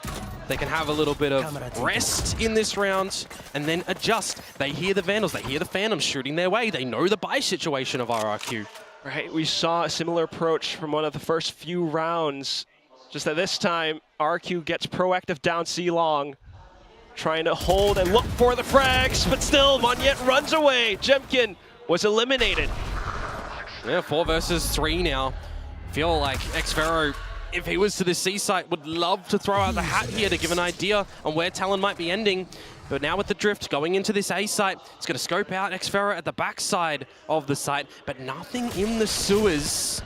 They can have a little bit of rest in this round and then adjust. They hear the Vandals, they hear the Phantoms shooting their way. They know the buy situation of RRQ. Right, we saw a similar approach from one of the first few rounds. Just that this time, RRQ gets proactive down C long, trying to hold and look for the frags, but still, Monyet runs away. Jemkin was eliminated. Yeah, 4 versus 3 now. Feel like Xfero, if he was to the C site, would love to throw out the hat here to give an idea on where Talon might be ending. But now with the drift going into this A site, it's going to scope out Xfero at the backside of the site, but nothing in the sewers.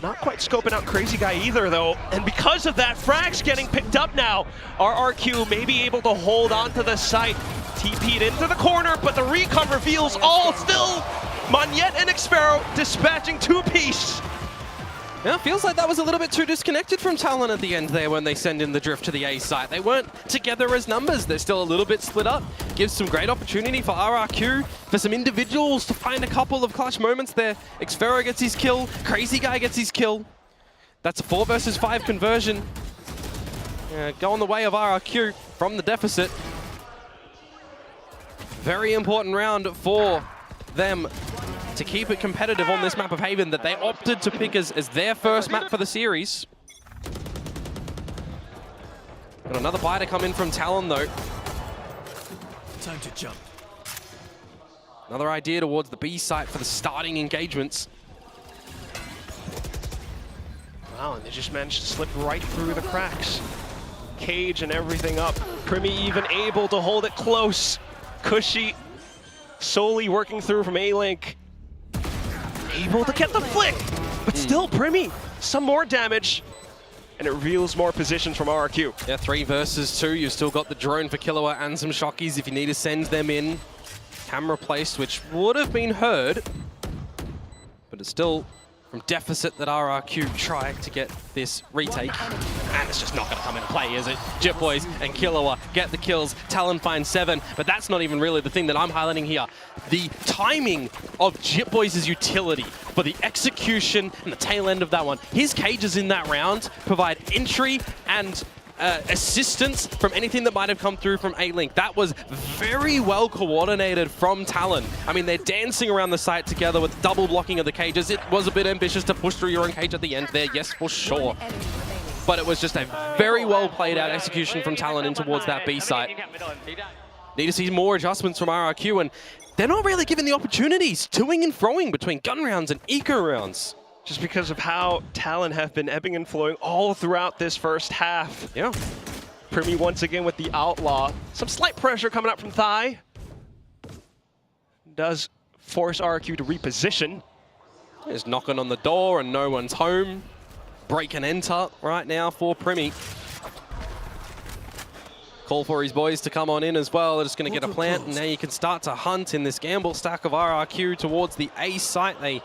Not quite scoping out Crazy Guy either, though. And because of that, frags getting picked up now. RRQ may be able to hold on to the site. TP'd into the corner, but the recon reveals all still. Monyet and Xfero dispatching 2-piece. Yeah, feels like that was a little bit too disconnected from Talon at the end there when they send in the drift to the A site. They weren't together as numbers. They're still a little bit split up. Gives some great opportunity for RRQ, for some individuals to find a couple of clutch moments there. Xfero gets his kill. Crazy Guy gets his kill. That's a 4 versus 5 conversion. Go on the way of RRQ from the deficit. Very important round for them to keep it competitive on this map of Haven that they opted to pick as their first map for the series. Got another buy to come in from Talon though. Time to jump. Another idea towards the B site for the starting engagements. Wow, and they just managed to slip right through the cracks. Cage and everything up. Primi even able to hold it close. Cushy solely working through from A-Link. Able to get the flick, but still Primi, some more damage. And it reveals more positions from RRQ. Yeah, 3 versus 2. You've still got the drone for Killua and some Shockies if you need to send them in. camera placed, which would have been heard, but it's still from deficit that RRQ try to get this retake. And it's just not going to come into play, is it? Jitboys and Killua get the kills. Talon finds 7, but that's not even really the thing that I'm highlighting here. The timing of Jitboys' utility for the execution and the tail end of that one. His cages in that round provide entry and assistance from anything that might have come through from A-Link. That was very well coordinated from Talon. I mean, they're dancing around the site together with double blocking of the cages. It was a bit ambitious to push through your own cage at the end there, yes, for sure. But it was just a very well played out execution from Talon in towards that B site. Need to see more adjustments from RRQ, and they're not really given the opportunities, toing and froing between gun rounds and eco rounds. Just because of how Talon have been ebbing and flowing all throughout this first half. Yeah. Primi once again with the Outlaw. Some slight pressure coming up from Thai. Does force RRQ to reposition. Is knocking on the door and no one's home. Break and enter right now for Primi. Call for his boys to come on in as well. They're just going to get a plant, and now you can start to hunt in this gamble stack of RRQ towards the A site. They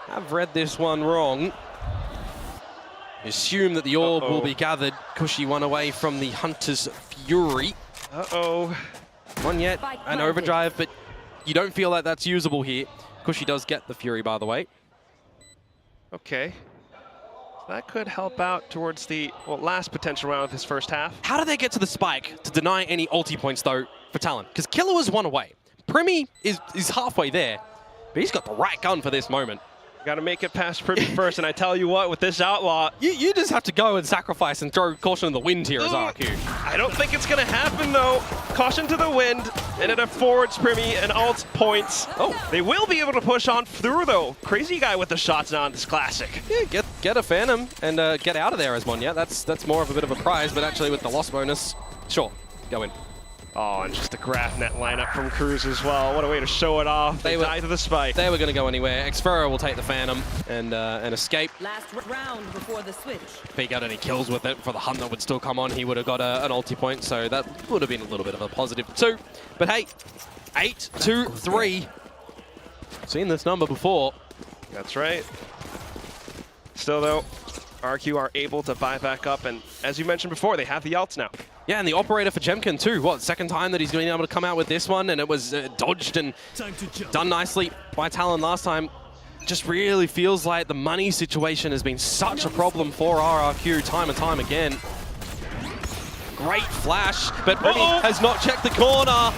have read this one wrong. Assume that the orb will be gathered. Cushy one away from the Hunter's Fury. One yet, an overdrive, but you don't feel like that's usable here. Cushy does get the Fury, by the way. Okay. That could help out towards the last potential round of this first half. How do they get to the spike to deny any ulti points, though, for Talon? Because Killua's one away. Primi is halfway there, but he's got the right gun for this moment. Got to make it past Primi first, and I tell you what, with this Outlaw... You just have to go and sacrifice and throw caution to the wind here as RRQ. I don't think it's going to happen, though. Caution to the wind, and it affords Primi an alt points. They will be able to push on through, though. Crazy guy with the shots on this classic. Yeah, get a Phantom and get out of there as Monya. That's more of a bit of a prize, but actually with the loss bonus, sure, go in. Oh, and just the graph net lineup from Cruz as well. What a way to show it off. They die to the spike. They were going to go anywhere. Xferra will take the Phantom and escape. Last round before the switch. If he got any kills with it for the hunt that would still come on, he would have got an ulti point, so that would have been a little bit of a positive too. But hey, 8-2-3. Seen this number before. That's right. Still though, RQ are able to buy back up, and as you mentioned before, they have the ults now. Yeah, and the operator for Jemkin too. What, second time that he's been able to come out with this one, and it was dodged and done nicely by Talon last time. Just really feels like the money situation has been such a problem for RRQ time and time again. Great flash, but Primi has not checked the corner.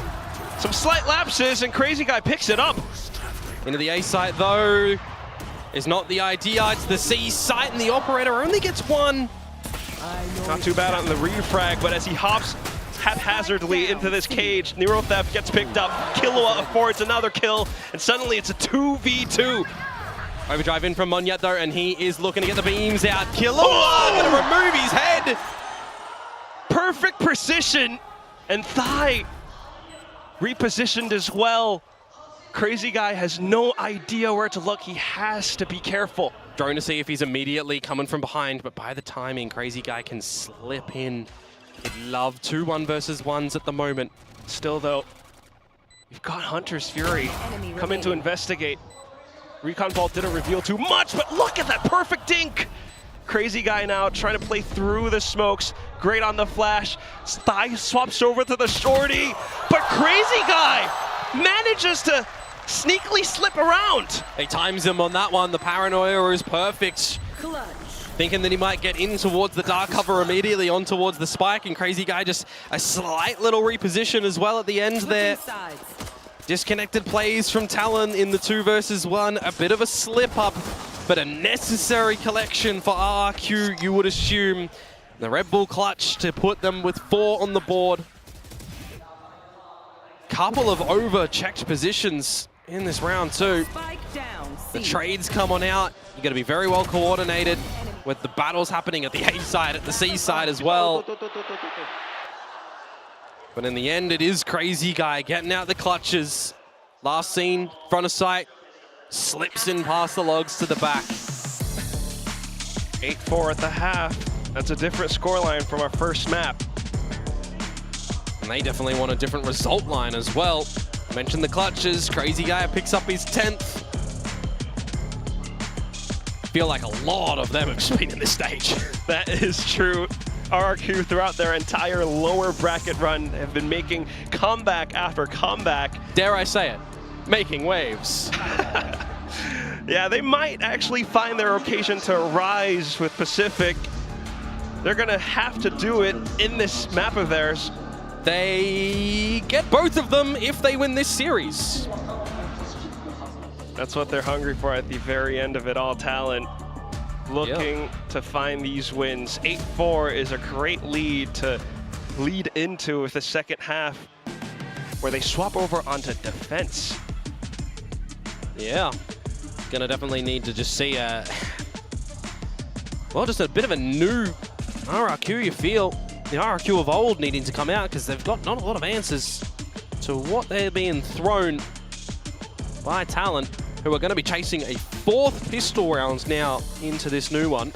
Some slight lapses, and Crazy Guy picks it up. Into the A site though is not the idea. It's the C site, and the operator only gets one. Not too bad on the refrag, but as he hops haphazardly into this cage, Neuro Theft gets picked up, Killua affords another kill, and suddenly it's a 2v2. Overdrive in from Monyet though, and he is looking to get the beams out. Killua gonna remove his head! Perfect precision, and Thai repositioned as well. Crazy Guy has no idea where to look. He has to be careful. Drone to see if he's immediately coming from behind, but by the timing, Crazy Guy can slip in. He'd love 2 1 versus 1s at the moment. Still though, you've got Hunter's Fury come in to investigate. Recon Vault didn't reveal too much, but look at that perfect dink! Crazy Guy now trying to play through the smokes. Great on the flash. Thigh swaps over to the shorty, but Crazy Guy manages to sneakily slip around. He times him on that one. The paranoia is perfect. Thinking that he might get in towards the dark cover immediately on towards the spike, and Crazy Guy just a slight little reposition as well at the end there. Disconnected plays from Talon in the 2 versus 1. A bit of a slip up, but a necessary collection for RRQ, you would assume. The Red Bull clutch to put them with 4 on the board. Couple of over-checked positions in this round too. The trades come on out. You got to be very well coordinated with the battles happening at the A side, at the C side as well. But in the end, it is Crazy Guy getting out the clutches. Last seen, front of sight, slips in past the logs to the back. 8-4 at the half. That's a different scoreline from our first map. And they definitely want a different result line as well. Mentioned the clutches. Crazy Guy picks up his 10th. Feel like a lot of them have just been in this stage. That is true. RRQ throughout their entire lower bracket run have been making comeback after comeback. Dare I say it, making waves. Yeah, they might actually find their occasion to rise with Pacific. They're gonna have to do it in this map of theirs. They get both of them if they win this series. That's what they're hungry for at the very end of it all, Talon. Looking to find these wins. 8-4 is a great lead to lead into with the second half, where they swap over onto defense. Yeah, gonna definitely need to just see well, just a bit of a new RRQ, you feel. The RRQ of old needing to come out because they've got not a lot of answers to what they're being thrown by Talon, who are going to be chasing a 4th pistol rounds now into this new one.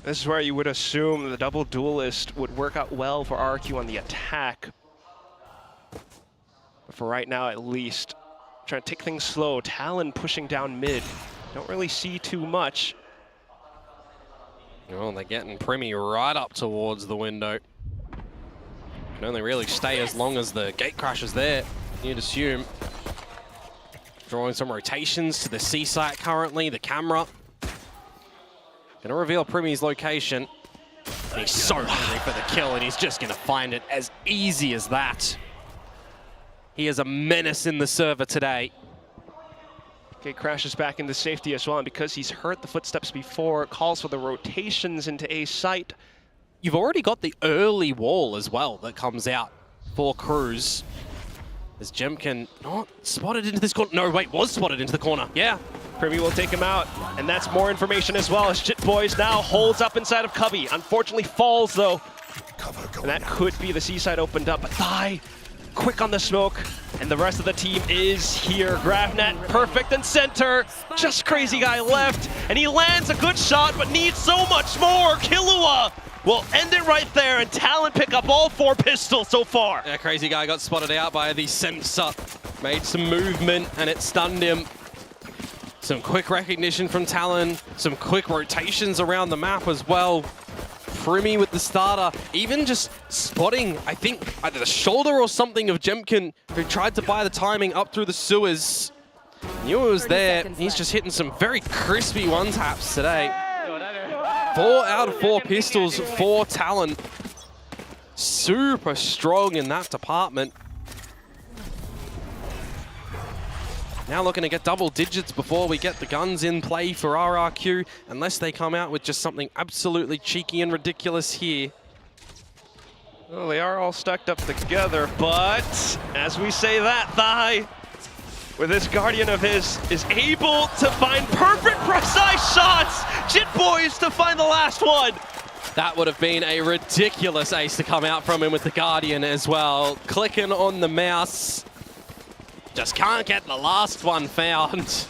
This is where you would assume the double duelist would work out well for RRQ on the attack. But for right now, at least, trying to take things slow. Talon pushing down mid. Don't really see too much. Oh, they're getting Primy right up towards the window. Can only really stay as long as the gate crash is there, you'd assume. Drawing some rotations to the C site currently, the camera. Gonna reveal Primy's location. And he's so hungry for the kill, and he's just gonna find it as easy as that. He is a menace in the server today. Gate crashes back into safety as well, and because he's heard the footsteps before, calls for the rotations into A site. You've already got the early wall as well that comes out for Cruz. As Jemkin not spotted into this corner. No, wait, was spotted into the corner. Yeah. Primy will take him out, and that's more information as well, as Jit Boys now holds up inside of Cubby. Unfortunately falls though. And that could be the C side opened up, but Thai quick on the smoke, and the rest of the team is here. Gravnet perfect in center. Just Crazy Guy left, and he lands a good shot, but needs so much more. Killua will end it right there, and Talon pick up all 4 pistols so far. Yeah, Crazy Guy got spotted out by the sensor. Made some movement, and it stunned him. Some quick recognition from Talon. Some quick rotations around the map as well. Primy with the starter, even just spotting, I think, either the shoulder or something of Jemkin, who tried to buy the timing up through the sewers. Knew it was there. He's just hitting some very crispy one-taps today. 4 out of 4 pistols for Talon. Super strong in that department. Now looking to get double digits before we get the guns in play for RRQ, unless they come out with just something absolutely cheeky and ridiculous here. Well, they are all stacked up together, but as we say that, Thai, with this Guardian of his, is able to find perfect precise shots. Jit Boys to find the last one. That would have been a ridiculous ace to come out from him with the Guardian as well. Clicking on the mouse. Just can't get the last one found.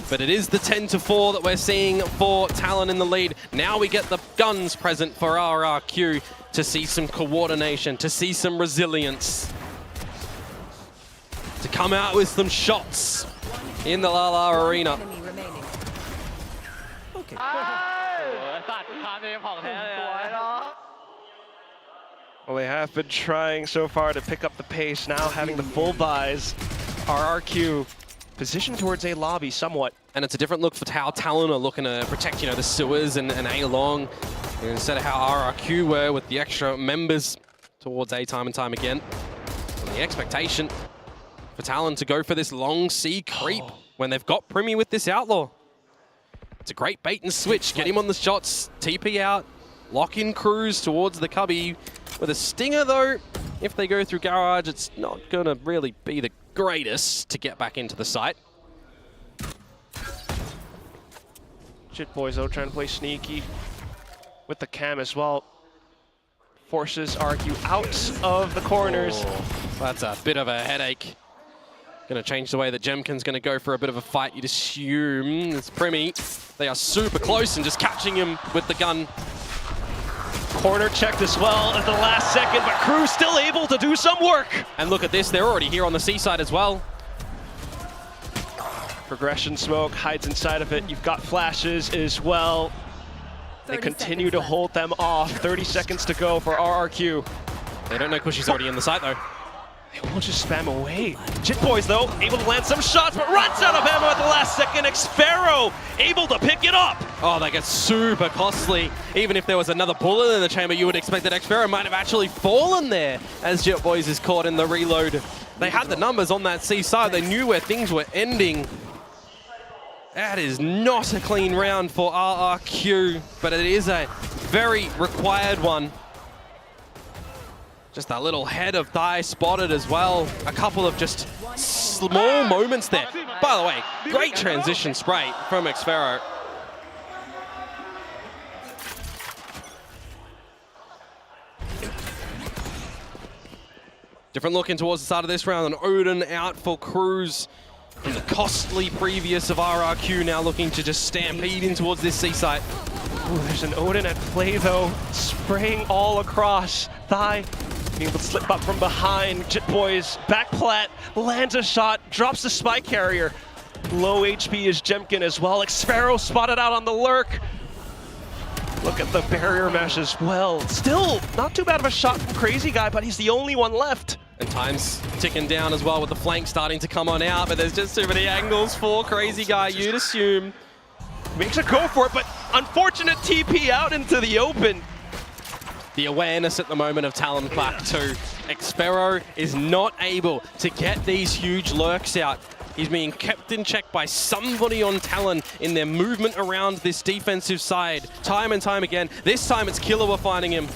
But it is the 10-4 that we're seeing for Talon in the lead. Now we get the guns present for RRQ to see some coordination, to see some resilience. To come out with some shots in the Lala Arena. Well, they have been trying so far to pick up the pace, now having the full buys. RRQ positioned towards A lobby somewhat. And it's a different look for how Talon are looking to protect, you know, the sewers and A long, instead of how RRQ were with the extra members towards A time and time again. And the expectation for Talon to go for this long C creep when they've got Primy with this Outlaw. It's a great bait and switch. Get him on the shots, TP out, lock in Cruz towards the cubby. With a Stinger though, if they go through Garage, it's not gonna really be the greatest to get back into the site. Jit Boys though trying to play sneaky with the cam as well. Forces RRQ out of the corners. Oh, that's a bit of a headache. Gonna change the way that Jemkin's gonna go for a bit of a fight, you'd assume. It's Primy. They are super close and just catching him with the gun. Corner checked as well at the last second, but Crew's still able to do some work. And look at this, they're already here on the C side as well. Progression smoke hides inside of it. You've got flashes as well. They continue to hold them off. 30 seconds to go for RRQ. They don't know Kushi's already in the site though. They won't just spam away. Jit Boys though, able to land some shots, but runs out of ammo at the last second. Xfero able to pick it up. Oh, that gets super costly. Even if there was another bullet in the chamber, you would expect that Xfero might have actually fallen there as Jit Boys is caught in the reload. They had the numbers on that C side. They knew where things were ending. That is not a clean round for RRQ, but it is a very required one. Just a little head of Thai spotted as well. A couple of just small moments there. By the way, great transition spray from Xfero. Different look in towards the start of this round, and Odin out for Cruz. From the costly previous of RRQ, now looking to just stampede in towards this C site. Ooh, there's an Odin at play though, spraying all across. Thai being able to slip up from behind. Jit Boys back plat, lands a shot, drops the spy carrier. Low HP is Jemkin as well. Xfero spotted out on the lurk. Look at the barrier mesh as well. Still not too bad of a shot from Crazy Guy, but he's the only one left. And time's ticking down as well with the flank starting to come on out, but there's just too many angles for Crazy Guy, you'd assume. Makes a go for it, but unfortunate TP out into the open. The awareness at the moment of Talon Clap too. Xfero is not able to get these huge lurks out. He's being kept in check by somebody on Talon in their movement around this defensive side. Time and time again. This time it's Killua finding him.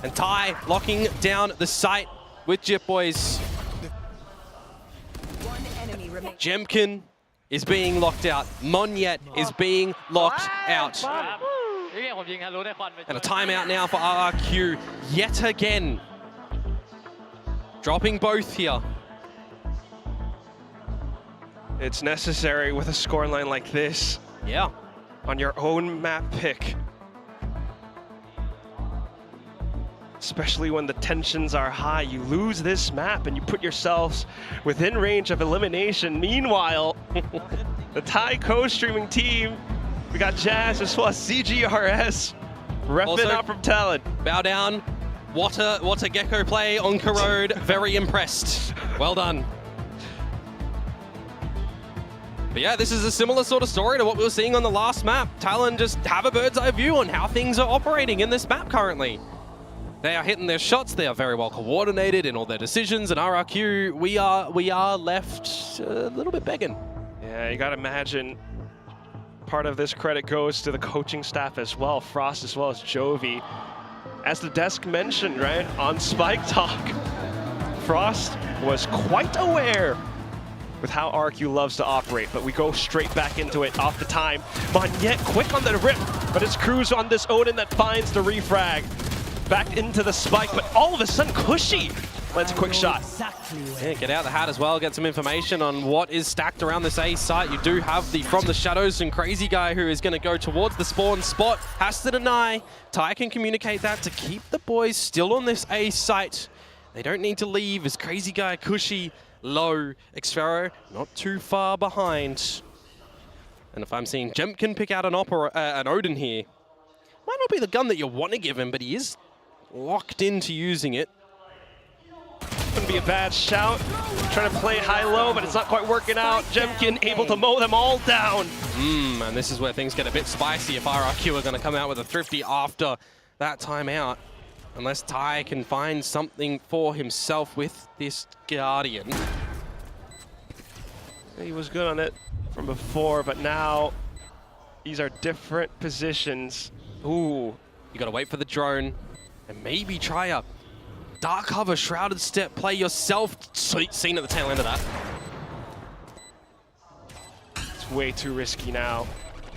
And Thai locking down the site with Jit Boys. Jemkin is being locked out. Monyet is being locked out. And a timeout now for RRQ yet again. Dropping both here. It's necessary with a scoreline like this. Yeah. On your own map pick. Especially when the tensions are high. You lose this map and you put yourselves within range of elimination. Meanwhile, the Thai co-streaming team, we got Jazz as well as CGRS repping out from Talon. Bow down. What a Gecko play on Corrode. Very impressed. Well done. But yeah, this is a similar sort of story to what we were seeing on the last map. Talon just have a bird's eye view on how things are operating in this map currently. They are hitting their shots. They are very well coordinated in all their decisions. And RRQ, we are left a little bit begging. Yeah, you got to imagine part of this credit goes to the coaching staff as well. Frost as well as Jovi. As the desk mentioned, right, on Spike Talk, Frost was quite aware with how RRQ loves to operate, but we go straight back into it off the time. Monyet quick on the rip, but it's Cruz on this Odin that finds the refrag. Back into the spike, but all of a sudden Kushi lands a quick shot. Yeah, get out the hat as well, get some information on what is stacked around this A site. You do have the From the Shadows and Crazy Guy who is going to go towards the spawn spot. Has to deny. Ty can communicate that to keep the boys still on this A site. They don't need to leave as Crazy Guy, Kushi, low. Xfero not too far behind. And if I'm seeing Jemkin pick out an Odin here, might not be the gun that you want to give him, but he is locked into using it. Wouldn't be a bad shout. Trying to play high-low, but it's not quite working out. Jemkin able to mow them all down. And this is where things get a bit spicy if RRQ are going to come out with a thrifty after that timeout. Unless Ty can find something for himself with this Guardian. He was good on it from before, but now these are different positions. Ooh, you got to wait for the drone and maybe try a dark cover shrouded step play yourself. Seen at the tail end of that. It's way too risky now.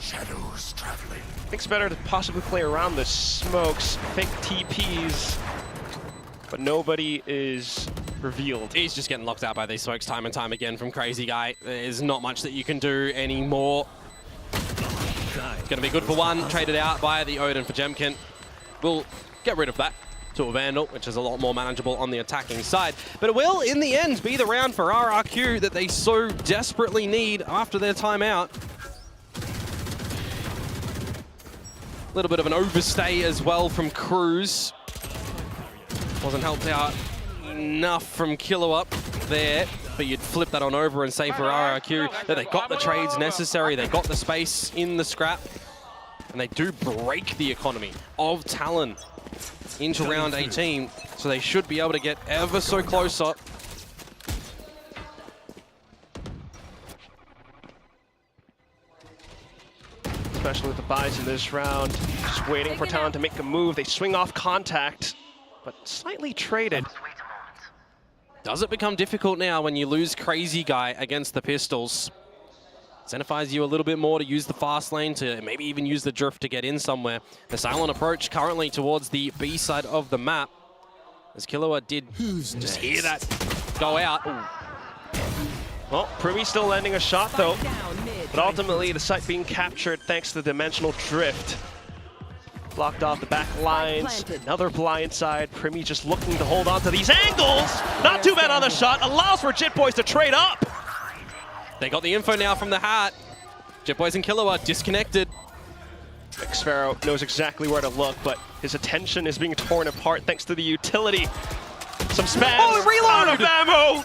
Shadows traveling. I think it's better to possibly play around the smokes, fake TPs, but nobody is revealed. He's just getting locked out by these smokes time and time again from Crazy Guy. There's not much that you can do anymore. Gonna be good for one, traded out by the Odin for Jemkin. will get rid of that to a Vandal, which is a lot more manageable on the attacking side. But it will, in the end, be the round for RRQ that they so desperately need after their timeout. A little bit of an overstay as well from Cruz. Wasn't helped out enough from Killua there, but you'd flip that on over and say for RRQ that they got the trades necessary, they got the space in the scrap, and they do break the economy of Talon into round 18, so they should be able to get ever so close up. Especially with the buys in this round. Just waiting for Talon to make a move. They swing off contact, but slightly traded. Does it become difficult now when you lose Crazy Guy against the Pistols? Incentivize you a little bit more to use the fast lane, to maybe even use the drift to get in somewhere. The silent approach currently towards the B side of the map. As Killua did just hear that go out. Ooh. Well, Primi still landing a shot though, but ultimately the site being captured thanks to the dimensional drift. Blocked off the back lines, another blind side. Primi just looking to hold on to these angles. Not too bad on the shot, allows for Jit Boys to trade up. They got the info now from the hat. Jit Boys and Killua disconnected. xFaro knows exactly where to look, but his attention is being torn apart thanks to the utility. Some spams, out of ammo,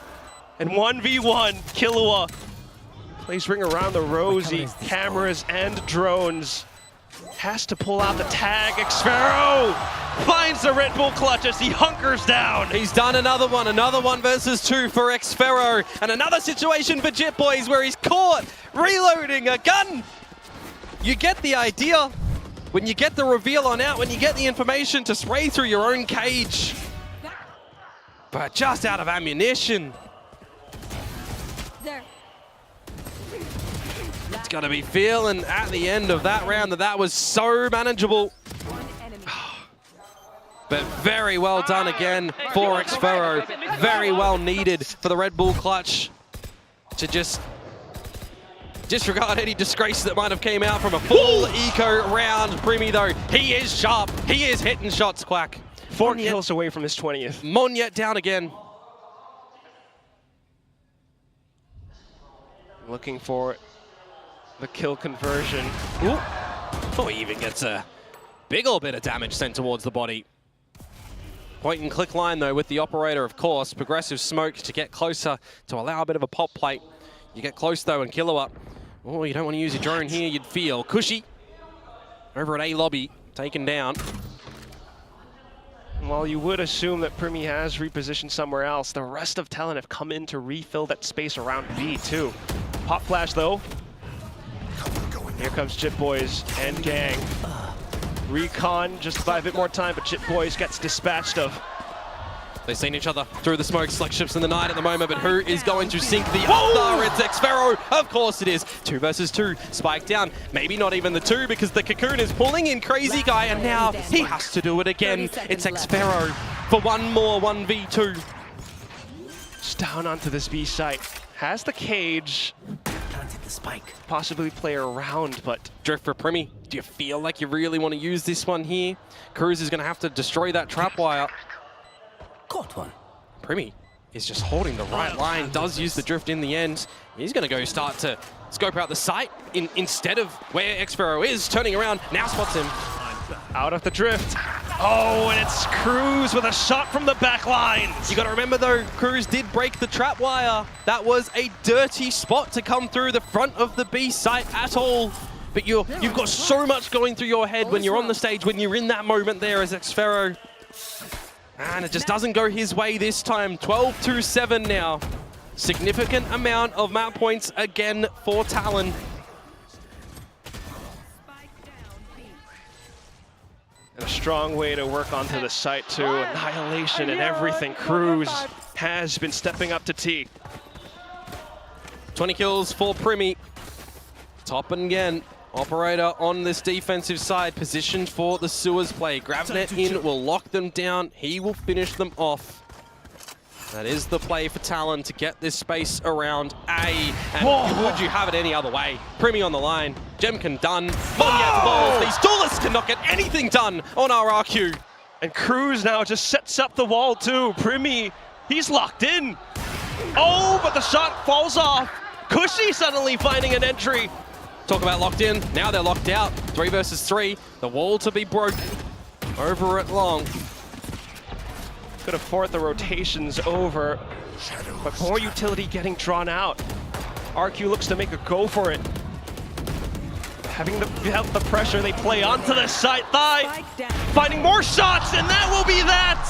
and 1v1. Killua plays ring around the rosy, cameras and drones. Has to pull out the tag. xFaro finds the Red Bull clutch as he hunkers down. He's done another one versus two for xFaro, and another situation for Jit Boys where he's caught reloading a gun. You get the idea when you get the reveal on out, when you get the information to spray through your own cage. But just out of ammunition. It's got to be feeling at the end of that round that was so manageable. But very well done again for xFaro. Very well needed for the Red Bull clutch to just disregard any disgrace that might have came out from a full eco round. Primi though, he is sharp. He is hitting shots, Quack. 4 kills away from his 20th. Monyet down again. Looking for the kill conversion. Ooh. Oh, he even gets a big old bit of damage sent towards the body. Point and click line though with the operator, of course. Progressive smoke to get closer to allow a bit of a pop plate. You get close though and Killua. Oh, you don't want to use your drone here, you'd feel. Cushy over at A lobby, taken down. While you would assume that Primi has repositioned somewhere else, the rest of Talon have come in to refill that space around B too. Pop flash though. Here comes Jit Boys and gang. Recon just by a bit more time, but Jit Boys gets dispatched of. They've seen each other through the smoke, select ships in the night at the moment, but who is going to sink the other? It's xFaro, of course it is. 2 versus 2, spike down. Maybe not even the 2 because the Cocoon is pulling in Crazy Guy and now he has to do it again. It's xFaro for one more 1v2. Just down onto this B site. Has the cage. The spike. Possibly play around, but drift for Primi. Do you feel like you really want to use this one here? Cruz is going to have to destroy that trap wire. Caught one. Primi is just holding the right line, does use the drift in the end. He's going to go start to scope out the site instead of where xFaro is, turning around, now spots him. Out of the drift. Oh, and it's Cruz with a shot from the back lines. You got to remember though, Cruz did break the trap wire. That was a dirty spot to come through the front of the B site at all. But you've got so much going through your head when you're on the stage, when you're in that moment there as xFaro. And it just doesn't go his way this time. 12-7 now. Significant amount of map points again for Talon. And a strong way to work onto the site too. Annihilation and everything. Cruz has been stepping up to T. 20 kills for Primi. Top and again. Operator on this defensive side, positioned for the sewers play. Gravnet in will lock them down. He will finish them off. That is the play for Talon to get this space around A. And would you have it any other way? Primi on the line. Jemkin done. Monyak balls. These duelists cannot get anything done on RRQ. And Cruz now just sets up the wall too. Primi, he's locked in. Oh, but the shot falls off. Cushy suddenly finding an entry. Talk about locked in. Now they're locked out. 3 versus 3. The wall to be broken. Over at long. Could afford the rotations over, but more utility getting drawn out. RQ looks to make a go for it. Having the pressure, they play onto the side thigh, finding more shots, and that will be that!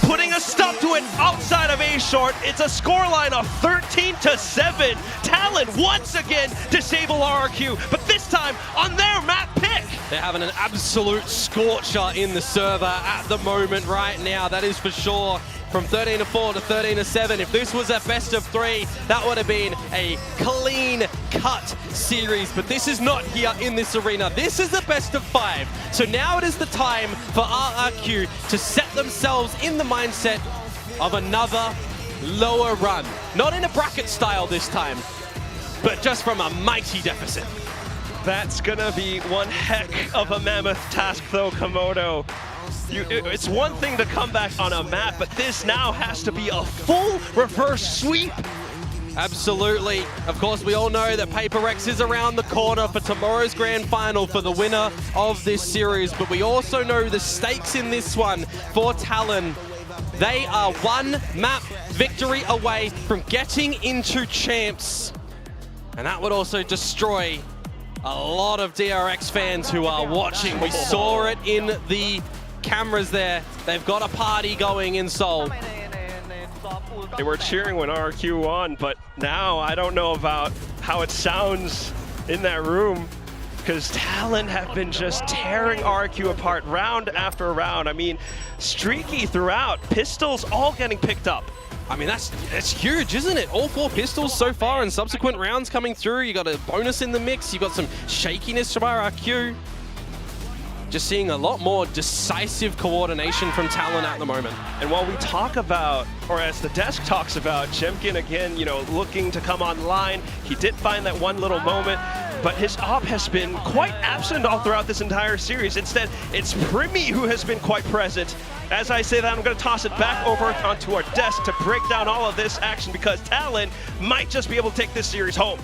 Putting a stop to it outside of A short. It's a scoreline of 13-7. Talon once again disable RRQ, but this time on their map pick. They're having an absolute scorcher in the server at the moment right now, that is for sure. From 13-4 to 13-7. If this was a best of 3, that would have been a clean cut series. But this is not here in this arena. This is the best of 5. So now it is the time for RRQ to set themselves in the mindset of another lower run. Not in a bracket style this time, but just from a mighty deficit. That's gonna be one heck of a mammoth task though, Komodo. It's one thing to come back on a map, but this now has to be a full reverse sweep. Absolutely. Of course, we all know that Paper Rex is around the corner for tomorrow's grand final for the winner of this series, but we also know the stakes in this one for Talon. They are one map victory away from getting into champs, and that would also destroy a lot of DRX fans who are watching. We saw it in the cameras there. They've got a party going in Seoul. They were cheering when RRQ won, but now I don't know about how it sounds in that room, because Talon have been just tearing RRQ apart round after round. I mean, streaky throughout, pistols all getting picked up. I mean, that's huge, isn't it? All 4 pistols so far in subsequent rounds coming through. You got a bonus in the mix. You got some shakiness from RRQ. Just seeing a lot more decisive coordination from Talon at the moment. And while we talk about, or as the desk talks about, Jemkin again, you know, looking to come online, he did find that one little moment, but his op has been quite absent all throughout this entire series. Instead, it's Primi who has been quite present. As I say that, I'm going to toss it back over onto our desk to break down all of this action, because Talon might just be able to take this series home.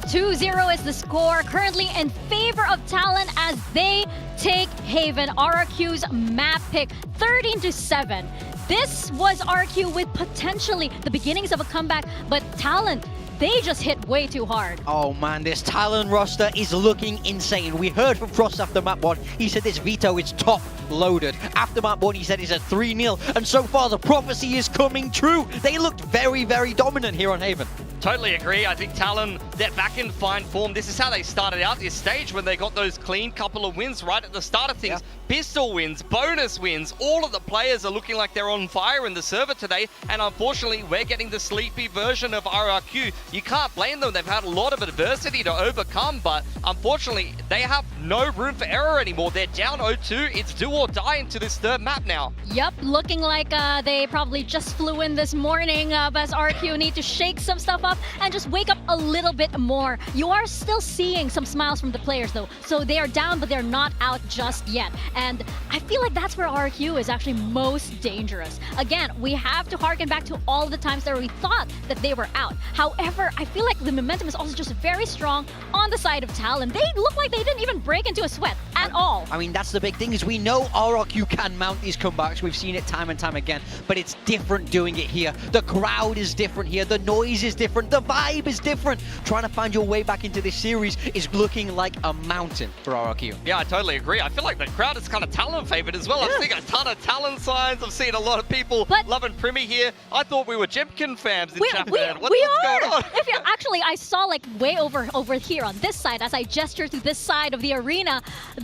2-0 is the score, currently in favor of Talon as they take Haven. RRQ's map pick, 13-7. This was RRQ with potentially the beginnings of a comeback, but Talon, they just hit way too hard. Oh man, this Talon roster is looking insane. We heard from Frost after map 1. He said this veto is top loaded. After map 1, he said it's a 3-0. And so far, the prophecy is coming true. They looked very, very dominant here on Haven. Totally agree. I think Talon, they're back in fine form. This is how they started out this stage when they got those clean couple of wins right at the start of things. Yeah. Pistol wins, bonus wins. All of the players are looking like they're on fire in the server today. And unfortunately, we're getting the sleepy version of RRQ. You can't blame them. They've had a lot of adversity to overcome, but unfortunately, they have no room for error anymore. They're down 0-2. It's do or die into this third map now. Yep, looking like they probably just flew in this morning, but RRQ need to shake some stuff up and just wake up a little bit more. You are still seeing some smiles from the players though. So they are down, but they're not out just yet. And I feel like that's where RRQ is actually most dangerous. Again, we have to harken back to all the times that we thought that they were out. However, I feel like the momentum is also just very strong on the side of Talon. They look like they didn't even break into a sweat at all. I mean, that's the big thing, is we know RRQ can mount these comebacks. We've seen it time and time again, but it's different doing it here. The crowd is different here. The noise is different. The vibe is different. Trying to find your way back into this series is looking like a mountain for RRQ. Yeah, I totally agree. I feel like the crowd is kind of Talon favored as well. Yeah. I've seen a ton of Talon signs. I've seen a lot of people loving Primi here. I thought we were Jemkin fans in Japan. What's going on? If actually, I saw like way over here on this side as I gestured to this side of the arena.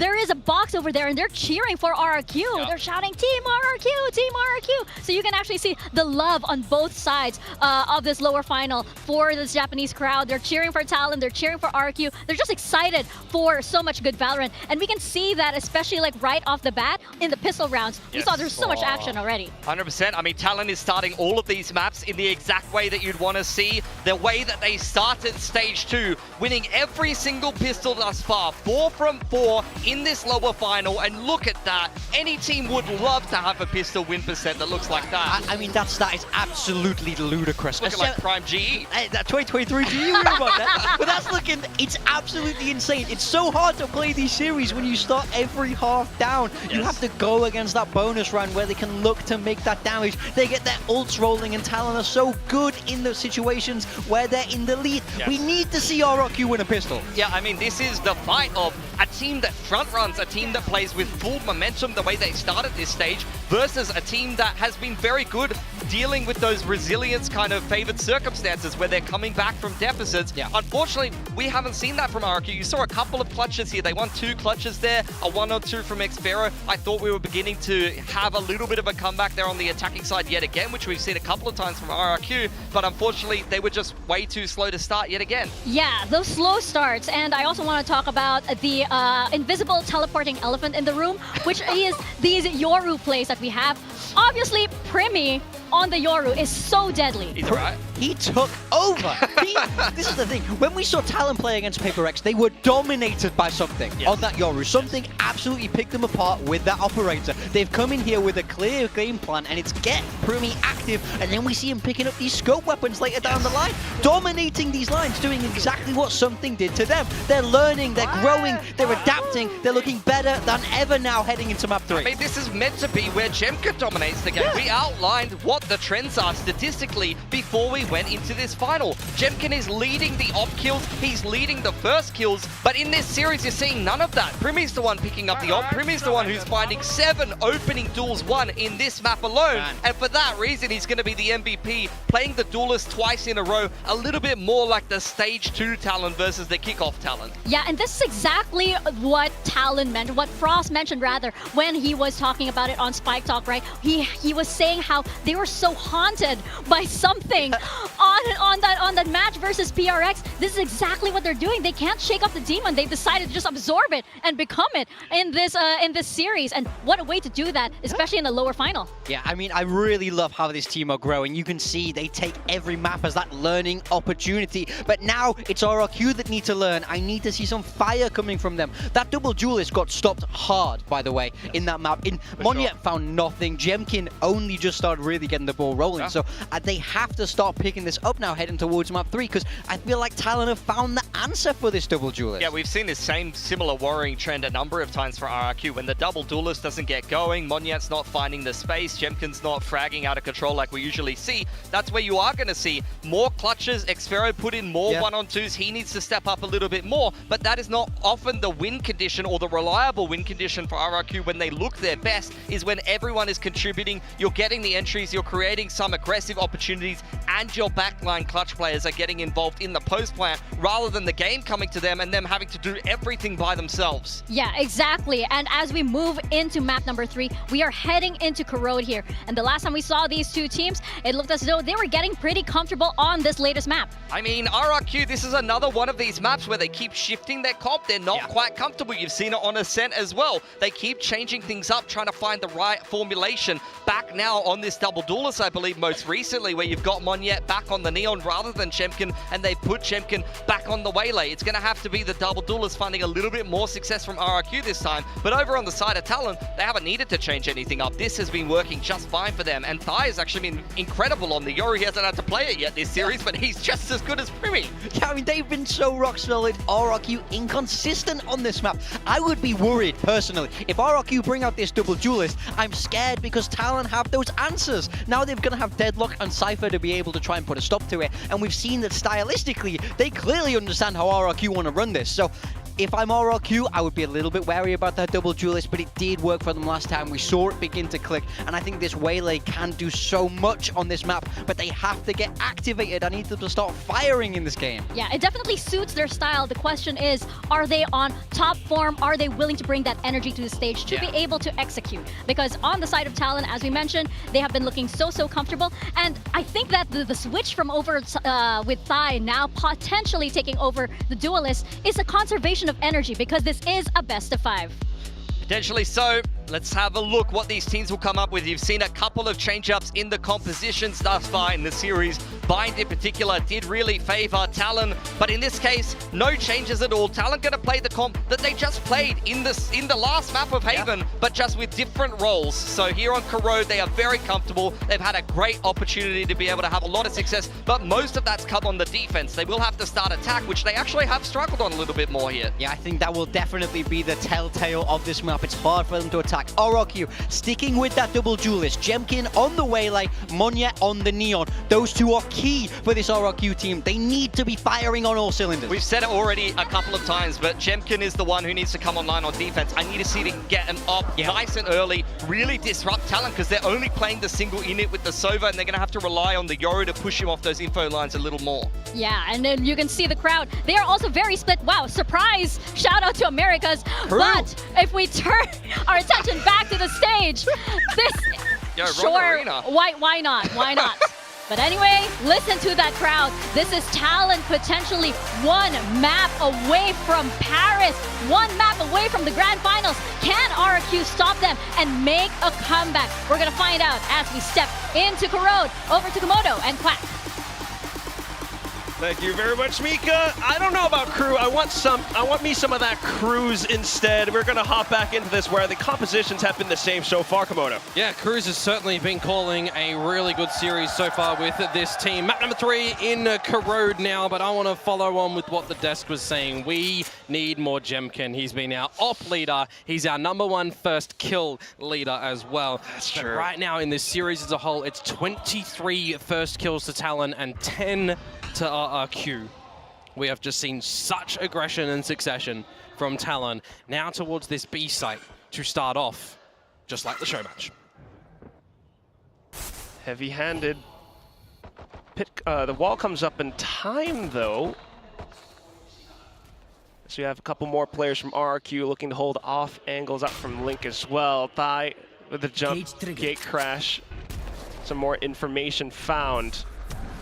there is a box over there and they're cheering for RRQ. They're shouting, Team RRQ, Team RRQ. So you can actually see the love on both sides of this lower final for this Japanese crowd. They're cheering for Talon, they're cheering for RRQ. They're just excited for so much good Valorant. And we can see that especially like right off the bat in the pistol rounds. We saw there's so much action already. 100%. I mean, Talon is starting all of these maps in the exact way that you'd want to see. The way that they started stage 2, winning every single pistol thus far. 4 from 4 in this lower final. And look at that. Any team would love to have a pistol win percent that looks like that. I mean, that stat is absolutely ludicrous. Looking like Prime GE. That 2023 GE, we about that. But that's looking, it's absolutely insane. It's so hard to play these series when you start every half down. You have to go against that bonus round where they can look to make that damage. They get their ults rolling, and Talon are so good in the situations where they're in the lead. We need to see RRQ win a pistol. Yeah, I mean, this is the fight of a team that front runs, a team that plays with full momentum the way they started this stage, versus a team that has been very good dealing with those resilience kind of favored circumstances where they're coming back from deficits. Unfortunately, we haven't seen that from RRQ. You saw a couple of clutches here. They won 2 clutches there, a 1 or 2 from Xfero. I thought we were beginning to have a little bit of a comeback there on the attacking side yet again, which we've seen a couple of times from RRQ, but unfortunately, they were just way too slow to start yet again. Yeah, those slow starts. And I also want to talk about the invisible teleporting elephant in the room, which is these Yoru plays that we have. Obviously, Primi on the Yoru is so deadly. He's right. He took over. This is the thing. When we saw Talon play against Paper Rex, they were dominated by something on that Yoru. Something absolutely picked them apart with that operator. They've come in here with a clear game plan, and it's get Primi active, and then we see him picking up these scope weapons later down the line, dominating these lines, doing exactly what something did to them. They're learning, they're growing, they're adapting, they're looking better than ever now heading into map 3. I mean, this is meant to be where Jemka dominates the game. We outlined what the trends are statistically before we went into this final. Jemkin is leading the op kills, he's leading the first kills, but in this series you're seeing none of that. Primi's the one picking up the op, Primi's the one who's finding 7 opening duels won in this map alone, and for that reason he's going to be the MVP, playing the duelist twice in a row, a little bit more like the stage 2 Talon versus the kickoff Talon. Yeah, and this is exactly what Talon meant, what Frost mentioned rather, when he was talking about it on Spike Talk, right? He was saying how they were so haunted by something on that match versus PRX. This is exactly what they're doing. They can't shake off the demon. They decided to just absorb it and become it in this series. And what a way to do that, especially in the lower final. Yeah, I mean, I really love how this team are growing. You can see they take every map as that learning opportunity. But now it's RRQ that need to learn. I need to see some fire coming from them. That double duelist got stopped hard, by the way, in that map. Monyet found nothing. Jemkin only just started really getting the ball rolling. So they have to start picking this up now, heading towards map 3, because I feel like Talon have found the answer for this double duelist. Yeah, we've seen this same similar worrying trend a number of times for RRQ. When the double duelist doesn't get going, Monyet's not finding the space, Jemkin's not fragging out of control like we usually see, that's where you are going to see more clutches. Xfero put in more 1-on-2s. He needs to step up a little bit more, but that is not often the win condition or the reliable win condition for RRQ when they look their best, is when everyone is contributing, you're getting the entries, you're creating some aggressive opportunities, and your backline clutch players are getting involved in the post plant rather than the game coming to them and them having to do everything by themselves. Yeah, exactly. And as we move into map number 3, we are heading into Corrode here. And the last time we saw these two teams, it looked as though they were getting pretty comfortable on this latest map. I mean, RRQ, this is another one of these maps where they keep shifting their comp. They're not quite comfortable. You've seen it on Ascent as well. They keep changing things up, trying to find the right formulation. Back now on this double duelist, I believe, most recently, where you've got Monyet back on the Neon rather than Jemkin, and they put Jemkin back on the Waylay. It's going to have to be the double duelist finding a little bit more success from RRQ this time. But over on the side of Talon, they haven't needed to change anything up. This has been working just fine for them. And Thai has actually been incredible on the Yoru. He hasn't had to play it yet this series, but he's just as good as Primi. Yeah, I mean, they've been so rock solid. RRQ inconsistent on this map. I would be worried, personally. If RRQ bring out this double duelist, I'm scared because Talon have those answers. Now they're going to have Deadlock and Cypher to be able to try and put a stop to it. And we've seen that stylistically, they clearly understand how RRQ want to run this. So If I'm RRQ, I would be a little bit wary about that double duelist, but it did work for them last time. We saw it begin to click, and I think this Waylay can do so much on this map, but they have to get activated. I need them to start firing in this game. Yeah, it definitely suits their style. The question is, are they on top form? Are they willing to bring that energy to the stage to be able to execute? Because on the side of Talon, as we mentioned, they have been looking so comfortable, and I think that the switch from over with Thai now potentially taking over the duelist is a conservation of energy, because this is a best of 5. Potentially so. Let's have a look what these teams will come up with. You've seen a couple of change-ups in the compositions thus far in the series. Bind in particular did really favor Talon, but in this case, no changes at all. Talon gonna play the comp that they just played in the last map of Haven, but just with different roles. So here on Corrode, they are very comfortable. They've had a great opportunity to be able to have a lot of success, but most of that's come on the defense. They will have to start attack, which they actually have struggled on a little bit more here. Yeah, I think that will definitely be the telltale of this map. It's hard for them to attack. RRQ sticking with that double duelist. Jemkin on the Waylay, Monya on the Neon. Those two are key for this RRQ team. They need to be firing on all cylinders. We've said it already a couple of times, but Jemkin is the one who needs to come online on defense. I need to see them get an op nice and early, really disrupt Talon, because they're only playing the single unit with the Sova, and they're going to have to rely on the Yoru to push him off those info lines a little more. Yeah, and then you can see the crowd. They are also very split. Wow, surprise! Shout out to Americas. But if we turn our attention back to the stage, this sure, why not? Why not? But anyway, listen to that crowd. This is Talon potentially one map away from Paris, one map away from the grand finals. Can RRQ stop them and make a comeback? We're gonna find out as we step into Corrode. Over to Komodo and Quack. Thank you very much, Mika. I don't know about Crew. I want me some of that Cruise instead. We're gonna hop back into this where the compositions have been the same so far, Komodo. Yeah, Cruz has certainly been calling a really good series so far with this team. Map number 3 in Corrode now, but I want to follow on with what the desk was saying. We need more Jemkin. He's been our op leader. He's our #1 first kill leader as well. That's but true. Right now in this series as a whole, it's 23 first kills to Talon and 10 to RRQ. We have just seen such aggression and succession from Talon. Now towards this B site to start off, just like the show match. Heavy-handed. The wall comes up in time, though. So you have a couple more players from RRQ looking to hold off angles up from Link as well. Thai with the jump, gate crash. Some more information found.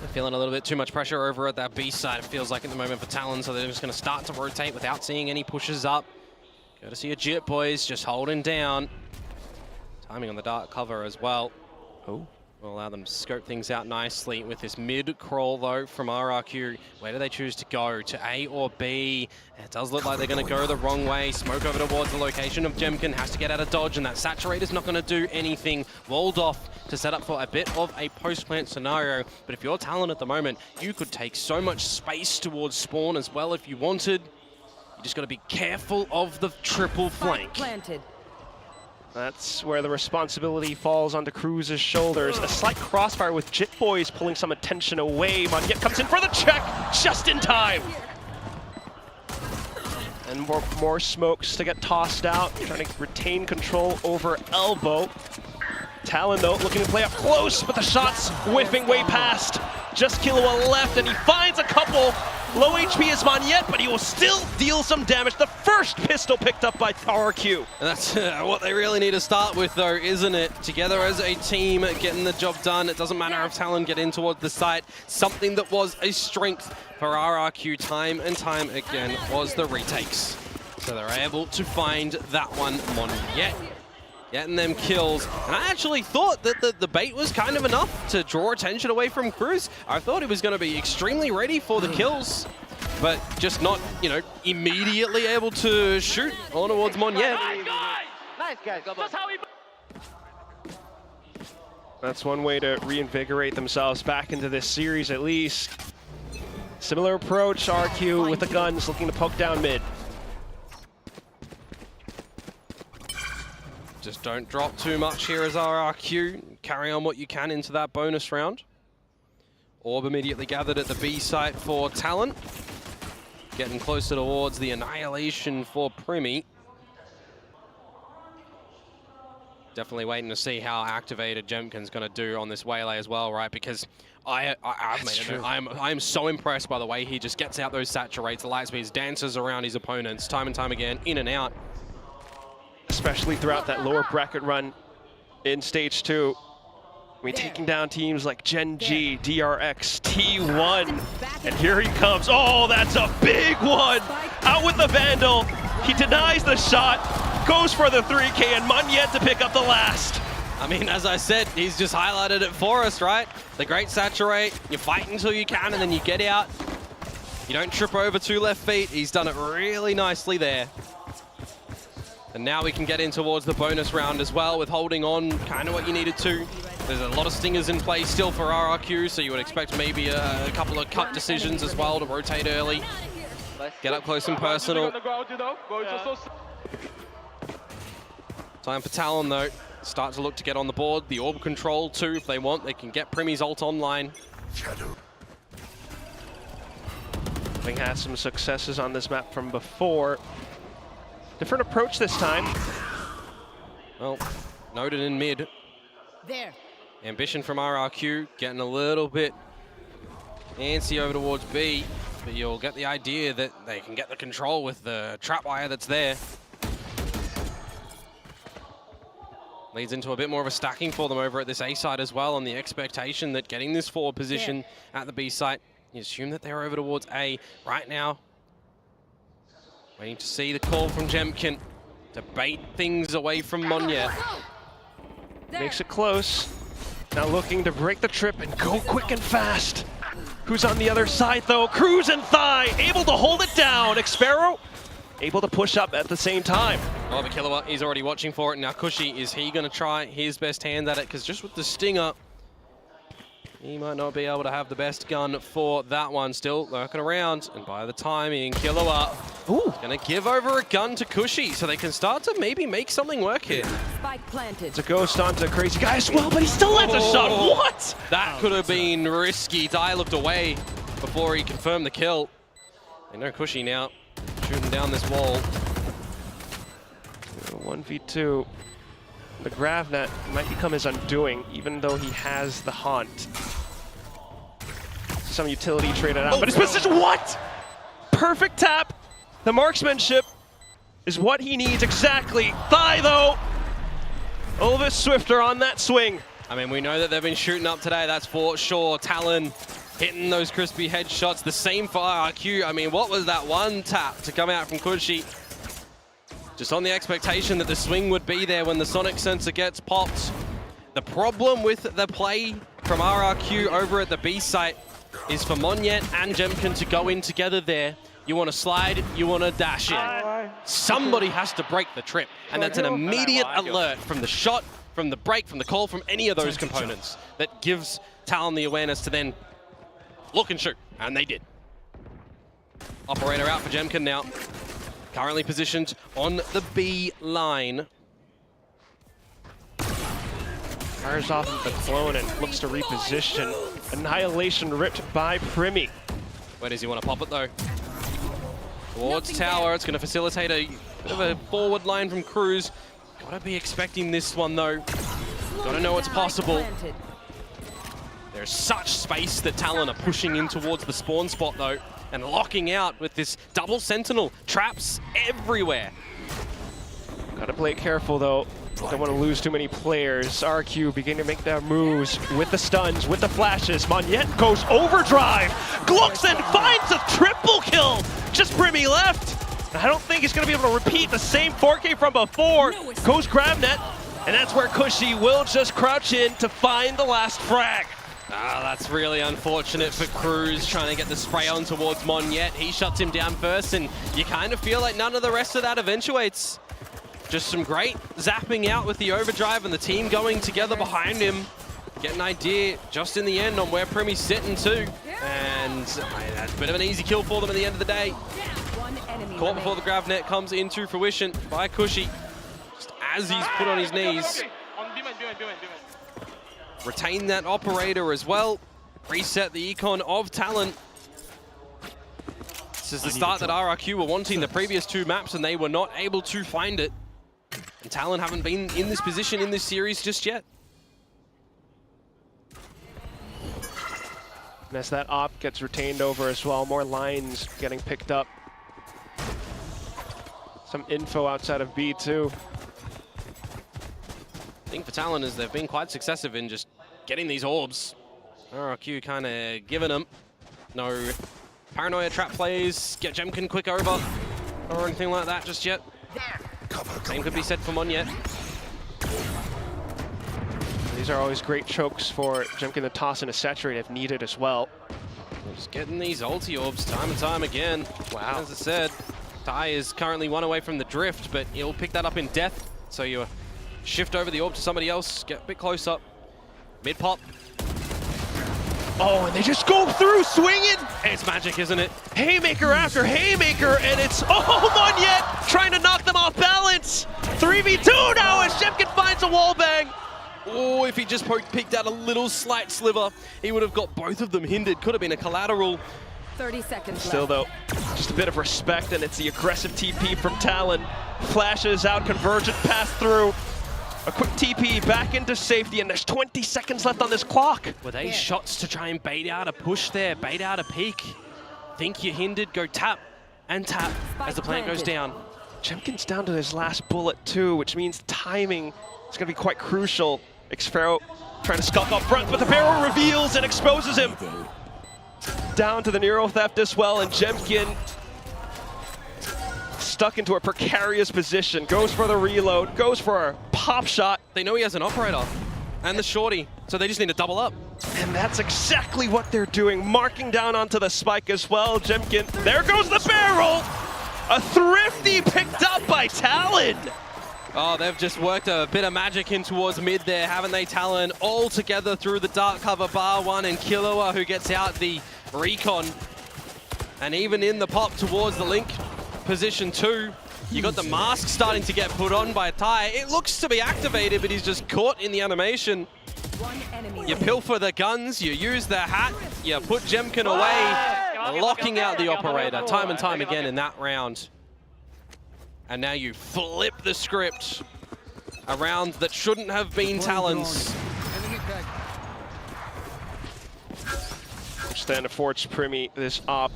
They're feeling a little bit too much pressure over at that B side, it feels like at the moment for Talon, so they're just going to start to rotate without seeing any pushes up. Got to see a Jit, boys, just holding down. Timing on the dark cover as well. Oh. Will allow them to scope things out nicely with this mid-crawl, though, from RRQ. Where do they choose to go? To A or B? It does look like they're going to go the wrong way. Smoke over towards the location of Jemkin. Has to get out of dodge, and that Saturator's not going to do anything. Walled off to set up for a bit of a post-plant scenario. But if you're Talon at the moment, you could take so much space towards spawn as well if you wanted. You just got to be careful of the triple flank. Planted. That's where the responsibility falls onto Cruz's shoulders. A slight crossfire with Jit Boys pulling some attention away. Monyet comes in for the check just in time. And more smokes to get tossed out, trying to retain control over Elbow. Talon, though, looking to play up close, but the shots whiffing way past. Just Killua left, and he finds a couple. Low HP is Monyet, but he will still deal some damage. The first pistol picked up by RRQ. And that's what they really need to start with, though, isn't it? Together as a team, getting the job done. It doesn't matter if Talon get in towards the site. Something that was a strength for RRQ time and time again was the retakes. So they're able to find that one. Monyet getting them kills. And I actually thought that the bait was kind of enough to draw attention away from Cruz. I thought he was going to be extremely ready for the kills, but just not, you know, immediately able to shoot on towards Monyet. Nice guys. That's how we... That's one way to reinvigorate themselves back into this series, at least. Similar approach, RQ with the guns looking to poke down mid. Just don't drop too much here as RRQ. Carry on what you can into that bonus round. Orb immediately gathered at the B site for Talon. getting closer towards the annihilation for Primi. Definitely waiting to see how activated Jemkin's going to do on this Waylay as well, right? Because I've made it. I'm so impressed by the way he just gets out those saturates, the light speeds, dances around his opponents time and time again, in and out. Especially throughout that lower bracket run in stage 2. I mean, taking down teams like Gen G, DRX, T1, and here he comes. Oh, that's a big one! Out with the Vandal. He denies the shot, goes for the 3K, and Monyet to pick up the last. I mean, as I said, he's just highlighted it for us, right? The great saturate, you fight until you can, and then you get out. You don't trip over 2 left feet. He's done it really nicely there. And now we can get in towards the bonus round as well with holding on kind of what you needed to. There's a lot of stingers in play still for RRQ, so you would expect maybe a couple of cut decisions as well to rotate early. Get up close and personal. Time for Talon though. Start to look to get on the board. The orb control too, if they want. They can get Primi's ult online. Having had some successes on this map from before. Different approach this time. Well, noted in mid. There. Ambition from RRQ, getting a little bit antsy over towards B, but you'll get the idea that they can get the control with the trap wire that's there. Leads into a bit more of a stacking for them over at this A side as well, on the expectation that getting this forward position at the B site, you assume that they're over towards A right now. Waiting to see the call from Jemkin to bait things away from Monyet. Makes it close. Now looking to break the trip and go quick and fast. Who's on the other side though? Cruz and Thigh able to hold it down. Xpero able to push up at the same time. Oh, but Kilowatt is already watching for it. Now Cushy, is he going to try his best hand at it? Because just with the stinger, he might not be able to have the best gun for that one. Still lurking around, and by the timing, Kilowatt is going to give over a gun to Cushy, so they can start to maybe make something work here. Spike planted. It's a ghost onto Crazy Guy as well, but he still lets a shot. What? That could have been risky. Dai looked away before he confirmed the kill. They know Cushy now, shooting down this wall. 1v2. The Gravnet might become his undoing, even though he has the Haunt. Some utility traded out, but his position, what? Perfect tap. The marksmanship is what he needs exactly. Thigh though, a little bit swifter on that swing. I mean, we know that they've been shooting up today, that's for sure. Talon hitting those crispy headshots, the same for RRQ. I mean, what was that one tap to come out from Cushy? Just on the expectation that the swing would be there when the sonic sensor gets popped. The problem with the play from RRQ over at the B site is for Monyet and Jemkin to go in together there. You want to slide, you want to dash in. Somebody has to break the trip, and that's an immediate alert from the shot, from the break, from the call, from any of those components that gives Talon the awareness to then look and shoot, and they did. Operator out for Jemkin now. Currently positioned on the B line. Fires off the clone and looks to reposition. Annihilation ripped by Primi. Where does he want to pop it though? Towards tower, it's going to facilitate a bit of a forward line from Cruz. Gotta be expecting this one though. Gotta know what's possible. There's such space that Talon are pushing in towards the spawn spot though, and locking out with this double sentinel. Traps everywhere. Gotta play it careful though. Don't want to lose too many players. RQ beginning to make their moves with the stuns, with the flashes. Monyet goes overdrive. Gluckson finds a triple kill. Just Primi left. I don't think he's going to be able to repeat the same 4K from before. Goes Gravnet, and that's where Cushy will just crouch in to find the last frag. Ah, that's really unfortunate for Cruz, trying to get the spray on towards Monyet. He shuts him down first, and you kind of feel like none of the rest of that eventuates. Just some great zapping out with the overdrive and the team going together behind him. Get an idea just in the end on where Primi's sitting too. And that's a bit of an easy kill for them at the end of the day. Caught before the Gravnet comes into fruition by Cushy. Just as he's put on his knees. Retain that operator as well. Reset the econ of Talon. This is the start that RRQ were wanting the previous 2 maps, and they were not able to find it. And Talon haven't been in this position in this series just yet. And as that op gets retained over as well, more lines getting picked up. Some info outside of B too. I think for Talon is they've been quite successive in just getting these orbs. RRQ kind of giving them no paranoia trap plays, get Jemkin quick over, or anything like that just yet. Same could be said for Monyet. These are always great chokes for Jemkin to toss in a saturate if needed as well. Just getting these ulti orbs time and time again. Wow. As I said, Tai is currently 1 away from the drift, but he'll pick that up in death. So you shift over the orb to somebody else, get a bit closer. Mid pop. Oh, and they just go through, swinging! It's magic, isn't it? Haymaker after haymaker, and it's, oh, Monyet trying to knock them off balance! 3v2 now as Jemkin finds a wallbang! Oh, if he just picked out a little slight sliver, he would have got both of them hindered. Could have been a collateral. 30 seconds Still though, just a bit of respect, and it's the aggressive TP from Talon. Flashes out, convergent pass through. A quick TP back into safety, and there's 20 seconds left on this clock. Were they shots to try and bait out a push there, bait out a peek? Think you're hindered, go tap and tap as the plant goes down. Jemkin's down to his last bullet too, which means timing is going to be quite crucial. Xpharaoh trying to skulk up front, but the barrel reveals and exposes him. Down to the Neuro Theft as well, and Jemkin stuck into a precarious position. Goes for the reload, goes for a pop shot. They know he has an operator and the shorty, so they just need to double up. And that's exactly what they're doing, marking down onto the spike as well. Jemkin, there goes the barrel! A thrifty picked up by Talon! Oh, they've just worked a bit of magic in towards mid there, haven't they, Talon? All together through the dark cover, bar 1 and Killua, who gets out the recon. And even in the pop towards the link, position 2, you got the mask starting to get put on by Tai. It looks to be activated, but he's just caught in the animation. You pilfer the guns, you use the hat, you put Jemkin away, locking out the operator time and time again in that round. And now you flip the script. A round that shouldn't have been Talon's. Stand Forge Primi, this op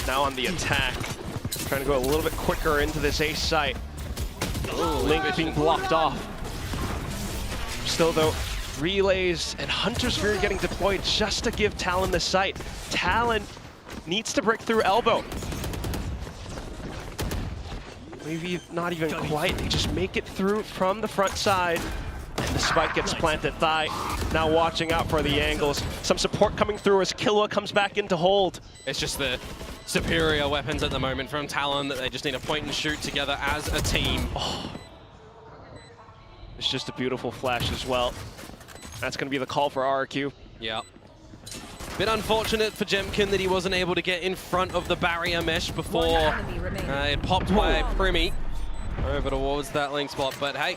now on the attack. Trying to go a little bit quicker into this ace site. Link being blocked off. Still though, relays and Hunter's Fury getting deployed just to give Talon the site. Talon needs to break through elbow. Maybe not even quite, they just make it through from the front side. And the spike gets planted. Thigh now watching out for the angles. Some support coming through as Killua comes back into hold. It's just the superior weapons at the moment from Talon that they just need to point and shoot together as a team. Oh. It's just a beautiful flash as well. That's going to be the call for RRQ. Yeah. Bit unfortunate for Jemkin that he wasn't able to get in front of the barrier mesh before it popped by Primi over towards that link spot. But hey,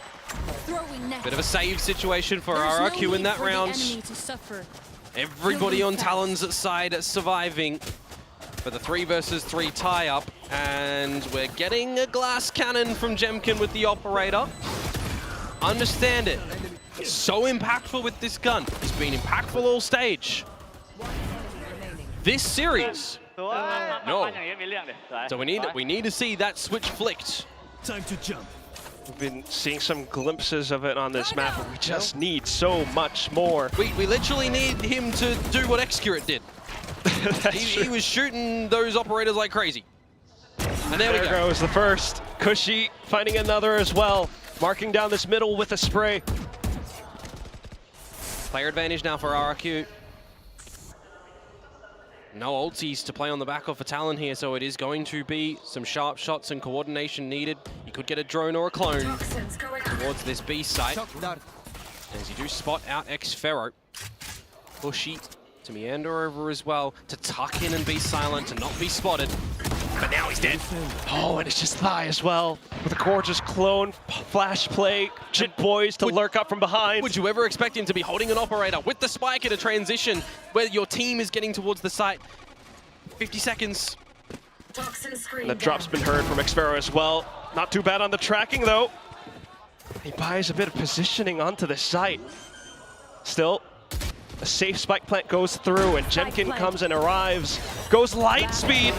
bit of a save situation for RRQ in that round. Everybody on Talon's side surviving for the 3 versus 3 tie-up. And we're getting a glass cannon from Jemkin with the operator. Understand it. It's so impactful with this gun. It's been impactful all stage. This series, no. So we need to see that switch flicked. Time to jump. We've been seeing some glimpses of it on this map, but we just need so much more. We literally need him to do what Xcurate did. he was shooting those operators like crazy. And there we go. Goes the first. Cushy finding another as well. Marking down this middle with a spray. Player advantage now for RRQ. No ultis to play on the back of for Talon here, so it is going to be some sharp shots and coordination needed. You could get a drone or a clone towards this B site. As you do spot out Xpharaoh. Bushy to meander over as well, to tuck in and be silent, to not be spotted. But now he's dead. Oh, and it's just Thigh as well. With a gorgeous clone, flash play, Jit Boys to lurk up from behind. Would you ever expect him to be holding an operator with the spike at a transition where your team is getting towards the site? 50 seconds. And the drop's been heard from Xfero as well. Not too bad on the tracking though. He buys a bit of positioning onto the site. Still, a safe spike plant goes through and Jemkin comes and arrives. Goes light speed.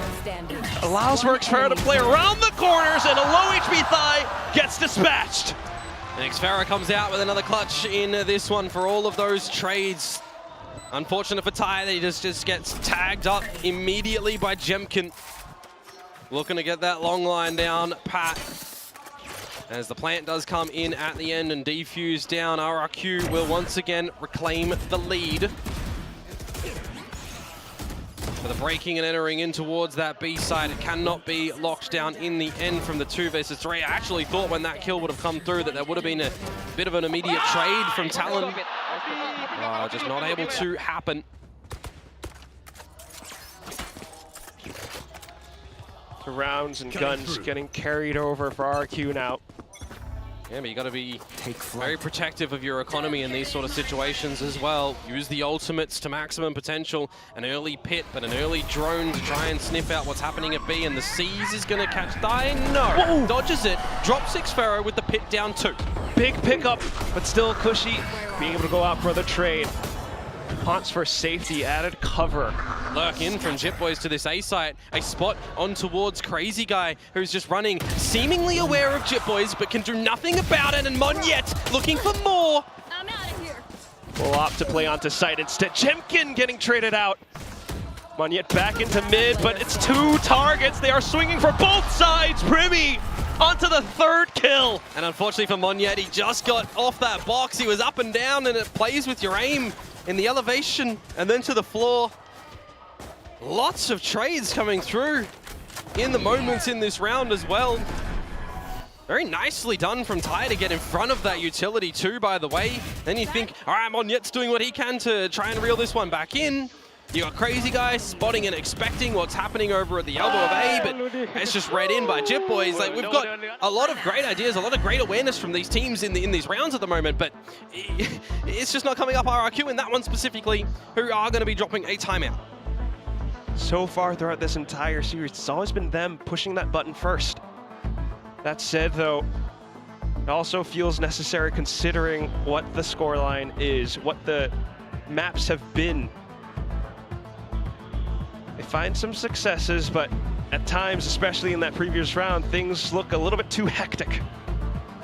Allows for Xfero to play around the corners and a low HP Thigh gets dispatched. And Xfero comes out with another clutch in this one for all of those trades. Unfortunate for Ty that he just gets tagged up immediately by Jemkin. Looking to get that long line down, Pat. As the plant does come in at the end and defuse down, RRQ will once again reclaim the lead. For the breaking and entering in towards that B side, it cannot be locked down in the end from the 2 versus 3. I actually thought when that kill would have come through that there would have been a bit of an immediate trade from Talon. Just not able to happen. The rounds and guns getting carried over for RRQ now. Yeah, but you got to be very protective of your economy in these sort of situations as well. Use the ultimates to maximum potential. An early pit, but an early drone to try and sniff out what's happening at B. And the C's is going to catch Thigh. No, whoa. Dodges it. Drops Xfero with the pit down 2. Big pickup, but still Cushy being able to go out for the trade. Haunts for safety, added cover. Lurk in from Jitboys to this A site. A spot on towards Crazy Guy, who's just running, seemingly aware of Jitboys, but can do nothing about it. And Monyet looking for more. I'm out of here. Will opt to play onto site instead. Jemkin getting traded out. Monyet back into mid, but it's 2 targets. They are swinging for both sides. Primi onto the 3rd kill. And unfortunately for Monyet, he just got off that box. He was up and down, and it plays with your aim in the elevation and then to the floor. Lots of trades coming through in the moments in this round as well. Very nicely done from Ty to get in front of that utility too, by the way. Then you think, all right, Monyet's doing what he can to try and reel this one back in. You got Crazy Guy spotting and expecting what's happening over at the elbow of A, but it's just read in by Jitboys. Like, we've got a lot of great ideas, a lot of great awareness from these teams in these rounds at the moment, but it's just not coming up RRQ in that one specifically, who are going to be dropping a timeout. So far throughout this entire series, it's always been them pushing that button first. That said, though, it also feels necessary considering what the scoreline is, what the maps have been. They find some successes, but at times, especially in that previous round, things look a little bit too hectic.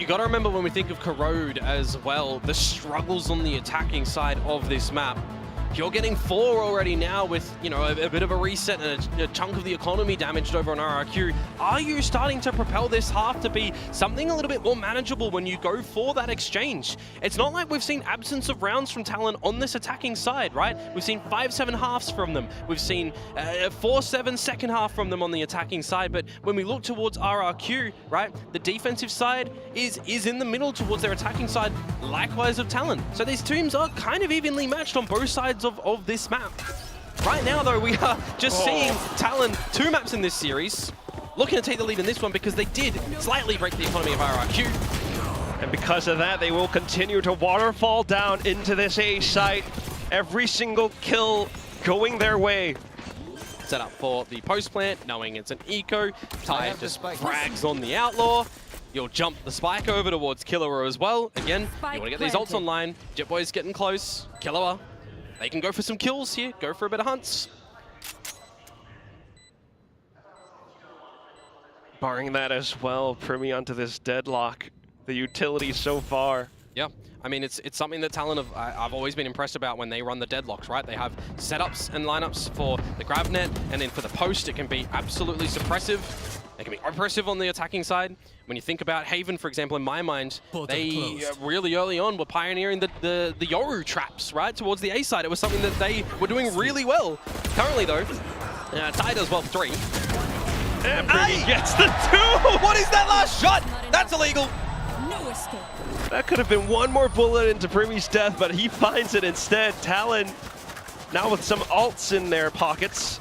You got to remember when we think of Corrode as well, the struggles on the attacking side of this map. If you're getting 4 already now with, you know, a bit of a reset and a chunk of the economy damaged over on RRQ, are you starting to propel this half to be something a little bit more manageable when you go for that exchange? It's not like we've seen absence of rounds from Talon on this attacking side, right? We've seen 5-7 halves from them. We've seen 4-7 second half from them on the attacking side. But when we look towards RRQ, right, the defensive side is in the middle towards their attacking side, likewise of Talon. So these teams are kind of evenly matched on both sides of this map. Right now, though, we are just seeing Talon 2 maps in this series, looking to take the lead in this one because they did slightly break the economy of RRQ. And because of that, they will continue to waterfall down into this A site. Every single kill going their way. Set up for the post plant, knowing it's an eco. Ty just frags on the Outlaw. You'll jump the spike over towards Killua as well. Again, you want to get these ults online. Jitboy's getting close. Killua, they can go for some kills here, go for a bit of hunts. Barring that as well, Primi onto this deadlock. The utility so far. Yeah, I mean, it's something that Talon I've always been impressed about when they run the deadlocks, right? They have setups and lineups for the grab net, and then for the post, it can be absolutely suppressive. They can be oppressive on the attacking side. When you think about Haven, for example, in my mind, they really early on were pioneering the Yoru traps, right, towards the A side. It was something that they were doing really well. Currently, though, Ty does well for 3. And Primi gets the 2! What is that last shot? That's illegal. No escape. That could have been one more bullet into Primi's death, but he finds it instead. Talon now with some ults in their pockets.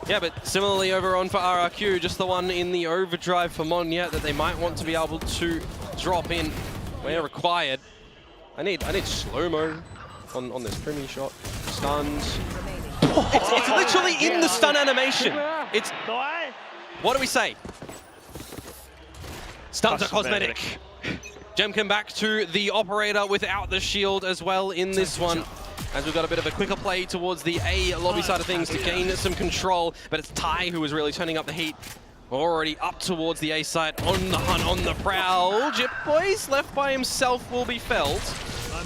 Yeah, but similarly over on for RRQ, just the one in the overdrive for Monyet that they might want to be able to drop in where required. I need slow-mo on this Primi shot. Stuns. It's literally in the stun animation. It's What do we say? Stunter cosmetic. Jemkin back to the operator without the shield as well in this one. As we've got a bit of a quicker play towards the A lobby side of things to gain some control. But it's Ty who is really turning up the heat. Already up towards the A side, on the hunt, on the prowl. Jip Boys left by himself will be felled.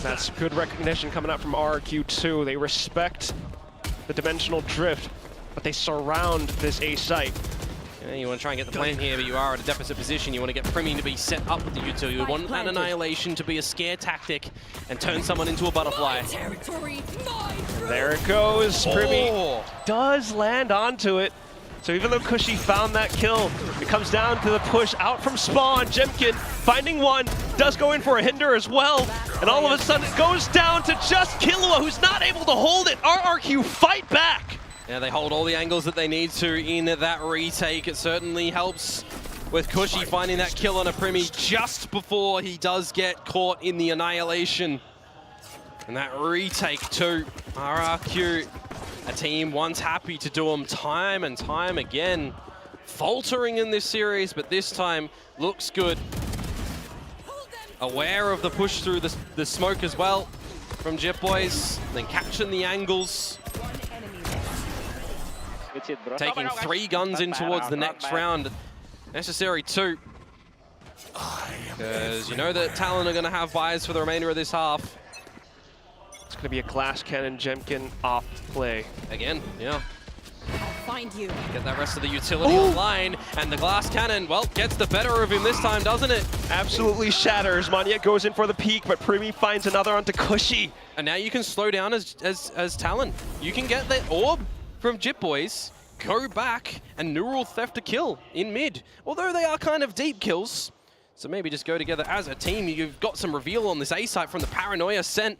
That's good recognition coming out from RRQ too. They respect the dimensional drift, but they surround this A site. Yeah, you want to try and get the plan here, but you are at a deficit position. You want to get Primi to be set up with the utility. You want an annihilation to be a scare tactic and turn someone into a butterfly. There it goes. Primi does land onto it. So even though Cushy found that kill, it comes down to the push out from spawn. Jemkin finding one, does go in for a hinder as well. And all of a sudden it goes down to just Killua, who's not able to hold it. RRQ fight back. Yeah, they hold all the angles that they need to in that retake. It certainly helps with Cushy finding that kill on a Primi just before he does get caught in the annihilation. And that retake too. RRQ, a team once happy to do them time and time again. Faltering in this series, but this time looks good. Aware of the push through the smoke as well from Jip Boys. Then catching the angles. Taking 3 guns in towards the next round. Necessary 2. Because you know that Talon are going to have buys for the remainder of this half. It's going to be a glass cannon Jemkin off play. Again, yeah. Find you. Get that rest of the utility online, and the glass cannon, well, gets the better of him this time, doesn't it? Absolutely shatters. Monyet goes in for the peak, but Primi finds another onto Cushy. And now you can slow down as Talon. You can get that orb from Jip Boys, go back, and neural theft a kill in mid. Although they are kind of deep kills, so maybe just go together as a team. You've got some reveal on this A site from the Paranoia scent.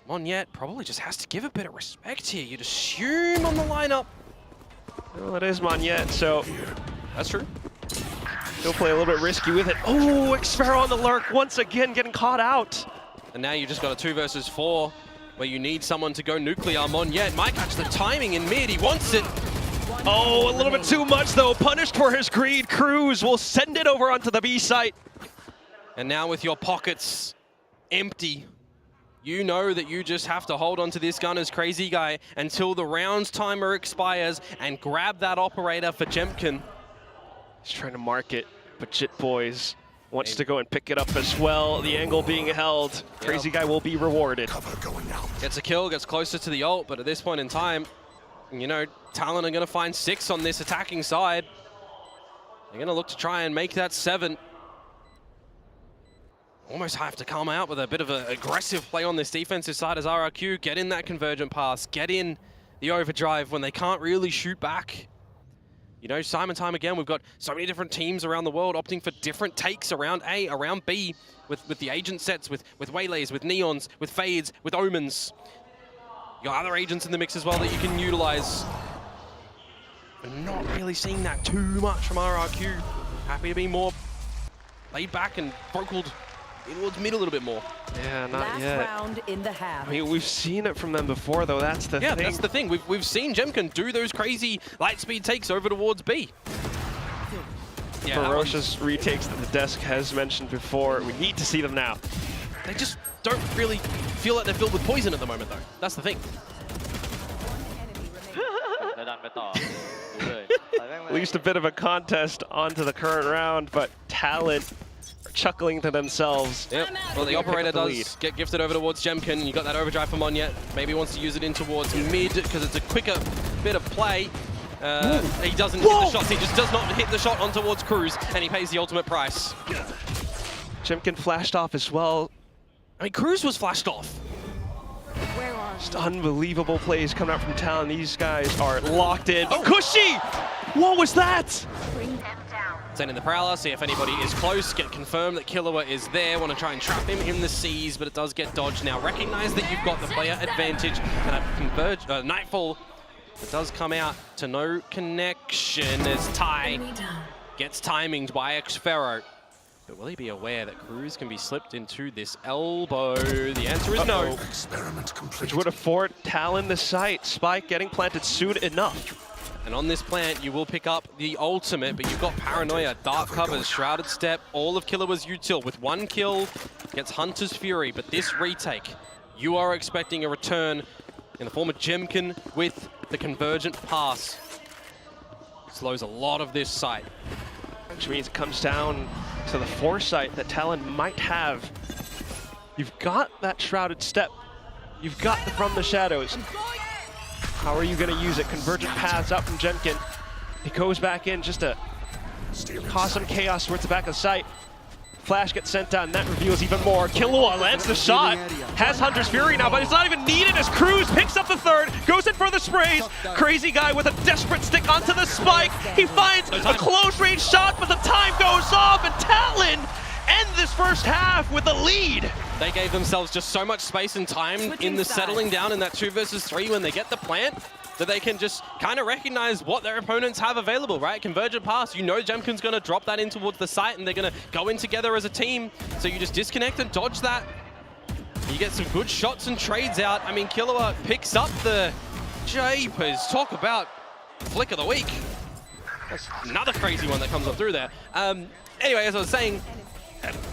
Monyet probably just has to give a bit of respect here. You'd assume on the lineup. Well, it is Monyet, so that's true. He'll play a little bit risky with it. Oh, Xfero on the lurk once again getting caught out. And now you've just got a 2 versus 4 where you need someone to go nuclear. Monyet might catch the timing in mid. He wants it. Oh, a little bit too much though. Punished for his greed. Cruz will send it over onto the B site. And now with your pockets empty, you know that you just have to hold on to this gun as Crazy Guy until the round's timer expires and grab that operator for Jemkin. He's trying to mark it, but Jit Boys wants to go and pick it up as well. The angle being held. Crazy Guy will be rewarded. Gets a kill, gets closer to the ult, but at this point in time, you know, Talon are going to find 6 on this attacking side. They're going to look to try and make that 7. Almost have to come out with a bit of an aggressive play on this defensive side as RRQ. Get in that convergent pass, get in the overdrive when they can't really shoot back. You know, time and time again, we've got so many different teams around the world opting for different takes around A, around B, with the agent sets, with waylays, with neons, with fades, with omens. You got other agents in the mix as well that you can utilize. But not really seeing that too much from RRQ. Happy to be more laid back and vocal towards mid a little bit more. Yeah, not Last yet. round in the half. I mean, we've seen it from them before, though. That's the thing. Yeah, that's the thing. We've seen Jemkin do those crazy light speed takes over towards B. Yeah, Ferocious retakes that the desk has mentioned before. We need to see them now. They just don't really feel like they're filled with poison at the moment, though. That's the thing. At least a bit of a contest onto the current round, but Talon are chuckling to themselves. Yep. Well, the operator does get gifted over towards Jemkin. You got that overdrive from Monyet. Maybe wants to use it in towards mid because it's a quicker bit of play. He doesn't hit the shots. He just does not hit the shot on towards Cruz, and he pays the ultimate price. Jemkin flashed off as well. I mean, Cruz was flashed off. Just unbelievable plays coming out from Talon. These guys are locked in. Oh, Cushy! What was that? Send in the Prowler, see if anybody is close, get confirmed that Killua is there, want to try and trap him in the seas, but it does get dodged. Now recognize that you've got the player advantage, and that Nightfall that does come out to no connection as Ty gets timinged by Xfero. But will he be aware that Cruz can be slipped into this elbow? The answer is no. Experiment complete. Which would afford Talon the site. Spike getting planted soon enough. And on this plant, you will pick up the ultimate, but you've got Paranoia, Dark Covers, Shrouded Step, all of Killua's util. With 1 kill, gets Hunter's Fury, but this retake, you are expecting a return in the form of Jemkin with the Convergent Pass. Slows a lot of this site. Which means it comes down to the foresight that Talon might have. You've got that Shrouded Step. You've got the From the Shadows. How are you going to use it? Convergent paths out from Jemkin. He goes back in just to cause some chaos towards the back of the site. Flash gets sent down, that reveals even more. Killua lands the shot, has Hunter's Fury now, but it's not even needed as Cruz picks up the third, goes in for the sprays. Crazy guy with a desperate stick onto the spike. He finds a close range shot, but the time goes off, and Talon end this first half with a lead. They gave themselves just so much space and time in the settling down in that 2 versus 3 when they get the plant, that they can just kind of recognize what their opponents have available, right? Convergent pass, you know Jemkin's going to drop that in towards the site and they're going to go in together as a team. So you just disconnect and dodge that. You get some good shots and trades out. I mean, Killua picks up the Japers. Talk about flick of the week. That's another crazy one that comes up through there. Anyway, as I was saying,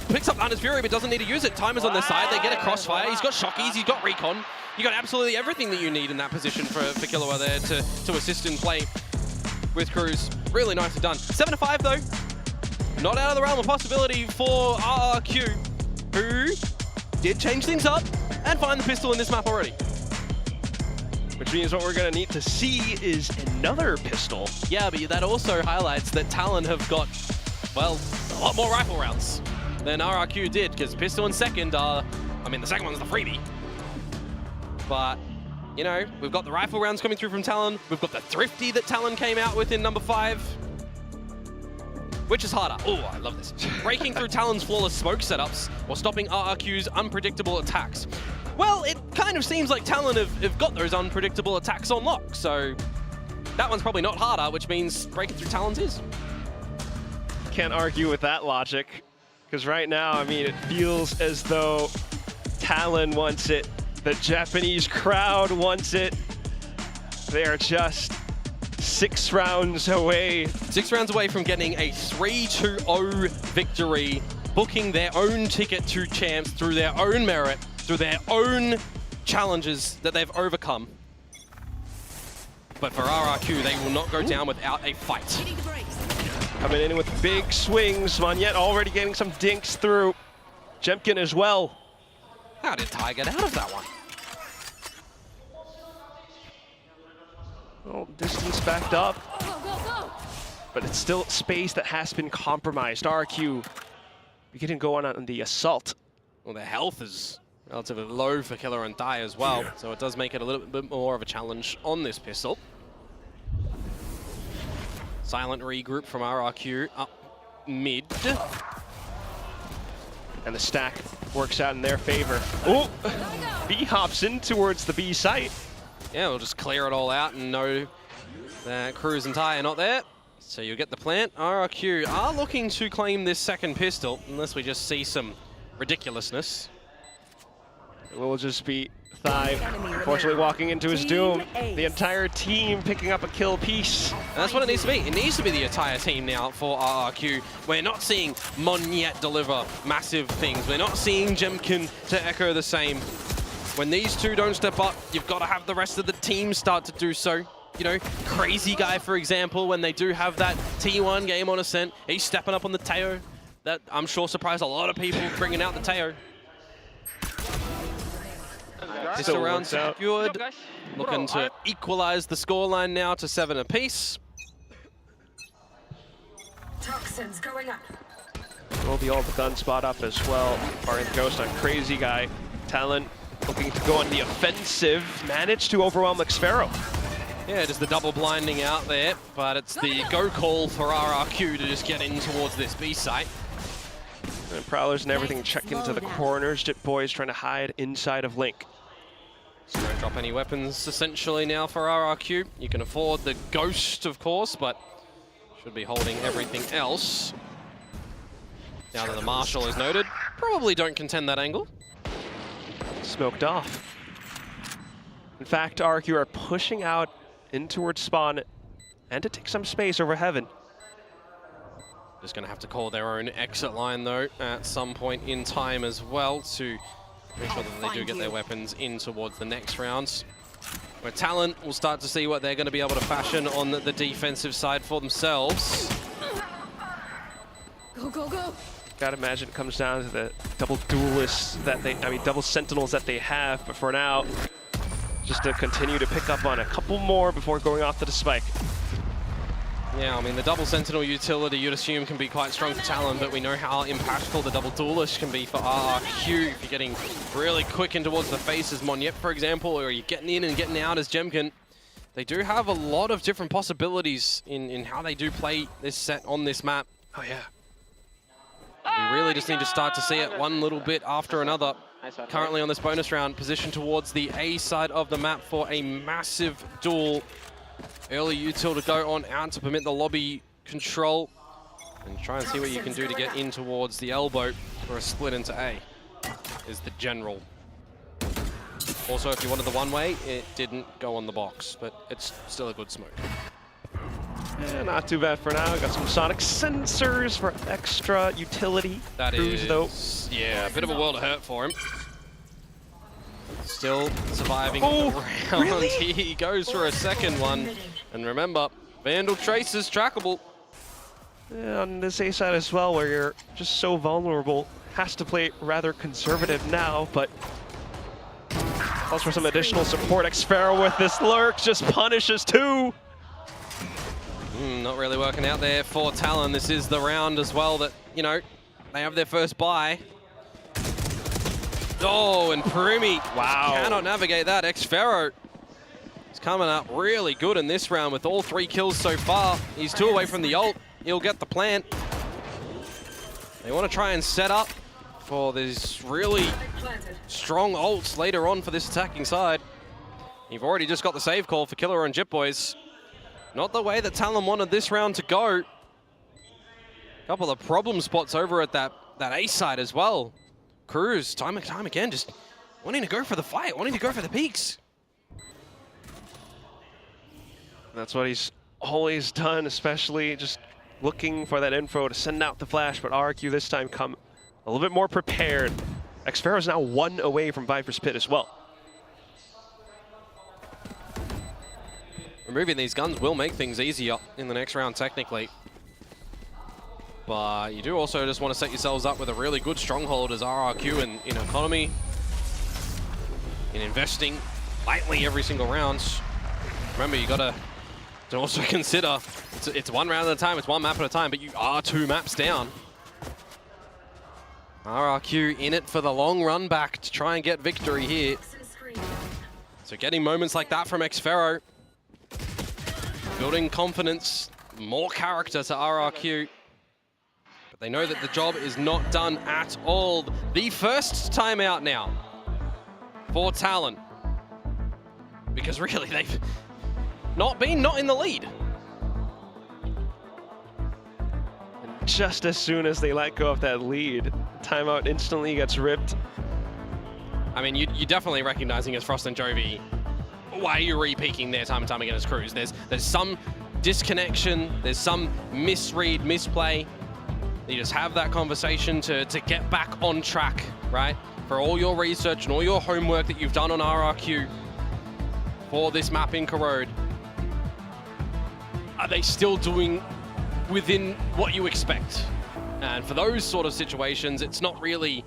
picks up Hunter's Fury but doesn't need to use it. Time is on their side. They get a crossfire. He's got shockies. He's got recon. You got absolutely everything that you need in that position for Killua there to assist in play with Cruz. Really nicely done. 7-5 though. Not out of the realm of possibility for RRQ, who did change things up and find the pistol in this map already. Which means what we're going to need to see is another pistol. Yeah, but that also highlights that Talon have got, well, a lot more rifle rounds than RRQ did, because pistol and second are, I mean, the second one's the freebie. But, you know, we've got the rifle rounds coming through from Talon. We've got the Thrifty that Talon came out with in number 5. Which is harder? Oh, I love this. Breaking through Talon's flawless smoke setups or stopping RRQ's unpredictable attacks. Well, it kind of seems like Talon have got those unpredictable attacks on lock, so that one's probably not harder, which means breaking through Talon's is. Can't argue with that logic, because right now, I mean, it feels as though Talon wants it. The Japanese crowd wants it. They are just 6 rounds away. 6 rounds away from getting a 3-0 victory, booking their own ticket to champs through their own merit, through their own challenges that they've overcome. But for RRQ, they will not go down without a fight. Coming in with big swings. Monyet already getting some dinks through. Jemkin as well. How did Ty get out of that one? Oh, distance backed up. But it's still space that has been compromised. RRQ beginning to go on the assault. Well, their health is relatively low for Killer and Die as well, so it does make it a little bit more of a challenge on this pistol. Silent regroup from RRQ up mid. And the stack works out in their favor. Oh, B hops in towards the B site. Yeah, we'll just clear it all out and know that Cruz and Ty are not there. So you get the plant. RRQ are looking to claim this second pistol, unless we just see some ridiculousness. It will just be Thai, unfortunately walking into his doom. The entire team picking up a kill piece. And that's what it needs to be. It needs to be the entire team now for RRQ. We're not seeing Monyet deliver massive things. We're not seeing Jemkin to echo the same. When these two don't step up, you've got to have the rest of the team start to do so. You know, Crazy Guy, for example, when they do have that T1 game on Ascent, he's stepping up on the Teo. That, I'm sure, surprised a lot of people bringing out the Teo. Pistol round secured. Looking to equalize the scoreline now to 7 apiece. Toxins going up. Will be all the gun spot up as well. Barring the Ghost on Crazy Guy. Talon looking to go on the offensive. Managed to overwhelm Xfero. Yeah, just the double blinding out there, but it's the go call for RRQ to just get in towards this B site. And Prowlers and everything check into the corners. Jit Boys trying to hide inside of Link. So don't drop any weapons essentially now for RRQ. You can afford the Ghost, of course, but should be holding everything else. Now that the Marshal is noted, probably don't contend that angle. Smoked off. In fact, RRQ are pushing out in towards spawn and to take some space over Heaven. Just going to have to call their own exit line, though, at some point in time as well to make sure that they do get their weapons in towards the next rounds. Where Talon will start to see what they're going to be able to fashion on the defensive side for themselves. Go, go, go. Gotta imagine it comes down to the double duelists that double sentinels that they have, but for now, just to continue to pick up on a couple more before going off to the spike. Yeah, I mean, the double sentinel utility you'd assume can be quite strong for Talon, but we know how impactful the double duelist can be for RRQ. If you're getting really quick in towards the face as Monyet, for example, or you're getting in and getting out as Jemkin, they do have a lot of different possibilities in how they do play this set on this map. Oh yeah. We really just need to start to see it one little bit after another. Currently on this bonus round, positioned towards the A side of the map for a massive duel. Early util to go on out to permit the lobby control and try and see what you can do to get in towards the elbow for a split into A is the general. Also, if you wanted the one-way, it didn't go on the box, but it's still a good smoke. Yeah, not too bad for now. Got some sonic sensors for extra utility. That Cruz, is, though. Yeah, a bit of a world of hurt for him. Still surviving Oh, the round. really? He goes for a second one. And remember, Vandal Trace is trackable. Yeah, on this A side as well, where you're just so vulnerable. Has to play rather conservative now, but calls for some additional support. Xfero with this lurk just punishes two. Not really working out there for Talon. This is the round as well that, you know, they have their first bye. Oh, and Primi cannot navigate that. Xfero is coming up really good in this round with all 3 kills so far. He's 2 away from the ult. He'll get the plant. They want to try and set up for these really strong ults later on for this attacking side. You've already just got the save call for Killer and Jip Boys. Not the way that Talon wanted this round to go. Couple of problem spots over at that A side as well. Cruz, time and time again, just wanting to go for the fight, wanting to go for the peaks. That's what he's always done, especially just looking for that info to send out the flash, but RRQ this time come a little bit more prepared. Xfero's now 1 away from Viper's Pit as well. Removing these guns will make things easier in the next round, technically. But you do also just want to set yourselves up with a really good stronghold as RRQ in economy, in investing lightly every single round. Remember, you got to also consider it's 1 round at a time, it's 1 map at a time, but you are 2 maps down. RRQ in it for the long run back to try and get victory here. So getting moments like that from Xfero, building confidence, more character to RRQ. But they know that the job is not done at all. The first timeout now for Talon. Because really, they've not in the lead. And just as soon as they let go of that lead, timeout instantly gets ripped. I mean, you're definitely recognizing as Frost and Jovi, why are you re-peaking there time and time again as Cruz? There's some disconnection, there's some misread, misplay. You just have that conversation to get back on track, right? For all your research and all your homework that you've done on RRQ for this map in Corrode. Are they still doing within what you expect? And for those sort of situations, it's not really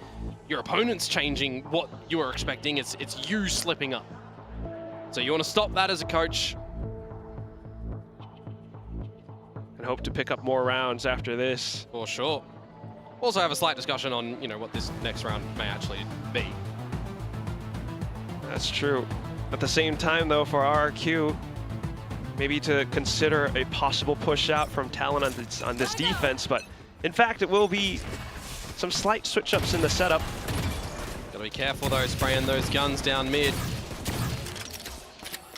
your opponents changing what you were expecting, it's you slipping up. So you want to stop that as a coach. And hope to pick up more rounds after this. For sure. Also have a slight discussion on, you know, what this next round may actually be. That's true. At the same time, though, for RRQ, maybe to consider a possible push out from Talon on this defense, but in fact, it will be some slight switch-ups in the setup. Gotta be careful, though, spraying those guns down mid.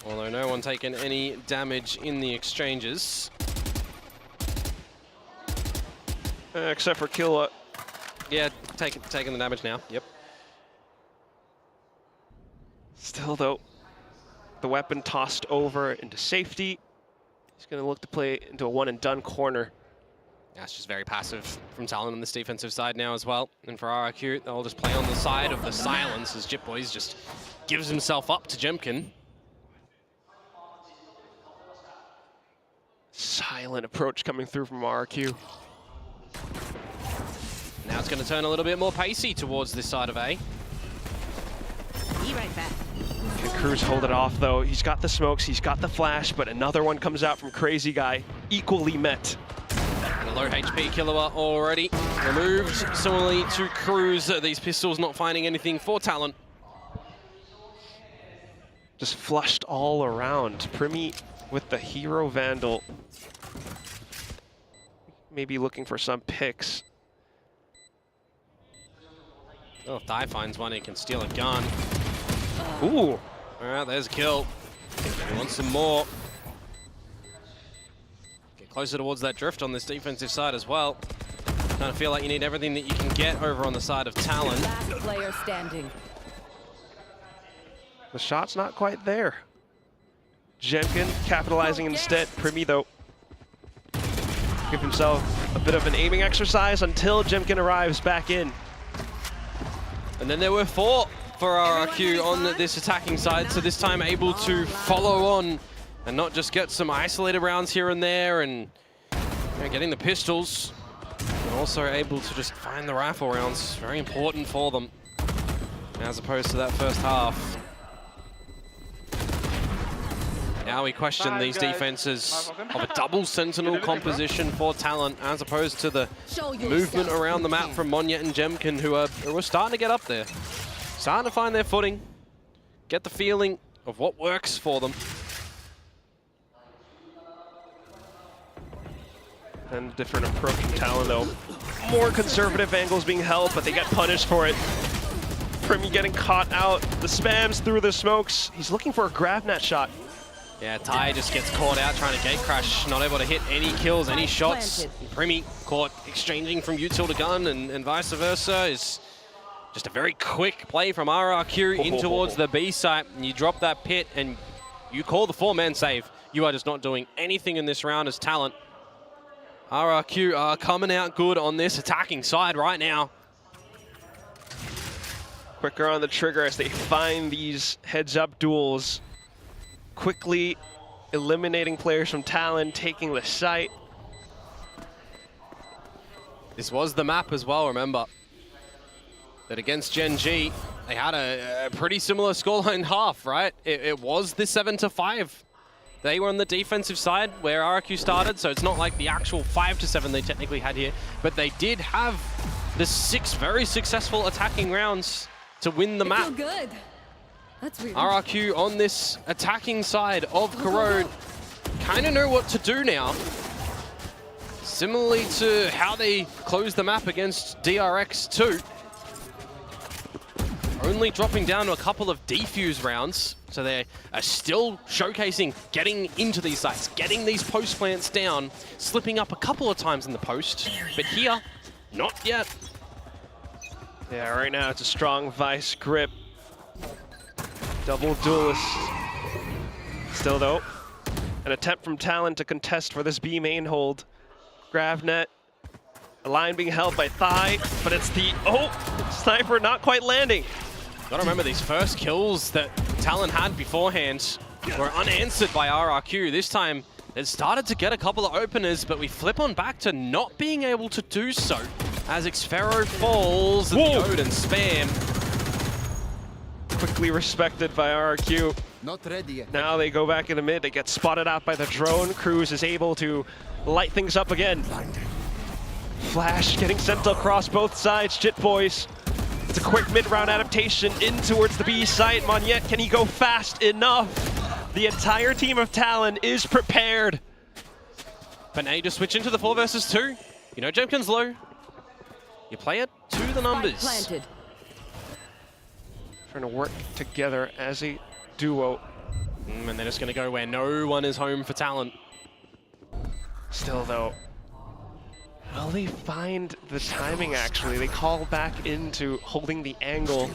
Although no one taking any damage in the exchanges. Except for Killa. Yeah, taking the damage now, yep. Still, though, the weapon tossed over into safety. He's going to look to play into a one-and-done corner. That's just very passive from Talon on this defensive side now as well. And for RRQ, they'll just play on the side of the silence as Jitboys just gives himself up to Jemkin. Silent approach coming through from RRQ. Now it's going to turn a little bit more pacey towards this side of A. Be right back. Can Cruz hold it off though? He's got the smokes, he's got the flash, but another one comes out from Crazy Guy, equally met. And a low HP Killua already removed. Similarly to Cruz, these pistols not finding anything for Talon. Just flushed all around. Primi with the Hero Vandal. Maybe looking for some picks. Oh, if Thai finds one, he can steal a gun. Ooh. All right, there's a kill. He wants some more. Get closer towards that drift on this defensive side as well. Kind of feel like you need everything that you can get over on the side of Talon. Last player standing. The shot's not quite there. Jemkin capitalizing instead. Primi, though, give himself a bit of an aiming exercise until Jemkin arrives back in. And then there were 4 for RRQ on this attacking side, so this time able to follow on and not just get some isolated rounds here and there and getting the pistols, but also able to just find the rifle rounds. Very important for them, as opposed to that first half. Now we question these defenses of a double sentinel composition for Talon, as opposed to the movement around the map from Monyet and Jemkin, who are starting to get up there. Starting to find their footing, get the feeling of what works for them. And a different approach from Talon, though. More conservative angles being held, but they get punished for it. Primi getting caught out. The spams through the smokes. He's looking for a GravNet shot. Yeah, Ty just gets caught out trying to gate crash, not able to hit any kills, any shots. Primi caught exchanging from util to gun and vice versa. Is just a very quick play from RRQ in towards the B site. And you drop that pit and you call the 4-man save. You are just not doing anything in this round as Talent. RRQ are coming out good on this attacking side right now. Quicker on the trigger as they find these heads-up duels. Quickly eliminating players from Talon, taking the site. This was the map as well, remember. That against Gen G, they had a pretty similar scoreline half, right? It was the 7-5. They were on the defensive side where RRQ started, so it's not like the actual 5-7 they technically had here, but they did have the 6 very successful attacking rounds to win the map. Good. That's weird. RRQ on this attacking side of Corrode kind of know what to do now. Similarly to how they closed the map against DRX2. Only dropping down to a couple of defuse rounds. So they are still showcasing getting into these sites, getting these post plants down, slipping up a couple of times in the post. But here, not yet. Yeah, right now it's a strong vice grip. Double duelist. Still though, an attempt from Talon to contest for this B main hold. GravNet, a line being held by Thai, but it's the, sniper not quite landing. Gotta remember these first kills that Talon had beforehand were unanswered by RRQ. This time, it started to get a couple of openers, but we flip on back to not being able to do so as Xfero falls and the Odin spam. Quickly respected by RRQ. Not ready yet. Now they go back in the mid. They get spotted out by the drone. Cruz is able to light things up again. Flash getting sent across both sides. Jitboys. It's a quick mid-round adaptation in towards the B site. Monyet, can he go fast enough? The entire team of Talon is prepared. Panay just switch into the 4 versus 2. You know Jemkin's low. You play it to the numbers. Planted. Trying to work together as a duo. And they're just going to go where no one is home for Talon. Still though, will they find the timing actually? They call back into holding the angle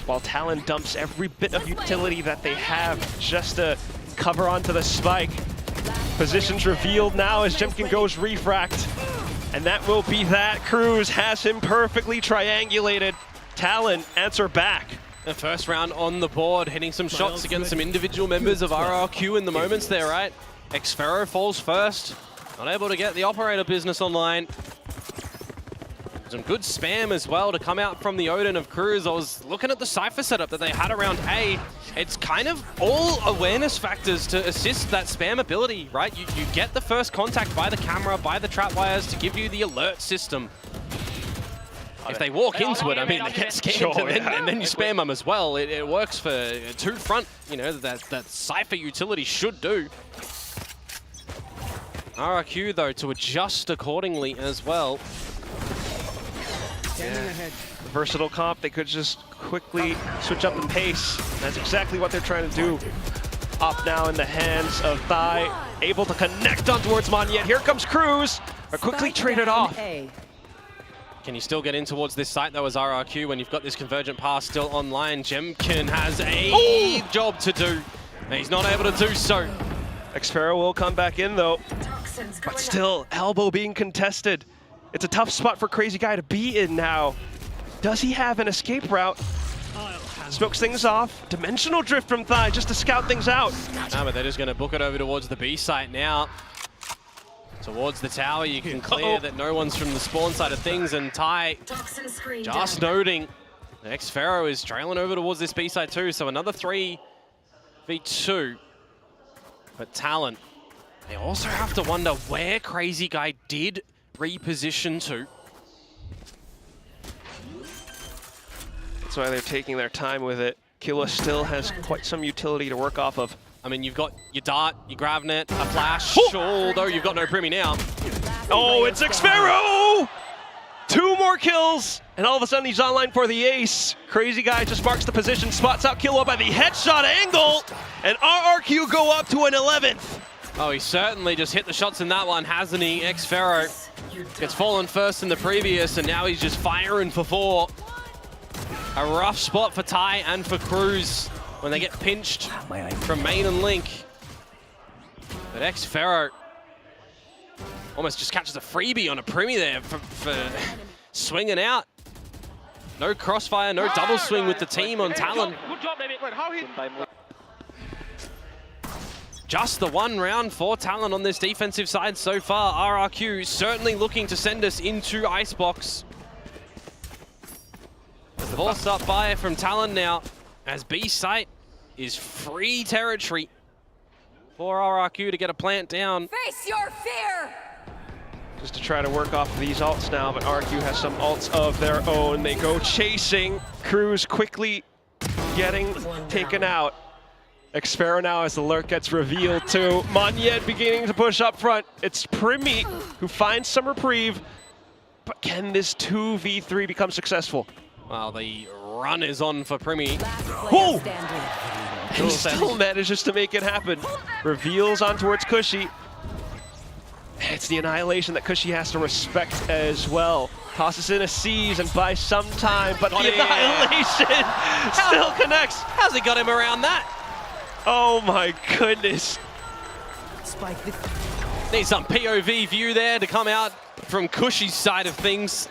while Talon dumps every bit of utility that they have just to cover onto the spike. Positions revealed now as Jemkin goes refract. And that will be that. Cruz has him perfectly triangulated. Talon answer back. The first round on the board, hitting some shots against some individual members of RRQ in the moments there, right? Xfero falls first, not able to get the operator business online. Some good spam as well to come out from the Odin of Cruz. I was looking at the Cypher setup that they had around A. It's kind of all awareness factors to assist that spam ability, right? You get the first contact by the camera, by the trap wires to give you the alert system. If they walk into it, I mean, they get scanned and then you spam them as well. It works for two front, you know, that Cypher utility should do. RRQ, though, to adjust accordingly as well. Yeah. Versatile comp, they could just quickly switch up the pace. That's exactly what they're trying to do. Up now in the hands of Thai, able to connect on towards Monyet. Here comes Cruz, are quickly traded off. Can you still get in towards this site, though, as RRQ, when you've got this convergent pass still online? Jemkin has a job to do, and he's not able to do so. Xfero will come back in, though, but still, elbow being contested. It's a tough spot for Crazy Guy to be in now. Does he have an escape route? Smokes things off. Dimensional drift from Thai just to scout things out. No, but they're just going to book it over towards the B site now. Towards the tower, you can clear that no one's from the spawn side of things, and Thai just noting Xfero is trailing over towards this B side too, so another 3v2. But Talon, they also have to wonder where Crazy Guy did reposition to. That's why they're taking their time with it. Killa still has quite some utility to work off of. I mean, you've got your dart, your Gravnet, a flash, although you've got no Primi now. Oh, it's Xfero! 2 more kills, and all of a sudden he's online for the ace. Crazy Guy just marks the position, spots out Killa by the headshot angle, and RRQ go up to an 11th. Oh, he certainly just hit the shots in that one, hasn't he? Xfero gets fallen first in the previous, and now he's just firing for 4. A rough spot for Thai and for Cruz when they get pinched from Main and Link. But Xfero almost just catches a freebie on a Primi there for swinging out. No crossfire, no double swing with the team on Talon. Good job, David. Wait, how he... Just the 1 round for Talon on this defensive side so far. RRQ certainly looking to send us into Icebox. Force up fire from Talon now, as B site is free territory for RRQ to get a plant down. Face your fear! Just to try to work off of these ults now, but RRQ has some ults of their own. They go chasing. Cruz quickly getting taken out. Xfero now as the lurk gets revealed too. Monyet beginning to push up front. It's Primi who finds some reprieve, but can this 2v3 become successful? Well, the run is on for Primi. Whoa! He still manages to make it happen. Reveals on towards Cushy. It's the annihilation that Cushy has to respect as well. Tosses in a seize and buys some time, but the annihilation still connects. How's he got him around that? Oh my goodness. Need some POV view there to come out from Cushy's side of things.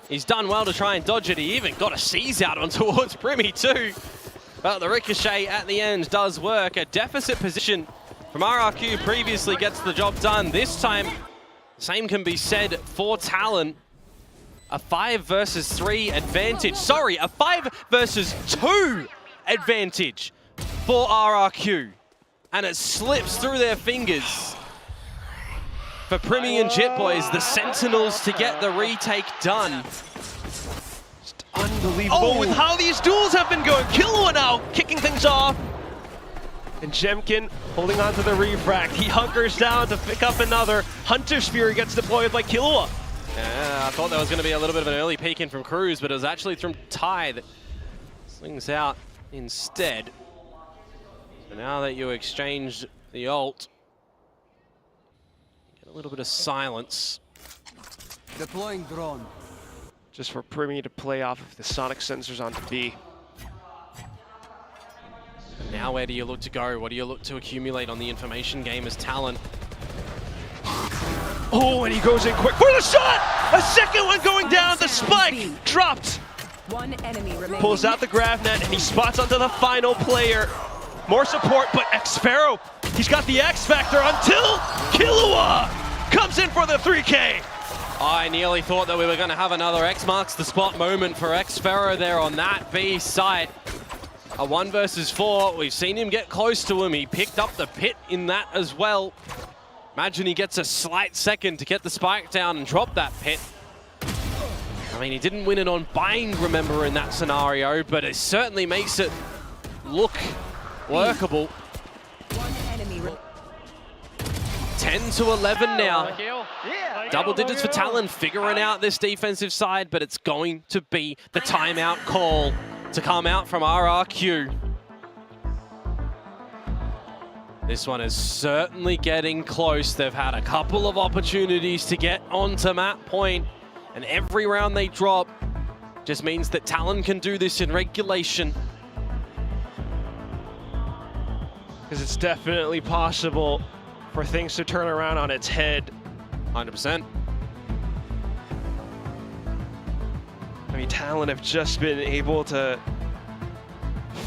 He's done well to try and dodge it. He even got a seize out on towards Primi too. But the ricochet at the end does work. A deficit position from RRQ previously gets the job done. This time, same can be said for Talon. A 5 versus 3 advantage. Sorry, a 5 versus 2 advantage for RRQ. And it slips through their fingers. For Primi and Jitboys, the Sentinels to get the retake done. Just unbelievable with how these duels have been going. Killua now kicking things off. And Jemkin holding on to the refract. He hunkers down to pick up another. Hunter Spear gets deployed by Killua. Yeah, I thought there was going to be a little bit of an early peek in from Cruz, but it was actually from Ty that swings out instead. So now that you exchanged the ult, get a little bit of silence. Deploying drone. Just for Primi to play off of the sonic sensors onto B. Now where do you look to go? What do you look to accumulate on the information game as Talon? Oh, and he goes in quick for the shot! A second one going down, the spike dropped. One enemy remaining. Pulls out the grab net and he spots onto the final player. More support, but Xfero, he's got the X factor until Killua comes in for the 3K. I nearly thought that we were going to have another X marks the spot moment for Xfero there on that B site. A 1 versus 4, we've seen him get close to him. He picked up the pit in that as well. Imagine he gets a slight second to get the spike down and drop that pit. I mean, he didn't win it on bind, remember, in that scenario, but it certainly makes it look workable. 10 to 11 now. Double digits for Talon, figuring out this defensive side, but it's going to be the timeout call to come out from RRQ. This one is certainly getting close. They've had a couple of opportunities to get onto map point, and every round they drop just means that Talon can do this in regulation. Because it's definitely possible for things to turn around on its head. 100%. I mean, Talon have just been able to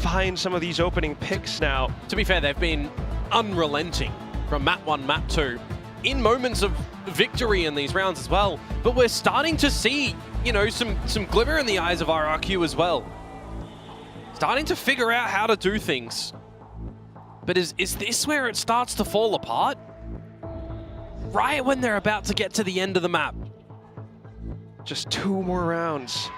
find some of these opening picks now. To be fair, they've been unrelenting from map 1, map 2, in moments of victory in these rounds as well. But we're starting to see, you know, some glimmer in the eyes of RRQ as well. Starting to figure out how to do things. But is this where it starts to fall apart? Right when they're about to get to the end of the map. Just 2 more rounds.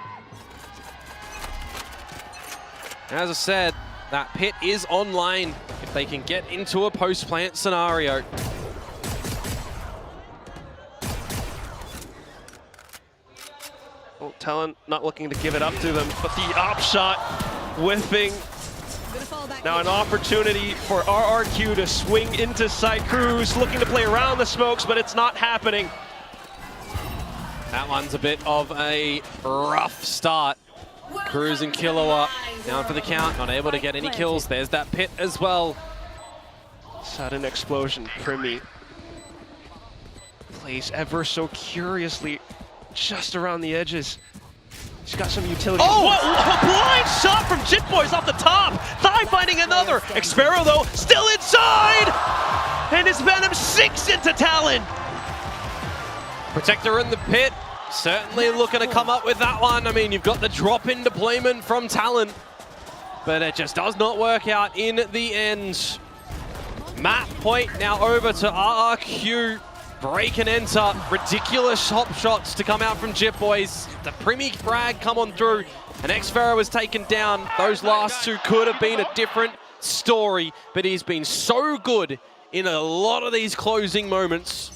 As I said, that pit is online if they can get into a post-plant scenario. Well, Talon not looking to give it up to them, but the op shot whiffing. Now an opportunity for RRQ to swing into site. Cruz looking to play around the smokes, but it's not happening. That one's a bit of a rough start. Cruz and Killua down for the count, not able to get any kills. There's that pit as well. Sudden explosion. Primi plays ever so curiously just around the edges. He's got some utility. Oh! What? A blind shot from Jit Boys off the top. Thigh finding another. Xfero though, still inside! And his Venom sinks into Talon. Protector in the pit. Certainly looking to come up with that one. I mean, you've got the drop-in deployment from Talon, but it just does not work out in the end. Map point now over to RRQ. Break and enter. Ridiculous hop shots to come out from Jit Boys. The Primi frag come on through, and Xfero was taken down. Those last 2 could have been a different story, but he's been so good in a lot of these closing moments.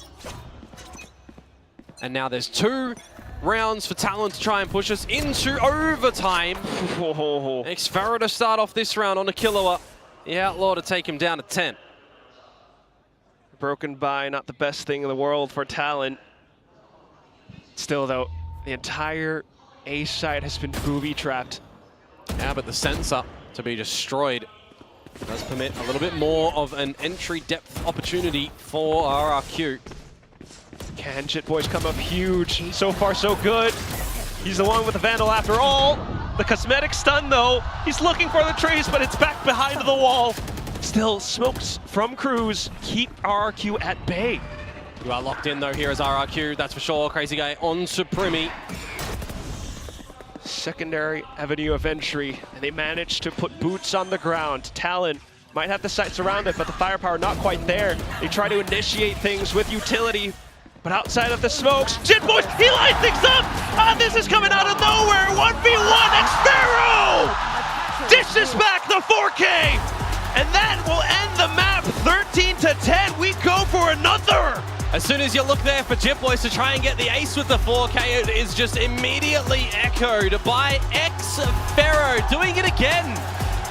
And now there's 2 rounds for Talon to try and push us into overtime. Xfero to start off this round on a Killua. The Outlaw to take him down to 10. Broken by, not the best thing in the world for Talon. Still though, the entire A side has been booby-trapped. Yeah, but the sensor to be destroyed does permit a little bit more of an entry depth opportunity for RRQ. Can Jit Boys come up huge? So far, so good. He's the one with the Vandal after all. The cosmetic stun, though. He's looking for the trace, but it's back behind the wall. Still, smokes from Cruz keep RRQ at bay. You are locked in, though, here as RRQ. That's for sure. Crazy Guy on to Primi. Secondary avenue of entry, and they managed to put boots on the ground. Talon might have the site surrounded, but the firepower not quite there. They try to initiate things with utility. But outside of the smokes, Jit Boys, he lights things up! And this is coming out of nowhere! 1v1, Xfero! Dishes back the 4K! And that will end the map, 13 to 10. We go for another! As soon as you look there for Jit Boys to try and get the ace with the 4K, it is just immediately echoed by Xfero, doing it again.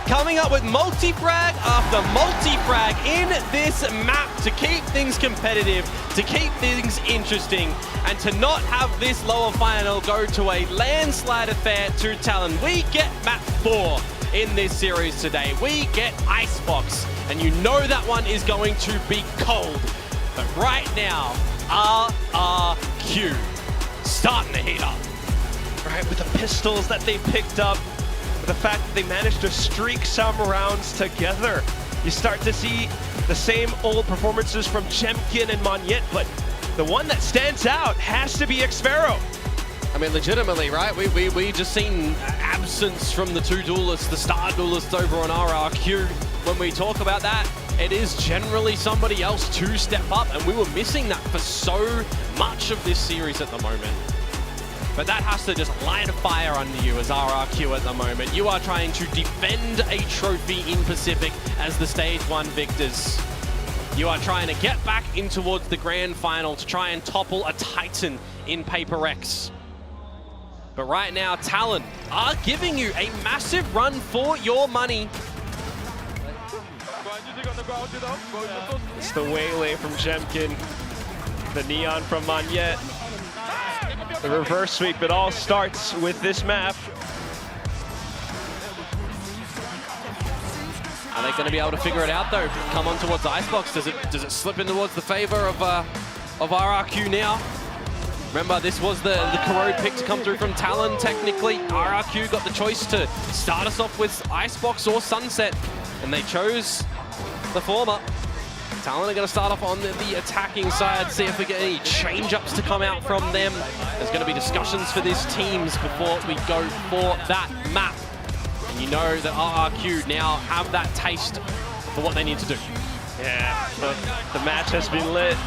Coming up with multi-frag after multi-frag in this map to keep things competitive, to keep things interesting, and to not have this lower final go to a landslide affair to Talon. We get map 4 in this series today. We get Icebox, and you know that one is going to be cold. But right now, RRQ starting to heat up. Right, with the pistols that they picked up, with the fact that they managed to streak some rounds together, you start to see the same old performances from Jemkin and Monyet, but the one that stands out has to be Xfero. I mean, legitimately, right? We just seen absence from the two duelists, the star duelists over on RRQ. When we talk about that, it is generally somebody else to step up, and we were missing that for so much of this series at the moment. But that has to just light a fire under you as RRQ at the moment. You are trying to defend a trophy in Pacific as the Stage 1 victors. You are trying to get back in towards the grand final to try and topple a Titan in Paper X. But right now, Talon are giving you a massive run for your money. It's the waylay from Jemkin, the neon from Monyet. The reverse sweep, it all starts with this map. Are they going to be able to figure it out though? Come on towards Icebox. Does it slip in towards the favor of RRQ now? Remember, this was the Corrode pick to come through from Talon, technically. RRQ got the choice to start us off with Icebox or Sunset, and they chose the former. Talon are going to start off on the attacking side, see if we get any change-ups to come out from them. There's going to be discussions for these teams before we go for that map. And you know that RRQ now have that taste for what they need to do. Yeah, but the match has been lit.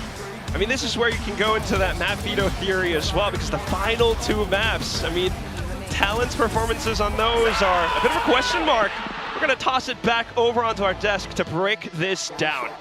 I mean, this is where you can go into that map veto theory as well, because the final two maps, I mean, Talon's performances on those are a bit of a question mark. We're going to toss it back over onto our desk to break this down.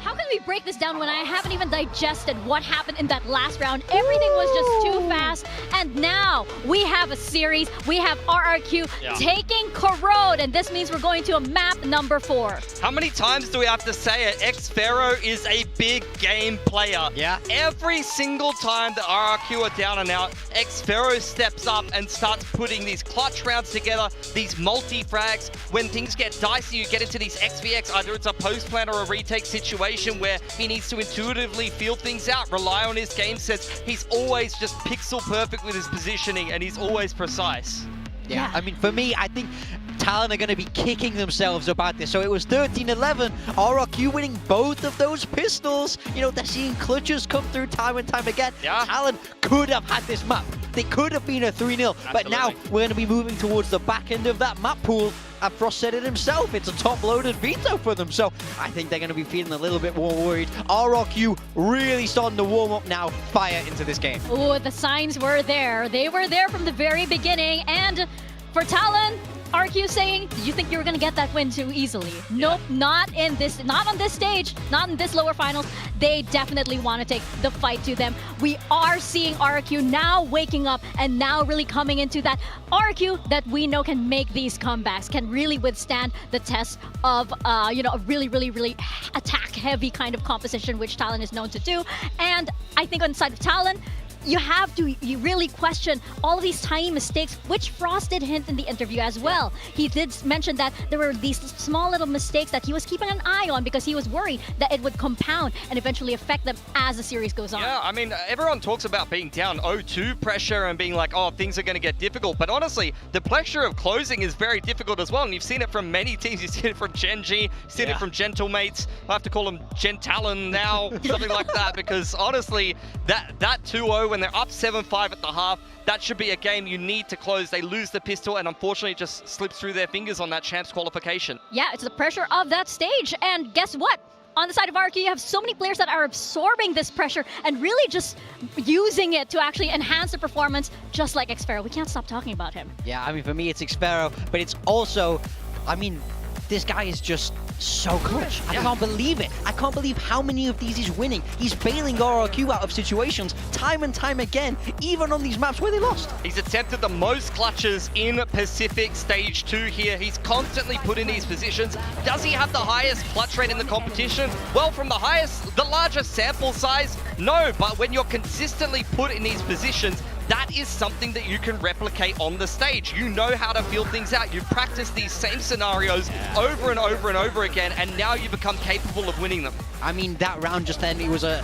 How can we break this down when I haven't even digested what happened in that last round? Everything was just too fast. And now we have a series. We have RRQ taking Corrode, and this means we're going to a map number 4. How many times do we have to say it? Xfero is a big game player. Yeah. Every single time the RRQ are down and out, Xfero steps up and starts putting these clutch rounds together, these multi-frags. When things get dicey, you get into these XVX, either it's a post-plant or a retake situation where he needs to intuitively feel things out, rely on his game sense. He's always just pixel perfect with his positioning, and he's always precise. Yeah, I mean, for me, I think Talon are going to be kicking themselves about this. So it was 13-11, RRQ winning both of those pistols. You know, they're seeing clutches come through time and time again. Yeah. Talon could have had this map. They could have been a 3-0, but now we're going to be moving towards the back end of that map pool. And Frost said it himself, it's a top-loaded veto for them. So I think they're going to be feeling a little bit more worried. RRQ really starting to warm up now, fire into this game. Oh, the signs were there. They were there from the very beginning. And for Talon, RQ saying, did you think you were going to get that win too easily? Nope, not on this stage, not in this lower finals. They definitely want to take the fight to them. We are seeing RQ now waking up and now really coming into that RQ that we know can make these comebacks, can really withstand the test of a really attack-heavy kind of composition, which Talon is known to do. And I think on the side of Talon, you really question all of these tiny mistakes, which Frost did hint in the interview as well. He did mention that there were these small little mistakes that he was keeping an eye on because he was worried that it would compound and eventually affect them as the series goes on. Yeah, I mean, everyone talks about being down 0-2 pressure and being like, oh, things are going to get difficult. But honestly, the pressure of closing is very difficult as well. And you've seen it from many teams. You've seen it from Gen G, you've seen it from Gentlemates. I have to call them Gen Talon now, something like that, because honestly, that 2-0 when they're up 7-5 at the half, that should be a game you need to close. They lose the pistol and unfortunately it just slips through their fingers on that champs qualification. Yeah, it's the pressure of that stage. And guess what? On the side of RRQ, you have so many players that are absorbing this pressure and really just using it to actually enhance the performance, just like Xfero. We can't stop talking about him. Yeah, I mean, for me, it's Xfero, but it's also, I mean, this guy is just so clutch. I can't believe it. I can't believe how many of these he's winning. He's bailing RRQ out of situations time and time again, even on these maps where they lost. He's attempted the most clutches in Pacific Stage 2 here. He's constantly put in these positions. Does he have the highest clutch rate in the competition? Well, from the largest sample size, no. But when you're consistently put in these positions, that is something that you can replicate on the stage. You know how to feel things out. You've practiced these same scenarios over and over and over again, and now you become capable of winning them. I mean, that round just ended, it was a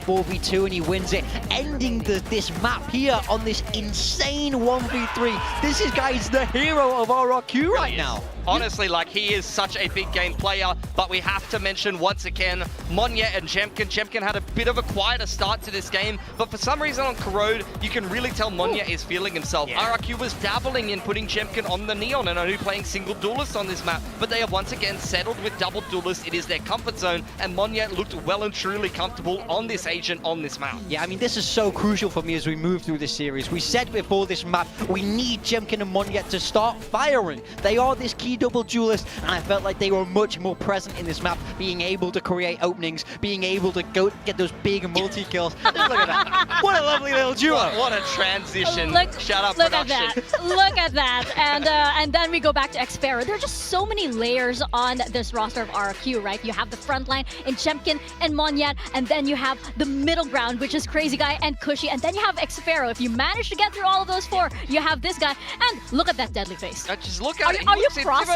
4v2 and he wins it, ending this map here on this insane 1v3. This guy's the hero of RRQ right now. Honestly, like, he is such a big game player, but we have to mention once again, Monyet and Jemkin. Jemkin had a bit of a quieter start to this game, but for some reason on Corrode, you can really tell Monyet is feeling himself. RRQ was dabbling in putting Jemkin on the Neon and only playing single duelist on this map, but they have once again settled with double duelist. It is their comfort zone, and Monyet looked well and truly comfortable on this agent on this map. Yeah, I mean, this is so crucial for me as we move through this series. We said before this map, we need Jemkin and Monyet to start firing. They are this key double duelist, and I felt like they were much more present in this map, being able to create openings, being able to go get those big multi-kills. Look at that. What a lovely little duo. What a transition. Shout out Look production. at that. Look at that. And then we go back to Xpero. There are just so many layers on this roster of RRQ, right? You have the front line in Jemkin and Monyet, and then you have the middle ground, which is Crazy Guy and Cushy, and then you have Xpero. If you manage to get through all of those four, you have this guy, and look at that deadly face. Just look at it. Are you crossing?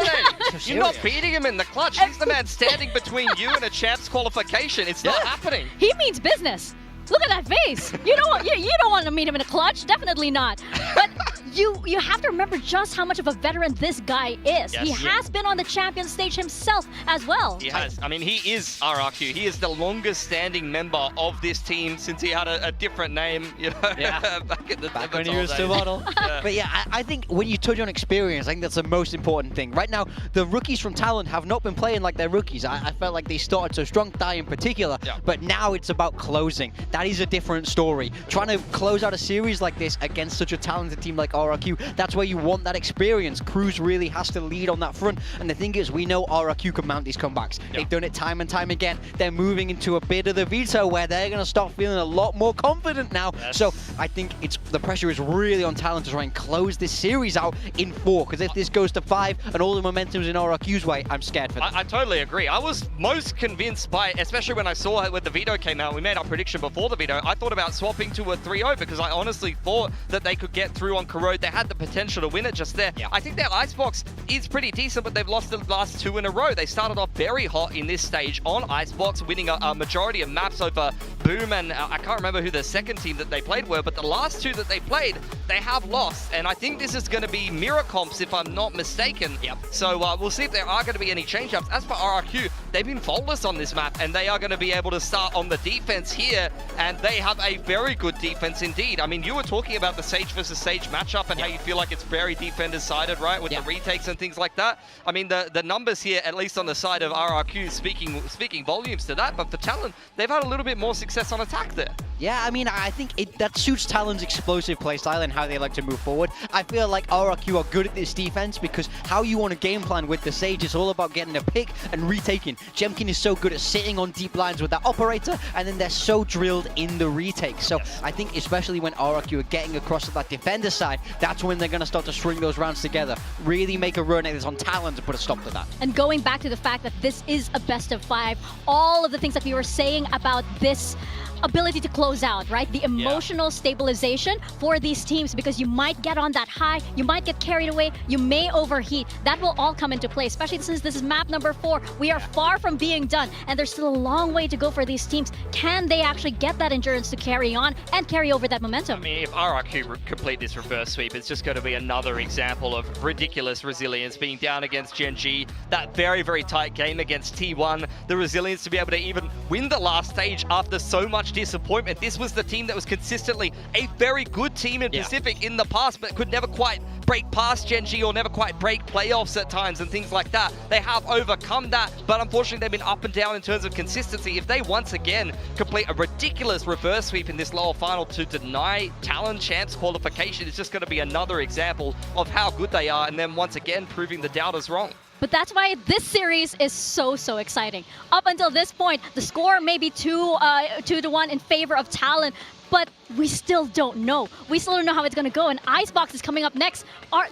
You're not beating him in the clutch. He's the man standing between you and a champs qualification. It's not happening. He means business. Look at that face. You don't want to meet him in a clutch. Definitely not. But you have to remember just how much of a veteran this guy is. He has been on the champion stage himself as well. He has. I mean, he is RRQ. He is the longest standing member of this team since he had a different name, you know, back when he was the model. But yeah, I think when you touch on experience, I think that's the most important thing. Right now, the rookies from Talon have not been playing like they're rookies. I felt like they started so strong, Dai in particular, but now it's about closing. That is a different story. Trying to close out a series like this against such a talented team like RRQ, that's where you want that experience. Cruz really has to lead on that front. And the thing is, we know RRQ can mount these comebacks. They've done it time and time again. They're moving into a bit of the veto where they're going to start feeling a lot more confident now. So I think the pressure is really on Talon to try and close this series out in 4. Because if this goes to 5 and all the momentum's in RRQ's way, I'm scared for them. I totally agree. I was most convinced by, especially when I saw it when the veto came out, we made our prediction before the veto, I thought about swapping to a 3-0 because I honestly thought that they could get through on Corrode. They had the potential to win it just there. I think their Icebox is pretty decent, but they've lost the last 2 in a row. They started off very hot in this stage on Icebox, winning a majority of maps over Boom, and I can't remember who the second team that they played were, but the last 2 that they played, they have lost. And I think this is going to be mirror comps, if I'm not mistaken. So we'll see if there are going to be any change-ups. As for RRQ, they've been faultless on this map, and they are going to be able to start on the defense here, and they have a very good defense indeed. I mean, you were talking about the Sage versus Sage matchup and how you feel like it's very defender-sided, right, with the retakes and things like that. I mean, the numbers here, at least on the side of RRQ, speaking volumes to that, but for Talon, they've had a little bit more success on attack there. Yeah, I mean, I think that suits Talon's explosive playstyle and how they like to move forward. I feel like RRQ are good at this defense because how you want to game plan with the Sage is all about getting a pick and retaking. Jemkin is so good at sitting on deep lines with that operator, and then they're so drilled in the retake. So I think especially when RRQ are getting across to that defender side, that's when they're going to start to string those rounds together. Really make a run at this on Talon to put a stop to that. And going back to the fact that this is a best of 5, all of the things that we were saying about this ability to close out, right? The emotional stabilization for these teams, because you might get on that high, you might get carried away, you may overheat. That will all come into play, especially since this is map number 4. We are far from being done, and there's still a long way to go for these teams. Can they actually get that endurance to carry on and carry over that momentum? I mean, if RRQ complete this reverse sweep, it's just going to be another example of ridiculous resilience, being down against Gen G, that very, very tight game against T1, the resilience to be able to even win the last stage after so much disappointment. This was the team that was consistently a very good team in Pacific in the past, but could never quite break past Gen G or never quite break playoffs at times and things like that. They have overcome that, but unfortunately they've been up and down in terms of consistency. If they once again complete a ridiculous reverse sweep in this lower final to deny Talon champs qualification, it's just going to be another example of how good they are, and then once again proving the doubters wrong. But that's why this series is so exciting. Up until this point, the score may be 2-1 in favor of Talon, but we still don't know. We still don't know how it's going to go, and Icebox is coming up next.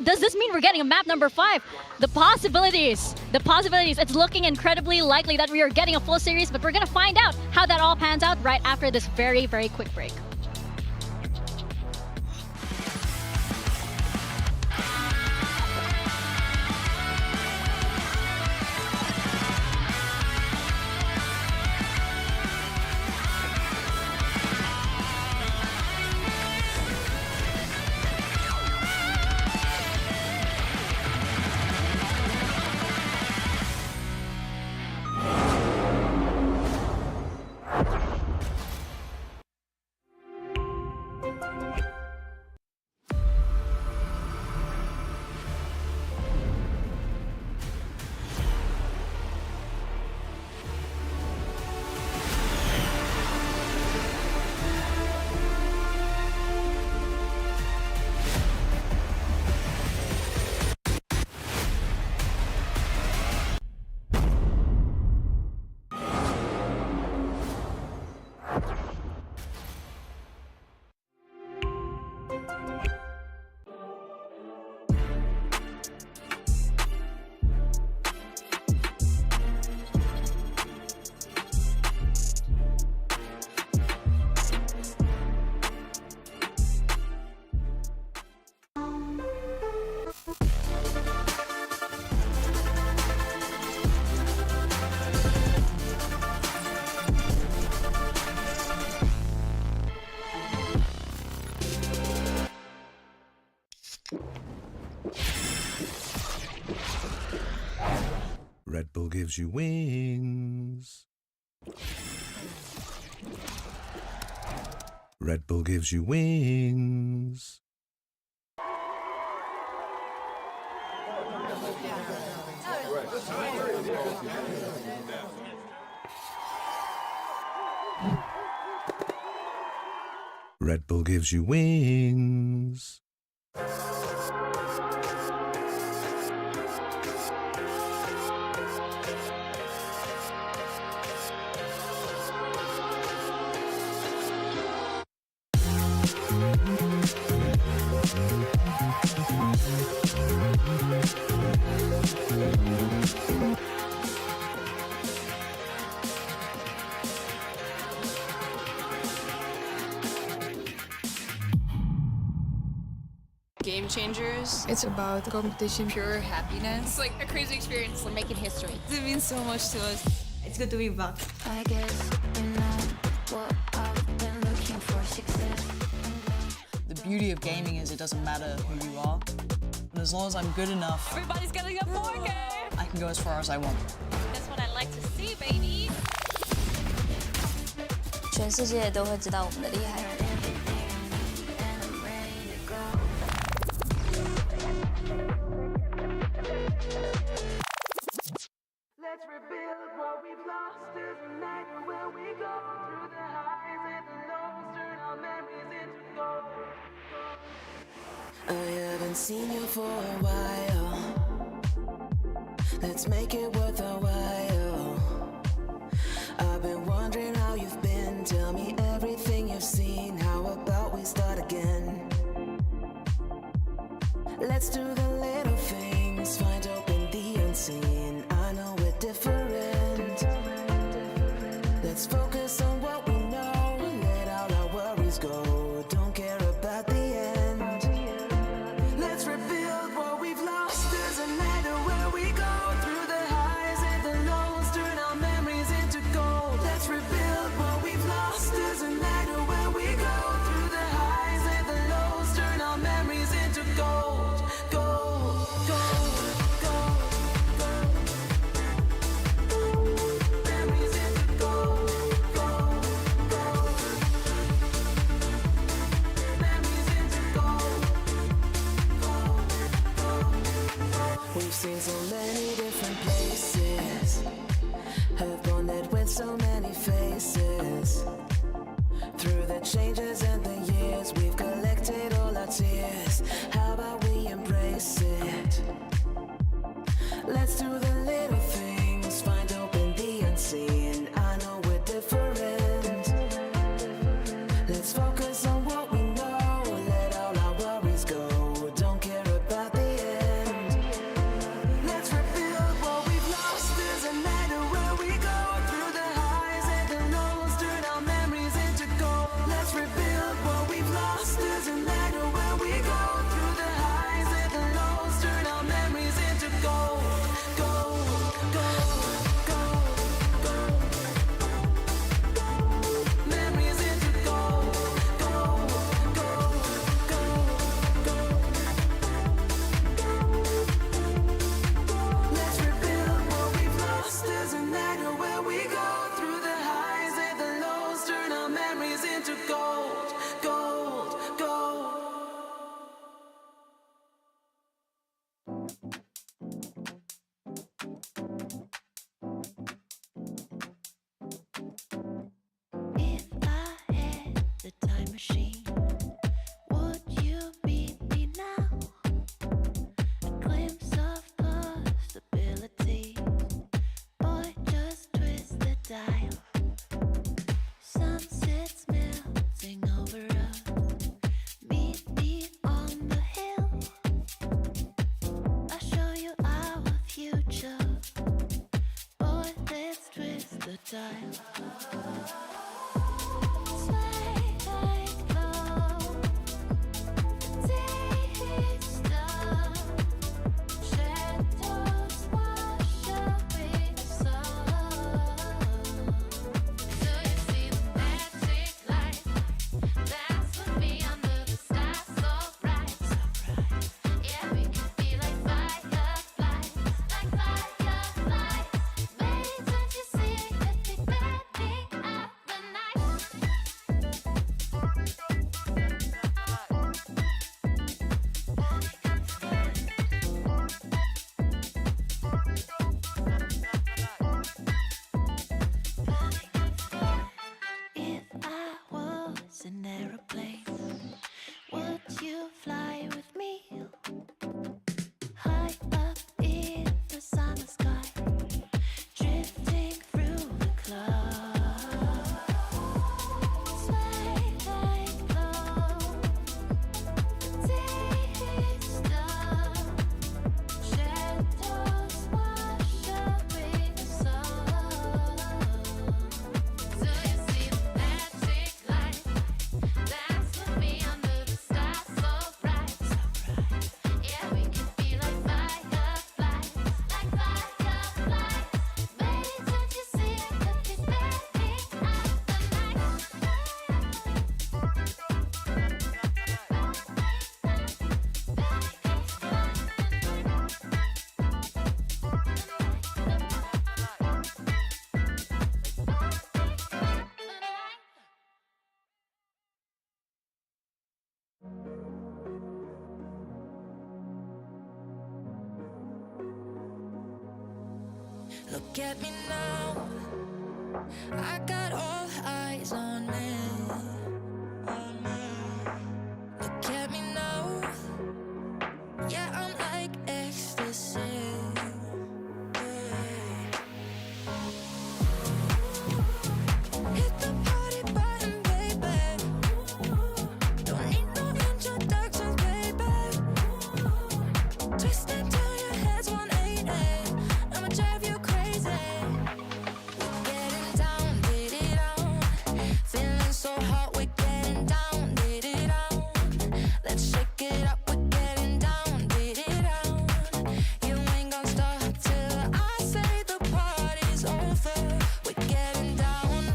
Does this mean we're getting a map number 5? The possibilities, it's looking incredibly likely that we are getting a full series, but we're going to find out how that all pans out right after this very, very quick break. Red Bull gives you wings. Red Bull gives you wings. Red Bull gives you wings. Game changers. It's about competition, pure happiness. It's like a crazy experience. We're making history. It means so much to us. It's good to be back. I guess you know what I've been looking for, success. The beauty of gaming is it doesn't matter who you are. And as long as I'm good enough, Everybody's getting a 4K. I can go as far as I want. That's what I like to see, baby. 全世界都会知道我们的厉害。 Let's rebuild what we've lost. There's a night where we go through the highs and the lows, turn our memories into gold. I haven't seen you for a while. Let's make it worth a while. I've been wondering how you've been. Tell me everything you've seen. How about we start again? Let's do the little things. Find hope in the unseen. I know we're different. Let's focus on what we know. Let all our worries go. Don't care about the end. Let's rebuild what we've lost. There's a night where we go through the highs and the lows, turn our memories into gold. Let's rebuild what we've lost. There's a night where we go through the highs and the lows, turn our memories into gold. Gold, gold, gold, gold. Memories into gold, gold, gold. Memories into gold, gold, gold. We've seen so many different places, have bonded with so many faces. Through the changes and the years, we've collected all our tears. How about we embrace it? Let's do the little things, find hope in the unseen. I know we're different. Let's focus on what we know. Let all our worries go. Don't care about the end. Let's rebuild what we've lost. There's a night where we go through the highs and the lows, turn our memories into gold. Let's rebuild what we've lost. There's a night where we go through the highs and the lows, turn our memories into gold. Gold, gold, gold, gold. Memories into gold. Gold, gold, gold, gold. Let's rebuild what we've lost. There's a night where we go through the highs and the lows, turn our memories into gold. Gold, gold. If I had the time machine, would you meet me now? A glimpse of possibility. Boy, just twist the dial. Sunsets melting over us. Meet me on the hill. I show If I was an aeroplane, would you fly with me? High up in the summer sky, drifting through the clouds. Sway like clouds, taste of shadows wash away the sun. So you see the magic light, dance with me under the stars so bright, so bright. Yeah, we can be like fireflies, like fireflies. Baby, don't you see it could be burning out the night? Look at me now, I got all eyes on me. Look at me now, yeah, I'm like ecstasy. Hit the party button, baby. Don't need no introductions, baby. Twist until your head's 180. I'ma drive you crazy. We're getting down, did it on. Feeling so hot, we're getting down, did it on. Let's shake it up, we're getting down, did it on. You ain't gonna stop till I say the party's over. We're getting down.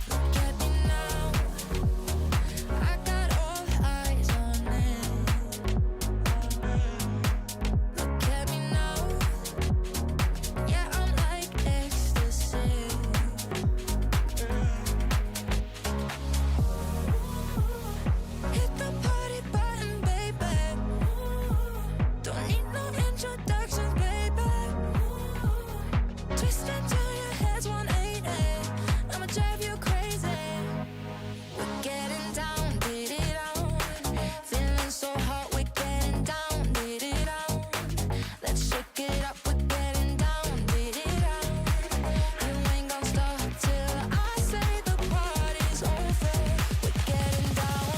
Look at me now, I got all eyes on me. Look at me now, yeah, I'm like ecstasy. Hit the party button, baby. Don't need no introductions, baby. Twist until your head's 180. I'ma drive you crazy. We're getting down, did it on. Feeling so hot, we're getting down, did it on. Let's shake it up, we're getting down, did it on. You ain't gonna stop till I say the party's over. We're getting down.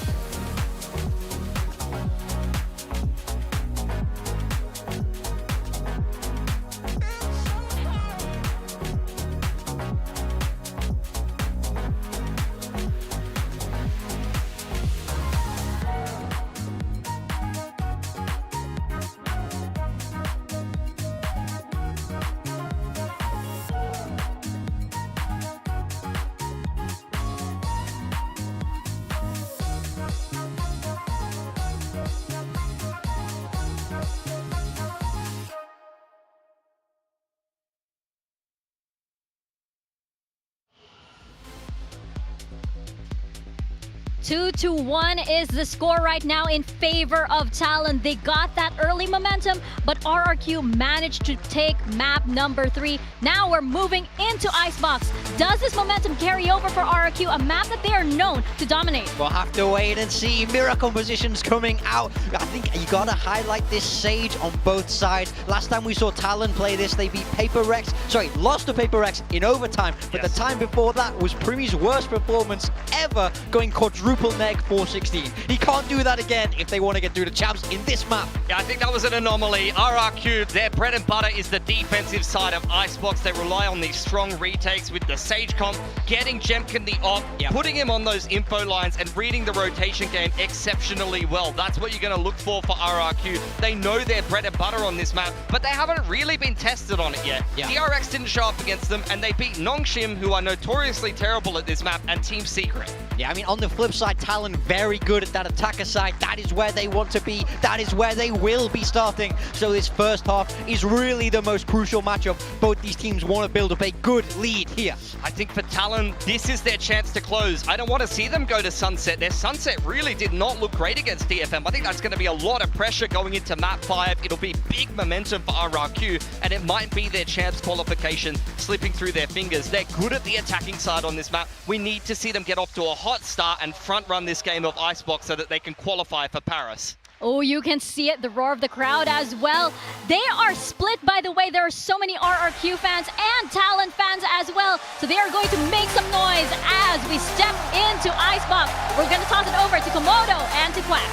Two to 1 is the score right now in favor of Talon. They got that early momentum, but RRQ managed to take map number 3. Now we're moving into Icebox. Does this momentum carry over for RRQ, a map that they are known to dominate? We'll have to wait and see. Mirror compositions coming out. I think you gotta highlight this Sage on both sides. Last time we saw Talon play this, they beat Paper Rex. Sorry, lost to Paper Rex in overtime. But the time before that was Primi's worst performance ever, going quadruple neg 416. He can't do that again if they want to get through the champs in this map. Yeah, I think that was an anomaly. RRQ, their bread and butter is the defensive side of Icebox. They rely on these strong retakes with the Sage comp, getting Jemkin the op, putting him on those info lines and reading the rotation game exceptionally well. That's what you're going to look for RRQ. They know their bread and butter on this map, but they haven't really been tested on it yet. DRX didn't show up against them, and they beat Nongshim, who are notoriously terrible at this map, and Team Secret. Yeah, I mean, on the flip side, Talon very good at that attacker side. That is where they want to be. That is where they will be starting. So this first half is really the most crucial matchup. Both these teams want to build up a good lead here. I think for Talon, this is their chance to close. I don't want to see them go to Sunset. Their Sunset really did not look great against DFM. I think that's going to be a lot of pressure going into map 5. It'll be big momentum for RRQ, and it might be their chance qualification slipping through their fingers. They're good at the attacking side on this map. We need to see them get off to a hot start and front run this game of Icebox so that they can qualify for Paris. Oh, you can see it, the roar of the crowd as well. They are split, by the way. There are so many RRQ fans and Talon fans as well. So they are going to make some noise as we step into Icebox. We're going to toss it over to Komodo and to Quack.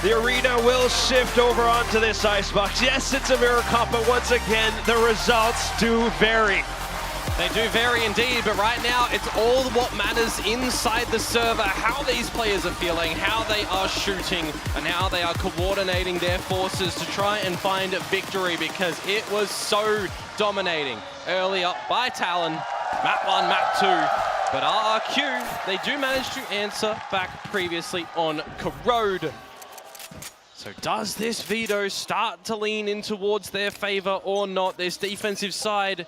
The arena will shift over onto this Icebox. Yes, it's a mirror comp, but once again, the results do vary. They do vary indeed, but right now it's all what matters inside the server, how these players are feeling, how they are shooting, and how they are coordinating their forces to try and find victory, because it was so dominating early up by Talon, map 1, map 2, but RRQ, they do manage to answer back previously on Corrode. So does this veto start to lean in towards their favor or not? This defensive side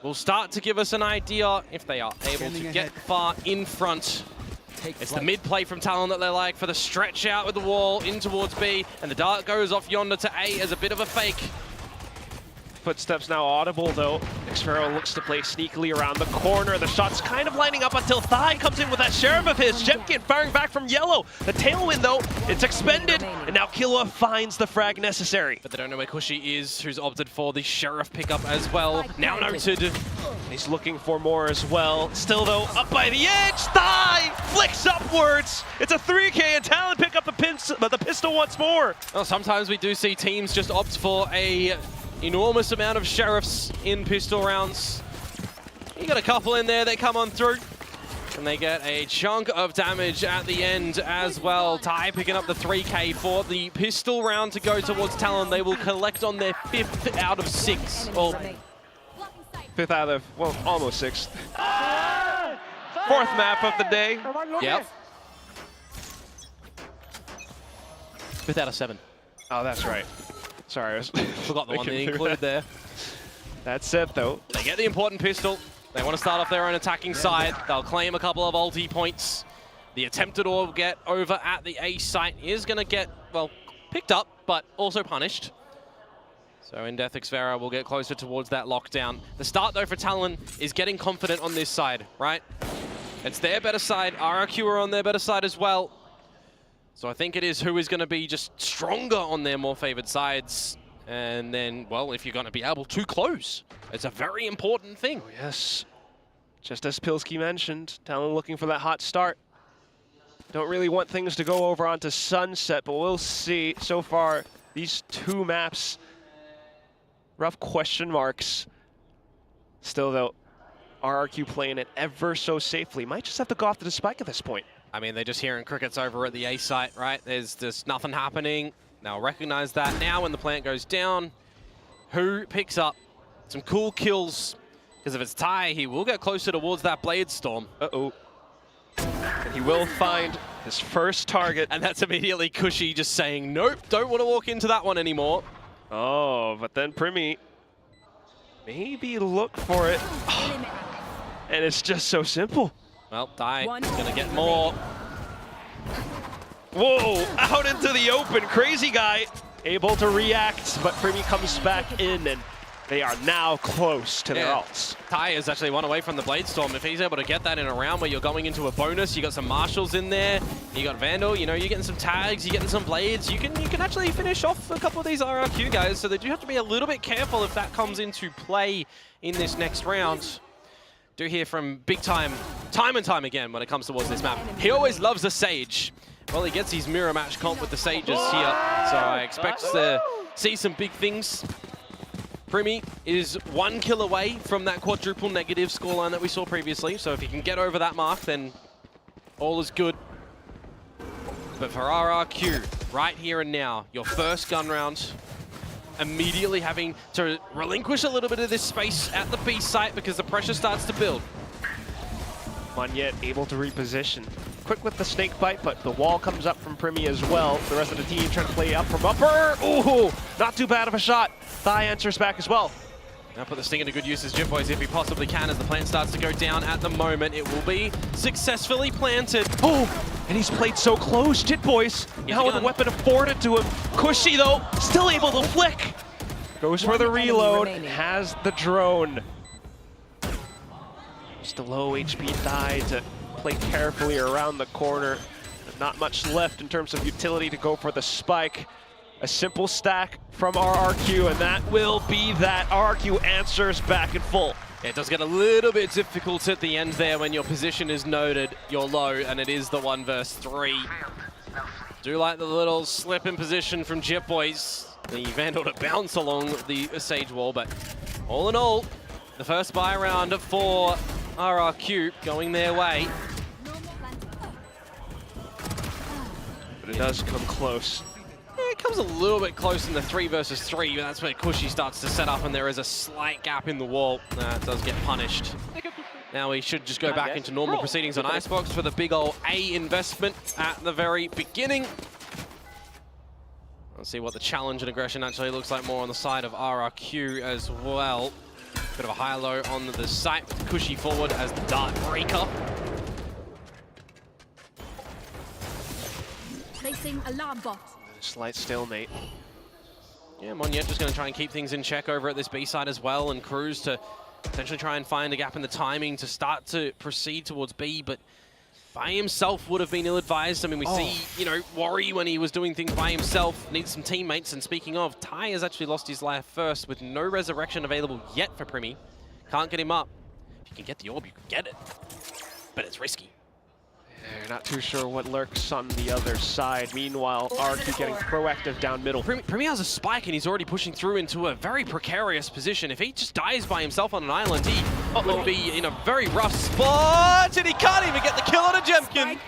will start to give us an idea if they are able to get far in front. It's the mid play from Talon that they like for the stretch out with the wall in towards B, and the dart goes off yonder to A as a bit of a fake. Footsteps now audible though. Xfero looks to play sneakily around the corner. The shot's kind of lining up until Thai comes in with that Sheriff of his. Jemkin firing back from yellow. The tailwind though, it's expended, and now Killua finds the frag necessary. But they don't know where Kushi is, who's opted for the Sheriff pickup as well. Now noted. He's looking for more as well. Still though, up by the edge, Thai flicks upwards. It's a 3K and Talon pick up the pistol once more. Well, sometimes we do see teams just opt for a enormous amount of Sheriffs in pistol rounds. You got a couple in there that come on through, and they get a chunk of damage at the end as well. Thai picking up the 3K for the pistol round to go towards Talon. They will collect on their 5th out of 6. Well, 5th out of, well, almost 6th. 4th map of the day. Yep. 5th out of 7. Oh, that's right. Sorry, I forgot the one they included there. That's it, though. They get the important pistol. They want to start off their own attacking side. They'll claim a couple of ulti points. The attempted orb get over at the A site is going to get, well, picked up, but also punished. So in Death Xfero will get closer towards that lockdown. The start, though, for Talon is getting confident on this side, right? It's their better side. RRQ are on their better side as well. So I think it is who is going to be just stronger on their more favored sides. And then, well, if you're going to be able to close, it's a very important thing. Oh, yes. Just as Pilsky mentioned, Talon looking for that hot start. Don't really want things to go over onto Sunset, but we'll see. So far, these 2 maps, rough question marks. Still, though, RRQ playing it ever so safely. Might just have to go off to the spike at this point. I mean, they're just hearing crickets over at the A site, right? There's just nothing happening. They'll recognize that now when the plant goes down. Who picks up some cool kills? Because if it's Thai, he will get closer towards that Blade Storm. Uh-oh. And he will find his first target. And that's immediately Kushi just saying, nope, don't want to walk into that one anymore. Oh, but then Primi maybe look for it. And it's just so simple. Well, Thai is going to get more. Whoa, out into the open. Crazy guy able to react, but Primi comes back in, and they are now close to their ults. Thai is actually one away from the Blade Storm. If he's able to get that in a round where you're going into a bonus, you got some Marshals in there, you got Vandal, you know, you're getting some tags, you're getting some blades, you can actually finish off a couple of these RRQ guys, so they do have to be a little bit careful if that comes into play in this next round. Do hear from Big Time and time again when it comes towards this map. He always loves a Sage. Well, he gets his mirror match comp with the Sages here, so I expect to see some big things. Primi is 1 kill away from that quadruple negative scoreline that we saw previously, so if he can get over that mark, then all is good. But for RRQ, right here and now, your first gun round, immediately having to relinquish a little bit of this space at the B site because the pressure starts to build. Monyet able to reposition. Quick with the snake bite, but the wall comes up from Primi as well. The rest of the team trying to play up from upper. Ooh, not too bad of a shot. Thai answers back as well. Now put the sting into good use as Jitboys if he possibly can as the plant starts to go down at the moment. It will be successfully planted. Oh, and he's played so close, Jitboys. Now with the weapon afforded to him. Cushy though, still able to flick. Goes for the reload, has the drone. Just a low HP Thai to play carefully around the corner. Not much left in terms of utility to go for the spike. A simple stack from RRQ, and that will be that. RRQ answers back in full. It does get a little bit difficult at the end there when your position is noted, you're low, and it is the 1 versus 3. Do like the little slip in position from Jitboys. The Vandal to bounce along the Sage wall, but all in all, the first buy round for RRQ going their way. But it does come close. It comes a little bit close in the 3 versus 3, but that's where Cushy starts to set up, and there is a slight gap in the wall. That does get punished. Now we should just go back into normal proceedings on Icebox for the big ol' A investment at the very beginning. Let's see what the challenge and aggression actually looks like more on the side of RRQ as well. Bit of a high-low on the site. Cushy forward as the dart breaker. Placing alarm bot. Slight stalemate. Yeah, Monyet just going to try and keep things in check over at this B side as well, and Cruz to potentially try and find a gap in the timing to start to proceed towards B, but by himself would have been ill-advised. I mean, we see, you know, Worry when he was doing things by himself, needs some teammates, and speaking of, Ty has actually lost his life first with no resurrection available yet for Primi. Can't get him up. If you can get the orb, you can get it, but it's risky. They're not too sure what lurks on the other side. Meanwhile, RRQ getting proactive down middle. Primi has a spike and he's already pushing through into a very precarious position. If he just dies by himself on an island, he would be in a very rough spot, and he can't even get the kill on a Jemkin.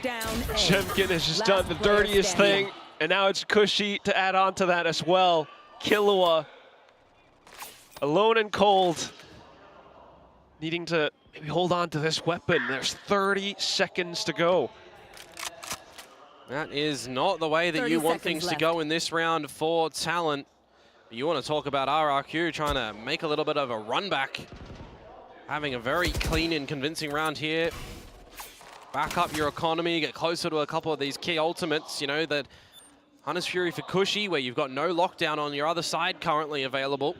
Jemkin has just done the dirtiest thing, and now it's Cushy to add on to that as well. Killua, alone and cold, needing to maybe hold on to this weapon. There's 30 seconds to go. That is not the way that you want things to go in this round for Talent. You want to talk about RRQ trying to make a little bit of a run back. Having a very clean and convincing round here. Back up your economy, get closer to a couple of these key ultimates. You know, that Hunter's Fury for Cushy, where you've got no lockdown on your other side currently available.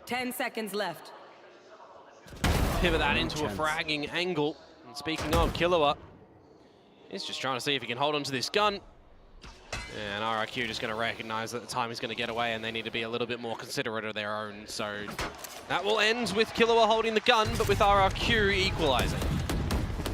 10 seconds left. Pivot that into a fragging angle. And speaking of, Killua is just trying to see if he can hold onto this gun. And RRQ just going to recognize that the time is going to get away and they need to be a little bit more considerate of their own. So that will end with Killua holding the gun, but with RRQ equalizing.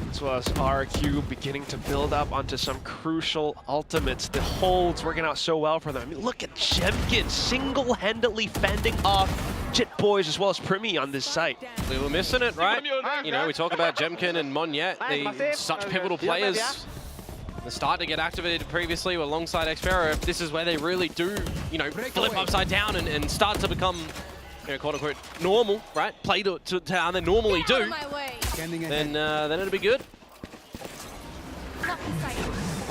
As well as RRQ beginning to build up onto some crucial ultimates. The holds working out so well for them. I mean, look at Jemkin single-handedly fending off Jitboys as well as Primi on this site. We were missing it, right? You know, we talk about Jemkin and Monyet, such pivotal players. They start to get activated previously alongside Xpera. This is where they really do, you know, flip upside down and start to become, you know, quote-unquote normal, right? Play to how they normally do. Then it'll be good.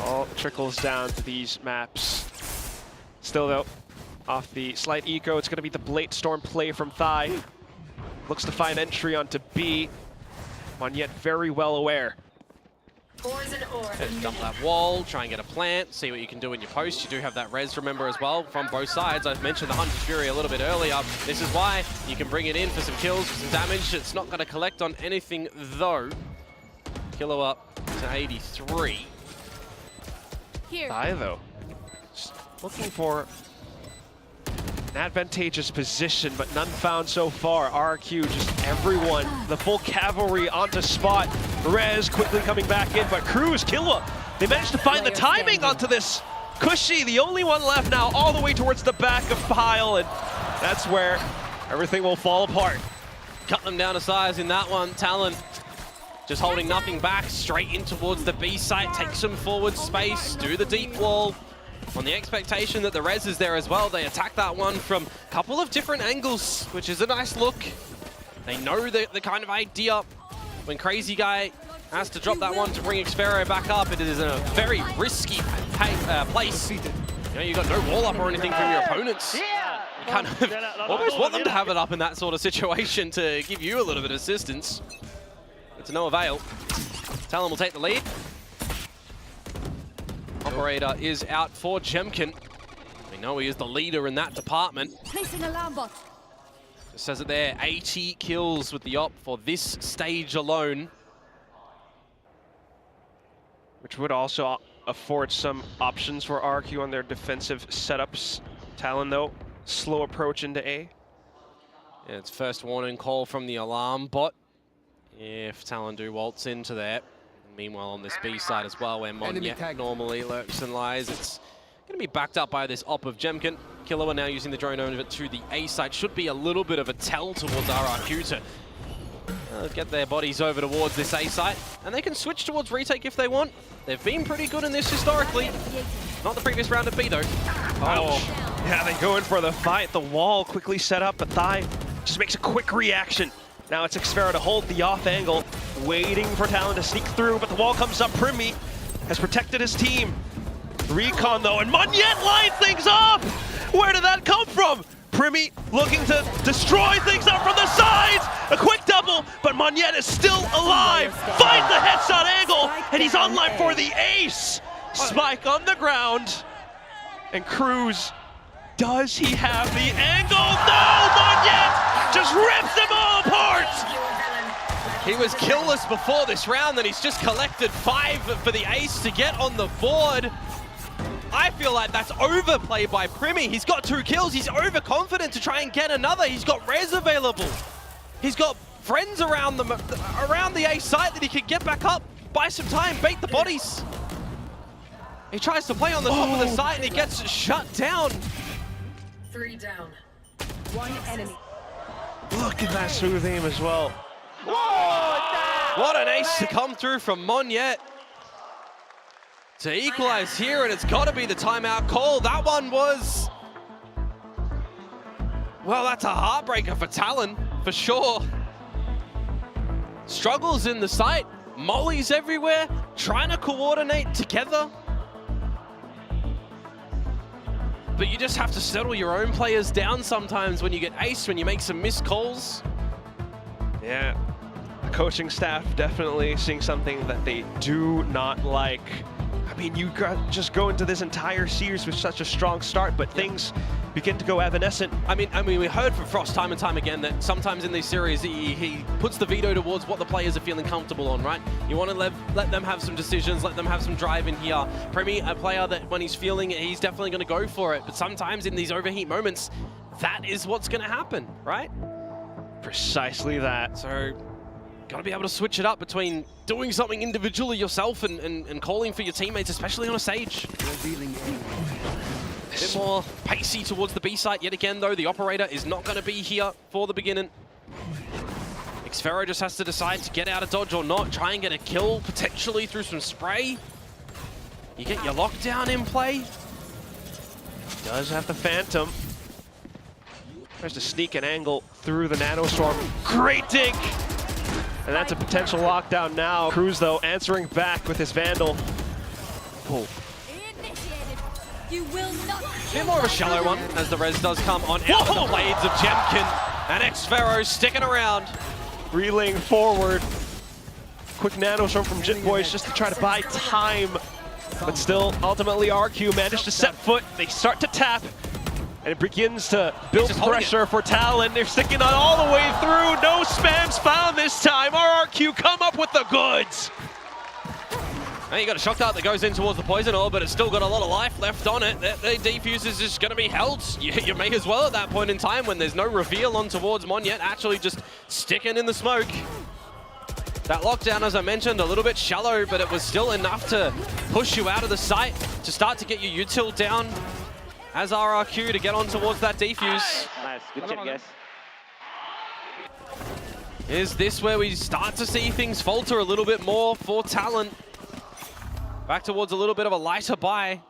All trickles down to these maps. Still though, off the slight eco, it's going to be the Blade Storm play from Thai. Looks to find entry onto B. Monyet very well aware. Dump that wall, try and get a plant, see what you can do in your post. You do have that res, remember, as well, from both sides. I've mentioned the Hunter's Fury a little bit earlier. This is why you can bring it in for some kills, for some damage. It's not going to collect on anything, though. Killua up to 83. Thai, though, just looking for an advantageous position, but none found so far. RRQ, just everyone, the full cavalry onto spot. Rez quickly coming back in, but Cruz, Killua, they managed to find the timing onto this. Cushy, the only one left now, all the way towards the back of Pile, and that's where everything will fall apart. Cut them down to size in that one. Talent just holding nothing back, straight in towards the B site, take some forward space, do the deep wall. On the expectation that the res is there as well, they attack that one from a couple of different angles, which is a nice look. They know the kind of idea when Crazy Guy has to drop that one to bring Xfero back up. It is in a very risky place. You know, you got no wall up or anything from your opponents. You kind of almost want them to have it up in that sort of situation to give you a little bit of assistance. But to no avail. Talon will take the lead. Operator is out for Jemkin. We know he is the leader in that department. Placing alarm bot. It says it there, 80 kills with the op for this stage alone. Which would also afford some options for RRQ on their defensive setups. Talon, though, slow approach into A. Yeah, it's first warning call from the alarm bot. If Talon do waltz into there. Meanwhile, on this B side as well, where Monye normally lurks and lies, it's going to be backed up by this op of Jemkin. Killer now using the drone over to the A side. Should be a little bit of a tell towards RRQ to get their bodies over towards this A site. And they can switch towards retake if they want. They've been pretty good in this historically. Not the previous round of B though. Oh, yeah, they go in for the fight. The wall quickly set up, but Thai just makes a quick reaction. Now it's Xfero to hold the off angle, waiting for Talon to sneak through, but the wall comes up. Primi has protected his team. Recon though, and Monyet lines things up! Where did that come from? Primi looking to destroy things up from the sides! A quick double, but Monyet is still alive! Finds the headshot angle, and he's online for the ace! Spike on the ground, and Cruz, does he have the angle? No! Monyet just rips them all apart! He was killless before this round, and he's just collected 5 for the ace to get on the board. I feel like that's overplay by Primi. He's got 2 kills. He's overconfident to try and get another. He's got res available. He's got friends around the A site that he can get back up, buy some time, bait the bodies. He tries to play on the top of the site and he gets shut down. 3 down. 1 enemy. Look at that smooth aim as well. What an ace to come through from Monyet to equalize here, and it's got to be the timeout call. That one was, well, that's a heartbreaker for Talon, for sure. Struggles in the site, mollies everywhere, trying to coordinate together. But you just have to settle your own players down sometimes when you get aced, when you make some missed calls. Yeah, the coaching staff definitely seeing something that they do not like. I mean, you just go into this entire series with such a strong start, but things begin to go evanescent. I mean, we heard from Frost time and time again that sometimes in these series he puts the veto towards what the players are feeling comfortable on, right? You want to let them have some decisions, let them have some drive in here. Primi, a player that when he's feeling it, he's definitely going to go for it. But sometimes in these overheat moments, that is what's going to happen, right? Precisely that. So, got to be able to switch it up between doing something individually yourself and calling for your teammates, especially on a stage. A bit more pacey towards the B site yet again, though. The operator is not going to be here for the beginning. Xfero just has to decide to get out of dodge or not, try and get a kill, potentially through some spray. You get your lockdown in play. Does have the Phantom. Tries to sneak an angle through the Nanostorm. Great dink! And that's a potential lockdown now. Cruz, though, answering back with his Vandal. Oh. You will not. A bit more of a shallow one, as the res does come on out of the blades of Jemkin. And Xfero sticking around. Relaying forward. Quick Nanostorm from Jit Boys just to try to buy time. But still, ultimately, RQ managed to set foot. They start to tap. And it begins to build pressure for Talon. They're sticking on all the way through. No spams found this time. RRQ come up with the goods. Now you got a shock dart that goes in towards the poison orb, but it's still got a lot of life left on it. The defuse is just going to be held. You may as well at that point in time when there's no reveal on towards Monyet, actually just sticking in the smoke. That lockdown, as I mentioned, a little bit shallow, but it was still enough to push you out of the site to start to get your util down as RRQ to get on towards that defuse. Nice, good job, guys. Is this where we start to see things falter a little bit more for Talon? Back towards a little bit of a lighter buy.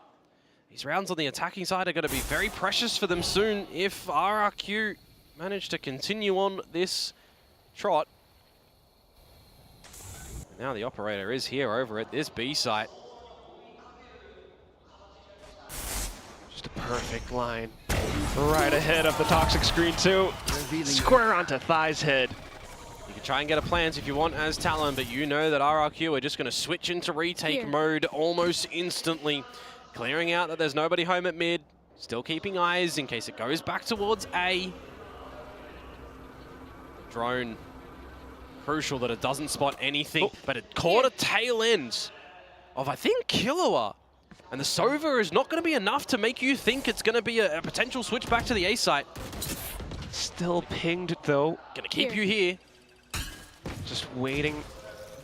These rounds on the attacking side are going to be very precious for them soon if RRQ manage to continue on this trot. Now the operator is here over at this B site. Just a perfect line. Right ahead of the toxic screen too. Square onto Thigh's head. You can try and get a plant if you want as Talon, but you know that RRQ are just going to switch into retake mode almost instantly. Clearing out that there's nobody home at mid. Still keeping eyes in case it goes back towards A. Drone. Crucial that it doesn't spot anything, but it caught a tail end of, I think, Killua. And the Sova is not going to be enough to make you think it's going to be a potential switch back to the A site. Still pinged though. Going to keep you here. Just waiting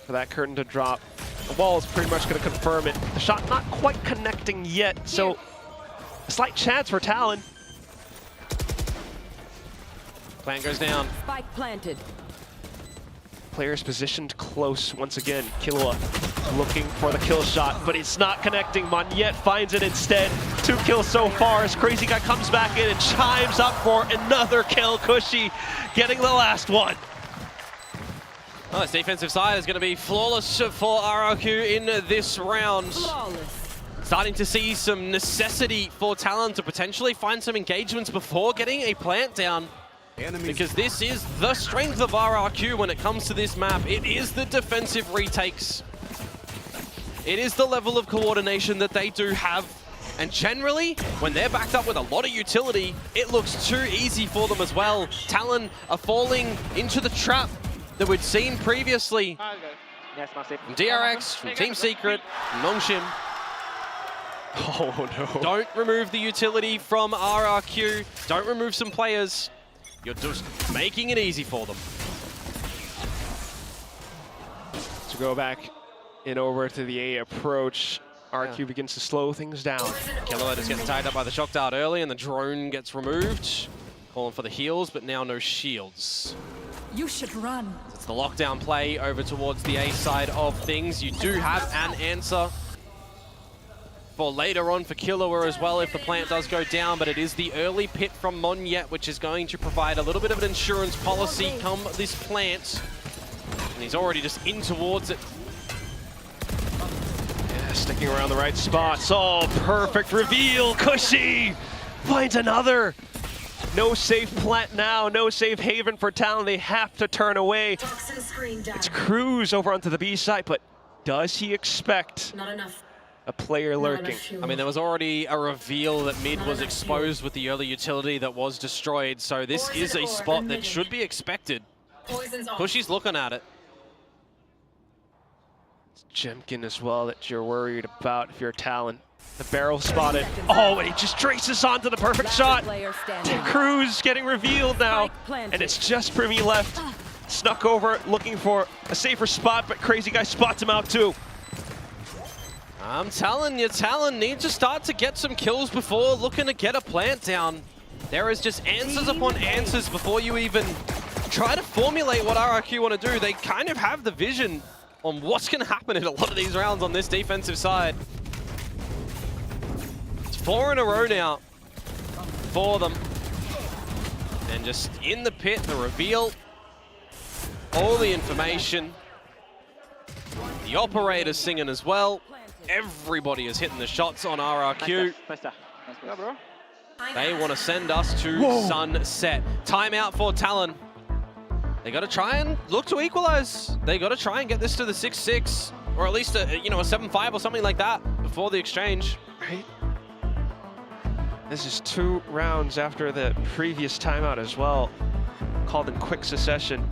for that curtain to drop. The wall is pretty much going to confirm it. The shot not quite connecting yet, so a slight chance for Talon. Plant goes down. Spike planted. Players positioned close once again. Killua looking for the kill shot, but it's not connecting. Monyet finds it instead. 2 kills so far as Crazy Guy comes back in and chimes up for another kill. Cushy getting the last one. Oh, this defensive side is going to be flawless for RRQ in this round. Starting to see some necessity for Talon to potentially find some engagements before getting a plant down. Because this is the strength of RRQ when it comes to this map. It is the defensive retakes. It is the level of coordination that they do have. And generally, when they're backed up with a lot of utility, it looks too easy for them as well. Talon are falling into the trap that we'd seen previously. From DRX, from Team Secret, from Nongshim. Oh no. Don't remove the utility from RRQ. Don't remove some players. You're just making it easy for them. To go back in over to the A approach, RRQ begins to slow things down. Killua is getting tied up by the shock dart early and the drone gets removed. Calling for the heals, but now no shields. You should run. It's the lockdown play over towards the A side of things. You do have an answer for later on for Killua as well if the plant does go down, but it is the early pit from Monyet, which is going to provide a little bit of an insurance policy come this plant. And he's already just in towards it. Yeah, sticking around the right spots. Oh, perfect reveal. Cushy finds another. No safe plant now, no safe haven for Talon. They have to turn away. It's Cruz over onto the B side, but does he expect a player lurking? I mean, there was already a reveal that mid was exposed with the early utility that was destroyed, so this is a spot that should be expected. Cushy's looking at it. It's Jemkin as well that you're worried about if you're Talon. The barrel spotted. Oh, and he just traces onto the perfect shot. Cruz getting revealed now, and it's just Primi left. Snuck over, looking for a safer spot, but Crazy Guy spots him out too. I'm telling you, Talon needs to start to get some kills before looking to get a plant down. There is just answers upon answers before you even try to formulate what RRQ want to do. They kind of have the vision on what's going to happen in a lot of these rounds on this defensive side. It's 4 in a row now for them. And just in the pit, the reveal, all the information. The operator's singing as well. Everybody is hitting the shots on RRQ. They want to send us to sunset. Timeout for Talon. They got to try and look to equalize. They got to try and get this to the 6-6, or at least a 7-5 or something like that before the exchange. Right. This is 2 rounds after the previous timeout as well, called in quick succession.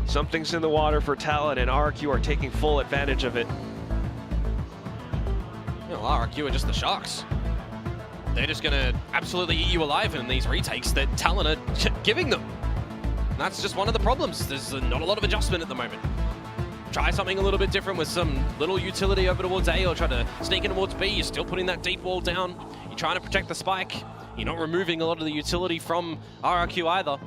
Something's in the water for Talon, and RRQ are taking full advantage of it. RRQ are just the Sharks. They're just going to absolutely eat you alive in these retakes that Talon are giving them. And that's just one of the problems. There's not a lot of adjustment at the moment. Try something a little bit different with some little utility over towards A or try to sneak in towards B. You're still putting that deep wall down. You're trying to protect the spike. You're not removing a lot of the utility from RRQ either.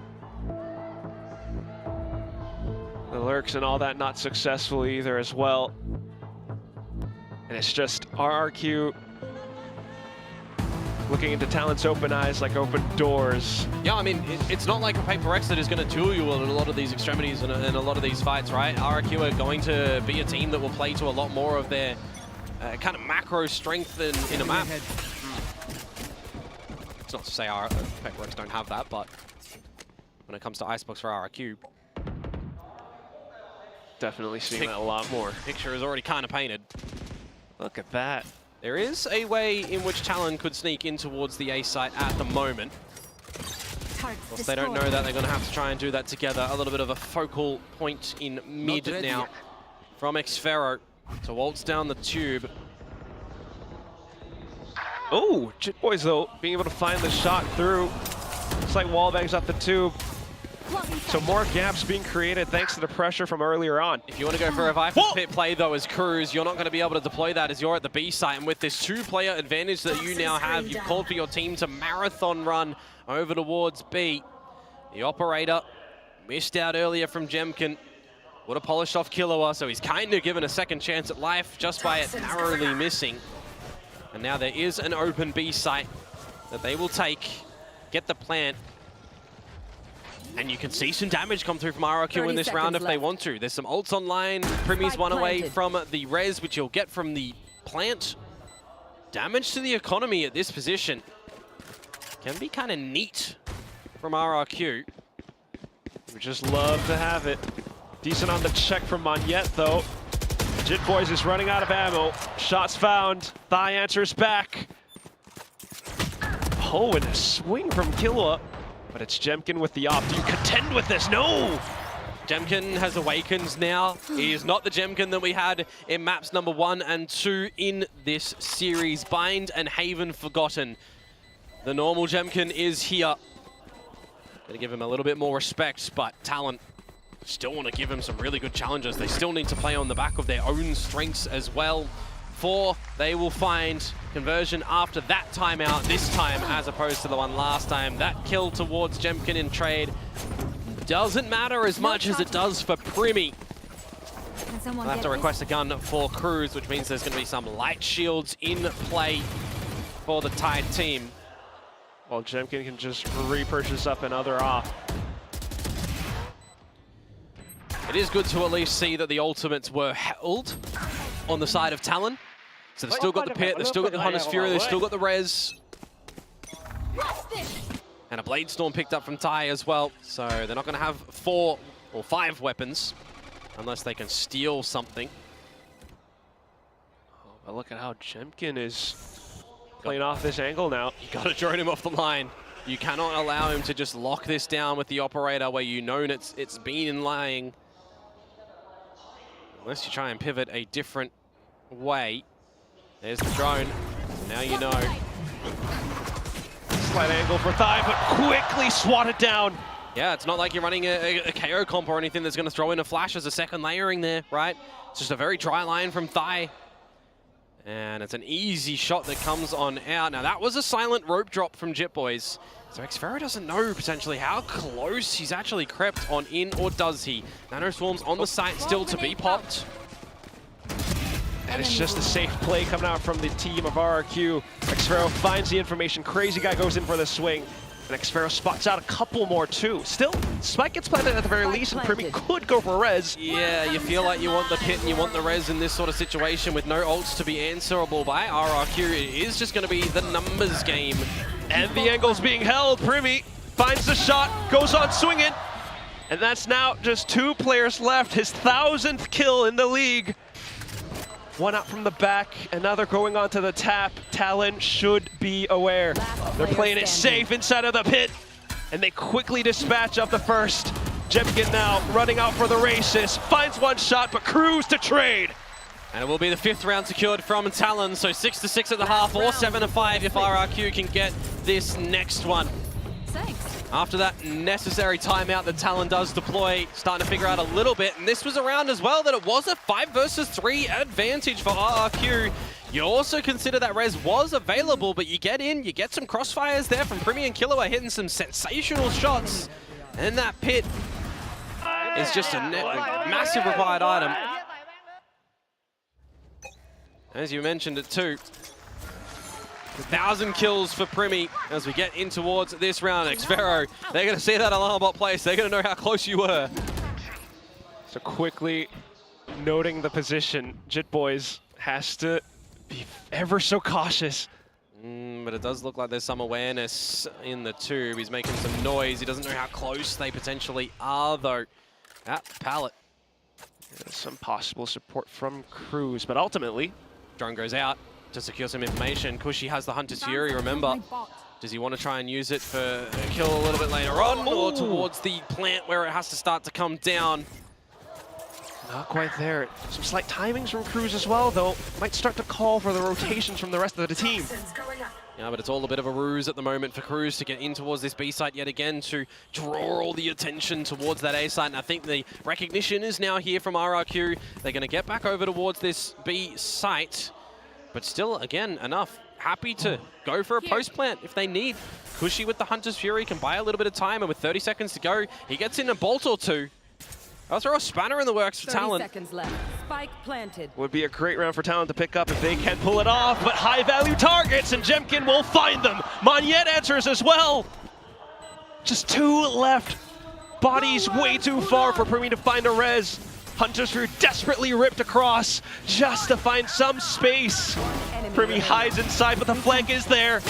The lurks and all that not successful either as well. And it's just RRQ Looking into Talon's open eyes like open doors. Yeah, I mean, it's not like a Paper X that is going to duel you in a lot of these extremities and a lot of these fights, right? RRQ are going to be a team that will play to a lot more of their kind of macro strength in a map. It's not to say Paper X don't have that, but when it comes to Icebox for RRQ, definitely seeing that a lot more. Picture is already kind of painted. Look at that. There is a way in which Talon could sneak in towards the A site at the moment. Of course, they don't know that. They're going to have to try and do that together. A little bit of a focal point in mid now from Xfero to waltz down the tube. Oh, Jit Boys though, being able to find the shot through. It's like wallbangs off the tube. So more gaps being created thanks to the pressure from earlier on. If you want to go for a Viper pit play though as Cruz, you're not going to be able to deploy that as you're at the B site. And with this two-player advantage that you now have, you've called for your team to marathon run over towards B. The operator missed out earlier from Jemkin. Would have polished off Killua, so he's kind of given a second chance at life just by it narrowly missing. And now there is an open B site that they will take, get the plant. And you can see some damage come through from RRQ in this round if they want to. There's some ults online. Primmy's one away from the res, which you'll get from the plant. Damage to the economy at this position can be kind of neat from RRQ. We just love to have it. Decent on the check from Monyet, though. Jit Boys is running out of ammo. Shots found. Thigh answers back. Oh, and a swing from Killua. But it's Jemkin with the op. Do you contend with this? No! Jemkin has awakened now. He is not the Jemkin that we had in maps number 1 and 2 in this series. Bind and Haven forgotten. The normal Jemkin is here. Gonna give him a little bit more respect, but Talon still want to give him some really good challenges. They still need to play on the back of their own strengths as well. 4, they will find conversion after that timeout this time as opposed to the one last time. That kill towards Jemkin in trade doesn't matter as much as it does for Primmy. We'll have to request a gun for Cruz, which means there's going to be some light shields in play for the Tide team. Well, Jemkin can just repurchase up another off. It is good to at least see that the ultimates were held on the side of Talon. So they've still got the pit, they've still got the Hunter's Fury, they've still got the res. And a Blade Storm picked up from Tai as well. So they're not going to have 4 or 5 weapons unless they can steal something. Oh, but look at how Jemkin is playing off this angle now. You got to drone him off the line. You cannot allow him to just lock this down with the operator where you know it's been in lying. Unless you try and pivot a different way. There's the drone. Now you know. Slight angle for Thigh, but quickly swatted down. Yeah, it's not like you're running a KO comp or anything that's going to throw in a flash as a second layering there, right? It's just a very dry line from Thigh. And it's an easy shot that comes on out. Now, that was a silent rope drop from Jit Boys. So Xfero doesn't know potentially how close he's actually crept on in, or does he? Nano Swarm's on the site still to be popped. And it's just a safe play coming out from the team of RRQ. Xfero finds the information. Crazy Guy goes in for the swing. And Xfero spots out a couple more too. Still, Spike gets planted at the very least, and Primmy could go for res. Yeah, you feel like you want the pit and you want the res in this sort of situation with no ults to be answerable by RRQ. It is just going to be the numbers game. And the angle's being held. Primmy finds the shot, goes on swinging. And that's now just 2 players left. His 1,000th kill in the league. One out from the back, another going onto the tap. Talon should be aware. They're playing it safe inside of the pit, and they quickly dispatch up the first. Jemkin now running out for the races, finds one shot, but Cruz to trade. And it will be the 5th round secured from Talon, so 6-6 at the half, or 7-5 if RRQ can get this next one. After that necessary timeout that Talon does deploy, starting to figure out a little bit, and this was a round as well that it was a 5 versus 3 advantage for RRQ. You also consider that res was available, but you get in, you get some crossfires there from Primmy and Killua hitting some sensational shots, and that pit is just a massive required item. As you mentioned it too, 1,000 kills for Primi as we get in towards this round. Xfero, they're going to see that alarm bot place. They're going to know how close you were. So quickly noting the position, Jit Boys has to be ever so cautious. But it does look like there's some awareness in the tube. He's making some noise. He doesn't know how close they potentially are, though. At the pallet. There's some possible support from Cruz, but ultimately... Drone goes out to secure some information. Kushi has the Hunter's Fury, remember. Does he want to try and use it for a kill a little bit later on, or towards the plant where it has to start to come down? Not quite there. Some slight timings from Cruz as well, though. Might start to call for the rotations from the rest of the team. Yeah, but it's all a bit of a ruse at the moment for Cruz to get in towards this B site yet again, to draw all the attention towards that A site. And I think the recognition is now here from RRQ. They're going to get back over towards this B site, but still, again, enough. Happy to go for a post plant if they need. Kushi with the Hunter's Fury can buy a little bit of time, and with 30 seconds to go, he gets in a bolt or two. I'll throw a spanner in the works for Talon. 30 seconds left. Spike planted. Would be a great round for Talon to pick up if they can pull it off, but high-value targets, and Jemkin will find them. Monyet answers as well. Just 2 left. Bodies way too far for Primi to find a res. Hunter's Fury desperately ripped across just to find some space. Primi hides inside, but the flank is there.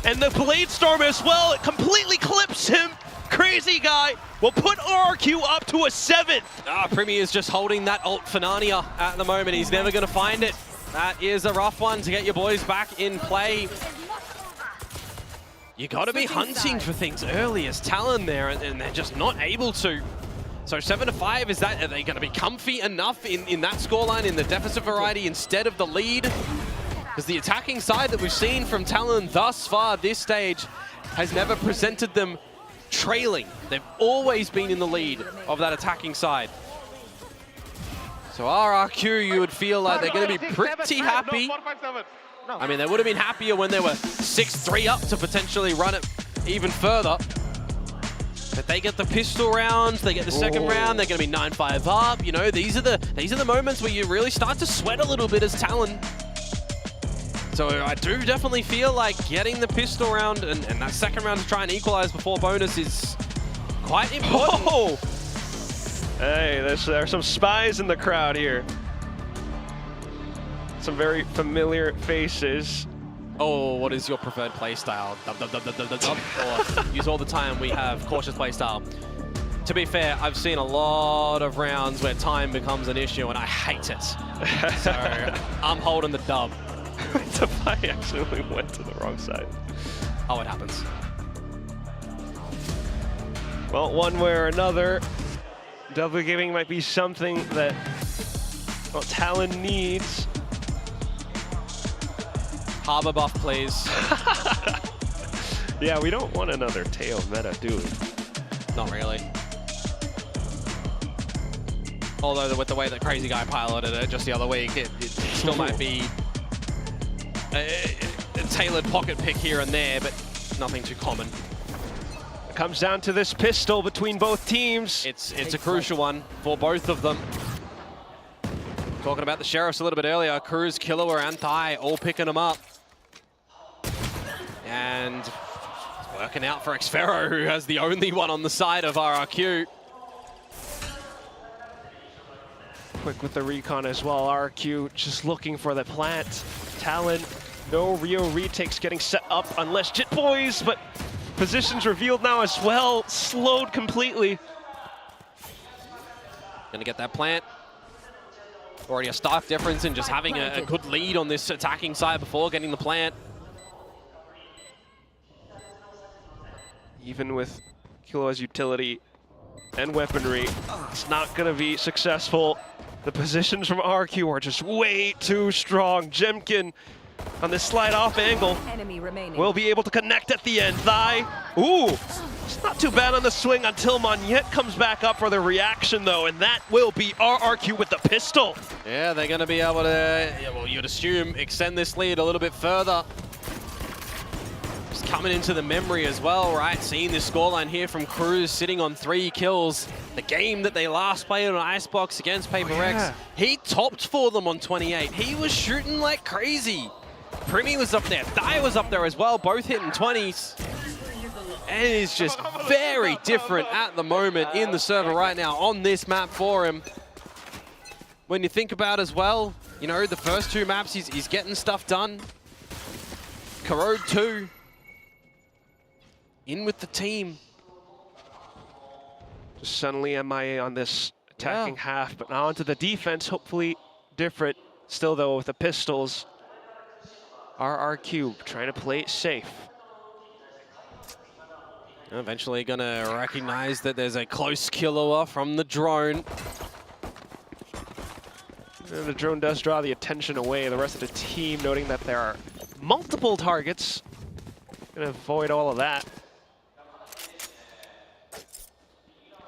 And the Blade Storm as well, it completely clips him. Crazy guy will put RRQ up to a 7th. Primi is just holding that ult for Narnia at the moment. He's never going to find it. That is a rough one to get your boys back in play. You got to be hunting for things early as Talon there, and they're just not able to. So 7-5, is that, are they going to be comfy enough in that scoreline, in the deficit variety, instead of the lead? Because the attacking side that we've seen from Talon thus far this stage has never presented them trailing. They've always been in the lead of that attacking side. So RRQ, you would feel like they're going to be pretty happy. I mean, they would have been happier when they were 6-3 up to potentially run it even further. But they get the pistol round, they get the second round, they're going to be 9-5 up. You know, these are the moments where you really start to sweat a little bit as Talon. So I do definitely feel like getting the pistol round and that second round to try and equalize before bonus is quite important. Oh! Hey, there are some spies in the crowd here. Some very familiar faces. Oh, what is your preferred playstyle? Or use all the time we have cautious playstyle. To be fair, I've seen a lot of rounds where time becomes an issue and I hate it. So I'm holding the dub. I accidentally went to the wrong side. Oh, it happens. Well, one way or another, double gaming might be something that, well, Talon needs. Harbor buff, please. Yeah, we don't want another tail meta, do we? Not really. Although with the way that Crazy Guy piloted it just the other week, it still might be a tailored pocket pick here and there, but nothing too common. It comes down to this pistol between both teams. It's a crucial one for both of them. Talking about the Sheriffs a little bit earlier, Cruz, Killua, and Thai all picking them up. And it's working out for Xfero, who has the only one on the side of RRQ. Quick with the recon as well. RRQ just looking for the plant. Talon, no Rio retakes getting set up unless Jit Boys, but positions revealed now as well. Slowed completely. Gonna get that plant. Already a stark difference in just having a good lead on this attacking side before getting the plant. Even with Killua's utility and weaponry, it's not going to be successful. The positions from RQ are just way too strong. Jemkin on this slide off angle will be able to connect at the end. Thai, ooh, it's not too bad on the swing until Monyet comes back up for the reaction though, and that will be RRQ with the pistol. Yeah, they're going to be able to, well, you'd assume, extend this lead a little bit further. Just coming into the memory as well, right? Seeing this scoreline here from Cruz sitting on 3 kills. The game that they last played on Icebox against Paper Rex, he topped for them on 28. He was shooting like crazy. Primi was up there, Thai was up there as well, both hitting 20s. And it's just very different at the moment in the server right now on this map for him. When you think about as well, you know, the first 2 maps, he's getting stuff done. Corrode 2, in with the team. Just suddenly MIA on this attacking half, but now onto the defense, hopefully different. Still though with the pistols, RRQ trying to play it safe. Eventually gonna recognize that there's a close killer from the drone. And the drone does draw the attention away. The rest of the team noting that there are multiple targets. Gonna avoid all of that.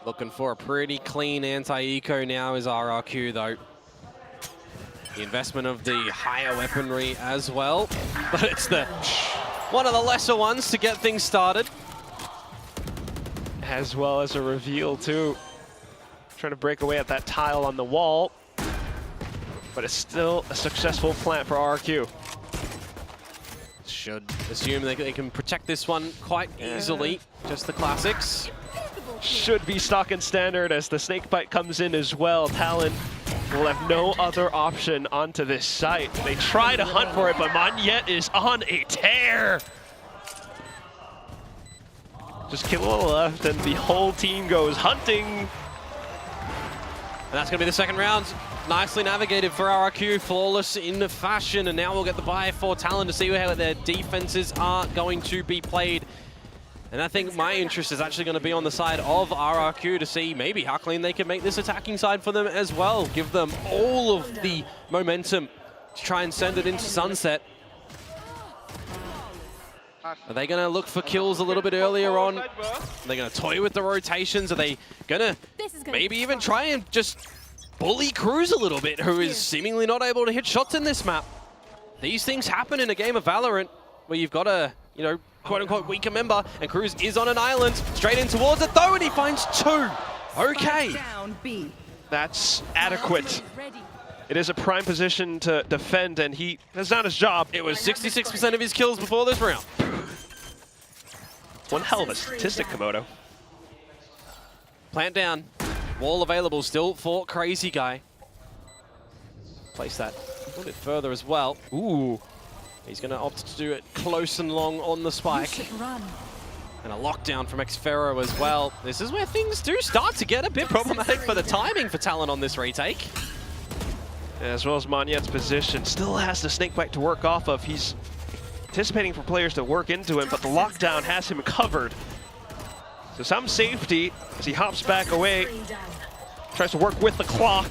Looking for a pretty clean anti-eco now is RRQ though. The investment of the higher weaponry as well, but it's the one of the lesser ones to get things started. As well as a reveal too. Trying to break away at that tile on the wall, but it's still a successful plant for RRQ. Should assume they can protect this one quite easily. Just the classics. Should be stock and standard as the snakebite comes in as well. Talon will have no other option onto this site. They try to hunt for it, but Monyet is on a tear. Just Killua left and the whole team goes hunting. And that's going to be the second round. Nicely navigated for RRQ, flawless in fashion. And now we'll get the buy for Talon to see how their defenses are going to be played. And I think my interest is actually going to be on the side of RRQ to see maybe how clean they can make this attacking side for them as well. Give them all of the momentum to try and send it into sunset. Are they going to look for kills a little bit earlier on? Are they going to toy with the rotations? Are they going to maybe even try and just bully Cruz a little bit, who is seemingly not able to hit shots in this map? These things happen in a game of Valorant where you've got a, you know, quote-unquote weaker member, and Cruz is on an island, straight in towards it though, and he finds 2. Okay. That's adequate. It is a prime position to defend, and that's not his job. It was 66% of his kills before this round. One hell of a statistic, Komodo. Plant down. Wall available still for Crazy Guy. Place that a little bit further as well. Ooh. He's going to opt to do it close and long on the spike. And a lockdown from Xferro as well. This is where things do start to get a bit problematic for the timing for Talon on this retake. As well as Monyet's position. Still has the snakebite to work off of. He's anticipating for players to work into him, but the lockdown has him covered. So some safety as he hops back away. Tries to work with the clock.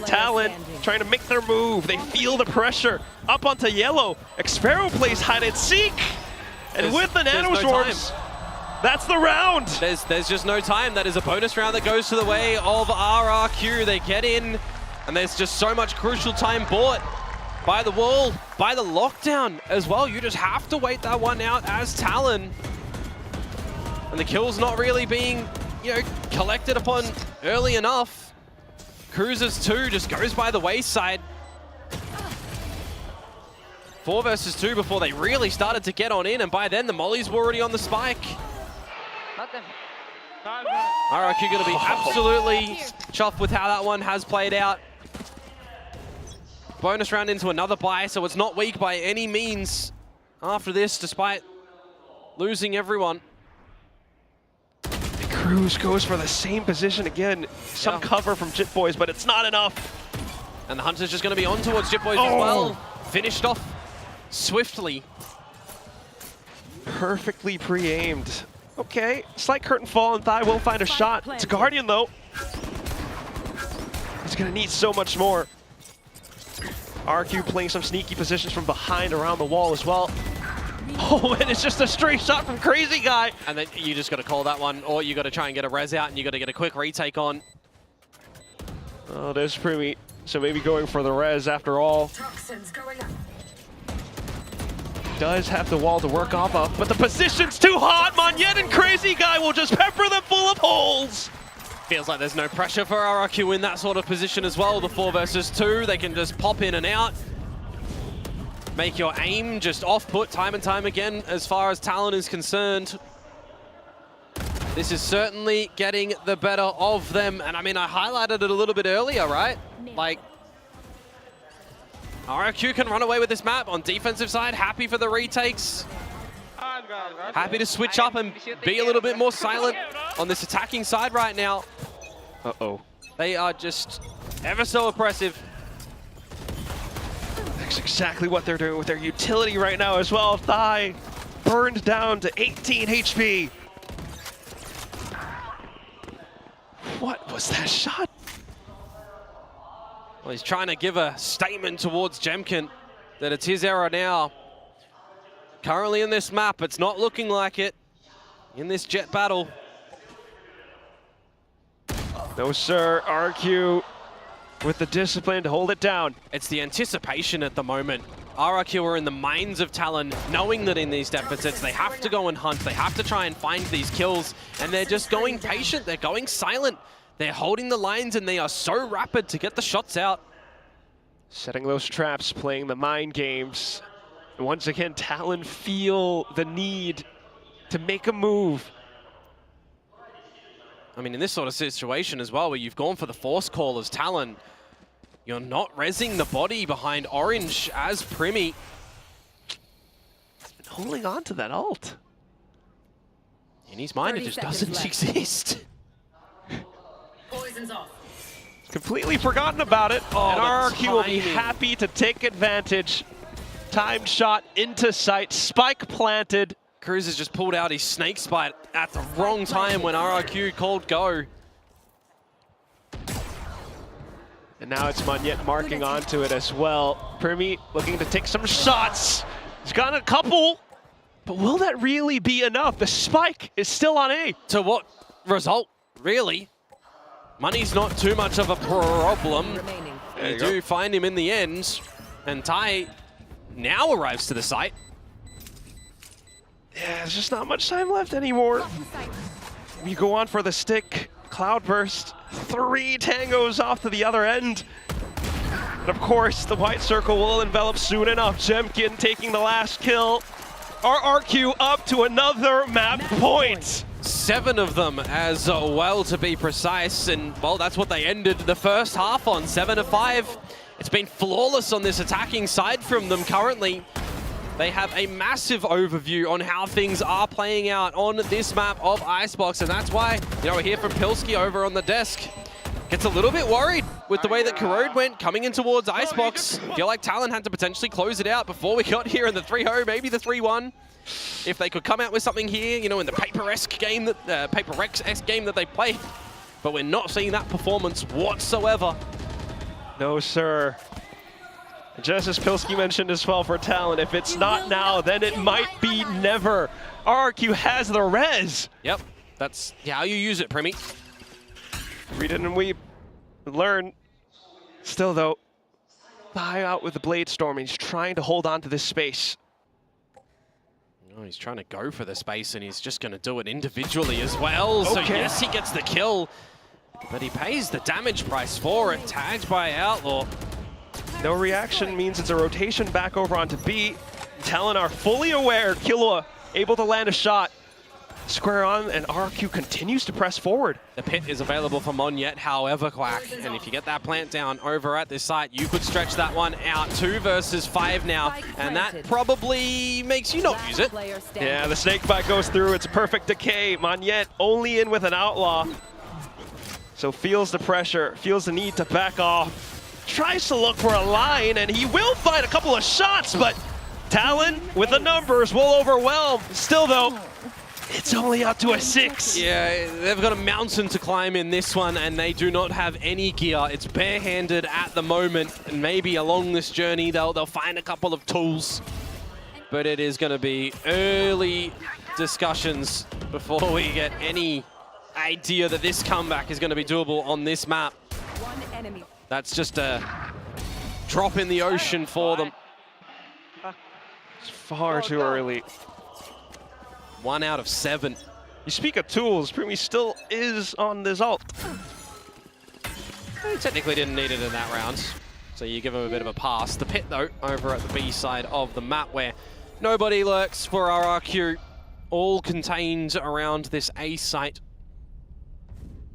Talon trying to make their move. They feel the pressure. Up onto yellow. Xferro plays hide and seek. And with the nanoswarms, that's the round. There's just no time. That is a bonus round that goes to the way of RRQ. They get in, and there's just so much crucial time bought by the wall, by the lockdown as well. You just have to wait that one out as Talon. And the kill's not really being, you know, collected upon early enough. Cruz's 2 just goes by the wayside. 4 versus 2 before they really started to get on in, and by then the mollies were already on the spike. RRQ going to be absolutely chuffed with how that one has played out. Bonus round into another buy, so it's not weak by any means after this, despite losing everyone. Cruz goes for the same position again. Some cover from Jit Boys, but it's not enough. And the Hunter's just going to be on towards Jit Boys as well. Finished off swiftly. Perfectly pre-aimed. Okay, slight curtain fall, and Thai will find a shot. It's a Guardian, though. He's going to need so much more. RQ playing some sneaky positions from behind around the wall as well. Oh, and it's just a straight shot from Crazy Guy. And then you just got to call that one, or you got to try and get a res out, and you got to get a quick retake on. Oh, there's Primi. So maybe going for the res after all. Does have the wall to work off of, but the position's too hot. Monyet and Crazy Guy will just pepper them full of holes. Feels like there's no pressure for RRQ in that sort of position as well. The 4 versus 2, they can just pop in and out. make your aim just off-put time and time again as far as Talon is concerned. This is certainly getting the better of them. And I mean, I highlighted it a little bit earlier, right? Like, RRQ can run away with this map on defensive side. Happy for the retakes. Happy to switch up and be a little bit more silent on this attacking side right now. Uh-oh. They are just ever so oppressive. That's exactly what they're doing with their utility right now as well. Thigh burned down to 18 HP. What was that shot? Well, he's trying to give a statement towards Jemkin that it's his era now. Currently in this map, it's not looking like it in this jet battle. No, sir. RRQ with the discipline to hold it down. It's the anticipation at the moment. RRQ are in the minds of Talon, knowing that in these deficits, they have to go and hunt. They have to try and find these kills, and they're just going patient. They're going silent. They're holding the lines, and they are so rapid to get the shots out. Setting those traps, playing the mind games. And once again, Talon feel the need to make a move. I mean, in this sort of situation as well, where you've gone for the force call as Talon, you're not rezzing the body behind Orange as Primi. And holding on to that ult. In his mind, it just doesn't exist. Poison's off. Completely forgotten about it. Oh, and RRQ will be timing. happy to take advantage. Timed shot into sight, spike planted. Cruz has just pulled out his snake spite at the wrong time when RRQ called go. And now it's Monyet marking onto it as well. Primi looking to take some shots. He's got a couple, but will that really be enough? The spike is still on A. To what result, really? Money's not too much of a problem. You do find him in the end, and Tai now arrives to the site. Yeah, there's just not much time left anymore. We go on for the stick. Cloudburst, 3 tangos off to the other end. And of course, the white circle will envelop soon enough. Jemkin taking the last kill. RRQ up to another map point. 7 of them as well, to be precise. And, well, that's what they ended the first half on, 7-5. It's been flawless on this attacking side from them currently. They have a massive overview on how things are playing out on this map of Icebox, and that's why, you know, we hear from Pilski over on the desk. Gets a little bit worried with the way that Corrode went coming in towards Icebox. Feel like Talon had to potentially close it out before we got here in the 3-0, maybe the 3-1. If they could come out with something here, you know, in the Paper-esque game that Paper-esque game that they played. But we're not seeing that performance whatsoever. No, sir. Just as Pilski mentioned as well for Talon, if it's not now, then it might be never. RRQ has the res. Yep, that's how you use it, Primi. Read it and we learn. Still though, high out with the Blade Storm. He's trying to hold on to this space. Oh, he's trying to go for the space, and he's just going to do it individually as well. So yes, he gets the kill, but he pays the damage price for it. Tagged by Outlaw. No reaction means it's a rotation back over onto B. Talon are fully aware. Killua able to land a shot. Square on, and RRQ continues to press forward. The pit is available for Monyet, however, Quack. And if you get that plant down over at this site, you could stretch that one out. 2 versus 5 now, and that probably makes you not use it. Yeah, the snake bite goes through. It's a perfect decay. Monyet only in with an outlaw. So feels the pressure, feels the need to back off. Tries to look for a line, and he will find a couple of shots, but Talon with the numbers will overwhelm. Still though, it's only up to a 6. Yeah, they've got a mountain to climb in this one, and they do not have any gear. It's barehanded at the moment, and maybe along this journey they'll find a couple of tools. But it is going to be early discussions before we get any idea that this comeback is going to be doable on this map. One enemy. That's just a drop in the ocean for them. It's far too early. 1 out of 7. You speak of tools, Primi still is on this ult. He technically didn't need it in that round. So you give him a bit of a pass. The pit, though, over at the B side of the map where nobody lurks for RRQ. All contained around this A site.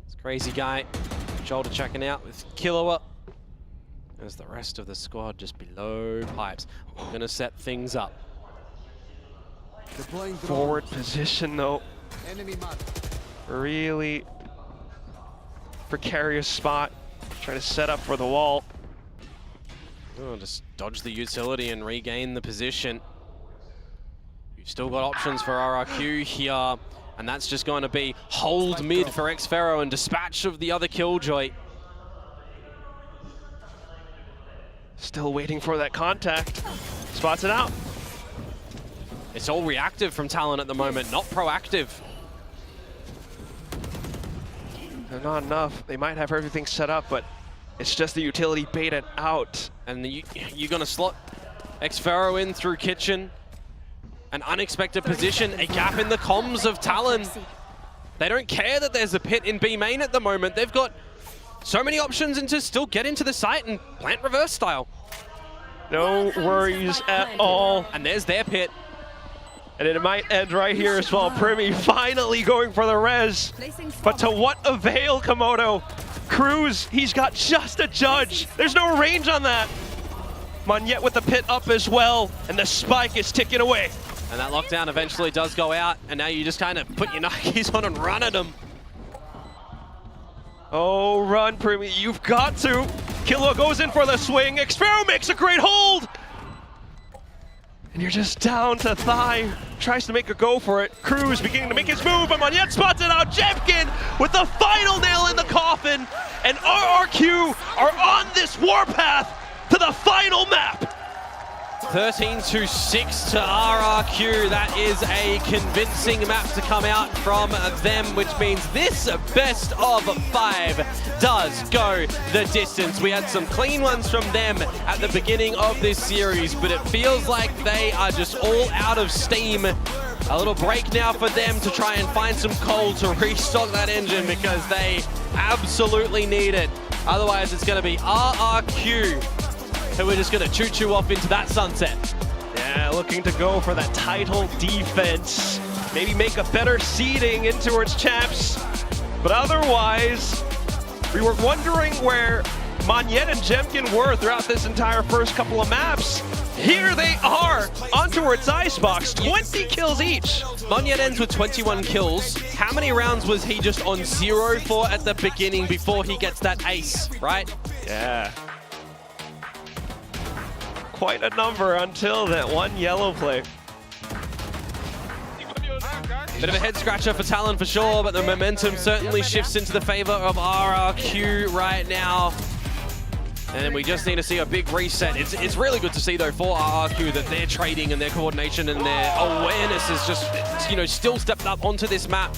This crazy guy, shoulder checking out with Killua. As the rest of the squad just below pipes. We're going to set things up. Forward position, though. Really precarious spot. Trying to set up for the wall. Oh, just dodge the utility and regain the position. You've still got options for RRQ here, and that's just going to be hold mid for xFero and dispatch of the other Killjoy. Still waiting for that contact. Spots it out. It's all reactive from Talon at the moment, not proactive. They're not enough. They might have everything set up, but it's just the utility baited out. And you're going to slot xFero in through Kitchen. An unexpected position, a gap in the comms of Talon. They don't care that there's a pit in B main at the moment. They've got so many options and to still get into the site and plant reverse style. No worries at all. And there's their pit. And it might end right here as well. Primi finally going for the res. But to what avail, Komodo? Cruz, he's got just a judge. There's no range on that. Monyet with the pit up as well. And the spike is ticking away. And that lockdown eventually does go out. And now you just kind of put your Nikes on and run at them. Oh, run, Primi. You've got to. Killua goes in for the swing. xFero makes a great hold. And you're just down to thigh. Tries to make a go for it. Cruz beginning to make his move, but Monyet spots it out. Jemkin with the final nail in the coffin. And RRQ are on this warpath to the final map. 13-6 to RRQ. That is a convincing map to come out from them, which means this best of 5 does go the distance. We had some clean ones from them at the beginning of this series, but it feels like they are just all out of steam. A little break now for them to try and find some coal to restock that engine because they absolutely need it. Otherwise, it's going to be RRQ who we're just going to choo-choo off into that sunset. Yeah, looking to go for that title defense. Maybe make a better seeding in towards champs. But otherwise, we were wondering where Monyet and Jemkin were throughout this entire first couple of maps. Here they are, on towards Icebox, 20 kills each. Monyet ends with 21 kills. How many rounds was he just on 0 for at the beginning before he gets that ace, right? Yeah. Quite a number until that one yellow play. Bit of a head scratcher for Talon for sure, but the momentum certainly shifts into the favor of RRQ right now. And we just need to see a big reset. It's really good to see though for RRQ that their trading and their coordination and their awareness is just, you know, still stepped up onto this map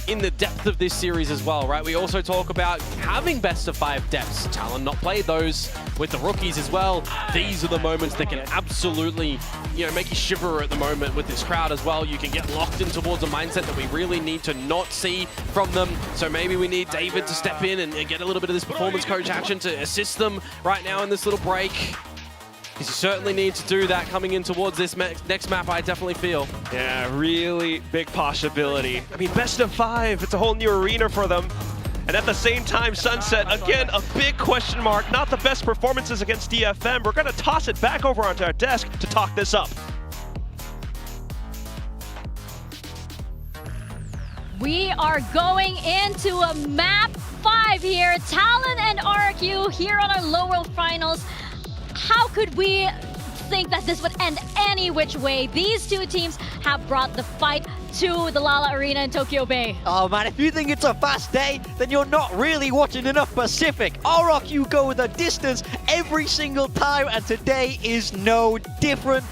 in the depth of this series as well, right? We also talk about having best of 5 depths. Talon not played those with the rookies as well. These are the moments that can absolutely, you know, make you shiver at the moment with this crowd as well. You can get locked in towards a mindset that we really need to not see from them. So maybe we need David to step in and get a little bit of this performance coach action to assist them right now in this little break. Because you certainly need to do that coming in towards this next map, I definitely feel. Yeah, really big possibility. I mean, best of 5, it's a whole new arena for them. And at the same time, Sunset, again, a big question mark. Not the best performances against DFM. We're going to toss it back over onto our desk to talk this up. We are going into a map 5 here. Talon and RRQ here on our lower finals. How could we think that this would end any which way? These two teams have brought the fight to the Lala Arena in Tokyo Bay. Oh man, if you think it's a fast day, then you're not really watching enough Pacific. RRQ go the distance every single time, and today is no different.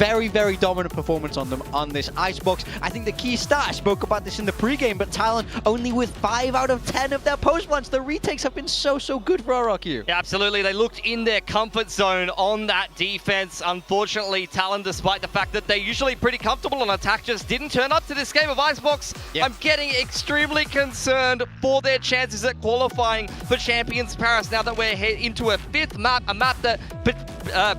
very, very dominant performance on them on this Icebox. I think the key stat, I spoke about this in the pregame, but Talon only with 5 out of 10 of their post plants. The retakes have been so good for RRQ. Yeah, absolutely. They looked in their comfort zone on that defense. Unfortunately, Talon, despite the fact that they're usually pretty comfortable on attack, just didn't turn up to this game of Icebox. Yep. I'm getting extremely concerned for their chances at qualifying for Champions Paris now that we're into a 5th map, a map that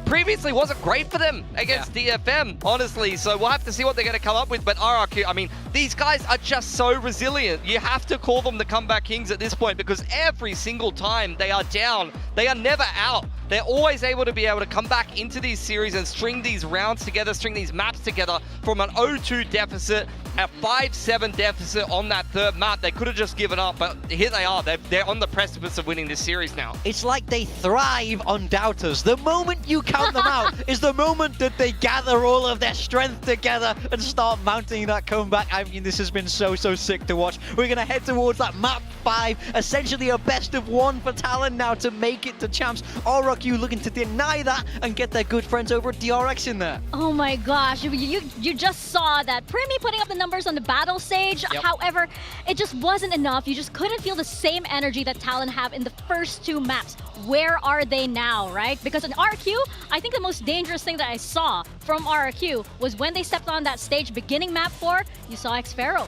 previously wasn't great for them against DFM, honestly. So we'll have to see what they're going to come up with. But RRQ, I mean, these guys are just so resilient. You have to call them the comeback kings at this point, because every single time they are down, they are never out. They're always able to come back into these series and string these rounds together, string these maps together from an 0-2 deficit, a 5-7 deficit on that 3rd map. They could have just given up, but here they are. They're on the precipice of winning this series now. It's like they thrive on doubters. The moment you count them out is the moment that they gather all of their strength together and start mounting that comeback. I mean, this has been so sick to watch. We're going to head towards that map 5, essentially a best of 1 for Talon now to make it to champs. RRQ looking to deny that and get their good friends over at DRX in there. Oh my gosh, you just saw that. Primi putting up the numbers on the battle stage. Yep. However, it just wasn't enough. You just couldn't feel the same energy that Talon have in the first 2 maps. Where are they now, right? Because in RRQ, I think the most dangerous thing that I saw from RRQ was when they stepped on that stage beginning map 4, you saw Xpharaoh.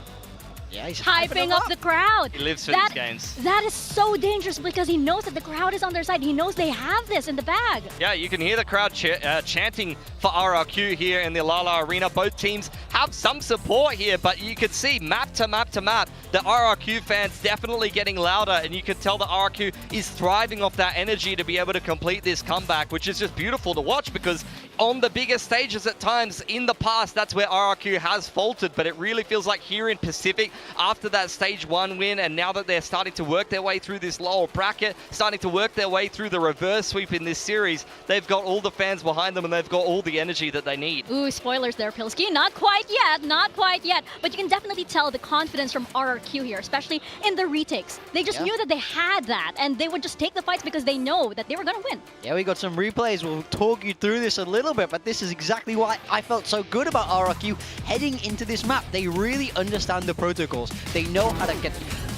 Yeah, he's hyping up the crowd. He lives for these games. That is so dangerous because he knows that the crowd is on their side. He knows they have this in the bag. Yeah, you can hear the crowd chanting for RRQ here in the Lala Arena. Both teams have some support here, but you could see map to map to map, the RRQ fans definitely getting louder, and you can tell the RRQ is thriving off that energy to be able to complete this comeback, which is just beautiful to watch, because on the bigger stages at times in the past, that's where RRQ has faltered, but it really feels like here in Pacific, after that stage 1 win, and now that they're starting to work their way through this lower bracket, starting to work their way through the reverse sweep in this series, they've got all the fans behind them and they've got all the energy that they need. Ooh, spoilers there, Pilsky. Not quite yet. But you can definitely tell the confidence from RRQ here, especially in the retakes. They just knew that they had that, and they would just take the fights because they know that they were going to win. Yeah, we got some replays. We'll talk you through this a little bit, but this is exactly why I felt so good about RRQ heading into this map. They really understand the protocols. They know how to get...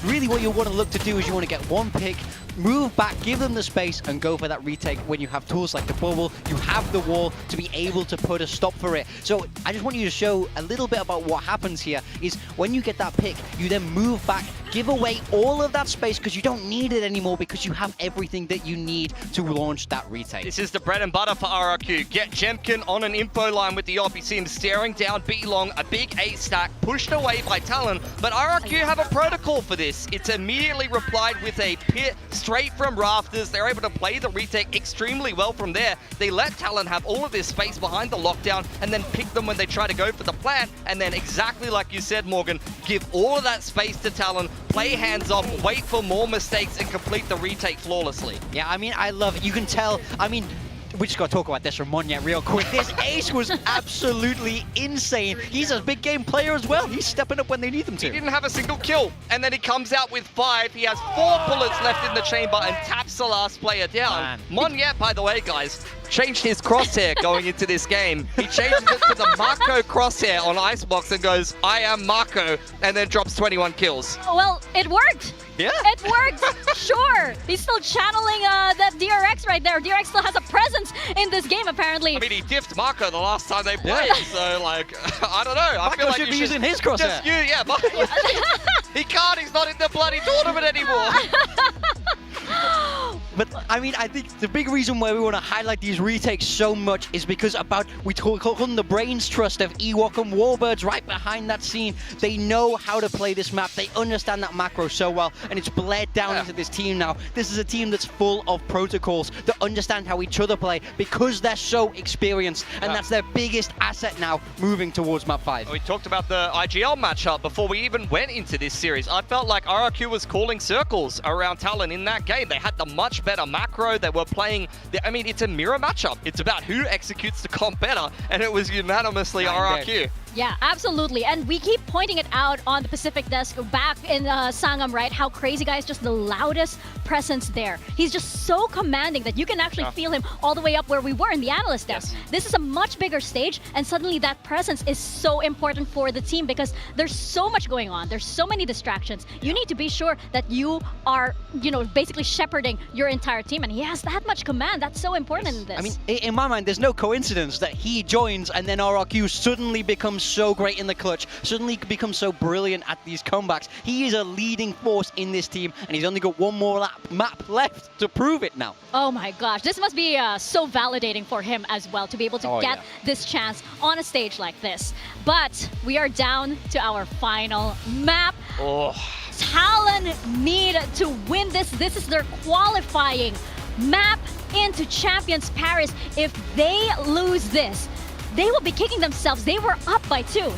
Really what you want to look to do is you want to get 1 pick, move back, give them the space, and go for that retake. When you have tools like the bubble, you have the wall to be able to put a stop for it. So I just want you to show a little bit about what happens here is when you get that pick, you then move back, give away all of that space because you don't need it anymore because you have everything that you need to launch that retake. This is the bread and butter for RRQ. Get Jemkin on an info line with the op. You see him staring down B long, a big 8 stack, pushed away by Talon, but RRQ have a protocol for this. It's immediately replied with a pit straight from rafters. They're able to play the retake extremely well from there. They let Talon have all of this space behind the lockdown and then pick them when they try to go for the plant. And then exactly like you said, Morgan, give all of that space to Talon, play hands off, wait for more mistakes and complete the retake flawlessly. Yeah, I mean, I love it. You can tell, I mean, we just got to talk about this from Monyet real quick. This ace was absolutely insane. He's a big game player as well. He's stepping up when they need him to. He didn't have a single kill, and then he comes out with 5. He has 4 bullets left in the chamber and taps the last player down. Monyet, by the way, guys, changed his crosshair going into this game. He changes it to the Marco crosshair on Icebox and goes, I am Marco, and then drops 21 kills. Well, it worked. Yeah. It worked. Sure. He's still channeling that DRX right there. DRX still has a presence in this game, apparently. I mean, he diffed Marco the last time they played, so, like, I don't know. I feel like should be using his crosshair. Just you, yeah. He can't. He's not in the bloody tournament anymore. But, I mean, I think the big reason why we want to highlight these retakes so much is because we call them the brains trust of Ewok and Warbirds right behind that scene. They know how to play this map. They understand that macro so well, and it's bled down into this team now. This is a team that's full of protocols that understand how each other play because they're so experienced, and that's their biggest asset now moving towards map 5. We talked about the IGL matchup before we even went into this series. I felt like RRQ was calling circles around Talon in that game. They had the much better macro. They were playing, I mean, it's a mirror matchup. It's about who executes the comp better, and it was unanimously RRQ. Yeah, absolutely. And we keep pointing it out on the Pacific desk back in Sangam, right? How Crazy Guy is just the loudest presence there. He's just so commanding that you can actually feel him all the way up where we were in the analyst desk. This is a much bigger stage, and suddenly that presence is so important for the team because there's so much going on. There's so many distractions. You need to be sure that you are, basically shepherding your entire team, and he has that much command. That's so important in this. I mean, in my mind, there's no coincidence that he joins and then RRQ suddenly becomes so great in the clutch, suddenly becomes so brilliant at these comebacks. He is a leading force in this team, and he's only got one more map left to prove it now. Oh my gosh, this must be so validating for him as well to be able to get this chance on a stage like this. But we are down to our final map. Talon need to win this. This is their qualifying map into Champions Paris. If they lose this, they will be kicking themselves. They were up by 2.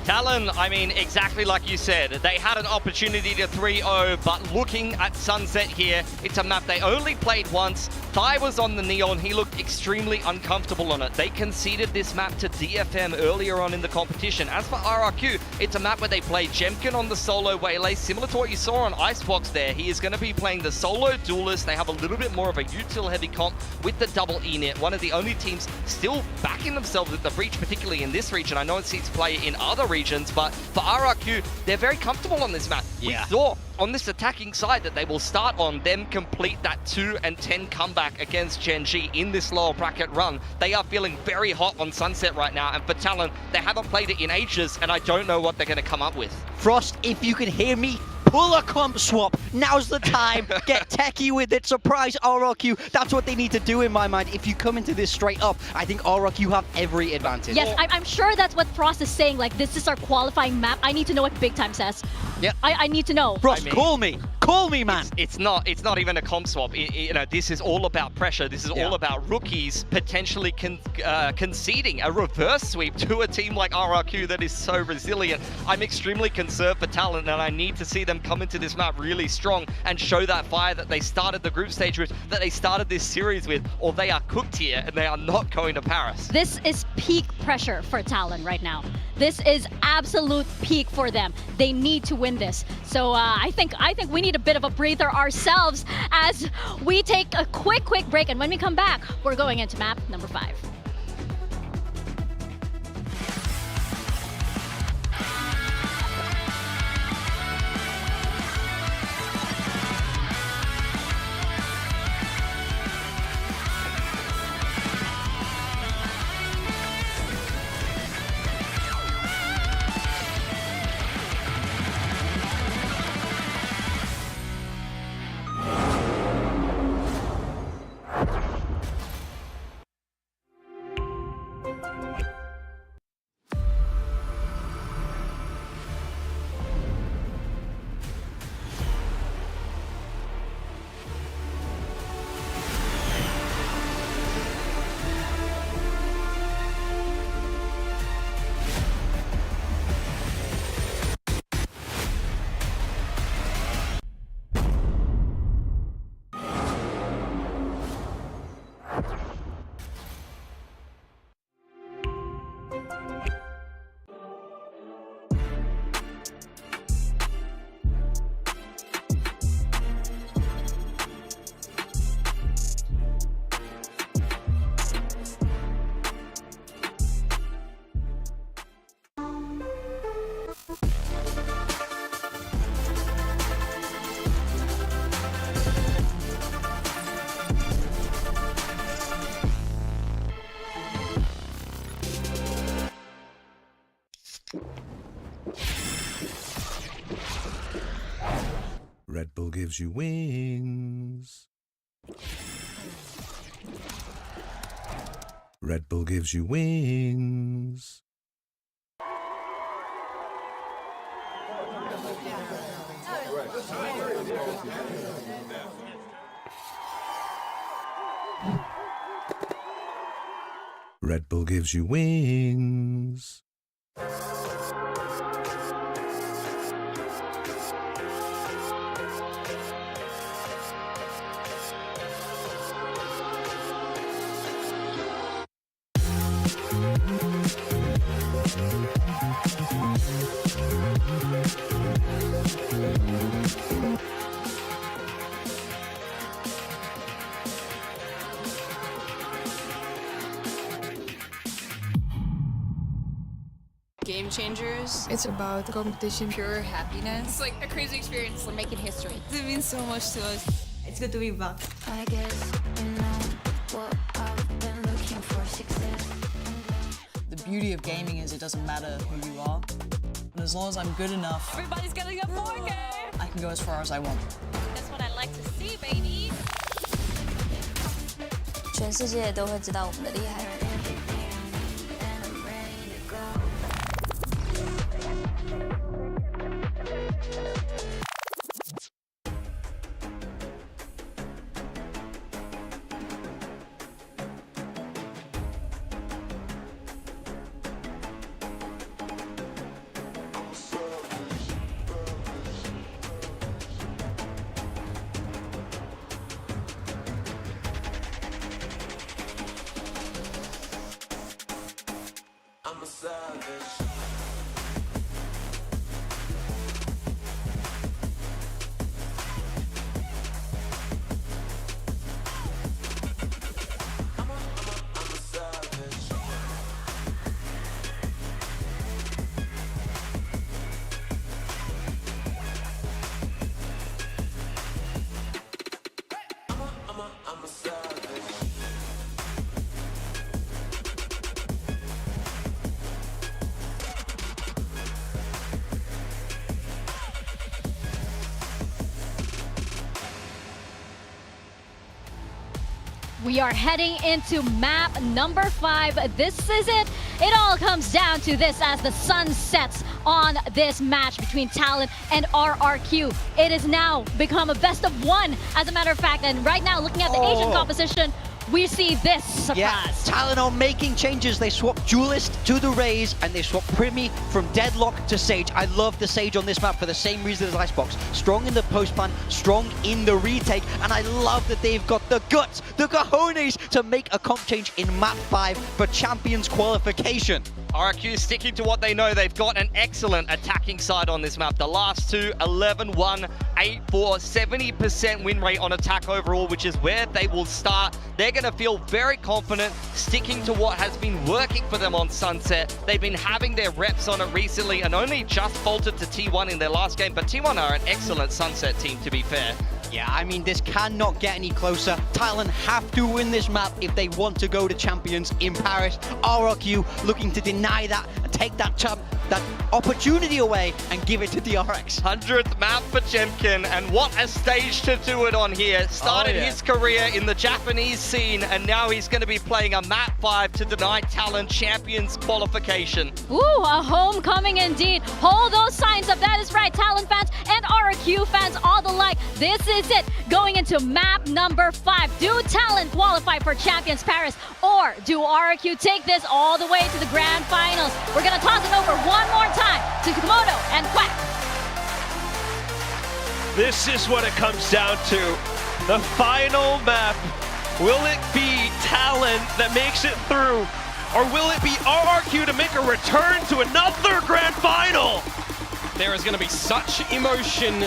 Talon, I mean, exactly like you said, they had an opportunity to 3-0, but looking at Sunset here, it's a map they only played once. Thai was on the Neon, he looked extremely uncomfortable on it. They conceded this map to DFM earlier on in the competition. As for RRQ, it's a map where they play Jemkin on the solo waylay, similar to what you saw on Icebox there. He is going to be playing the solo duelist. They have a little bit more of a util heavy comp with the double E-net. One of the only teams still backing themselves at the breach, particularly in this region. I know it sees play in other regions, but for RRQ, they're very comfortable on this map. We thought on this attacking side that they will start on them complete that 2-10 comeback against Gen G in this lower bracket run. They are feeling very hot on Sunset right now, and for Talon, they haven't played it in ages, and I don't know what they're going to come up with. Frost, if you can hear me, pull a comp swap. Now's the time. Get techie with it. Surprise RRQ. That's what they need to do in my mind. If you come into this straight up, I think RRQ have every advantage. Yes, I'm sure that's what Frost is saying. Like, this is our qualifying map. I need to know what Big Time says. Yep. I need to know. Frost, call me. Call me, man. It's not even a comp swap. This is all about pressure. This is all about rookies potentially conceding a reverse sweep to a team like RRQ that is so resilient. I'm extremely concerned for Talent, and I need to see them come into this map really strong and show that fire that they started the group stage with, that they started this series with, or they are cooked here and they are not going to Paris. This is peak pressure for Talon right now. This is absolute peak for them. They need to win this. So I think we need a bit of a breather ourselves as we take a quick break, and when we come back, we're going into map number 5. Red Bull gives you wings. Red Bull gives you wings. Red Bull gives you wings. Game changers. It's about competition, pure happiness. It's like a crazy experience. We're making history. It means so much to us. It's good to be back. I guess you know what I've been looking for, success. The beauty of gaming is it doesn't matter who you are. And as long as I'm good enough, Everybody's getting a 4K. I can go as far as I want. That's what I like to see, baby. 全世界都会知道我们的厉害。 I'm a savage. I'm a savage. I'm a savage. We are heading into map number 5. This is it. It all comes down to this as the sun sets on this match between Talon and RRQ. It has now become a best of 1, as a matter of fact. And right now, looking at the Asian composition, we see this surprise. Yeah, Talon are making changes. They swap Duelist to the Raze, and they swap Primi from Deadlock to Sage. I love the Sage on this map for the same reason as Icebox. Strong in the post plan, strong in the retake, and I love that they've got the guts, the cojones to make a comp change in map 5 for Champions qualification. RRQ sticking to what they know. They've got an excellent attacking side on this map. The last two, 11-1, 8-4, 70% win rate on attack overall, which is where they will start. They're going to feel very confident sticking to what has been working for them on Sunset. They've been having their reps on it recently and only just faltered to T1 in their last game, but T1 are an excellent Sunset team, to be fair. Yeah, I mean, this cannot get any closer. Talon have to win this map if they want to go to Champions in Paris. RRQ looking to deny that and take that opportunity away and give it to DRX. 100th map for Jemkin, and what a stage to do it on here. Started his career in the Japanese scene, and now he's going to be playing a map 5 to deny Talon Champions qualification. Ooh, a homecoming indeed. Hold those signs up. That is right, Talon fans and RRQ fans all alike. This is it, going into map number 5. Do Talon qualify for Champions Paris, or do RRQ take this all the way to the grand finals? We're going to toss it over one more time to Komodo and Quack. This is what it comes down to. The final map. Will it be Talon that makes it through? Or will it be RRQ to make a return to another grand final? There is going to be such emotion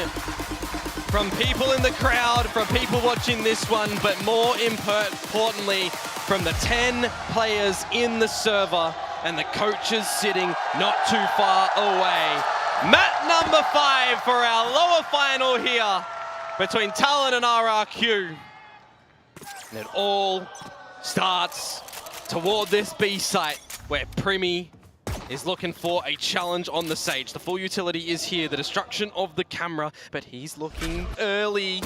from people in the crowd, from people watching this one, but more importantly, from the 10 players in the server and the coaches sitting not too far away. Map number 5 for our lower final here between Talon and RRQ. And it all starts toward this B site where Primi is looking for a challenge on the Sage. The full utility is here, the destruction of the camera, but he's looking early.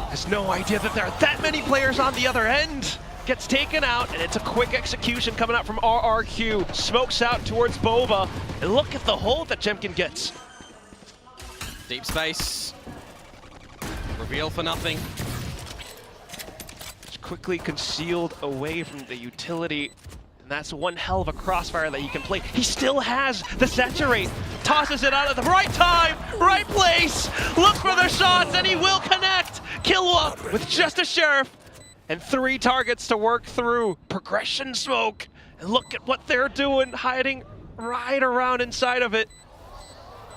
Has no idea that there are that many players on the other end. Gets taken out, and it's a quick execution coming out from RRQ. Smokes out towards Boba, and look at the hold that Jemkin gets. Deep space. Reveal for nothing. It's quickly concealed away from the utility. And that's one hell of a crossfire that he can play. He still has the saturate. Tosses it out at the right time, right place. Look for the shots, and he will connect. Killua with just a Sheriff. And 3 targets to work through. Progression smoke. And look at what they're doing, hiding right around inside of it.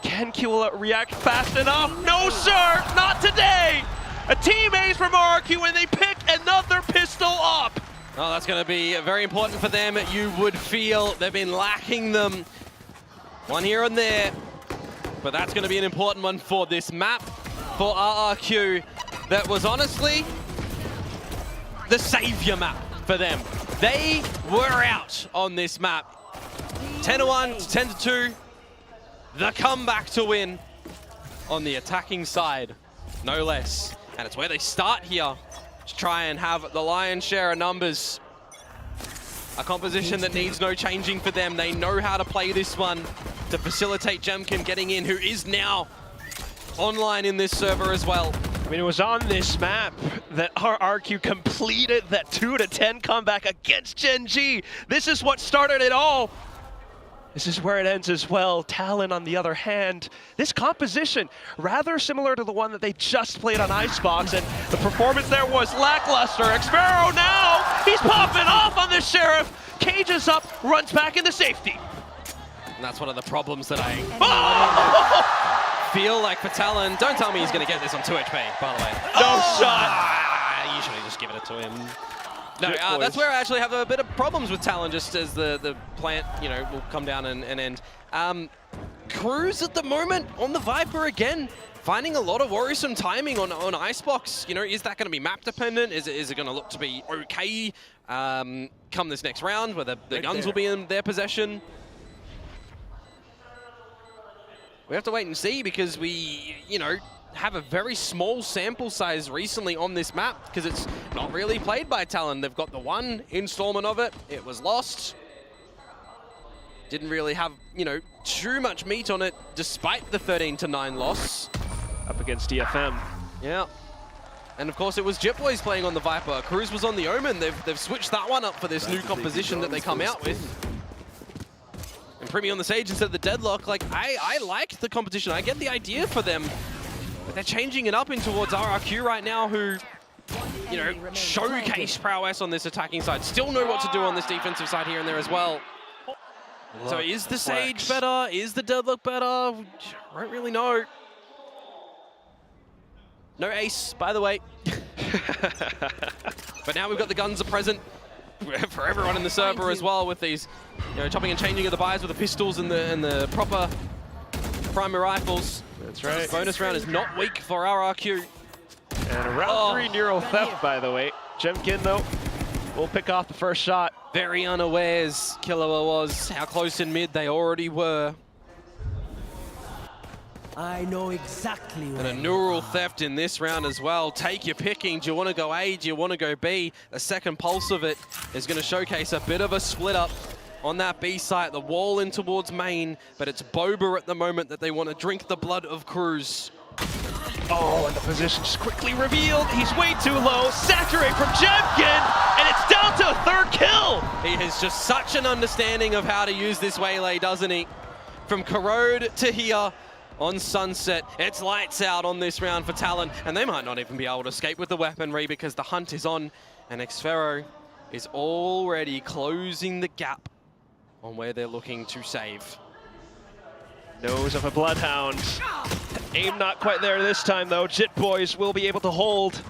Genki will react fast enough. No, sir, not today. A team ace from RRQ and they pick another pistol up. Oh, that's going to be very important for them. You would feel they've been lacking them. One here and there. But that's going to be an important one for this map for RRQ. That was honestly the savior map for them. They were out on this map. 10-1 to 10-2. The comeback to win on the attacking side, no less. And it's where they start here to try and have the lion's share of numbers. A composition that needs no changing for them. They know how to play this one to facilitate Jemkin getting in, who is now online in this server as well. I mean, it was on this map that RRQ completed that 2-10 comeback against Gen G. This is what started it all. This is where it ends as well. Talon, on the other hand, this composition, rather similar to the one that they just played on Icebox, and the performance there was lackluster. Xfero now, he's popping off on the Sheriff. Cages up, runs back into safety. And that's one of the problems that I feel like for Talon. Don't tell me he's going to get this on 2 HP, by the way. No shot. I usually just give it to him. No, that's where I actually have a bit of problems with Talon, just as the plant, you know, will come down and end. Cruz at the moment on the Viper again, finding a lot of worrisome timing on Icebox. You know, is that going to be map dependent? Is it going to look to be okay come this next round, where the guns will be in their possession? We have to wait and see, because we, you know, have a very small sample size recently on this map, because it's not really played by Talon. They've got the one installment of it. It was lost. Didn't really have, you know, too much meat on it, despite the 13-9 loss. Up against DFM. Yeah. And of course, it was Jetboys playing on the Viper. Cruz was on the Omen. They've switched that one up for this new composition that they come out with. And Primi on the Sage instead of the Deadlock. Like, I like the competition. I get the idea for them. But they're changing it up in towards RRQ right now, who, you know, showcase prowess on this attacking side. Still know what to do on this defensive side here and there as well. So is the Sage better? Is the Deadlock better? I don't really know. No ace, by the way. But now we've got the guns are present for everyone in the server as well, with these, you know, chopping and changing of the buys with the pistols and the proper primary rifles. That's right. Bonus round is not weak for RRQ. And a round 3 Neuro Theft, by the way. Jemkin, though, will pick off the first shot. Very unawares, Killua was how close in mid they already were. I know exactly where. And a neural theft in this round as well. Take your picking. Do you want to go A? Do you want to go B? The second pulse of it is going to showcase a bit of a split up on that B site. The wall in towards main, but it's Boba at the moment that they want to drink the blood of Cruz. Oh, and the position just quickly revealed. He's way too low. Saturate from Jemkin, and it's down to a 3rd kill. He has just such an understanding of how to use this waylay, doesn't he? From Corrode to here on Sunset, it's lights out on this round for Talon, and they might not even be able to escape with the weaponry, because the hunt is on, and Xfero is already closing the gap on where they're looking to save. Nose of a Bloodhound. Aim not quite there this time, though. Jit Boys will be able to hold.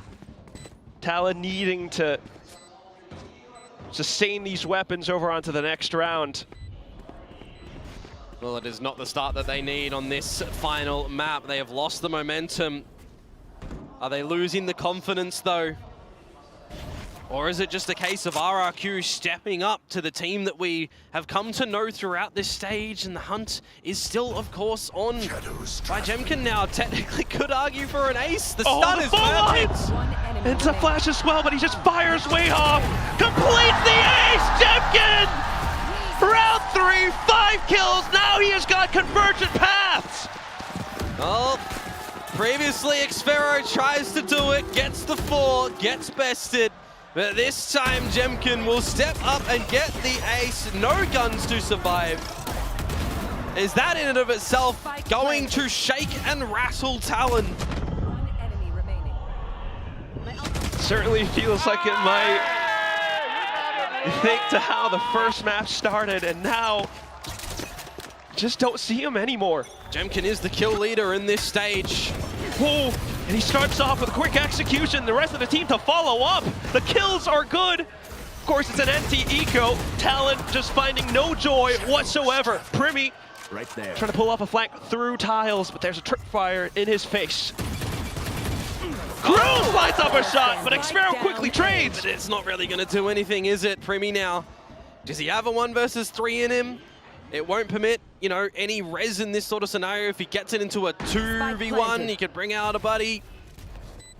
Talon needing to sustain these weapons over onto the next round. Well, it is not the start that they need on this final map. They have lost the momentum. Are they losing the confidence, though? Or is it just a case of RRQ stepping up to the team that we have come to know throughout this stage, and the hunt is still, of course, on by Jemkin now. Technically could argue for an ace. The stun is perfect. It's a flash as well, but he just fires way off. Completes the ace, Jemkin! Round 3, 5 kills. Now he has got convergent paths. Oh, previously Xfero tries to do it, gets the 4, gets bested. But this time, Jemkin will step up and get the ace. No guns to survive. Is that in and of itself going to shake and rattle Talon? Certainly feels like it might. You think to how the first map started, and now just don't see him anymore. Jemkin is the kill leader in this stage. Whoa, and he starts off with a quick execution. The rest of the team to follow up. The kills are good. Of course, it's an anti-eco. Talon just finding no joy whatsoever. Primi right there, trying to pull off a flank through tiles, but there's a tripwire in his face. Cruz lights up a shot, but Xfero quickly trades. But it's not really going to do anything, is it, Primi now? Does he have a 1 versus 3 in him? It won't permit, you know, any res in this sort of scenario. If he gets it into a 2v1, he could bring out a buddy.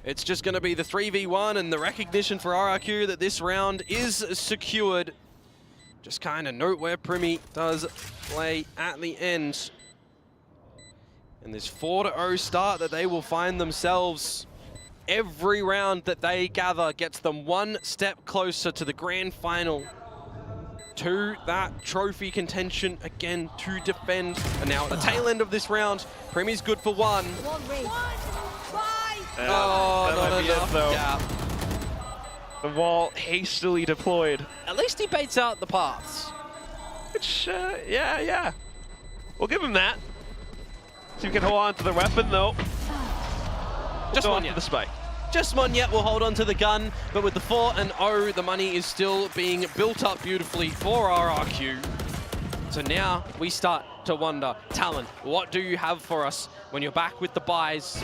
It's just going to be the 3v1 and the recognition for RRQ that this round is secured. Just kind of note where Primi does play at the end. And this 4-0 start that they will find themselves. Every round that they gather gets them 1 step closer to the grand final, to that trophy contention again to defend. And now at the tail end of this round, Primi's good for 1. Oh, not enough. Yeah. The wall hastily deployed. At least he baits out the paths. Which, yeah. We'll give him that. So you can hold on to the weapon though. Just one yet. The spike. Just Monyet will hold on to the gun, but with the 4-0, the money is still being built up beautifully for RRQ. So now we start to wonder, Talon, what do you have for us when you're back with the buys?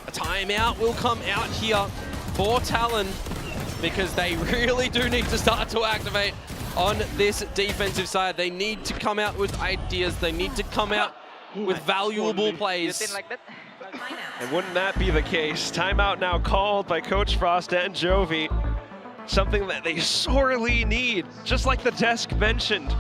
A timeout will come out here for Talon, because they really do need to start to activate on this defensive side. They need to come out with ideas. They need to come out with valuable plays. And wouldn't that be the case? Timeout now called by Coach Frost and Jovi. Something that they sorely need, just like the desk mentioned.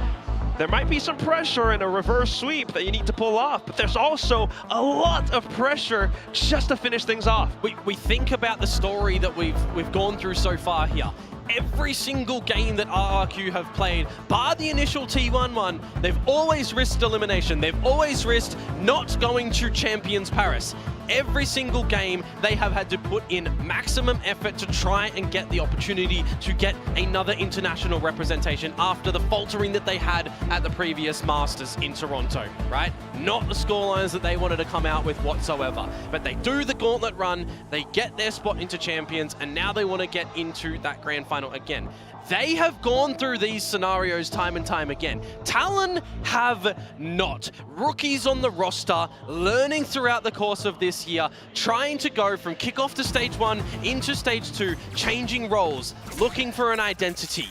There might be some pressure in a reverse sweep that you need to pull off, but there's also a lot of pressure just to finish things off. We think about the story that we've gone through so far here. Every single game that RRQ have played, bar the initial T1 one, they've always risked elimination. They've always risked not going to Champions Paris. Every single game, they have had to put in maximum effort to try and get the opportunity to get another international representation after the faltering that they had at the previous Masters in Toronto, right? Not the scorelines that they wanted to come out with whatsoever. But they do the gauntlet run, they get their spot into Champions, and now they want to get into that grand final again. They have gone through these scenarios time and time again. Talon have not. Rookies on the roster, learning throughout the course of this year, trying to go from kickoff to stage 1 into stage 2, changing roles, looking for an identity.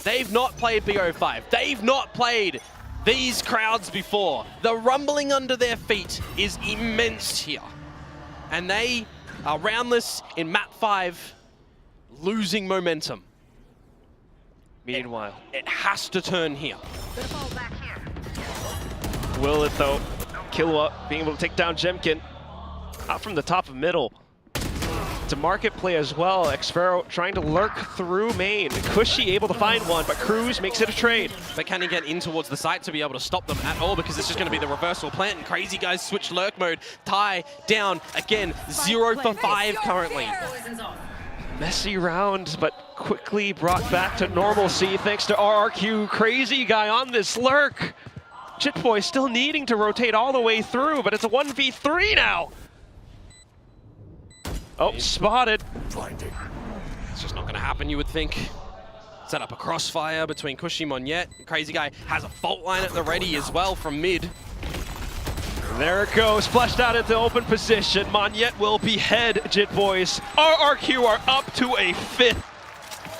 They've not played BO5. They've not played these crowds before. The rumbling under their feet is immense here. And they are roundless in map 5, losing momentum. Meanwhile, it has to turn here. Will it though? Killua being able to take down Jemkin. Out from the top of middle. It's a market play as well. Xfero trying to lurk through main. Cushy able to find one, but Cruz makes it a trade. But can he get in towards the site to be able to stop them at all? Because this is going to be the reversal plant, and Crazy Guys switch lurk mode. Ty down again, 0 for 5 currently. Messy round, but quickly brought back to normalcy thanks to RRQ. Crazy Guy on this lurk. Jitboy still needing to rotate all the way through, but it's a 1v3 now. Oh, spotted. It's just not going to happen, you would think. Set up a crossfire between Cushy Monyet. Crazy Guy has a fault line at the ready as well from mid. There it goes, flushed out into open position. Monyet will behead Jitboys. RRQ are up to a 5th.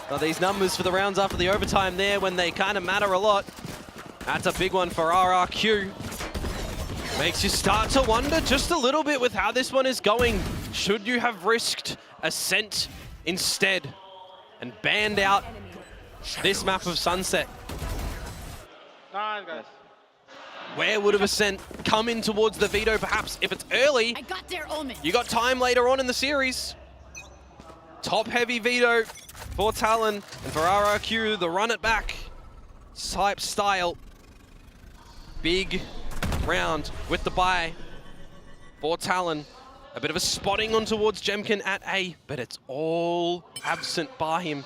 Well, these numbers for the rounds after the overtime there, when they kind of matter a lot. That's a big one for RRQ. Makes you start to wonder just a little bit with how this one is going. Should you have risked Ascent instead and banned out this map of Sunset? Nice, guys. Where would have Ascent come in towards the veto? Perhaps if it's early, I got their omen. You got time later on in the series. Top heavy veto for Talon, and for RRQ, the run it back type style. Big round with the buy for Talon. A bit of a spotting on towards Jemkin at A, but it's all absent by him.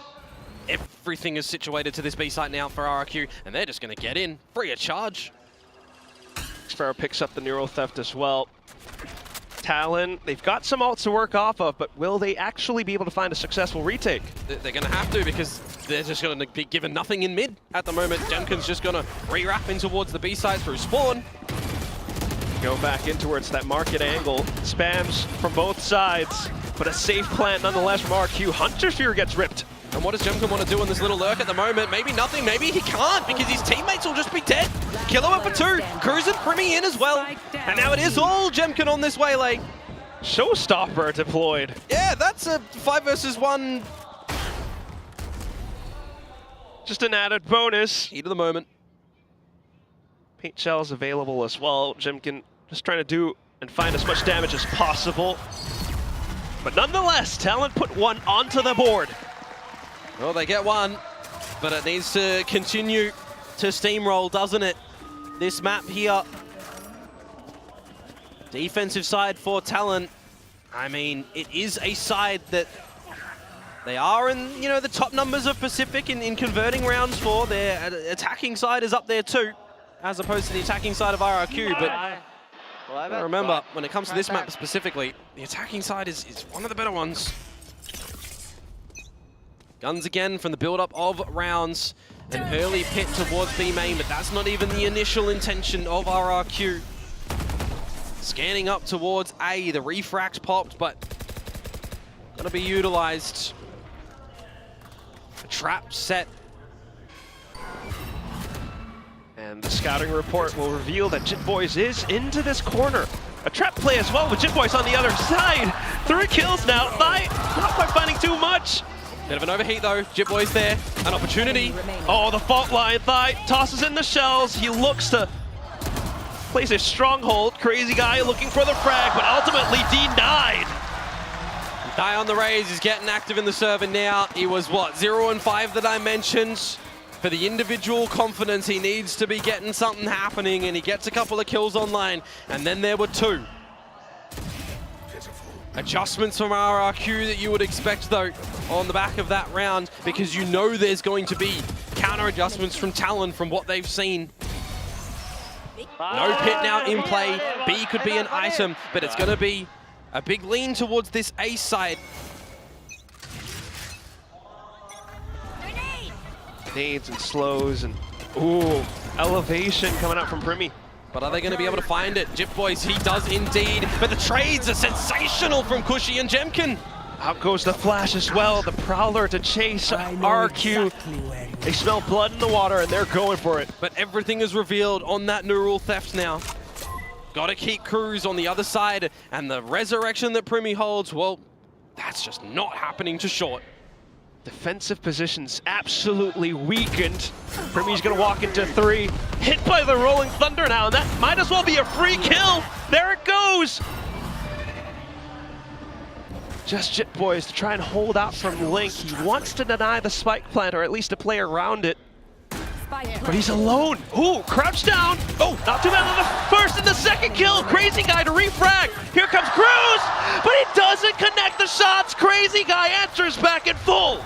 Everything is situated to this B site now for RRQ, and they're just going to get in free of charge. Sparrow picks up the Neural Theft as well. Talon, they've got some ults to work off of, but will they actually be able to find a successful retake? They're going to have to, because they're just going to be given nothing in mid at the moment. Jemkin's just going to re-wrap in towards the B side through spawn. Go back in towards that market angle. Spams from both sides, but a safe plant nonetheless from RRQ. Hunter Sphere gets ripped. And what does Jemkin want to do on this little lurk at the moment? Maybe nothing, maybe he can't, because his teammates will just be dead. Killer up for 2, Cruz and Primmy in as well. And now it is all Jemkin on this waylay. Showstopper deployed. Yeah, that's a 5 versus 1. Just an added bonus. Heat of the moment. Paint shells available as well. Jemkin just trying to do and find as much damage as possible. But nonetheless, Talon put one onto the board. Well, they get one, but it needs to continue to steamroll, doesn't it? This map here. Defensive side for Talon. I mean, it is a side that they are in, the top numbers of Pacific in converting rounds for. Their attacking side is up there too, as opposed to the attacking side of RRQ. But remember, when it comes to this map specifically, the attacking side is one of the better ones. Guns again from the build-up of rounds. An early pit towards B main, but that's not even the initial intention of RRQ. Scanning up towards A, the refract popped, but gonna be utilized. A trap set. And the scouting report will reveal that JitBoys is into this corner. A trap play as well with JitBoys on the other side. 3 kills now. Not quite finding too much. Bit of an overheat though. JitBoys there. An opportunity. Oh, the fault line. Thigh tosses in the shells. He looks to place a stronghold. Crazy guy looking for the frag, but ultimately denied. Die on the raise. He's getting active in the server now. He was, what, 0 and 5 that I mentioned? For the individual confidence, he needs to be getting something happening, and he gets a couple of kills online. And then there were 2. Adjustments from RRQ that you would expect, though, on the back of that round, because you know there's going to be counter adjustments from Talon from what they've seen. No pit now in play. B could be an item, but it's going to be a big lean towards this A side. Nades and slows and, ooh, elevation coming out from Primmy. But are they going to be able to find it? JitBoys, he does indeed. But the trades are sensational from Cushy and Jemkin. Out goes the flash as well. The Prowler to chase RRQ. Exactly they smell blood in the water and they're going for it. But everything is revealed on that Neural Theft now. Got to keep Cruz on the other side. And the resurrection that Primmy holds, well, that's just not happening to Short. Defensive positions absolutely weakened. Primmy's gonna walk into 3. Hit by the Rolling Thunder now, and that might as well be a free kill. There it goes. Just JitBoys to try and hold out from Link. He wants to deny the spike plant, or at least to play around it. But he's alone. Ooh, crouch down. Oh, not too bad on the first and the second kill. Crazy guy to refrag. Here comes Cruz, but he doesn't connect the shots. Crazy guy answers back in full.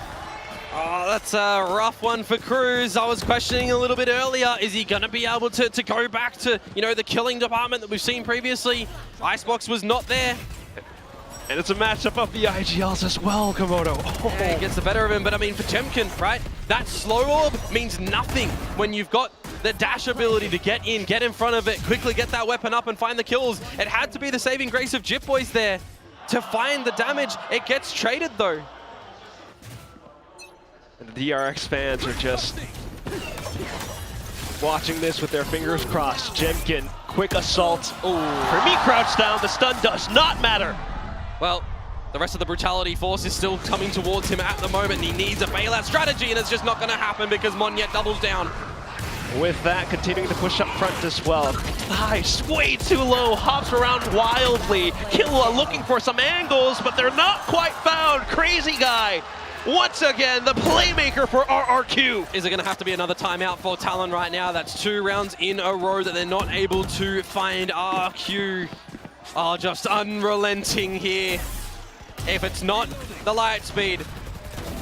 Oh, that's a rough one for Cruz. I was questioning a little bit earlier. Is he going to be able to go back to, the killing department that we've seen previously? Icebox was not there. And it's a matchup of the IGLs as well, Komodo. Oh. Yeah, he gets the better of him, but I mean, for Jemkin, right? That slow orb means nothing when you've got the dash ability to get in, get in front of it, quickly get that weapon up and find the kills. It had to be the saving grace of JitBoys there to find the damage. It gets traded though. And the DRX fans are just watching this with their fingers crossed. Jemkin, quick assault. Oh, Primmy crouched down. The stun does not matter. Well, the rest of the brutality force is still coming towards him at the moment. He needs a bailout strategy, and it's just not going to happen because Monyet doubles down. With that, continuing to push up front as well. Nice, way too low, hops around wildly. Killua looking for some angles, but they're not quite found. Crazy guy, once again, the playmaker for RRQ. Is it going to have to be another timeout for Talon right now? That's 2 rounds in a row that they're not able to find RRQ. Oh, just unrelenting here. If it's not the light speed,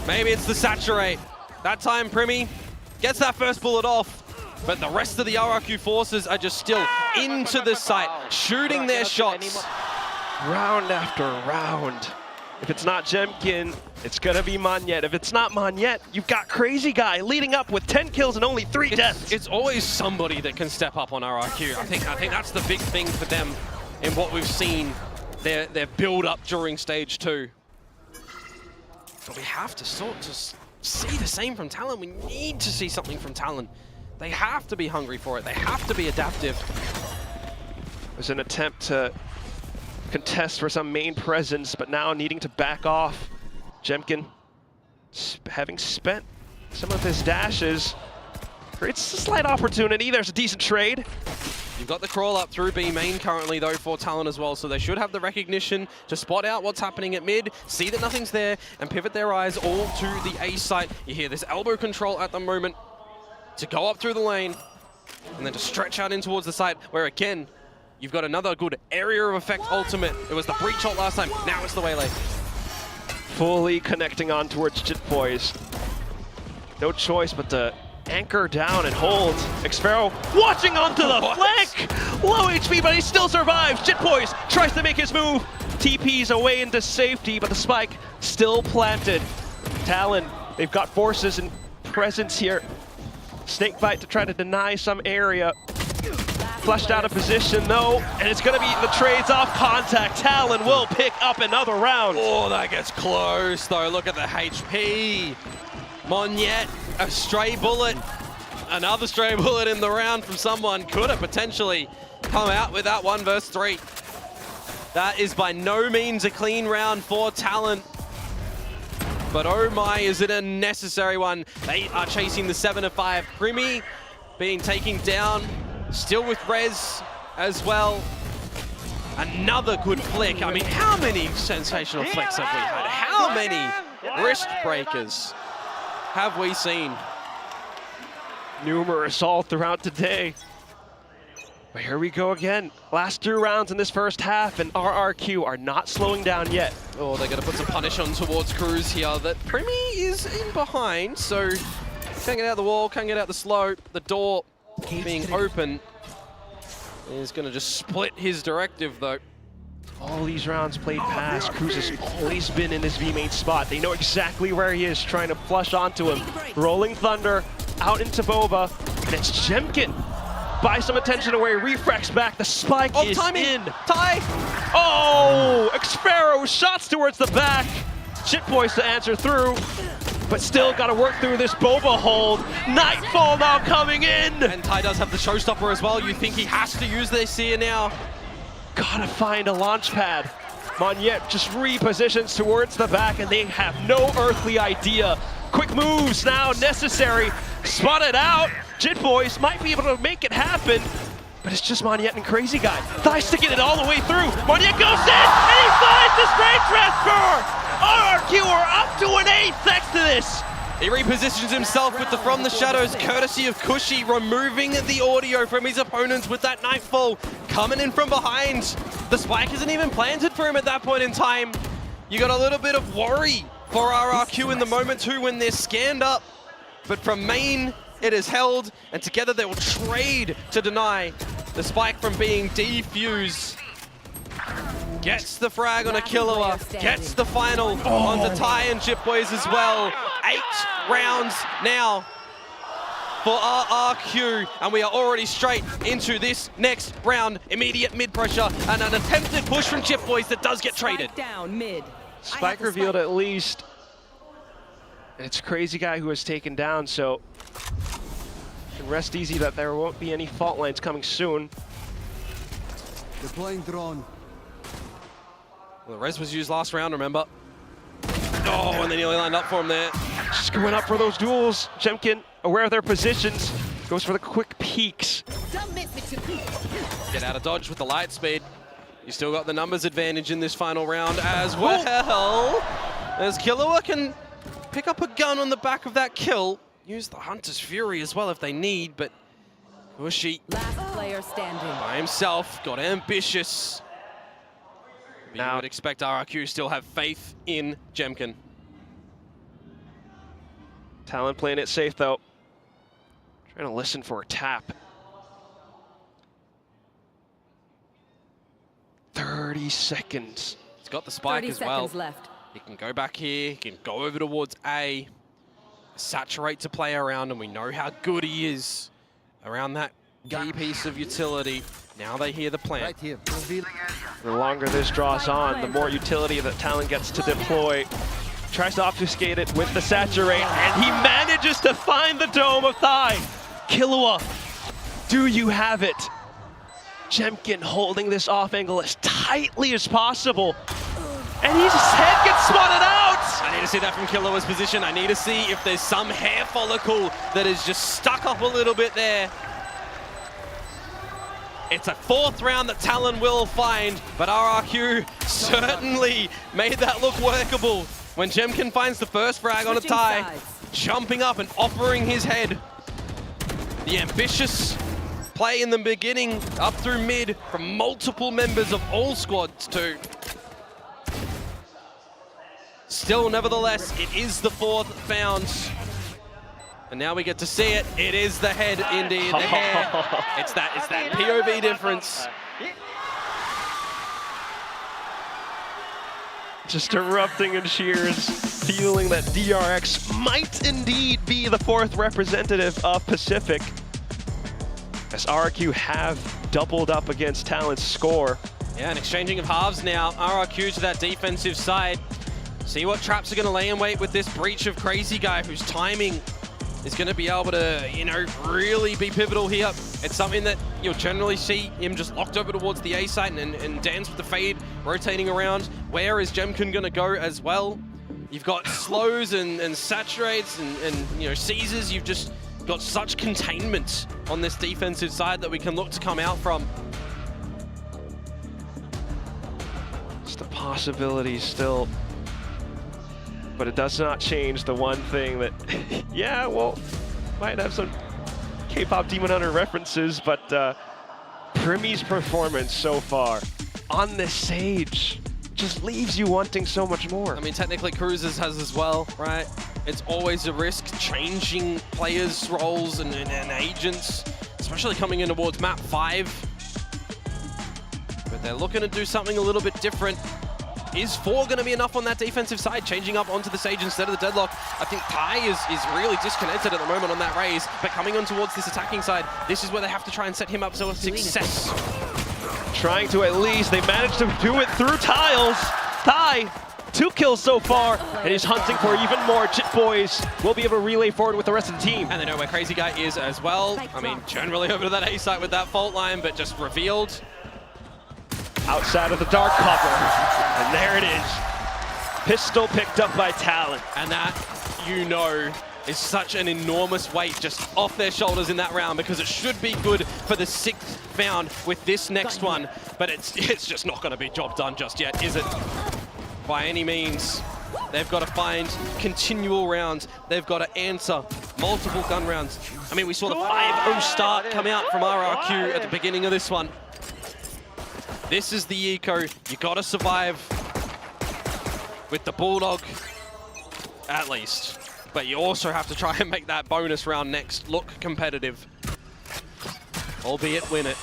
maybe it's the saturate. That time Primmy gets that first bullet off, but the rest of the RRQ forces are just still into the site, shooting their shots. Round after round. If it's not Jemkin, it's gonna be Monyet. If it's not Monyet, you've got Crazy Guy leading up with 10 kills and only 3 deaths. It's always somebody that can step up on RRQ. I think that's the big thing for them in what we've seen, their build up during stage 2. But we have to sort to see the same from Talon. We need to see something from Talon. They have to be hungry for it. They have to be adaptive. There's an attempt to contest for some main presence, but now needing to back off. Jemkin, having spent some of his dashes, creates a slight opportunity. There's a decent trade. You've got the crawl up through B main currently though for Talon as well, so they should have the recognition to spot out what's happening at mid, see that nothing's there, and pivot their eyes all to the A site. You hear this elbow control at the moment to go up through the lane, and then to stretch out in towards the site, where again, you've got another good area of effect ultimate. It was the breach ult last time, now it's the waylay. Fully connecting on towards Jitboys. No choice but to anchor down and hold. Xpharaoh watching onto the flank! Low HP, but he still survives. Jitboys tries to make his move. TP's away into safety, but the spike still planted. Talon, they've got forces and presence here. Snakebite to try to deny some area. Flushed out of position though, and it's gonna be the trades off contact. Talon will pick up another round. Oh, that gets close though. Look at the HP. Monyet, a stray bullet. Another stray bullet in the round from someone. Could have potentially come out with that 1 versus 3. That is by no means a clean round for Talon. But oh my, is it a necessary one. They are chasing the 7 of 5. Grimmy being taken down. Still with Rez as well. Another good flick. I mean, how many sensational flicks have we had? How many wrist breakers have we seen? Numerous all throughout today. But here we go again. Last 2 rounds in this first half, and RRQ are not slowing down yet. Oh, they're going to put some punish on towards Cruz here. That Primi is in behind, so can't get out the wall, can't get out the slope. The door being open is going to just split his directive, though. All these rounds played past, Cruz has always been in his V-main spot. They know exactly where he is, trying to flush onto him. Rolling Thunder out into Boba, and it's Jemkin. Buy some attention away, refracts back, the spike is in. Tie! Oh! Xpharaoh shots towards the back. Jitboys to answer through, but still got to work through this Boba hold. Nightfall now coming in! And Ty does have the showstopper as well. You think he has to use this here now. Gotta find a launch pad. Monyet just repositions towards the back, and they have no earthly idea. Quick moves now necessary. Spotted out. Jitboys might be able to make it happen, but it's just Monyet and Crazy Guy. Thigh sticking it all the way through. Monyet goes in, and he finds the straight transfer! RRQ are up to an 8 thanks to this. He repositions himself with the From the Shadows, courtesy of Cushy, removing the audio from his opponents with that Nightfall. Coming in from behind. The spike isn't even planted for him at that point in time. You got a little bit of worry for RRQ in the moment too when they're scanned up. But from main, it is held, and together they will trade to deny the spike from being defused. Gets the frag on a Killua, gets the final onto Ty and Jitboys as well. 8 rounds now for RRQ, and we are already straight into this next round. Immediate mid pressure and an attempted push from Jitboys that does get traded. Down mid. Spike revealed at least. And it's Crazy Guy who was taken down, so you can rest easy that there won't be any fault lines coming soon. Deploying drone. Well, the res was used last round, remember? Oh, and then he only lined up for him there. Just going up for those duels. Jemkin, aware of their positions, goes for the quick peeks. Get out of dodge with the light speed. You still got the numbers advantage in this final round as well. As Killua can pick up a gun on the back of that kill. Use the Hunter's Fury as well if they need, but Cushy Last player standing. by himself got ambitious. Now, you would expect RRQ still have faith in Jemkin. Talon playing it safe though. Trying to listen for a tap. 30 seconds. He's got the spike 30 as well. seconds left. He can go back here, he can go over towards A, saturate to play around, and we know how good he is around that key piece of utility. Now they hear the plant. Right here. The longer this draws on, the more utility that Talon gets to deploy. Tries to obfuscate it with the saturate, and he manages to find the dome of Thai. Killua, do you have it? Jemkin holding this off angle as tightly as possible. And his head gets spotted out! I need to see that from Killua's position. I need to see if there's some hair follicle that is just stuck up a little bit there. It's a 4th round that Talon will find, but RRQ certainly made that look workable. When Jemkin finds the first frag on a tie, jumping up and offering his head. The ambitious play in the beginning, up through mid, from multiple members of all squads too. Still, nevertheless, it is the 4th found. And now we get to see it. It is the head, indeed, the hair. It's that POV difference. Just erupting in cheers, feeling that DRX might indeed be the 4th representative of Pacific, as RRQ have doubled up against Talon's score. Yeah, an exchanging of halves now. RRQ to that defensive side. See what traps are going to lay in wait with this breach of Crazy Guy, whose timing is going to be able to, you know, really be pivotal here. It's something that you'll generally see him just locked over towards the A side and dance with the fade, rotating around. Where is Jemkin going to go as well? You've got slows and saturates and you know, seizes. You've just got such containment on this defensive side that we can look to come out from. It's the possibilities still. But it does not change the one thing that, yeah, well, might have some K-pop Demon Hunter references, but Primy's performance so far on this Sage just leaves you wanting so much more. I mean, technically Cruises has as well, right? It's always a risk changing players' roles and agents, especially coming in towards map 5. But they're looking to do something a little bit different. Is 4 going to be enough on that defensive side, changing up onto the Sage instead of the Deadlock? I think Tai is really disconnected at the moment on that raise, but coming on towards this attacking side, this is where they have to try and set him up for success. Trying to at least, they managed to do it through tiles. Tai, 2 kills so far, and he's hunting for even more. Jit Boys will be able to relay forward with the rest of the team. And they know where Crazy Guy is as well. I mean, generally over to that A site with that fault line, but just revealed. Outside of the dark cover, and there it is. Pistol picked up by Talon. And that, you know, is such an enormous weight just off their shoulders in that round, because it should be good for the 6th found with this next one, but it's just not going to be job done just yet, is it? By any means. They've got to find continual rounds. They've got to answer multiple gun rounds. I mean, we saw the 5-0 start come out from RRQ at the beginning of this one. This is the eco. You got to survive with the Bulldog, at least. But you also have to try and make that bonus round next look competitive, albeit win it.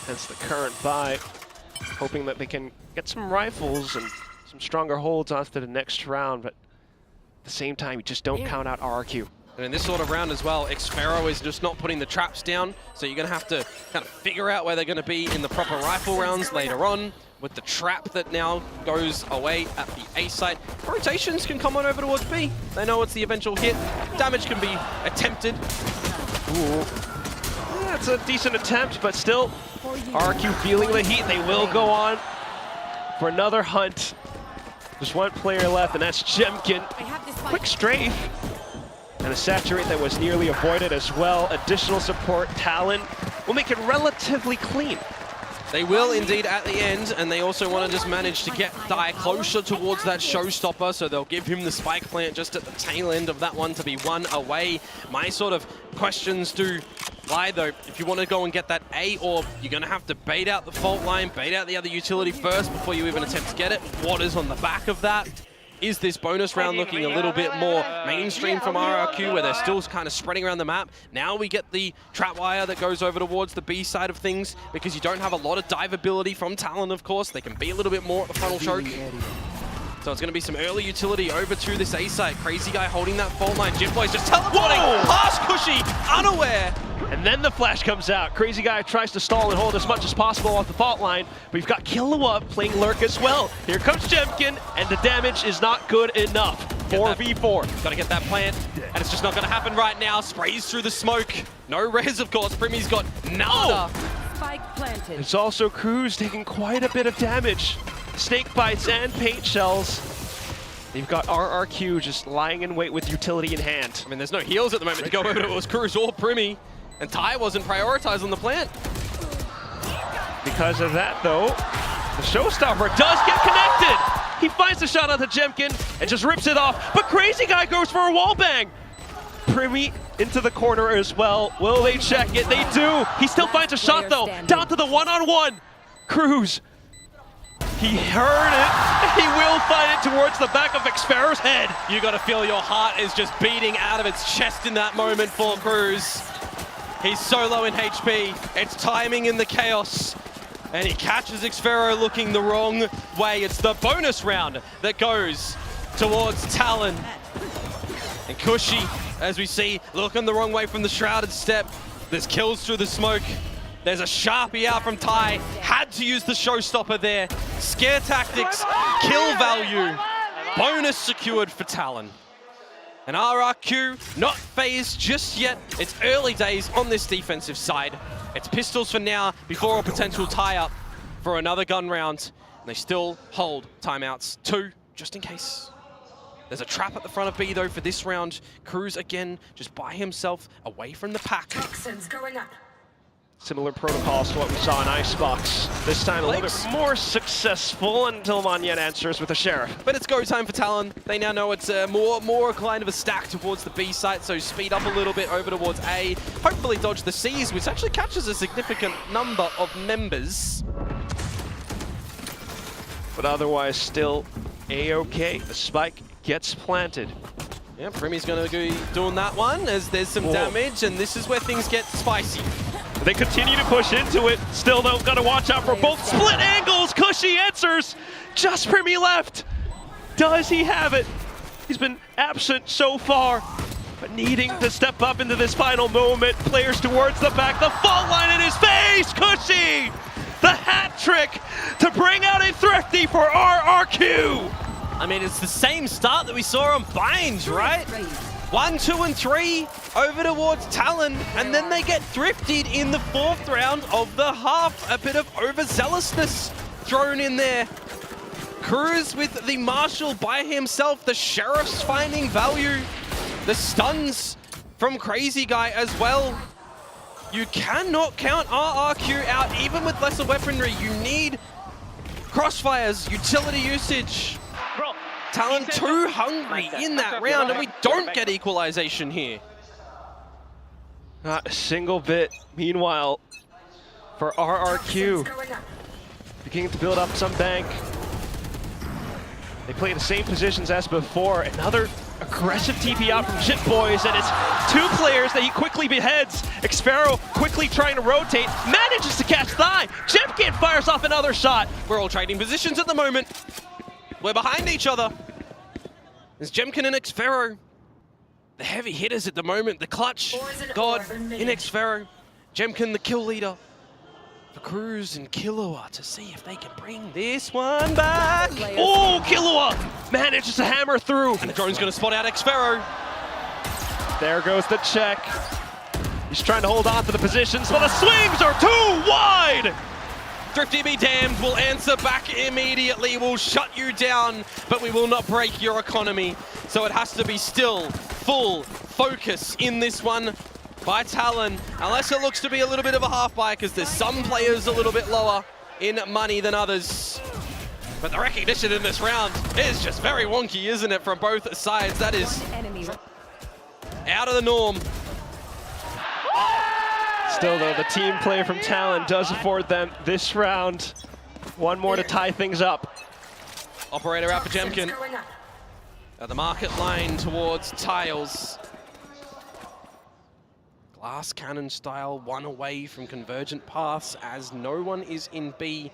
Hence the current buy, hoping that they can get some rifles and some stronger holds onto the next round, but at the same time, you just don't count out RRQ. And in this sort of round as well, Xfero is just not putting the traps down, so you're going to have to kind of figure out where they're going to be in the proper rifle rounds later on, with the trap that now goes away at the A site. Rotations can come on over towards B. They know it's the eventual hit. Damage can be attempted. Ooh. Yeah, it's a decent attempt, but still, RRQ feeling the heat. They will go on for another hunt. There's one player left, and that's Jemkin. Quick strafe. And a saturate that was nearly avoided as well. Additional support, Talon will make it relatively clean. They will indeed at the end, and they also want to just manage to get Thai closer towards that showstopper, so they'll give him the spike plant just at the tail end of that one to be 1 away. My sort of questions do lie though, if you want to go and get that A orb, you're going to have to bait out the fault line, bait out the other utility first before you even attempt to get it. What is on the back of that? Is this bonus round looking a little bit more mainstream from RRQ, where they're still kind of spreading around the map? Now we get the trap wire that goes over towards the B side of things, because you don't have a lot of dive ability from Talon, of course. They can be a little bit more at the frontal choke. So it's going to be some early utility over to this A side. Crazy guy holding that fault line. Jimboy's just teleporting past Cushy, unaware. And then the flash comes out. Crazy guy tries to stall and hold as much as possible off the fault line, but we've got Killua playing Lurk as well. Here comes Jemkin, and the damage is not good enough. 4v4. Gotta get that plant, and it's just not gonna happen right now. Sprays through the smoke. No res, of course. Primmy's got nada. Spike planted. It's also Cruz taking quite a bit of damage. Snake bites and paint shells. You've got RRQ just lying in wait with utility in hand. I mean, there's no heals at the moment to go over to it. Was Cruz or Primmy, and Ty wasn't prioritized on the plant. Because of that, though, the showstopper does get connected. He finds the shot onto Jemkin and just rips it off, but Crazy Guy goes for a wallbang. Primmy into the corner as well. Will they check it? They do. He still finds a shot, though. Down to the one-on-one. Cruz. He heard it. He will find it towards the back of Xfero's head. You gotta feel your heart is just beating out of its chest in that moment for Cruz. He's so low in HP. It's timing in the chaos. And he catches Xfero looking the wrong way. It's the bonus round that goes towards Talon. And Cushy, as we see, looking the wrong way from the Shrouded Step. There's kills through the smoke. There's a Sharpie out from Ty. Had to use the showstopper there. Scare tactics, kill value. Bonus secured for Talon. And RRQ not phased just yet. It's early days on this defensive side. It's pistols for now before a potential tie-up for another gun round. And they still hold timeouts. 2, just in case. There's a trap at the front of B, though, for this round. Cruz, again, just by himself, away from the pack. Toxins going up. Similar protocols to what we saw in Icebox. This time a little bit more successful until Monyet answers with a Sheriff. But it's go time for Talon. They now know it's more kind of a stack towards the B site, so speed up a little bit over towards A. Hopefully dodge the Cs, which actually catches a significant number of members. But otherwise still A-okay. The spike gets planted. Yeah, Primmy's going to be doing that one as there's some damage, and this is where things get spicy. They continue to push into it. Still, though, got to watch out for both split angles. Cushy answers. Just Primmy left. Does he have it? He's been absent so far, but needing to step up into this final moment. Players towards the back. The fault line in his face. Cushy. The hat trick to bring out a Thrifty for RRQ. I mean, it's the same start that we saw on Binds, right? 1, 2, and 3 over towards Talon, and then they get thrifted in the 4th round of the half. A bit of overzealousness thrown in there. Cruz with the Marshal by himself. The Sheriff's finding value. The stuns from Crazy Guy as well. You cannot count RRQ out, even with lesser weaponry. You need crossfires, utility usage. Talon too hungry in that round, and we don't get equalization here. Not a single bit. Meanwhile, for RRQ, beginning to build up some bank. They play the same positions as before. Another aggressive TP out from Jit Boys, and it's 2 players that he quickly beheads. Xfero quickly trying to rotate, manages to catch Thigh. Jemkin fires off another shot. We're all trading positions at the moment. We're behind each other. There's Jemkin and Xfero. The heavy hitters at the moment. The clutch god in Xfero. Jemkin, the kill leader. For Cruz and Killua to see if they can bring this one back. Oh, Killua manages to hammer through. And the drone's going to spot out Xfero. There goes the check. He's trying to hold on to the positions, but the swings are too wide. Thrifty be damned, we'll answer back immediately. We'll shut you down, but we will not break your economy. So it has to be still full focus in this one by Talon, unless it looks to be a little bit of a half buy, because there's some players a little bit lower in money than others. But the recognition in this round is just very wonky, isn't it, from both sides? That is out of the norm. Still, though, the team play from Talon does afford them this round. One more to tie things up. Operator out for Jemkin. At the market line towards tiles. Glass cannon style, one away from convergent paths as no one is in B.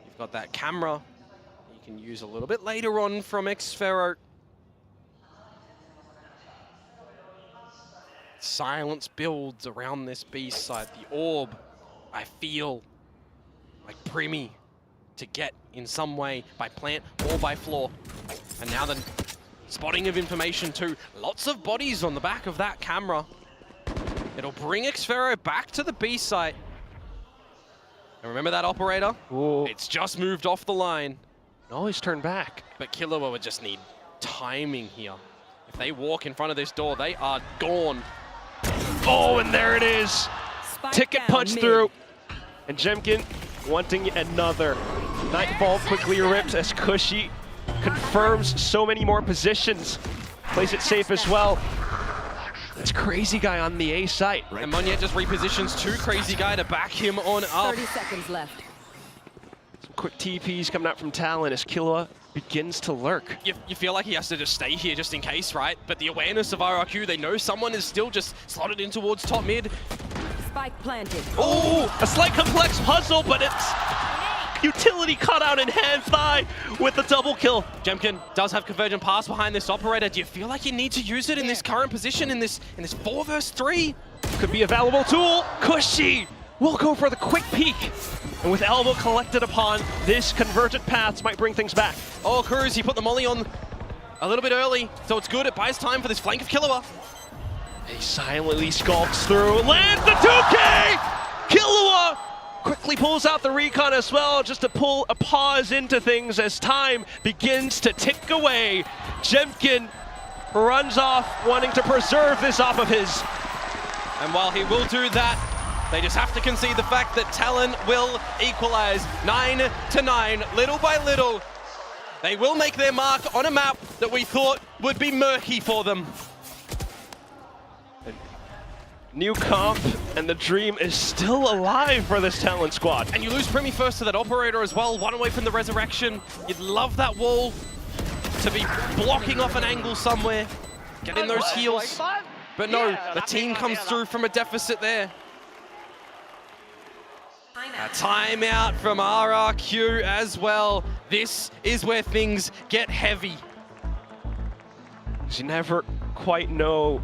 You've got that camera you can use a little bit later on from Xfero. Silence builds around this B side. The orb, I feel like Primi to get in some way by plant or by floor. And now the spotting of information too. Lots of bodies on the back of that camera. It'll bring Xfero back to the B site. And remember that operator? Ooh. It's just moved off the line. Always turn back. But Killua would just need timing here. If they walk in front of this door, they are gone. Oh, and there it is. Ticket punch through. And Jemkin wanting another. Nightfall quickly ripped as Cushy confirms so many more positions. Plays it safe as well. It's Crazy Guy on the A site. And Monyet just repositions to Crazy Guy to back him on up. 30 seconds left. Some quick TPs coming out from Talon as Killua begins to lurk. You feel like he has to just stay here just in case, right? But the awareness of RRQ, they know someone is still just slotted in towards top mid. Spike planted. Oh, a slight complex puzzle, but it's utility cut out in hand thigh with the double kill. Jemkin does have convergent pass behind this operator. Do you feel like you need to use it in this current position, in this 4 versus 3? Could be a valuable tool. Cushy will go for the quick peek. And with elbow collected upon, this convergent paths might bring things back. Oh, Cruz, he put the molly on a little bit early, so it's good. It buys time for this flank of Killua. He silently skulks through, lands the 2K! Killua quickly pulls out the recon as well, just to pull a pause into things as time begins to tick away. Jemkin runs off, wanting to preserve this off of his. And while he will do that, they just have to concede the fact that Talon will equalize 9-9, little by little. They will make their mark on a map that we thought would be murky for them. New comp, and the dream is still alive for this Talon squad. And you lose Primi first to that operator as well, one away from the resurrection. You'd love that wall to be blocking off an angle somewhere, get in those heals. But no, the team comes through from a deficit there. A timeout from RRQ as well. This is where things get heavy. You never quite know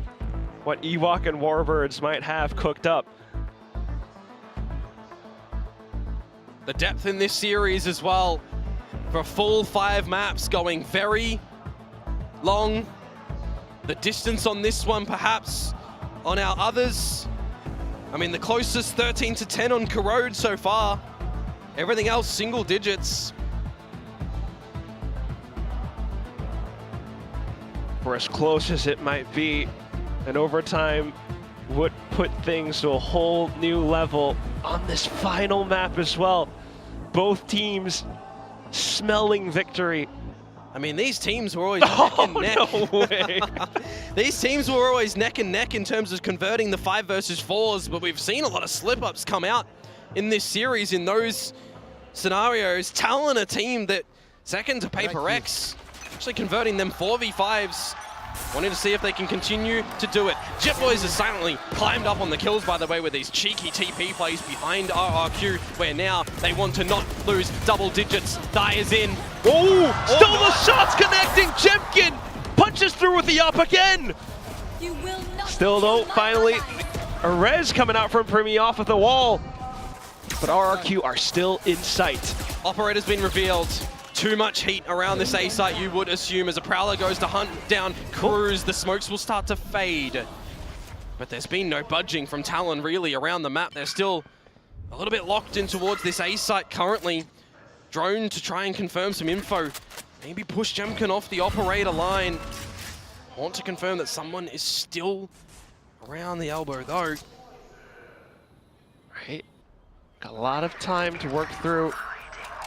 what Ewok and Warbirds might have cooked up. The depth in this series as well, for full 5 maps, going very long. The distance on this one, perhaps, on our others. I mean, the closest 13-10 on Corrode so far. Everything else, single digits. For as close as it might be, an overtime would put things to a whole new level on this final map as well. Both teams smelling victory. I mean, these teams were always neck and neck. No way. These teams were always neck and neck in terms of converting the 5 versus 4s, but we've seen a lot of slip-ups come out in this series in those scenarios. Talon, a team that second to Paper X, actually converting them 4v5s. Wanting to see if they can continue to do it. Jet Boys has silently climbed up on the kills, by the way, with these cheeky TP plays behind RRQ, where now they want to not lose double digits. Die is in. Oh, still the shots connecting. Jemkin punches through with the up again. You will not Still though, finally, a res coming out from Primi off of the wall. But RRQ are still in sight. Operator's been revealed. Too much heat around this A site, you would assume, as a Prowler goes to hunt down Cruz. The smokes will start to fade. But there's been no budging from Talon really around the map. They're still a little bit locked in towards this A site currently. Drone to try and confirm some info. Maybe push Jemkin off the operator line. Want to confirm that someone is still around the elbow though. Right. Got a lot of time to work through.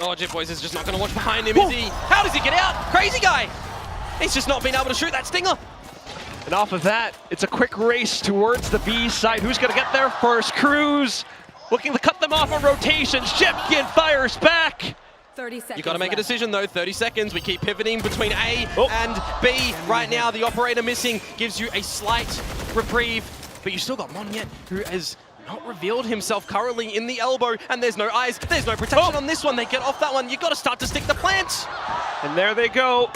Oh, Jet Boys is just not going to watch behind him, is he? How does he get out? Crazy Guy! He's just not been able to shoot that stinger. And off of that, it's a quick race towards the B side. Who's going to get there first? Cruz looking to cut them off on rotations. Jemkin fires back. 30 seconds. You got to make a left. decision though. 30 seconds. We keep pivoting between A and B. Right now, the operator missing gives you a slight reprieve, but you still got Monyet, who has not revealed himself currently in the elbow, and there's no eyes. There's no protection on this one. They get off that one. You got to start to stick the plant. And there they go.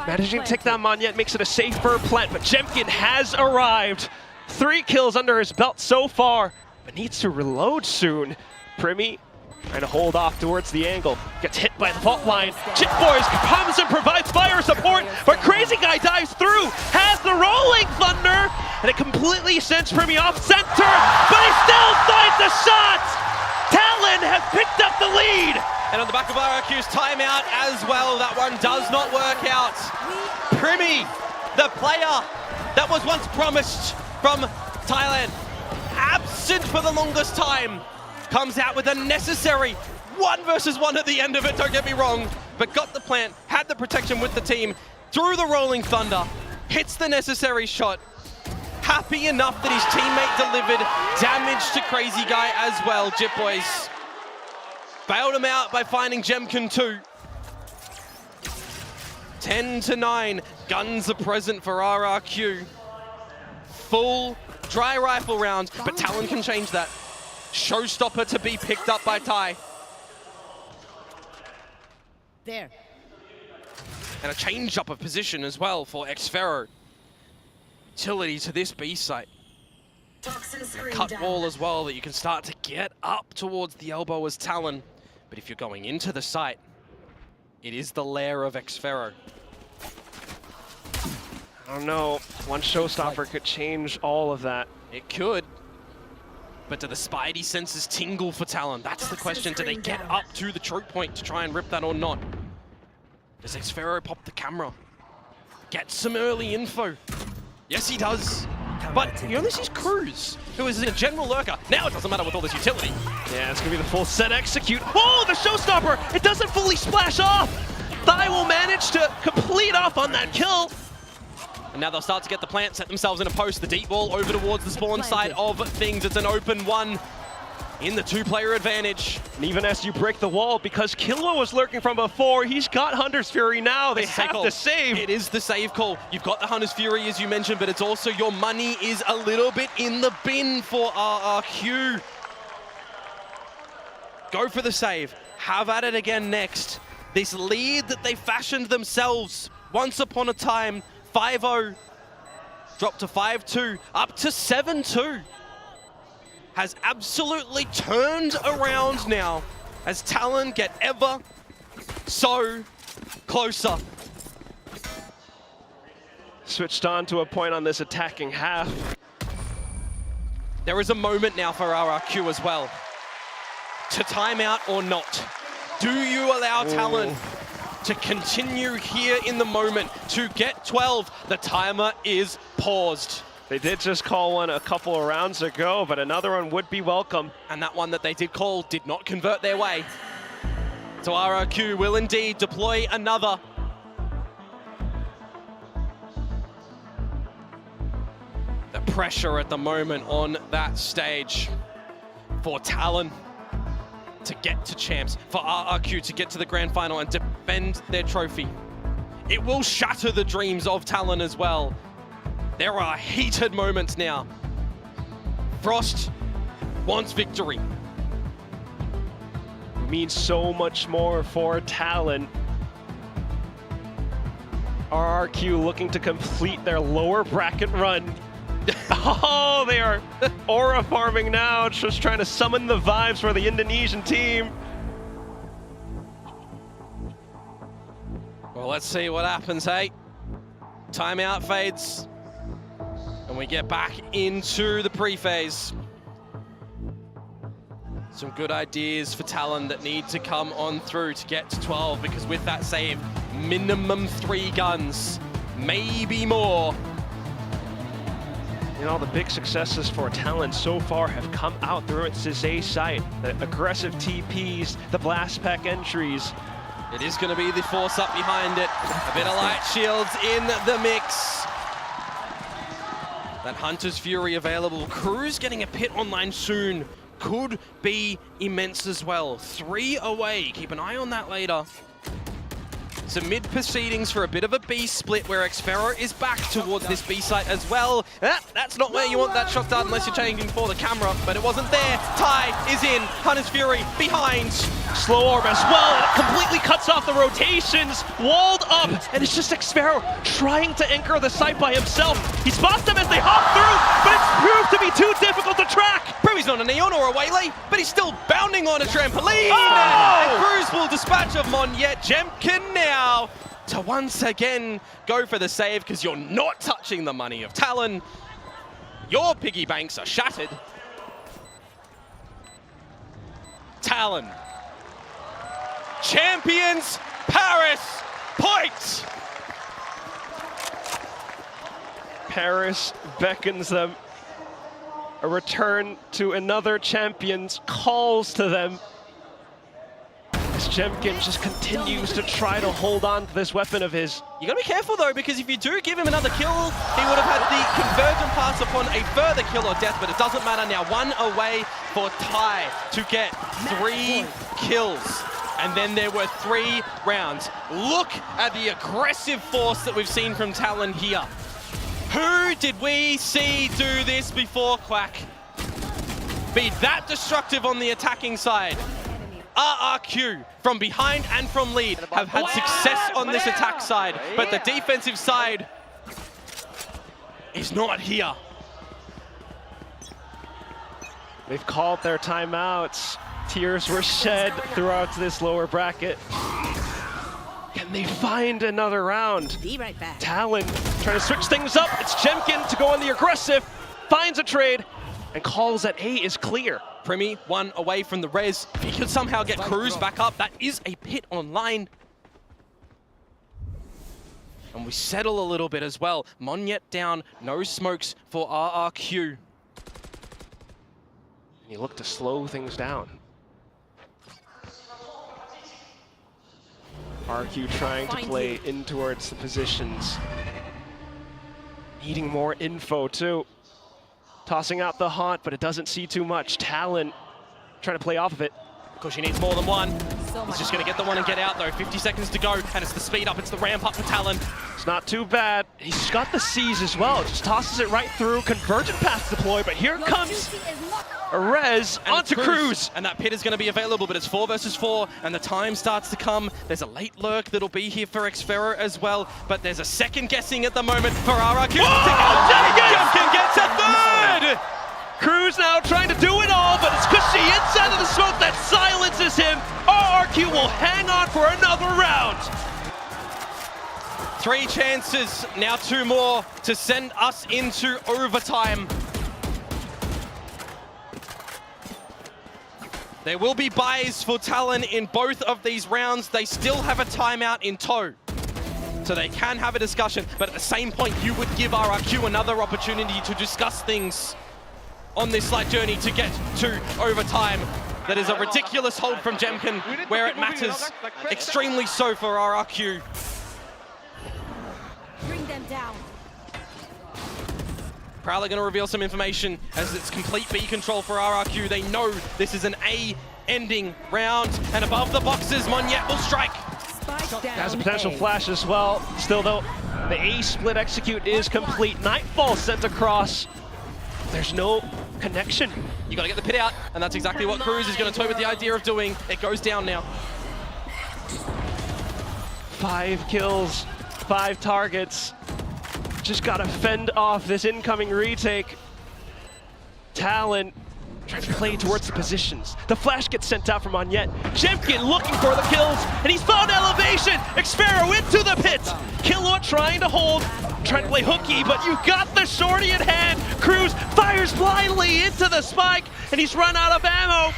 Managing to take down Monyet makes it a safer plant, but Jemkin has arrived. 3 kills under his belt so far, but needs to reload soon. Primi trying to hold off towards the angle. Gets hit by the fault line. Chip Boys comes and provides fire support, but Crazy Guy dives through, has the rolling thunder, and it completely sends Primi off center, but he still finds a shot! Talon has picked up the lead! And on the back of RRQ's timeout as well, that one does not work out. Primi, the player that was once promised from Thailand, absent for the longest time, comes out with a necessary 1 versus 1 at the end of it, don't get me wrong, but got the plant, had the protection with the team, through the rolling thunder, hits the necessary shot. Happy enough that his teammate delivered damage to Crazy Guy as well. Jip Boys bailed him out by finding Jemkin 2. 10-9, guns are present for RRQ. Full dry rifle round, but Talon can change that. Showstopper to be picked up by Ty. There. And a change up of position as well for Xfero. Utility to this B site. A cut wall as well that you can start to get up towards the elbow as Talon. But if you're going into the site, it is the lair of Xfero. I don't know, one showstopper could change all of that. It could. But do the spidey senses tingle for Talon? That's the question. Do they get up to the choke point to try and rip that or not? Does Xfero pop the camera? Get some early info. Yes, he does. But he only sees Cruz, who is a general lurker. Now it doesn't matter with all this utility. Yeah, it's gonna be the full set execute. Oh, the showstopper! It doesn't fully splash off! Thai will manage to complete off on that kill. And now they'll start to get the plant, set themselves in a post. The deep ball over towards the spawn side of things. It's an open one in the 2-player advantage. And even as you break the wall, because Killua was lurking from before, he's got Hunter's Fury now. They have to save. It is the save call. You've got the Hunter's Fury, as you mentioned, but it's also your money is a little bit in the bin for RRQ. Go for the save. Have at it again next. This lead that they fashioned themselves once upon a time, 5-0, dropped to 5-2, up to 7-2. Has absolutely turned around now as Talon get ever so closer. Switched on to a point on this attacking half. There is a moment now for RRQ as well. To timeout or not. Do you allow Talon to continue here in the moment to get 12? The timer is paused. They did just call one a couple of rounds ago, but another one would be welcome. And that one that they did call did not convert their way. So RRQ will indeed deploy another. The pressure at the moment on that stage for Talon to get to champs, for RRQ to get to the grand final and defend their trophy. It will shatter the dreams of Talon as well. There are heated moments now. Frost wants victory. Means so much more for Talon. RRQ looking to complete their lower bracket run. Oh, they are aura farming now, just trying to summon the vibes for the Indonesian team. Well, let's see what happens, hey? Timeout fades. And we get back into the pre-phase. Some good ideas for Talon that need to come on through to get to 12, because with that save, minimum 3 guns, maybe more. You know, the big successes for Talon so far have come out through its A site. The aggressive TPs, the blast pack entries. It is going to be the force up behind it. A bit of light shields in the mix. That Hunter's Fury available. Cruz getting a pit online soon could be immense as well. 3 away. Keep an eye on that later. Some mid proceedings for a bit of a B split where Xfero is back towards this B site as well. That's not where you want that shot done unless you're changing for the camera, but it wasn't there. Ty is in, Hunter's Fury behind. Slow orb as well, and it completely cuts off the rotations, walled up, and it's just Xfero trying to anchor the site by himself. He spots them as they hop through, but it's proved to be too difficult to track. He's not a Neon or a Waylay, but he's still bounding on a trampoline. Oh! And Cruz will dispatch of Monyet. Jemkin now to once again go for the save because you're not touching the money of Talon. Your piggy banks are shattered. Talon. Champions Paris point. Paris beckons them. A return to another champions calls to them. As Jemkin just continues to try to hold on to this weapon of his. You gotta be careful though, because if you do give him another kill, he would have had the convergent pass upon a further kill or death, but it doesn't matter now. 1 away for Ty to get 3 kills. And then there were 3 rounds. Look at the aggressive force that we've seen from Talon here. Who did we see do this before, Quack? Be that destructive on the attacking side. RRQ from behind and from lead have had success on this attack side, but the defensive side is not here. They've called their timeouts. Tears were shed throughout this lower bracket. Can they find another round? Be right back. Talon trying to switch things up. It's Jemkin to go on the aggressive, finds a trade, and calls that A is clear. Primi 1 away from the res. If he could somehow get Cruz back up, that is a pit online. And we settle a little bit as well. Monyet down, no smokes for RRQ. And you look to slow things down. RRQ trying to play in towards the positions. Needing more info too. Tossing out the haunt, but it doesn't see too much. Talon trying to play off of it. Of course, he needs more than one. He's just going to get the one and get out though. 50 seconds to go, and it's the speed up, it's the ramp up for Talon. It's not too bad. He's got the C's as well. Just tosses it right through. Convergent path deploy, but here comes a res onto Cruz. And that pit is going to be available, but it's 4 versus 4, and the time starts to come. There's a late lurk that'll be here for Xfero as well, but there's a second guessing at the moment for RRQ. Jemkin gets a third! Cruz now trying to do it all, but it's Cushy inside of the smoke that silences him. RRQ will hang on for another round. 3 chances, now 2 more to send us into overtime. There will be buys for Talon in both of these rounds. They still have a timeout in tow, so they can have a discussion, but at the same point, you would give RRQ another opportunity to discuss things on this slight journey to get to overtime. That is a ridiculous hold from Jemkin, where it matters extremely so for RRQ. Bring them down. Prowler going to reveal some information as it's complete B control for RRQ. They know this is an A ending round, and above the boxes, Monyet will strike. Has a potential flash as well. Still though, the A split execute is complete. Nightfall sent across. There's no connection. You got to get the pit out, and that's exactly what Cruz is going to toy with the idea of doing. It goes down now. 5 kills, 5 targets. Just got to fend off this incoming retake. Talon trying to play towards the positions. The flash gets sent out from Monyet. Jemkin looking for the kills, and he's found elevation. Xfero into the pit. Killua trying to hold, trying to play hooky, but you got the shorty in hand. Cruz fires blindly into the spike, and he's run out of ammo.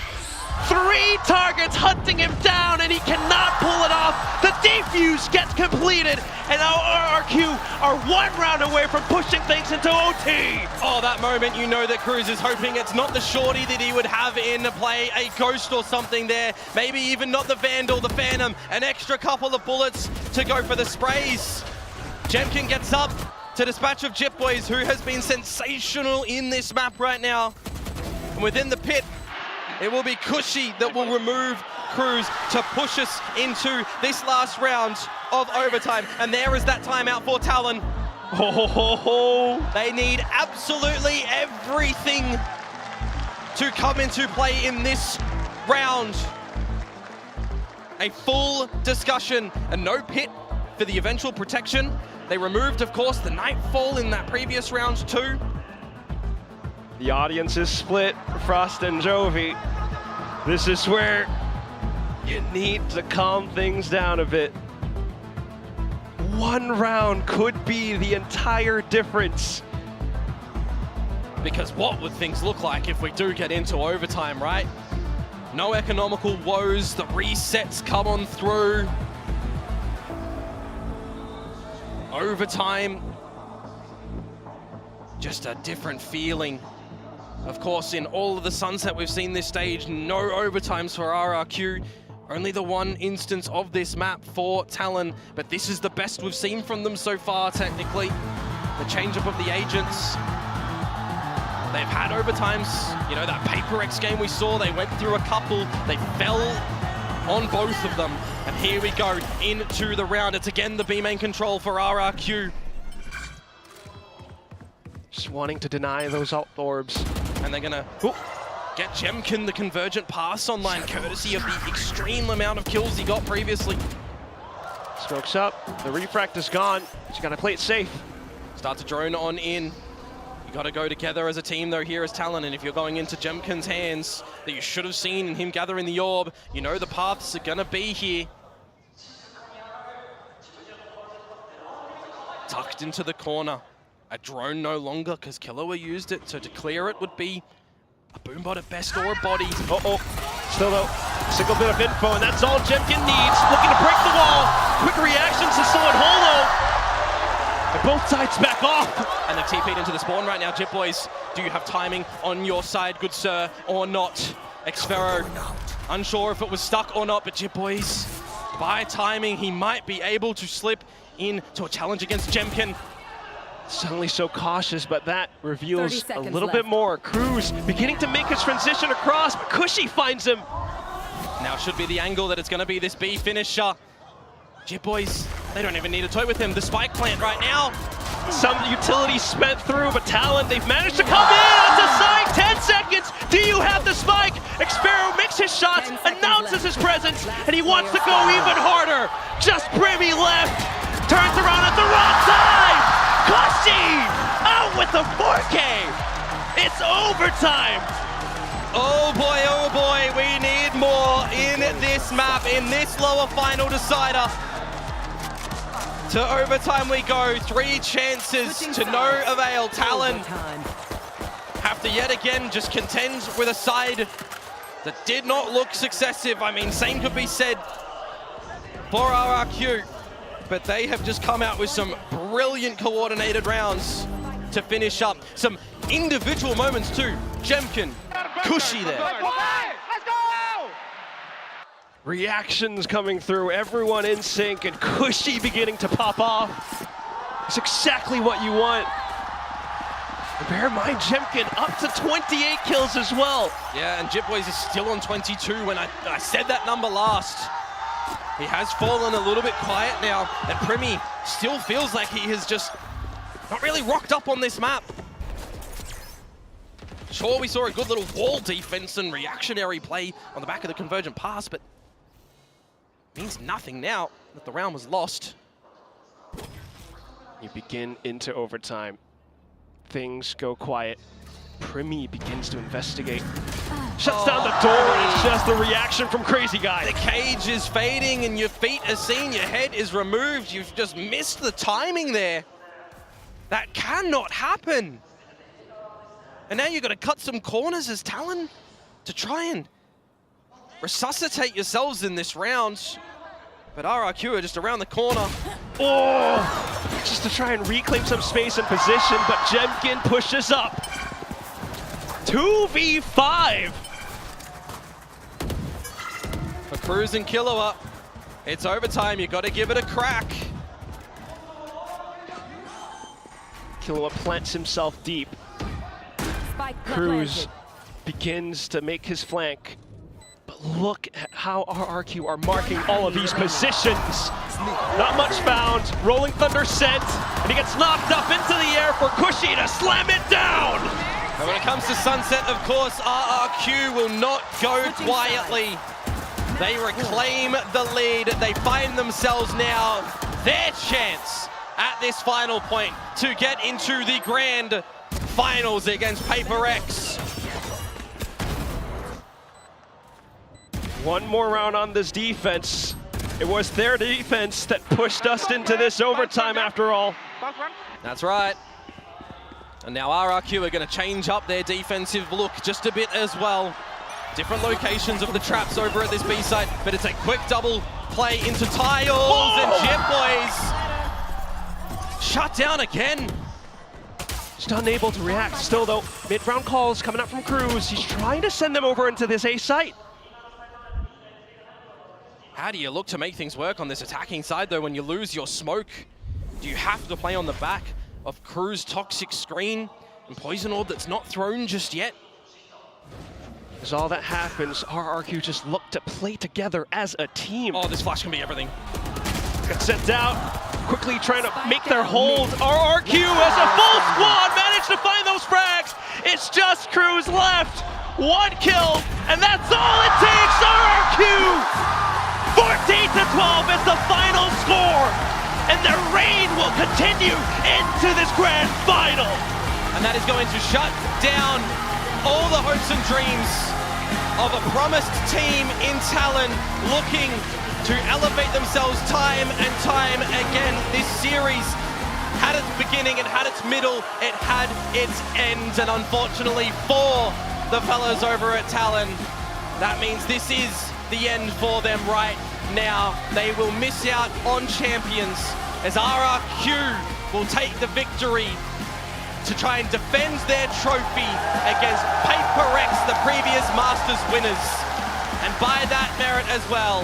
3 targets hunting him down, and he cannot pull it off. The defuse gets completed, and now RRQ are 1 round away from pushing things into OT. Oh, that moment, you know that Cruz is hoping it's not the shorty that he would have in play, a ghost or something there. Maybe even not the Vandal, the Phantom, an extra couple of bullets to go for the sprays. Jemkin gets up to dispatch of Jip Boys, who has been sensational in this map right now. And within the pit, It will be Cushy that will remove Cruz to push us into this last round of overtime. And there is that timeout for Talon. They need absolutely everything to come into play in this round. A full discussion and no pit for the eventual protection. They removed, of course, the Nightfall in that previous round too. The audience is split, Frost and Jovi. This is where you need to calm things down a bit. One round could be the entire difference. Because what would things look like if we do get into overtime, right? No economical woes, the resets come on through. Overtime, just a different feeling. Of course, in all of the Sunset we've seen this stage, no overtimes for RRQ. Only the one instance of this map for Talon, but this is the best we've seen from them so far, technically. The change-up of the agents. They've had overtimes. You know, that Paper X game we saw, they went through a couple. They fell on both of them. And here we go into the round. It's again the B main control for RRQ. Just wanting to deny those ult orbs. And they're gonna get Jemkin the convergent pass online, courtesy of the extreme amount of kills he got previously. Smokes up, the refract is gone. Just gotta play it safe. Start to drone on in. You gotta go together as a team though here as Talon, and if you're going into Jemkin's hands that you should have seen in him gathering the orb, you know the paths are gonna be here. Tucked into the corner. A drone no longer, because Killua used it, so to clear it would be a boombot at best or a body. Still though, single bit of info, and that's all Jemkin needs. Looking to break the wall. Quick reactions to Soul and Holo. And both sides back off. And they've TP'd into the spawn right now. Jip Boys, do you have timing on your side, good sir, or not? Xfero, unsure if it was stuck or not, but Jip Boys, by timing, he might be able to slip into a challenge against Jemkin. Suddenly so cautious, but that reveals a little left. bit more. Cruz beginning to make his transition across, but Cushy finds him. Now should be the angle that it's going to be this B finisher. Jip Boys, they don't even need to toy with him. The spike plant right now. Some utility spent through, but Talon, they've managed to come in onto side. 10 seconds. Do you have the spike? Xfero makes his shots, announces his presence, and he wants to go even harder. Just Primi left. Turns around at the wrong side. Cushy out with the 4K. It's overtime. Oh boy, we need more in this map, in this lower final decider. To overtime we go, 3 chances to no avail. Talon have to yet again just contend with a side that did not look successive. I mean, same could be said for RRQ, but they have just come out with some brilliant coordinated rounds to finish up. Some individual moments too. Jemkin, Cushy there. Let's go! Reactions coming through, everyone in sync, and Cushy beginning to pop off. It's exactly what you want. And bear in mind, Jemkin up to 28 kills as well. Yeah, and Jip Boys is still on 22 when I said that number last. He has fallen a little bit quiet now, and Primi still feels like he has just not really rocked up on this map. Sure, we saw a good little wall defense and reactionary play on the back of the convergent pass, but means nothing now that the round was lost. You begin into overtime. Things go quiet. Primi begins to investigate. Shuts down the door, and it's just the reaction from Crazy Guy. The cage is fading and your feet are seen, your head is removed. You've just missed the timing there. That cannot happen. And now you've got to cut some corners as Talon to try and resuscitate yourselves in this round. But RRQ are just around the corner. Oh, just to try and reclaim some space and position, but Jemkin pushes up. 2v5. For Cruz and Killua, it's overtime. You got to give it a crack. Killua plants himself deep. Spike Cruz begins to make his flank. But look at how RRQ are marking all of these positions. Not much found. Rolling Thunder sent, and he gets knocked up into the air for Cushy to slam it down. And when it comes to Sunset, of course, RRQ will not go quietly. They reclaim the lead. They find themselves now their chance at this final point to get into the grand finals against Paper X. One more round on this defense. It was their defense that pushed us into this overtime after all. That's right. And now RRQ are going to change up their defensive look just a bit as well. Different locations of the traps over at this B site, but it's a quick double play into tiles, and Jet Boys shut down again. Just unable to react. Still though, mid-round calls coming up from Cruz. He's trying to send them over into this A site. How do you look to make things work on this attacking side though when you lose your smoke? Do you have to play on the back of Cruz' toxic screen and Poison Orb that's not thrown just yet? As all that happens, RRQ just look to play together as a team. Oh, this flash can be everything. Got sent out, quickly trying to make their hold. RRQ as a full squad managed to find those frags. It's just Cruz left. One kill, and that's all it takes. RRQ 14-12 is the final score, and their reign will continue into this grand final. And that is going to shut down all the hopes and dreams of a promised team in Talon looking to elevate themselves time and time again. This series had its beginning, it had its middle, it had its end, and unfortunately for the fellas over at Talon, that means this is the end for them right now. They will miss out on champions as RRQ will take the victory to try and defend their trophy against Paper X, the previous Masters winners. And by that merit as well,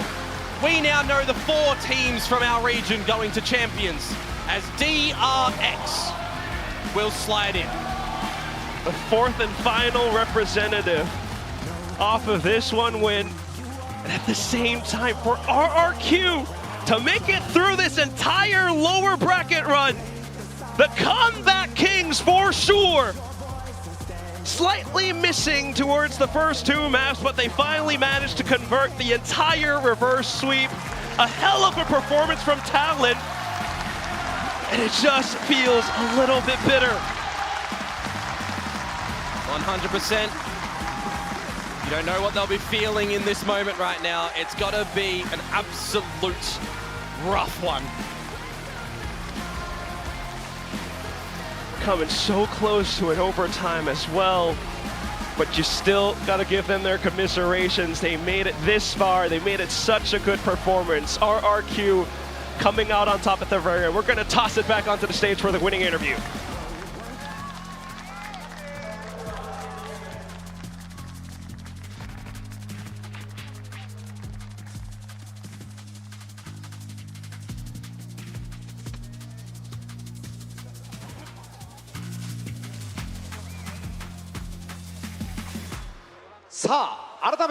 we now know the 4 teams from our region going to champions as DRX will slide in. The 4th and final representative off of this one win. And at the same time for RRQ to make it through this entire lower bracket run. The comeback kings for sure. Slightly missing towards the first 2 maps, but they finally managed to convert the entire reverse sweep. A hell of a performance from Talon. And it just feels a little bit bitter. 100%. You don't know what they'll be feeling in this moment right now. It's got to be an absolute rough one. Coming so close to an overtime as well, but you still got to give them their commiserations. They made it this far. They made it such a good performance. RRQ coming out on top at the very end. We're going to toss it back onto the stage for the winning interview.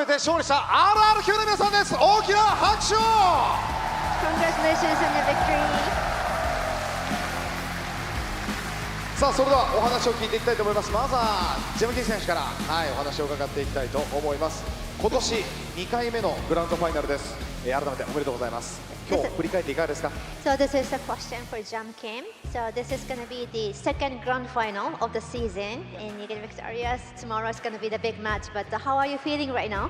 RRQ の皆さんです。大きな拍手を。Congratulations on the victory. さあそれではお話を聞いていきたいと思います。まずはジェムキン選手からお話を伺っていきたいと思います。今年2回目のグランドファイナルです。改めておめでとうございます。今日振り返っていかがですか？ So this is a question for Jam Kim. So this is going to be the second grand final of the season in Nigel Victorious. Tomorrow is going to be the big match, but how are you feeling right now?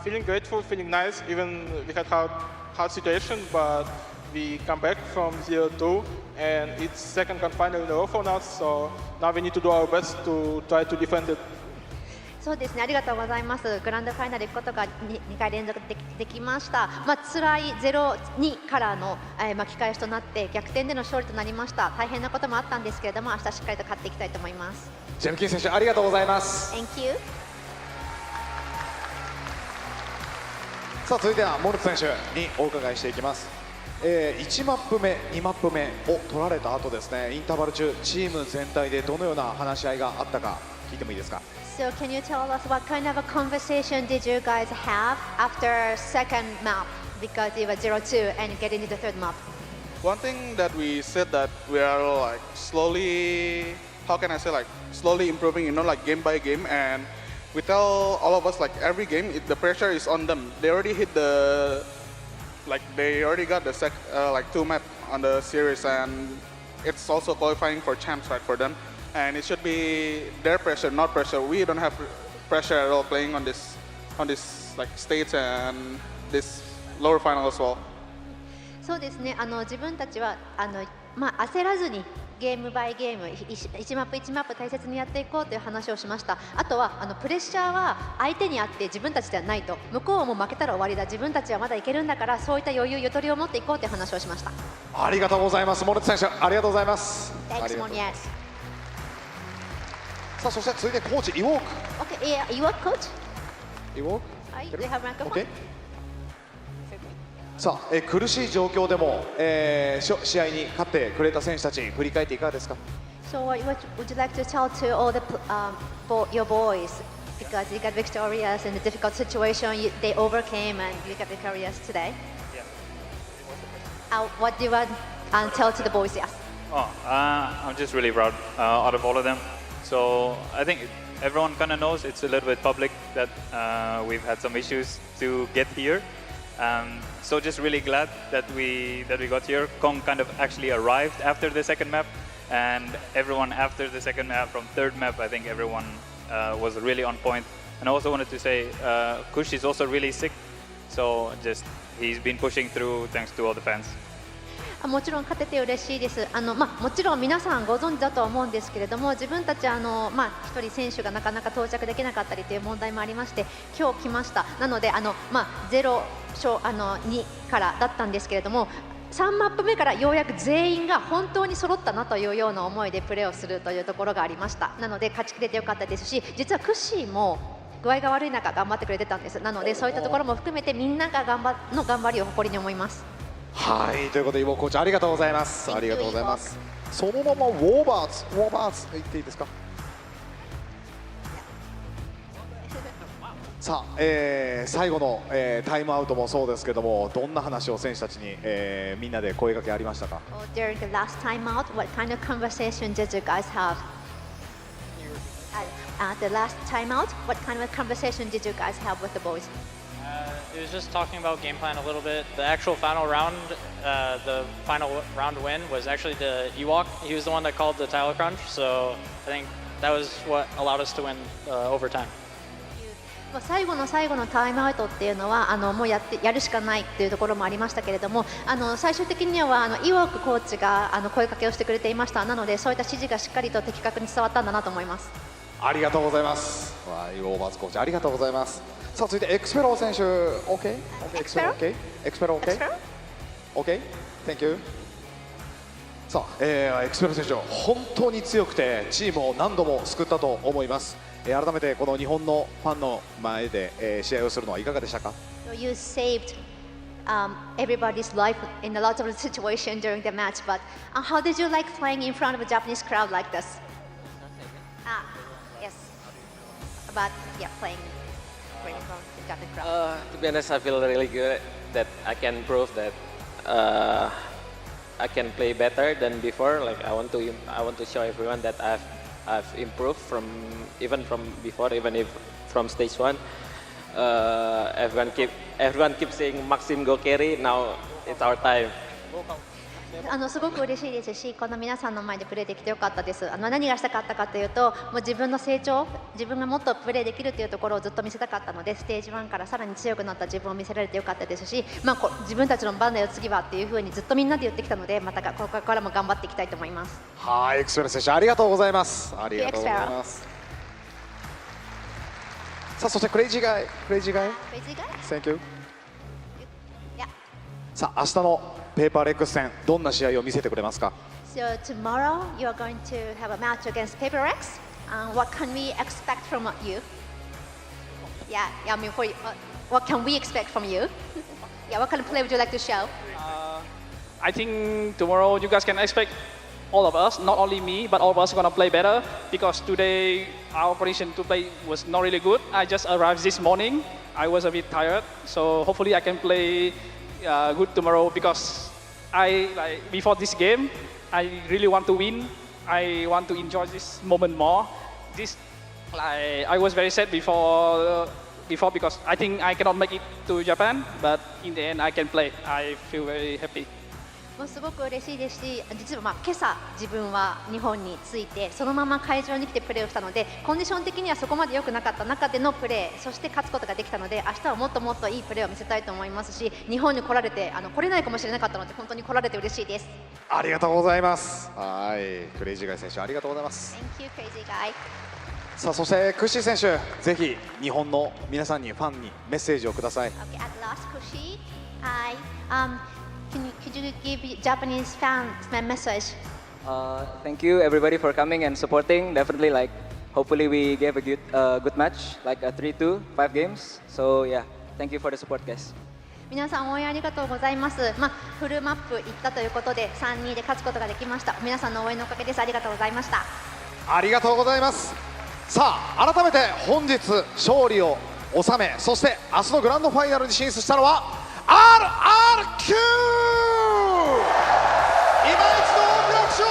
Feeling grateful, feeling nice. Even we had hard situation, but we come back from 0-2, and it's second grand final in a row for us. So now we need to do our best to try to defend it. そうですね、ありがとうございます。グランドファイナル行くことが2回連続できました。辛い 0-2 からの巻き返しとなって逆転での勝利となりました。大変なこともあったんですけれども、明日しっかりと勝っていきたいと思います。ジェムキン選手ありがとうございます。 Thank you. さあ続いてはモルツ選手にお伺いしていきます。1マップ目、2マップ目を取られた後ですね、インターバル中チーム全体でどのような話し合いがあったか聞いてもいいですか？ So can you tell us what kind of a conversation did you guys have after second map? Because it was 0-2 and getting into the third map. One thing that we said that we are like slowly, how can I say, like slowly improving, like game by game, and we tell all of us like every game the pressure is on them. They already hit the, like they already got the like 2 map on the series, and it's also qualifying for champs, right, for them. And it should be their pressure, not pressure. We don't have pressure at all playing on this like stage and this lower final as well. そうですね。自分たちは焦らずにゲームバイゲーム1マップ1マップ大切にやっていこうという話をしました。あとはプレッシャーは相手にあって自分たちではないと。向こうはもう負けたら終わりだ。自分たちはまだいけるんだから、そういった余裕ゆとりを持っていこうという話をしました。ありがとうございます。モルツ選手、ありがとうございます。Thanks, Monier. さあ、そして続いてコーチイウォーク。Okay, you are coach? イウォーク。Do you have microphone? Okay. さあ、苦しい状況でも、試合に勝ってくれた選手たち、振り返っていかがですか？ So what would you like to tell to all your boys, because you got victorious in the difficult situation they overcame and you got victorious today? What do you want to tell to the boys? Yes. I'm just really proud out of all of them. So I think everyone kind of knows it's a little bit public that we've had some issues to get here. So just really glad that we got here. Kong kind of actually arrived after the second map, and everyone after the second map from third map, I think everyone was really on point. And I also wanted to say Kush is also really sick, so just he's been pushing through thanks to all the fans. もちろん勝てて嬉しいです。もちろん皆さんご存知だとは思うんですけれども、自分たち一人選手がなかなか到着できなかったりという問題もありまして、今日来ました。なので0勝2からだったんですけれども、3マップ目からようやく全員が本当に揃ったなというような思いでプレーをするというところがありました。なので勝ちきれてよかったですし、実はクッシーも具合が悪い中頑張ってくれてたんです。なのでそういったところも含めてみんなが頑張りを誇りに思います。はい、ということでイボコーチありがとうございます。ありがとうございます。そのままウォーバーツ言っていいですか？さあ、最後の、タイムアウトもそうですけども、どんな話を選手たちに、みんなで声掛けありましたか？ During the last time out, what kind of conversation did you guys have? At the last time out, what kind of conversation did you guys have with the boys? It was just talking about game plan a little bit. The actual final round, the final round win was actually the Ewok. He was the one that called the tile crunch, so I think that was what allowed us to win overtime. 最後の最後のタイムアウトっていうのはもうやるしかないっていうところもありましたけれども、最終的にはイワークコーチが声かけをしてくれていました。なのでそういった指示がしっかりと的確に伝わったんだなと思います。ありがとうございます。イオーバーズコーチありがとうございます。さあ続いてエクスペロ選手 OK？ エクスペロ OK？ エクスペロ OK？ Thank you。さあ、エクスペロ選手本当に強くてチームを何度も救ったと思います。改めてこの日本のファンの前で、試合をするのはいかがでしたか？ You saved everybody's life in a lot of situations during the match, but how did you like playing in front of a Japanese crowd like this? Yes, but yeah, playing in front of the Japanese crowd. To be honest, I feel really good that I can prove that I can play better than before. Like I want to show everyone that I've improved from before, even if from stage 1. Everyone keep saying Maxim go carry. Now it's our time. すごく嬉しいですし、この皆さんの前でプレーできてよかったです。何がしたかったかというと、もう自分の成長、自分がもっとプレーできるというところをずっと見せたかったので、ステージ1からさらに強くなった自分を見せられてよかったですし、自分たちの番だよ次はっていうふうにずっとみんなで言ってきたので、またここからも頑張っていきたいと思います。はい、エクスペロ選手ありがとうございます。ありがとうございます。さあそしてクレイジーガイ、Thank you。さあ明日のペーパーレックス戦どんな試合を見せてくれますか？ So tomorrow you are going to have a match against Paper X. What can we expect from you? Yeah, I mean, what can we expect from you? Yeah, what kind of play would you like to show? I think tomorrow you guys can expect all of us, not only me, but all of us are gonna play better because today our position to play was not really good. I just arrived this morning. I was a bit tired, so hopefully I can play good tomorrow because before this game, I really want to win. I want to enjoy this moment more. I was very sad before because I think I cannot make it to Japan, but in the end I can play. I feel very happy. もうすごく嬉しいですし、実は今朝自分は日本に着いてそのまま会場に来てプレーをしたので、コンディション的にはそこまで良くなかった中でのプレー、そして勝つことができたので、明日はもっともっといいプレーを見せたいと思いますし、日本に来られて来れないかもしれなかったので本当に来られて嬉しいです。ありがとうございます。はい、クレイジーガイ選手ありがとうございます。Thank you, Crazy Guy. さあそしてクッシー選手、ぜひ日本の皆さんにファンにメッセージをください。Okay, at last, Kushi. Hi. Could you give Japanese fans a message? Thank you everybody for coming and supporting. Definitely, hopefully we gave a good match, like a 3-2, 5 games. So yeah, thank you for the support, guys. 皆さん応援ありがとうございます。フルマップ行ったということで3-2で勝つことができました。皆さんの応援のおかげです。ありがとうございました。ありがとうございます。さあ改めて本日勝利を収め、そして明日のグランドファイナルに進出したのは RRQ。今一度大きな拍手を。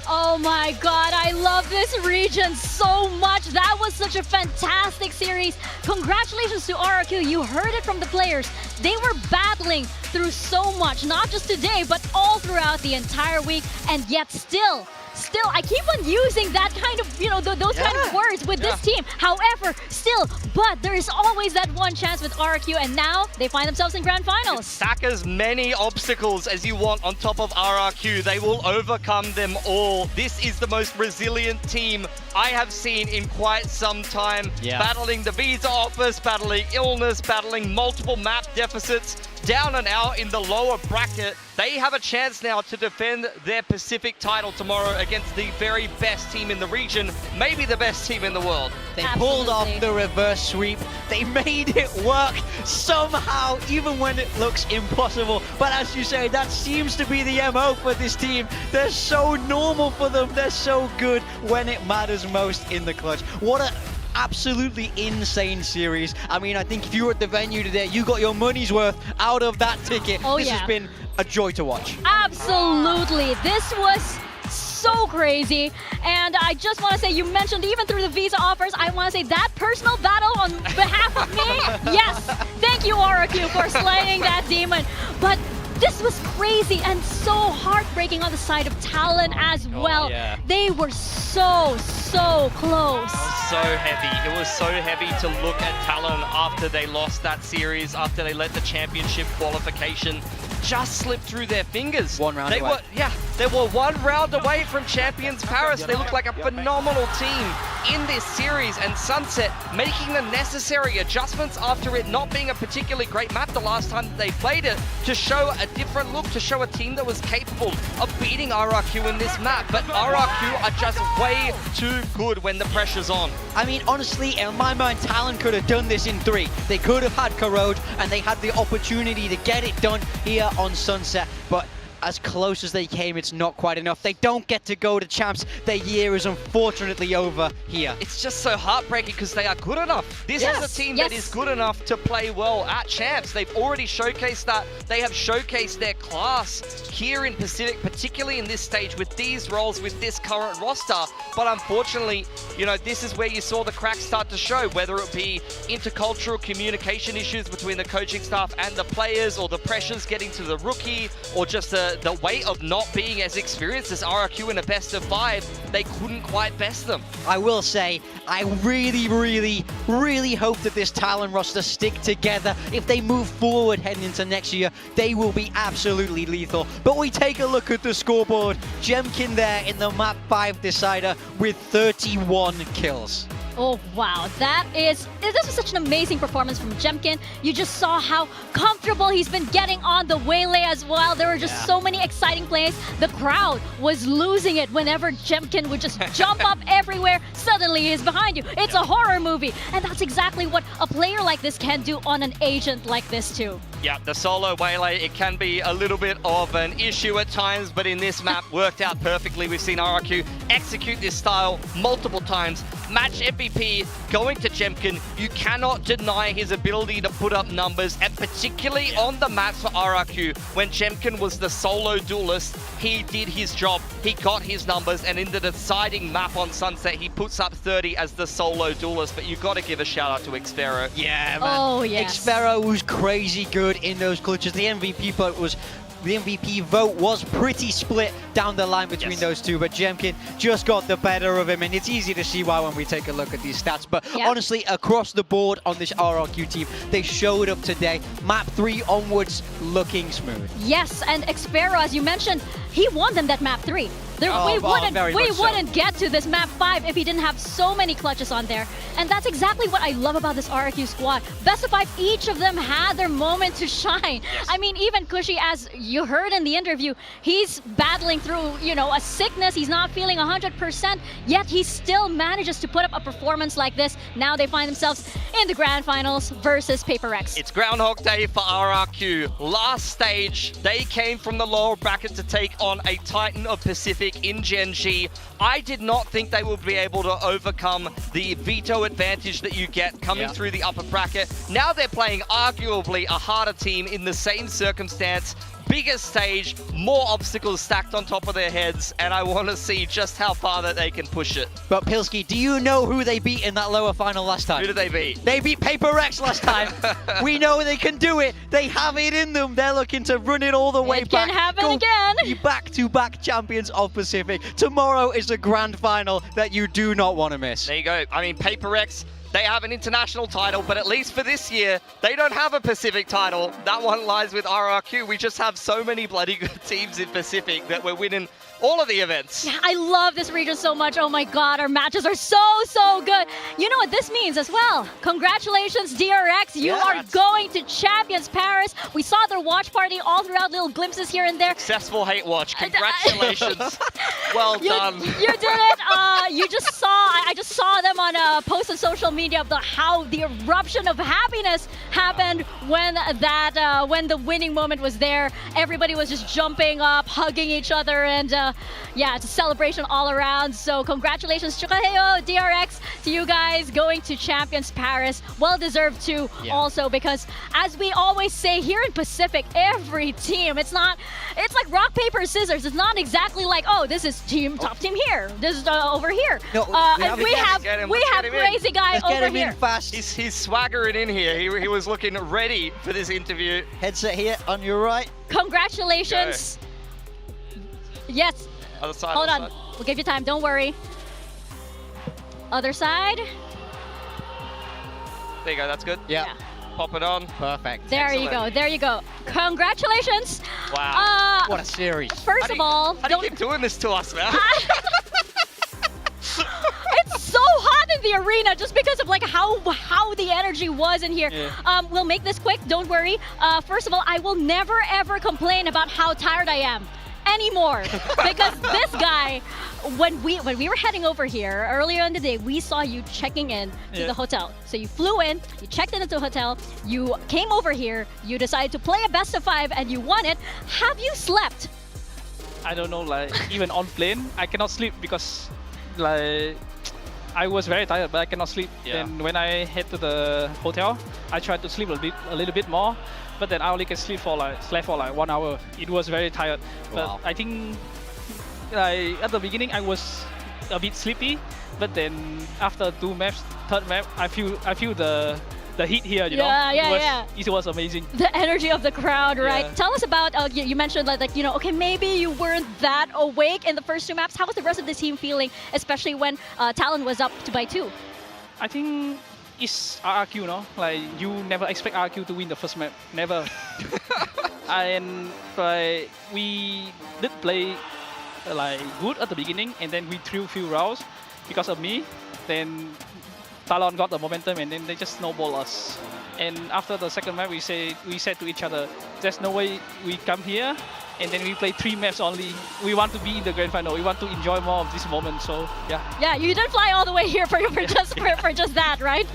Oh my god, I love this region so much. That was such a fantastic series. Congratulations to RRQ. You heard it from the players. They were battling through so much, not just today, but all throughout the entire week. And yet still, I keep on using that kind of, those kind of words with this team. However, but there is always that one chance with RRQ, and now they find themselves in grand finals. Stack as many obstacles as you want on top of RRQ. They will overcome them all. This is the most resilient team I have seen in quite some time. Battling the visa office, battling illness, battling multiple map deficits, down and out in the lower bracket. They have a chance now to defend their Pacific title tomorrow against the very best team in the region, maybe the best team in the world. They pulled off the reverse sweep. They made it work somehow, even when it looks impossible. But as you say, that seems to be the MO for this team. They're so normal for them. They're so good when it matters most in the clutch. What a absolutely insane series. I mean, I think if you were at the venue today, you got your money's worth out of that ticket. This has been a joy to watch. Absolutely. This was so crazy. And I just want to say, you mentioned even through the visa offers, I want to say that personal battle on behalf of me, yes, thank you RRQ for slaying that demon. But this was crazy and so heartbreaking on the side of TLN as well. They were so close. So heavy. It was so heavy to look at TLN after they lost that series, after they let the championship qualification just slip through their fingers. One round away. They were 1 round away from Champions Paris. They looked like a phenomenal team in this series, and Sunset making the necessary adjustments after it not being a particularly great map the last time that they played it, to show a different look, to show a team that was capable of beating RRQ in this map. But RRQ are just way too good when the pressure's on. I mean, honestly, in my mind, Talon could have done this in 3. They could have had Corrode, and they had the opportunity to get it done here on Sunset. But as close as they came, it's not quite enough. They don't get to go to champs. Their year is unfortunately over here. It's just so heartbreaking because they are good enough. This is a team that is good enough to play well at champs. They've already showcased that. They have showcased their class here in Pacific, particularly in this stage with these roles, with this current roster. But unfortunately, this is where you saw the cracks start to show, whether it be intercultural communication issues between the coaching staff and the players, or the pressures getting to the rookie, or just the weight of not being as experienced as RRQ in a best of 5. They couldn't quite best them. I will say, I really hope that this Talon roster stick together. If they move forward heading into next year, they will be absolutely lethal. But we take a look at the scoreboard. Jemkin there in the map 5 decider with 31 kills. Oh wow, this was such an amazing performance from Jemkin. You just saw how comfortable he's been getting on the waylay as well. There were just so many exciting plays. The crowd was losing it whenever Jemkin would just jump up everywhere. Suddenly he's behind you. It's a horror movie. And that's exactly what a player like this can do on an agent like this too. Yeah, the solo waylay, it can be a little bit of an issue at times, but in this map, worked out perfectly. We've seen RRQ execute this style multiple times. Match MVP going to Jemkin. You cannot deny his ability to put up numbers, and particularly on the maps for RRQ, when Jemkin was the solo duelist, he did his job. He got his numbers, and in the deciding map on Sunset, he puts up 30 as the solo duelist, but you've got to give a shout out to Xpero. Yeah, man. Oh, yes. Xpero was crazy good in those clutches. The MVP vote was pretty split down the line between those two, but Jemkin just got the better of him, and it's easy to see why when we take a look at these stats. But honestly, across the board on this RRQ team, they showed up today. Map 3 onwards, looking smooth. Yes, and Xpero, as you mentioned, he won them that map 3. We wouldn't get to this map 5 if he didn't have so many clutches on there. And that's exactly what I love about this RRQ squad. Best of 5, each of them had their moment to shine. Yes. I mean, even Kushi, as you heard in the interview, he's battling through, you know, a sickness. He's not feeling 100%, yet he still manages to put up a performance like this. Now they find themselves in the grand finals versus Paper Rex. It's Groundhog Day for RRQ. Last stage, they came from the lower bracket to take on a Titan of Pacific in Gen G. I did not think they would be able to overcome the veto advantage that you get coming through the upper bracket. Now they're playing arguably a harder team in the same circumstance. Bigger stage, more obstacles stacked on top of their heads, and I want to see just how far that they can push it. But Pilski, do you know who they beat in that lower final last time? Who did they beat? They beat Paper Rex last time. We know they can do it. They have it in them. They're looking to run it all the way back. It can happen again. Be back-to-back champions of Pacific. Tomorrow is the grand final that you do not want to miss. There you go. I mean, Paper Rex, they have an international title, but at least for this year, they don't have a Pacific title. That one lies with RRQ. We just have so many bloody good teams in Pacific that we're winning all of the events. Yeah, I love this region so much. Oh my god, our matches are so good. You know what this means as well. Congratulations, DRX. You are going to Champions Paris. We saw their watch party all throughout, little glimpses here and there. Successful hate watch. Congratulations. Well done. You did it. I just saw them on a post on social media of how the eruption of happiness happened when the winning moment was there. Everybody was just jumping up, hugging each other, and yeah, it's a celebration all around. So congratulations, 축하해요, DRX, to you guys going to Champions Paris. Well deserved too, also, because as we always say here in Pacific, every team, it's like rock, paper, scissors. It's not exactly like, oh, this is top team here, this is over here. No, and we have crazy guy over here. Fast. He's swaggering in here. He was looking ready for this interview. Headset here on your right. Congratulations. Yes. Other side. Hold on. We'll give you time. Don't worry. Other side. There you go. That's good. Yeah. Pop it on. Perfect. There you go. There you go. Congratulations. Wow. What a series. First of all, how do you keep doing this to us, man? It's so hot in the arena just because of like how the energy was in here. Yeah. We'll make this quick. Don't worry. First of all, I will never ever complain about how tired I am anymore, because this guy, when we were heading over here earlier in the day, we saw you checking in to the hotel. So you flew in, you checked into the hotel, you came over here, you decided to play a best of 5, and you won it. Have you slept? I don't know, like even on plane, I cannot sleep because like I was very tired, but I cannot sleep. Yeah. And when I head to the hotel, I tried to sleep a little bit more, but then I only can sleep for like 1 hour. It was very tired. But I think at the beginning I was a bit sleepy, but then after 2 maps, 3rd map, I feel the heat here, you know? It was amazing. The energy of the crowd, right? Yeah. Tell us about, you mentioned like, you know, okay, maybe you weren't that awake in the first 2 maps. How was the rest of the team feeling, especially when TLN was up by 2? I think it's RRQ, no? Like, you never expect RRQ to win the first map. Never. And like, we did play like good at the beginning, and then we threw few rounds because of me. Then Talon got the momentum, and then they just snowball us. And after the second map, we said to each other, there's no way we come here and then we play 3 maps only. We want to be in the grand final. We want to enjoy more of this moment. So yeah. Yeah, you didn't fly all the way here for just that, right?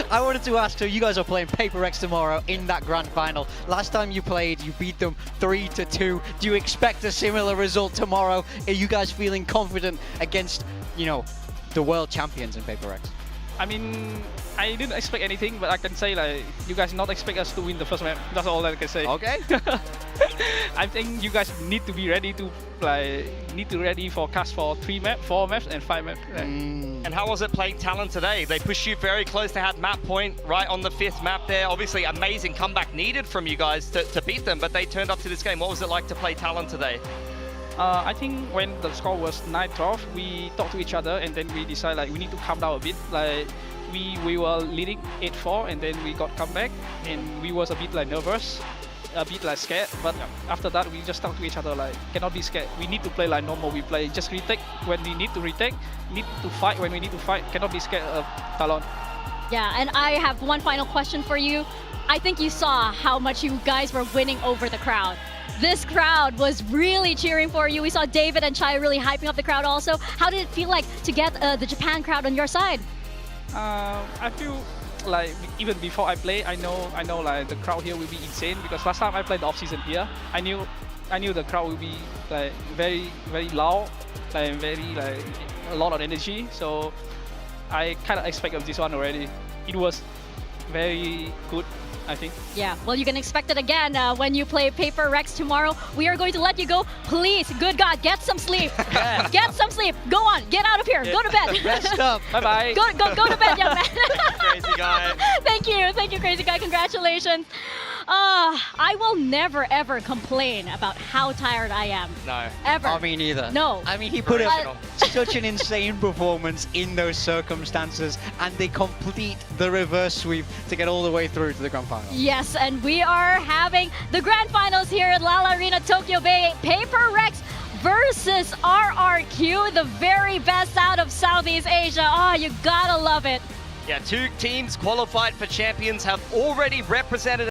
I wanted to ask, so you guys are playing Paper Rex tomorrow in that grand final. Last time you played, you beat them 3-2. Do you expect a similar result tomorrow? Are you guys feeling confident against, you know, the world champions in Paper Rex? I mean, I didn't expect anything, but I can say like you guys not expect us to win the first map. That's all I can say. Okay. I think you guys need to be ready to ready for cast for 4 maps and 5 maps. And how was it playing Talon today? They pushed you very close to have map point right on the 5th map there. Obviously, amazing comeback needed from you guys to beat them, but they turned up to this game. What was it like to play Talon today? I think when the score was 9-12, we talked to each other and then we decided like we need to calm down a bit. Like we were leading 8-4 and then we got comeback and we was a bit like nervous, a bit like scared. But after that, we just talked to each other like cannot be scared. We need to play like normal. We play just retake when we need to retake, need to fight when we need to fight. Cannot be scared of Talon. Yeah, and I have one final question for you. I think you saw how much you guys were winning over the crowd. This crowd was really cheering for you. We saw David and Chai really hyping up the crowd also. How did it feel like to get the Japan crowd on your side? I feel like even before I play, I know like the crowd here will be insane because last time I played the off-season here, I knew the crowd will be like very loud, like very like a lot of energy. So I kind of expected this one already. It was very good, I think. Yeah, well, you can expect it again when you play Paper Rex tomorrow. We are going to let you go. Please, good God, get some sleep. Get some sleep. Go on, get out of here. Go to bed. Rest up. Bye-bye. Go to bed, young man. Crazy guy. Thank you, Crazy Guy. Congratulations. I will never, ever complain about how tired I am. No. Ever. I mean, neither. No. I mean, he put such an insane performance in those circumstances, and they complete the reverse sweep to get all the way through to the grand final. Yes, and we are having the grand finals here at Lala Arena, Tokyo Bay. Paper Rex versus RRQ, the very best out of Southeast Asia. Oh, you gotta love it. Yeah, 2 teams qualified for champions have already represented